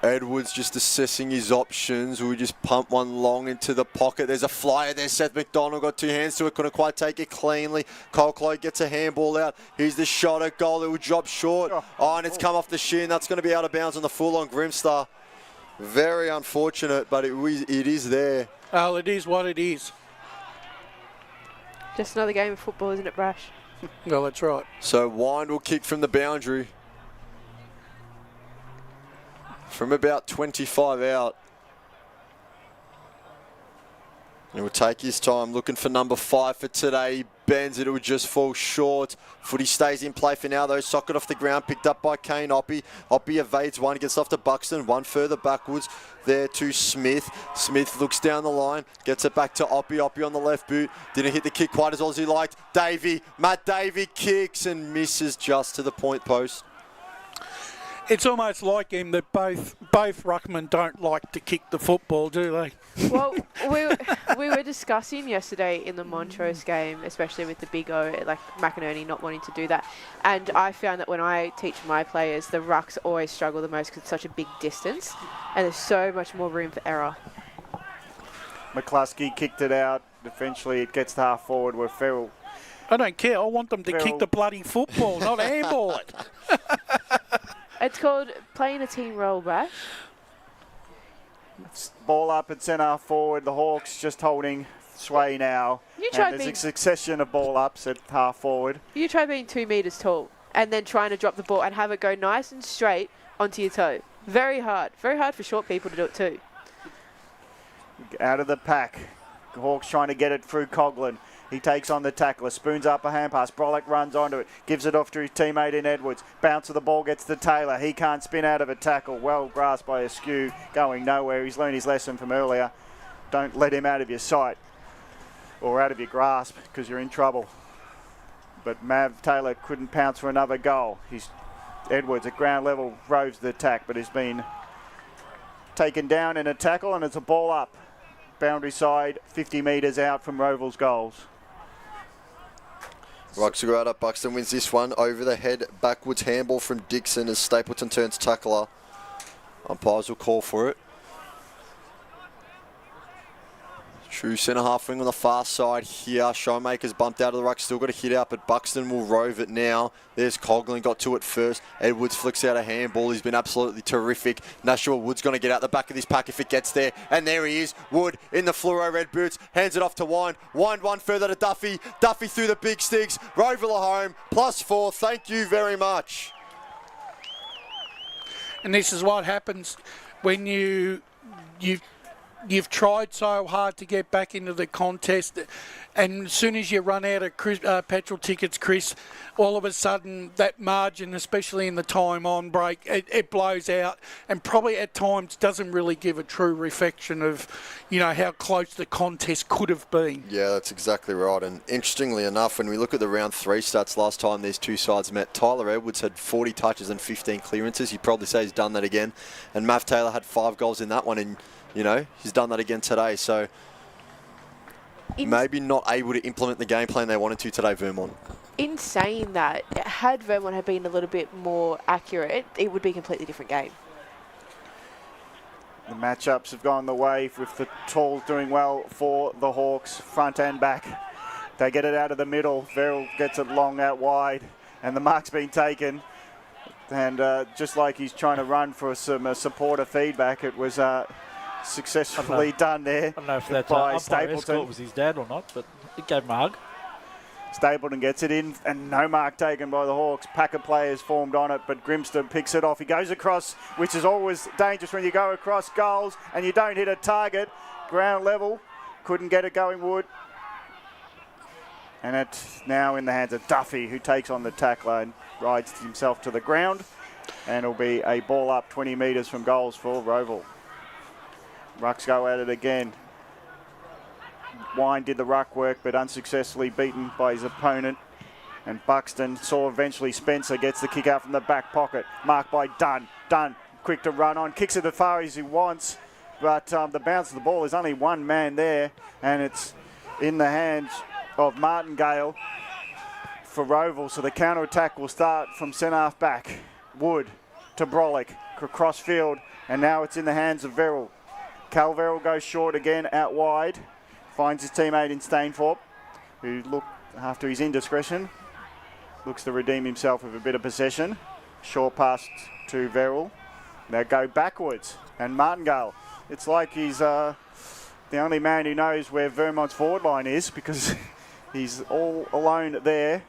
Edwards just assessing his options. We just pump one long into the pocket. There's a flyer there. Seth McDonald got 2 hands to it. Couldn't quite take it cleanly. Cole Cloyd gets a handball out. Here's the shot at goal. It will drop short. Oh, and it's come off the shin. That's going to be out of bounds on the full on Grimster. Very unfortunate, but it is there. Oh, it is what it is. Just another game of football, isn't it, Brash? Well, that's right. So Wind will kick from the boundary. From about 25 out. He will take his time looking for number 5 for today. He bends it, will just fall short. Footy stays in play for now though. Socket off the ground, picked up by Kane Oppie. Oppie evades one, gets off to Buxton. One further backwards there to Smith. Smith looks down the line, gets it back to Oppie. Oppie on the left boot. Didn't hit the kick quite as well as he liked. Matt Davey kicks and misses just to the point post. It's almost like him that both ruckmen don't like to kick the football, do they? Well, we were discussing yesterday in the Montrose game, especially with the big O, like McInerney not wanting to do that. And I found that when I teach my players, the rucks always struggle the most because it's such a big distance and there's so much more room for error. McCluskey kicked it out. Eventually it gets to half forward where Farrell. I don't care. I want them to kick the bloody football, not handball it. It's called playing a team role, Bash. Ball up at centre forward. The Hawks just holding sway now. And there's a succession of ball ups at half forward. You try being 2 metres tall and then trying to drop the ball and have it go nice and straight onto your toe. Very hard. Very hard for short people to do it too. Out of the pack. The Hawks trying to get it through Coughlin. He takes on the tackler, spoons up a hand pass. Brolick runs onto it, gives it off to his teammate in Edwards. Bounce of the ball gets to Taylor. He can't spin out of a tackle. Well grasped by Askew, going nowhere. He's learned his lesson from earlier. Don't let him out of your sight or out of your grasp because you're in trouble. But Mav Taylor couldn't pounce for another goal. Edwards at ground level roves the attack, but has been taken down in a tackle, and it's a ball up. Boundary side, 50 metres out from Rowville's goals. Rucks go out up. Buxton wins this one. Over the head, backwards handball from Dixon as Stapleton turns tackler. Umpires will call for it. True centre half wing on the far side here. Showmaker's bumped out of the ruck. Still got a hit out, but Buxton will rove it now. There's Coughlin, got to it first. Edwards flicks out a handball. He's been absolutely terrific. Nashua Wood's going to get out the back of this pack if it gets there. And there he is. Wood in the fluoro red boots. Hands it off to Wind. Wind one further to Duffy. Duffy through the big sticks. Rowville are home. +4. Thank you very much. And this is what happens when you've tried so hard to get back into the contest, and as soon as you run out of petrol tickets, Chris, all of a sudden that margin, especially in the time on break, it blows out, and probably at times doesn't really give a true reflection of, how close the contest could have been. Yeah, that's exactly right. And interestingly enough, when we look at the round 3 stats last time these two sides met, Tyler Edwards had 40 touches and 15 clearances. You'd probably say he's done that again. And Mav Taylor had 5 goals in that one, and he's done that again today. So maybe not able to implement the game plan they wanted to today, Vermont. In saying that, had Vermont had been a little bit more accurate, it would be a completely different game. The matchups have gone the way with the Talls doing well for the Hawks, front and back. They get it out of the middle. Verrill gets it long out wide, and the mark's been taken. And just like he's trying to run for some supporter feedback, it was successfully done there. I don't know if that's by Stapleton. was his dad or not, but it gave him a hug. Stapleton gets it in, and no mark taken by the Hawks. Pack of players formed on it, but Grimston picks it off. He goes across, which is always dangerous when you go across goals and you don't hit a target. Ground level, couldn't get it going, Wood. And it's now in the hands of Duffy, who takes on the tackler and rides himself to the ground. And it'll be a ball up 20 metres from goals for Rowville. Rucks go at it again. Wine did the ruck work, but unsuccessfully beaten by his opponent. And Buxton saw eventually Spencer gets the kick out from the back pocket. Marked by Dunn. Dunn, quick to run on. Kicks it as far as he wants. But the bounce of the ball, there's only one man there. And it's in the hands of Martingale for Rowville. So the counter-attack will start from centre-half back. Wood to Brolick. Cross field. And now it's in the hands of Verrill. Cal Verrill goes short again, out wide. Finds his teammate in Stainthorpe, who looked, after his indiscretion, looks to redeem himself with a bit of possession. Short pass to Verrill. Now go backwards. And Martingale, it's like he's the only man who knows where Vermont's forward line is, because he's all alone there.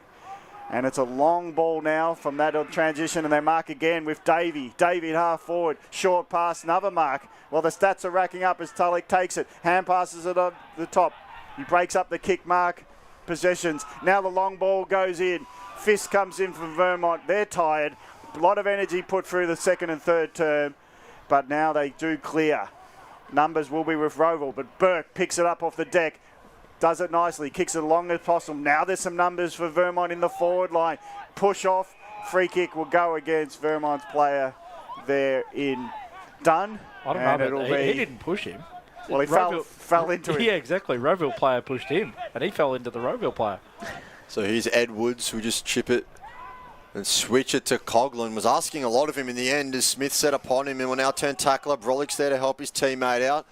And it's a long ball now from that transition, and they mark again with Davey. Davey at half forward, short pass, another mark. Well, the stats are racking up as Tulloch takes it. Hand passes it on the top. He breaks up the kick mark possessions. Now the long ball goes in. Fist comes in from Vermont. They're tired. A lot of energy put through the second and third term, but now they do clear. Numbers will be with Rowville, but Burke picks it up off the deck. Does it nicely, kicks it along as possible. Now there's some numbers for Vermont in the forward line. Push off, free kick will go against Vermont's player there in Dunn. I don't know, but he didn't push him. Well, he fell into him. Yeah, exactly. Rowville player pushed him, and he fell into the Rowville player. So here's Edwards, who just chip it and switch it to Coughlin. Was asking a lot of him in the end as Smith set upon him and will now turn tackler. Brolik's there to help his teammate out.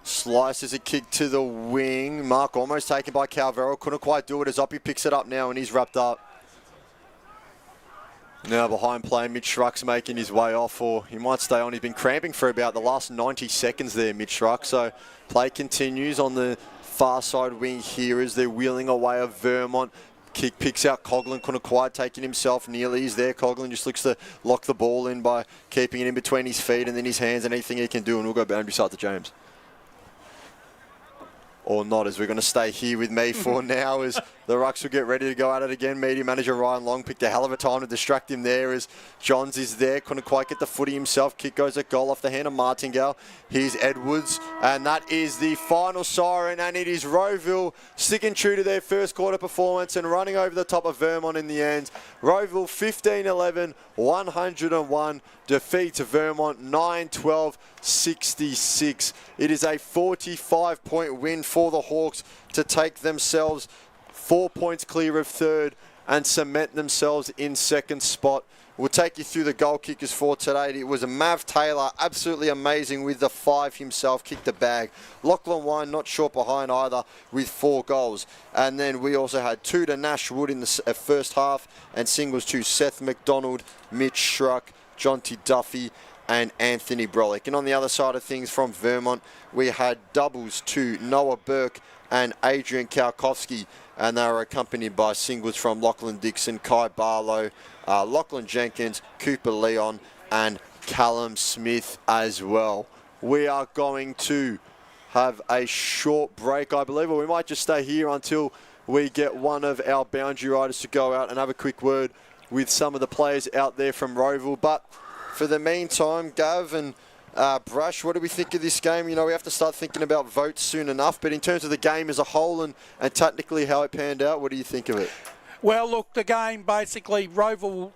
Slices a kick to the wing. Mark almost taken by Calvero. Couldn't quite do it as Oppie picks it up now and he's wrapped up. Now behind play, Mitch Schruck's making his way off, or he might stay on. He's been cramping for about the last 90 seconds there, Mitch Schruck. So play continues on the far side wing here as they're wheeling away of Vermont. Kick picks out Coughlin, couldn't quite take it himself. Nearly he's there. Coughlin just looks to lock the ball in by keeping it in between his feet and then his hands, and anything he can do, and we'll go boundary side to James. Or not, as we're going to stay here with me for now as the Rucks will get ready to go at it again. Media manager Ryan Long picked a hell of a time to distract him there as Johns is there. Couldn't quite get the footy himself. Kick goes at goal off the hand of Martingale. Here's Edwards, and that is the final siren, and it is Rowville sticking true to their first quarter performance and running over the top of Vermont in the end. Rowville 15-11, 101. Defeats Vermont 9-12-66. It is a 45-point win for the Hawks to take themselves 4 points clear of third and cement themselves in second spot. We'll take you through the goal kickers for today. It was a Mav Taylor, absolutely amazing with the 5 himself, kicked the bag. Lachlan Wine, not short behind either, with 4 goals. And then we also had 2 to Nash Wood in the first half, and singles to Seth McDonald, Mitch Schruck, Jonty Duffy and Anthony Brolick. And on the other side of things from Vermont, we had doubles to Noah Burke and Adrian Kalkowski, and they were accompanied by singles from Lachlan Dixon, Kai Barlow, Lachlan Jenkins, Cooper Leon and Callum Smith as well. We are going to have a short break, I believe, or we might just stay here until we get one of our boundary riders to go out and have a quick word with some of the players out there from Rowville. But for the meantime, Gav and Brush, what do we think of this game? You know, we have to start thinking about votes soon enough, but in terms of the game as a whole and technically how it panned out, what do you think of it? Well, look, the game basically, Rowville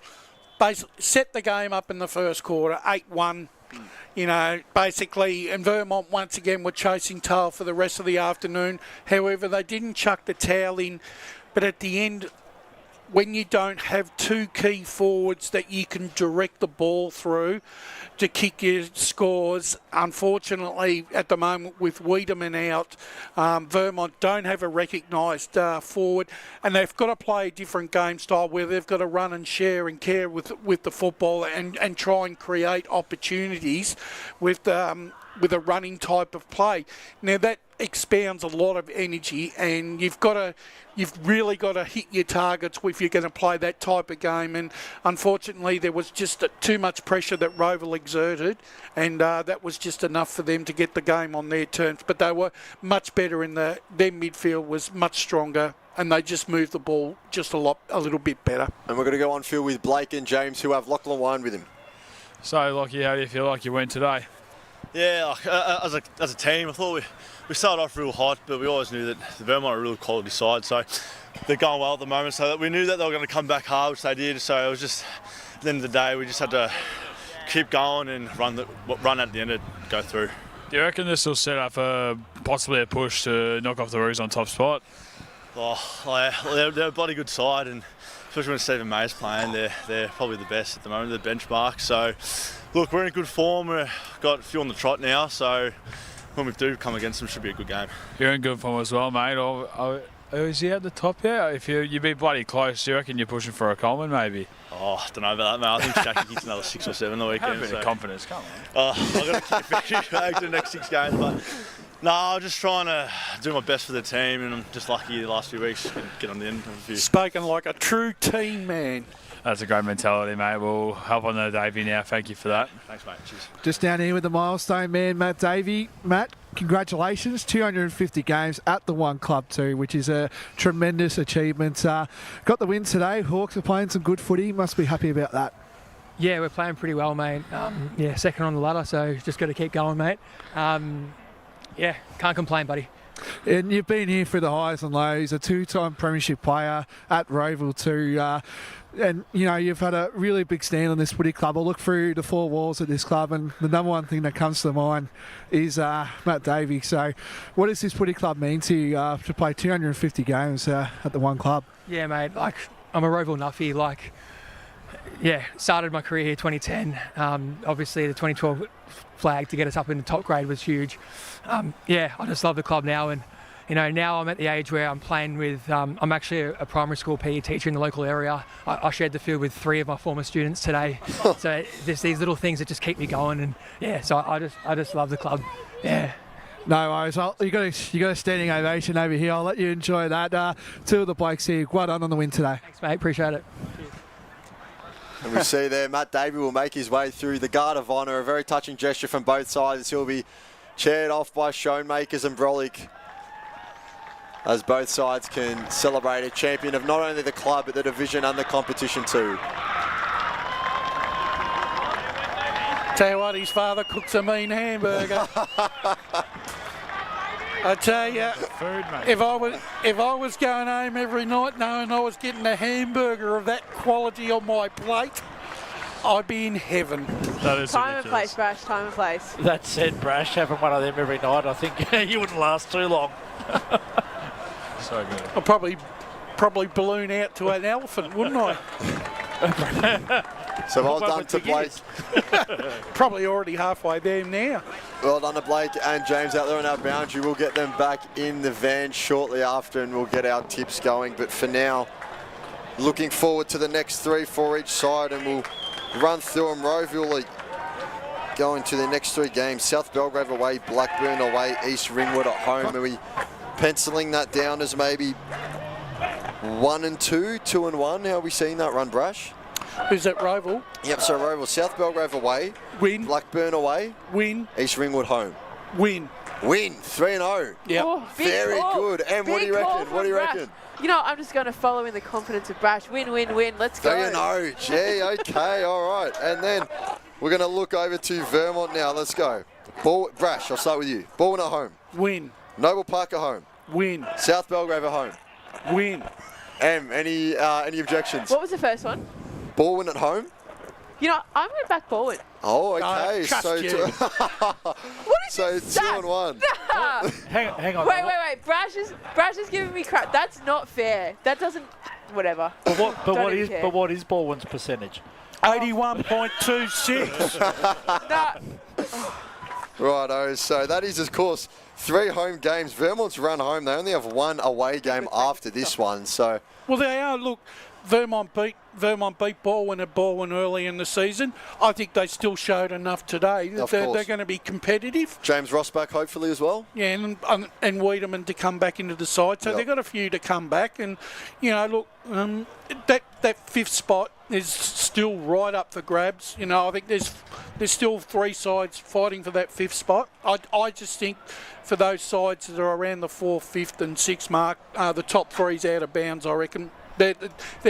set the game up in the first quarter, 8-1. You know, basically, and Vermont once again were chasing tail for the rest of the afternoon. However, they didn't chuck the towel in, but at the end, when you don't have 2 key forwards that you can direct the ball through to kick your scores, unfortunately, at the moment with Wiedemann out, Vermont don't have a recognised forward, and they've got to play a different game style where they've got to run and share and care with the football and try and create opportunities with a running type of play. Now that expounds a lot of energy, and you've really got to hit your targets if you're going to play that type of game. And unfortunately, there was just too much pressure that Rowville exerted, and that was just enough for them to get the game on their terms. But they were much better their midfield was much stronger, and they just moved the ball just a little bit better. And we're going to go on field with Blake and James, who have Lachlan Wine with him. So, Lockie, how do you feel like you went today? Yeah, as a team, I thought we started off real hot, but we always knew that the Vermont are a real quality side, so they're going well at the moment. So we knew that they were going to come back hard, which they did. So it was just, at the end of the day, we just had to keep going and run at the end and go through. Do you reckon this will set up possibly a push to knock off the Roos on top spot? Oh, they're a bloody good side, and especially when Stephen May's playing, they're probably the best at the moment, the benchmark. So, look, we're in good form. We've got a few on the trot now, so when we do come against them, it should be a good game. You're in good form as well, mate. Is he at the top yet? If you be bloody close, do you reckon you're pushing for a Coleman, maybe? Oh, I don't know about that, mate. I think Jackie kicks another 6 or 7 the weekend. Have a bit of confidence, come on. I've got to keep it back to the next 6 games, but no, I'm just trying to do my best for the team, and I'm just lucky the last few weeks to get on the end of a few. Spoken like a true team man. That's a great mentality, mate. We'll help on the Davey now. Thank you for that. Thanks, mate. Cheers. Just down here with the milestone man, Matt Davey. Matt, congratulations. 250 games at the One Club too, which is a tremendous achievement. Got the win today. Hawks are playing some good footy. Must be happy about that. Yeah, we're playing pretty well, mate. Second on the ladder, so just got to keep going, mate. Yeah, can't complain, buddy. And you've been here through the highs and lows, a two-time premiership player at Rowville too. And, you know, you've had a really big stand on this footy club. I look through the four walls of this club and the number one thing that comes to mind is Matt Davey. So what does this footy club mean to you to play 250 games at the one club? Yeah, mate, like, I'm a Rowville nuffy, like, yeah, started my career here 2010. Obviously the 2012 flag to get us up in the top grade was huge. Yeah, I just love the club now, and you know, now I'm at the age where I'm playing with, I'm actually a primary school PE teacher in the local area. I shared the field with 3 of my former students today. So there's these little things that just keep me going, and yeah, so I just love the club. Yeah. No worries. You got a standing ovation over here. I'll let you enjoy that. 2 of the blokes here. Well done on the win today. Thanks, mate. Appreciate it. And we see there Matt Davey will make his way through the Guard of Honour. A very touching gesture from both sides. He'll be chaired off by Schoenmakers and Brolick, as both sides can celebrate a champion of not only the club but the division and the competition too. Tell you what, his father cooks a mean hamburger. I tell you, food, mate. if I was going home every night knowing I was getting a hamburger of that quality on my plate, I'd be in heaven. That is time and place, Brash. Time and place. That said, Brash, having one of them every night, I think you wouldn't last too long. So good. I'd probably balloon out to an elephant, wouldn't I? So well done to Blake. Probably already halfway there now. Well done to Blake and James out there on our boundary. We'll get them back in the van shortly after and we'll get our tips going. But for now, looking forward to the next 3 for each side, and we'll run through them. Rowville going to the next 3 games. South Belgrave away, Blackburn away, East Ringwood at home. Are we penciling that down as maybe 1 and 2, 2 and 1? How are we seeing that run, Brash? Who's that, Rowville? Yep, so Rowville, South Belgrave away. Win. Blackburn away. Win. East Ringwood home. Win. Win. 3-0. Yep. Oh, very good. And what do you reckon? What do you reckon? You know, I'm just going to follow in the confidence of Brash. Win, win, win. Let's go. 3-0. Gee, okay, all right. And then we're going to look over to Vermont now. Let's go. Brash, I'll start with you. Baldwin at home. Win. Noble Park at home. Win. South Belgrave at home. Win. Any objections? What was the first one? Baldwin at home. You know, I'm going to back Baldwin. Oh, okay. Trust you. What is so this? 2 and 1. Nah. Hang on. Wait. Brash is giving me crap. That's not fair. That doesn't. Whatever. But Don't what is Baldwin's percentage? 81.26. Nah. Righto. So that is, of course, 3 home games. Vermont's run home. They only have 1 away game after this one. So. Well, they are. Look, Vermont beat Baldwin at Baldwin early in the season. I think they still showed enough today that they're going to be competitive. James Ross back hopefully as well. Yeah, and Wiedemann to come back into the side. So they've got a few to come back. And, you know, look, that 5th spot is still right up for grabs. You know, I think there's still 3 sides fighting for that 5th spot. I just think for those sides that are around the 4th, 5th and 6th mark, the top 3's out of bounds, I reckon. They're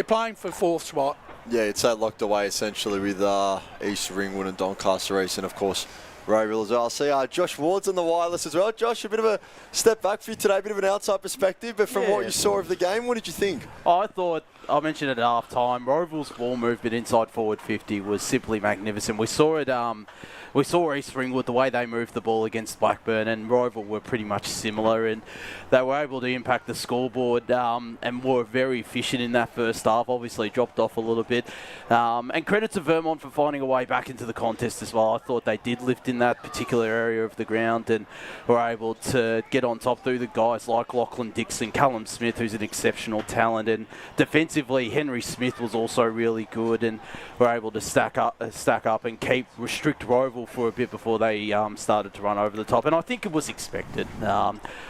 playing for 4th spot. Yeah, it's that locked away essentially with East Ringwood and Doncaster East, and of course Rowville as well. I see Josh Ward's on the wireless as well. Josh, a bit of a step back for you today, a bit of an outside perspective, but from what you saw of the game, what did you think? I thought, I mentioned it at half time, Rowville's ball movement inside forward 50 was simply magnificent. We saw it. We saw East Ringwood, the way they moved the ball against Blackburn, and Rowville were pretty much similar, and they were able to impact the scoreboard and were very efficient in that first half. Obviously dropped off a little bit. And credit to Vermont for finding a way back into the contest as well. I thought they did lift in that particular area of the ground and were able to get on top through the guys like Lachlan Dixon, Callum Smith, who's an exceptional talent, and defensively Henry Smith was also really good, and were able to stack up and restrict Rowville for a bit before they started to run over the top, and I think it was expected.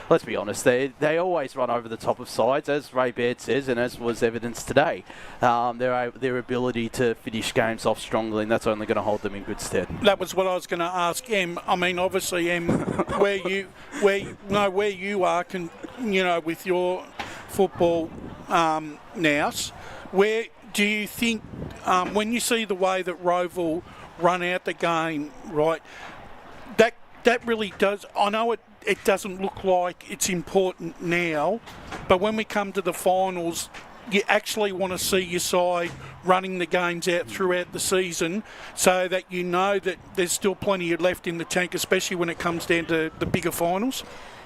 Let's be honest, they always run over the top of sides, as Ray Baird says, and as was evidenced today. Their ability to finish games off strongly, and that's only going to hold them in good stead. That was what I was going to ask Em. I mean, obviously, Em, where you are, with your football nous, where do you think, when you see the way that Rowville run out the game, right, that really does, I know it it doesn't look like it's important now, but when we come to the finals, you actually want to see your side running the games out throughout the season so that you know that there's still plenty left in the tank, especially when it comes down to the bigger finals.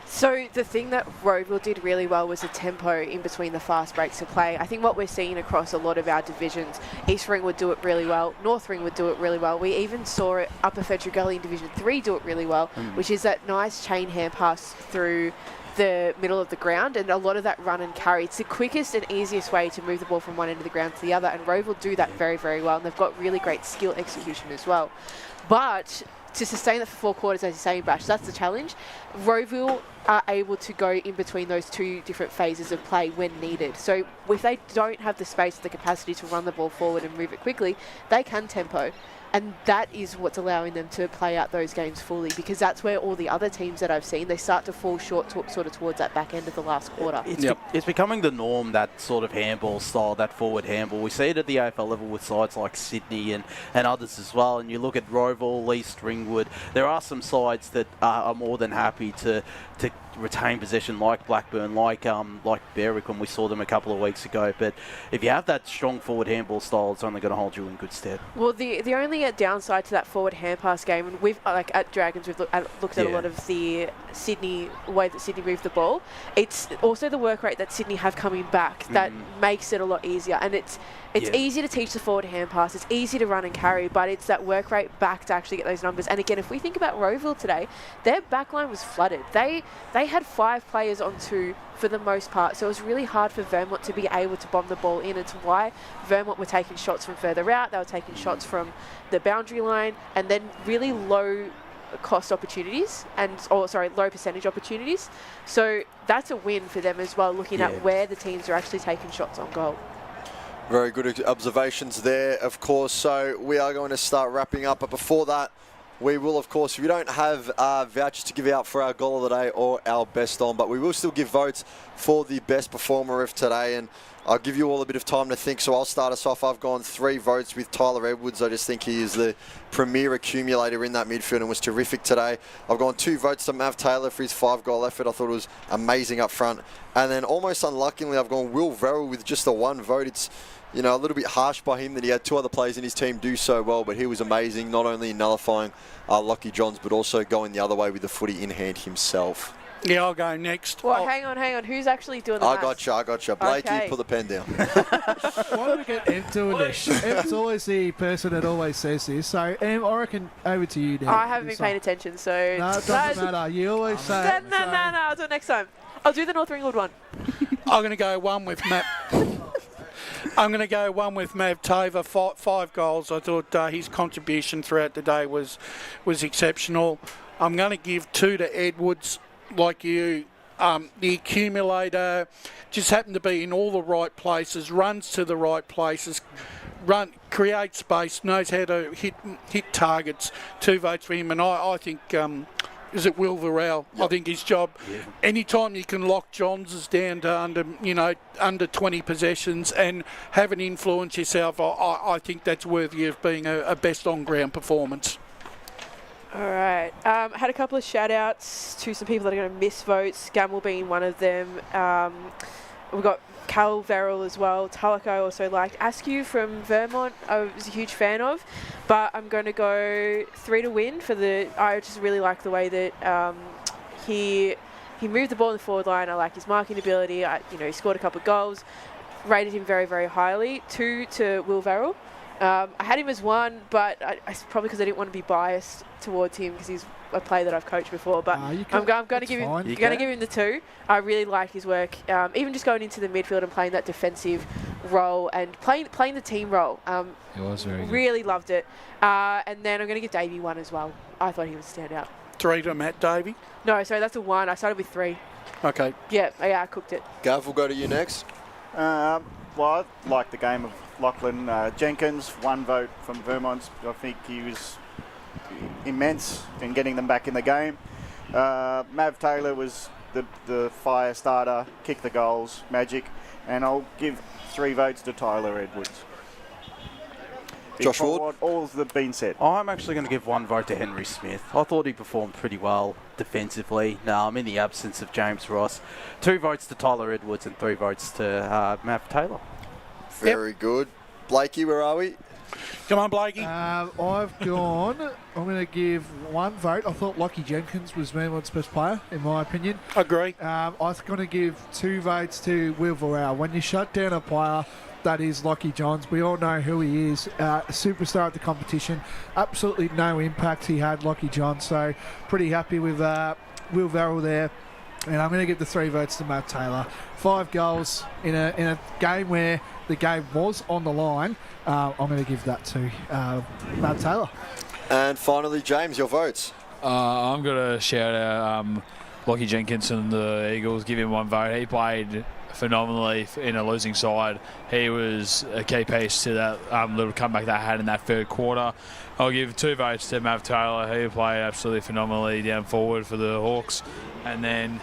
So the thing that Rowville did really well was the tempo in between the fast breaks of play. I think what we're seeing across a lot of our divisions, East Ring would do it really well, North Ring would do it really well. We even saw it Upper Federal Gully in Division 3 do it really well, which is that nice chain hand pass through the middle of the ground, and a lot of that run and carry. It's the quickest and easiest way to move the ball from one end of the ground to the other, and Rowville do that very, very well, and they've got really great skill execution as well. But to sustain that for 4 quarters, as you're saying, Bash, that's the challenge. Rowville are able to go in between those two different phases of play when needed. So if they don't have the space, the capacity to run the ball forward and move it quickly, they can tempo. And that is what's allowing them to play out those games fully, because that's where all the other teams that I've seen, they start to fall short sort of towards that back end of the last quarter. It's becoming the norm, that sort of handball style, that forward handball. We see it at the AFL level with sides like Sydney and others as well. And you look at Rowville, East Ringwood, there are some sides that are more than happy to retain possession, like Blackburn, like Berwick when we saw them a couple of weeks ago. But if you have that strong forward handball style, it's only going to hold you in good stead. Well, the only downside to that forward hand pass game, and we've at Dragons we've looked at a lot of the Sydney way that Sydney moved the ball. It's also the work rate that Sydney have coming back that makes it a lot easier, and it's easy to teach the forward hand pass. It's easy to run and carry, but it's that work rate back to actually get those numbers. And again, if we think about Rowville today, their backline was flooded. They had 5 players on 2 for the most part, so it was really hard for Vermont to be able to bomb the ball in. It's why Vermont were taking shots from further out. They were taking shots from the boundary line, and then really low cost opportunities low percentage opportunities. So that's a win for them as well, looking at where the teams are actually taking shots on goal. Very good observations there, of course. So we are going to start wrapping up, but before that, we will, of course, we don't have vouchers to give out for our goal of the day or our best on, but we will still give votes for the best performer of today, and I'll give you all a bit of time to think, so I'll start us off. I've gone 3 votes with Tyler Edwards. I just think he is the premier accumulator in that midfield and was terrific today. I've gone 2 votes to Mav Taylor for his 5-goal effort. I thought it was amazing up front. And then almost unluckily, I've gone Will Verrill with just a 1 vote. It's a little bit harsh by him that he had 2 other players in his team do so well, but he was amazing, not only in nullifying Lockie Johns, but also going the other way with the footy in hand himself. Yeah, I'll go next. Well, hang on. Who's actually doing the I got you. Blakey, Okay. put the pen down. Why do we get Em doing this? Em's always the person that always says this. So, Em, I reckon over to you now. I haven't been paying attention, so... No, it doesn't matter. You always say it. No, I'll do it next time. I'll do the North Ringwood one. I'm going to go one with Matt. I'm going to go one with Mav Taylor, 5 goals. I thought his contribution throughout the day was exceptional. I'm going to give 2 to Edwards, like you. The accumulator just happened to be in all the right places, runs to the right places, creates space, knows how to hit targets. 2 votes for him, and I think... is it Will Verrell? Yep. I think his job, anytime you can lock Johns down to under 20 possessions and have an influence yourself, I think that's worthy of being a best on-ground performance. All right. I had a couple of shout-outs to some people that are going to miss votes, Gamble being one of them. We've got Cal Verrill as well. Tulloch I also liked. Askew from Vermont I was a huge fan of, but I'm going to go 3 to win for the... I just really like the way that he moved the ball in the forward line. I like his marking ability. He scored a couple of goals. Rated him very, very highly. 2 to Will Verrill. I had him as 1, but I probably because I didn't want to be biased towards him because he's a player that I've coached before. But I'm going to give him the 2. I really like his work, even just going into the midfield and playing that defensive role and playing the team role. It was very good. Really loved it. And then I'm going to give Davey 1 as well. I thought he would stand out. 3 to Matt Davey? No, sorry, that's a 1. I started with 3. Okay. Yeah, I cooked it. Gav, we'll go to you next. Well, I like the game of Lachlan Jenkins. 1 vote from Vermont. I think he was immense in getting them back in the game. Mav Taylor was the fire starter, kicked the goals, magic, and I'll give 3 votes to Tyler Edwards. Josh Ward? What all's been said? I'm actually going to give one vote to Henry Smith. I thought he performed pretty well defensively. In the absence of James Ross. 2 votes to Tyler Edwards and 3 votes to Matt Taylor. Very good. Blakey, where are we? Come on, Blakey. I'm going to give 1 vote. I thought Lockie Jenkins was Vermont's best player, in my opinion. Agree. I'm going to give 2 votes to Will Varel. When you shut down a player that is Lockie Johns, we all know who he is. A superstar at the competition. Absolutely no impact he had, Lockie Johns. So pretty happy with Will Varel there. And I'm going to give the 3 votes to Matt Taylor. 5 goals in a game where the game was on the line. I'm going to give that to Matt Taylor. And finally, James, your votes. I'm going to shout out Lockie Jenkins and the Eagles. Give him 1 vote. He played phenomenally in a losing side. He was a key piece to that little comeback they had in that third quarter. I'll give 2 votes to Matt Taylor. He played absolutely phenomenally down forward for the Hawks. And then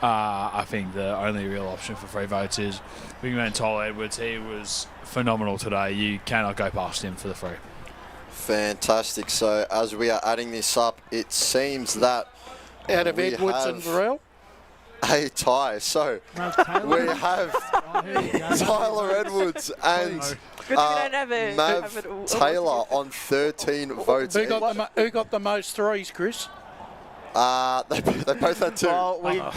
I think the only real option for 3 votes is Wingman Tyler Edwards. He was phenomenal today. You cannot go past him for the 3. Fantastic. So as we are adding this up, it seems that out of Edwards and Varel, a tie. So we have Tyler Edwards and Mav Taylor on 13 votes. Who got the most 3s, Chris? They both had 2. Well,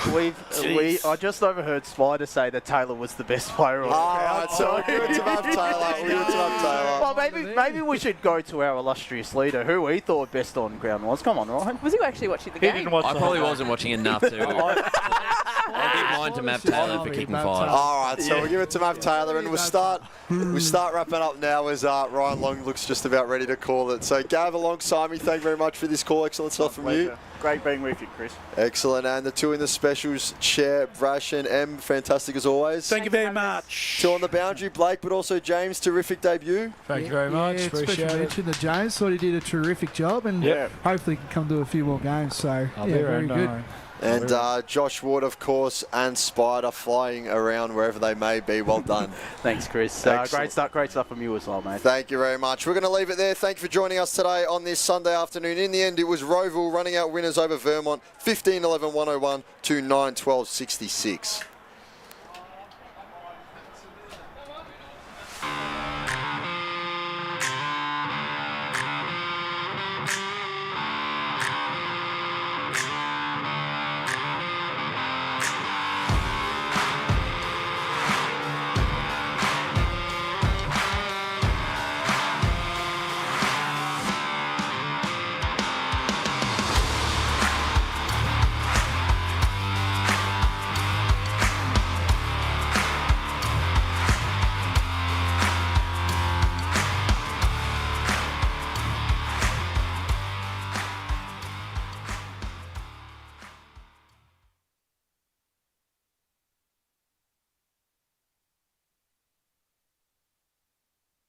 I just overheard Spider say that Taylor was the best player on the ground. So we'll give it to Mav Taylor. Well, maybe we should go to our illustrious leader, who he thought best on ground was. Come on, Ryan. Was he actually watching the game? I probably wasn't watching enough to. I'll give mine to Mav Taylor for kicking 5. All right, so we'll give it to Mav Taylor, and we'll start wrapping up now as Ryan Long looks just about ready to call it. So Gav, alongside me, thank you very much for this call. Excellent stuff from you. Great being with you, Chris. Excellent. And the 2 in the specials, Chair, Brash and M, fantastic as always. Thank you very much. 2 on the boundary, Blake, but also James, terrific debut. Thank you very much. Appreciate special mention to James. Thought he did a terrific job, and hopefully can come to a few more games. So, very good. And Josh Ward, of course, and Spider flying around wherever they may be. Well done. Thanks, Chris. Great stuff from you as well, mate. Thank you very much. We're going to leave it there. Thank you for joining us today on this Sunday afternoon. In the end, it was Rowville running out winners over Vermont, 15-11-101 to 9-12-66.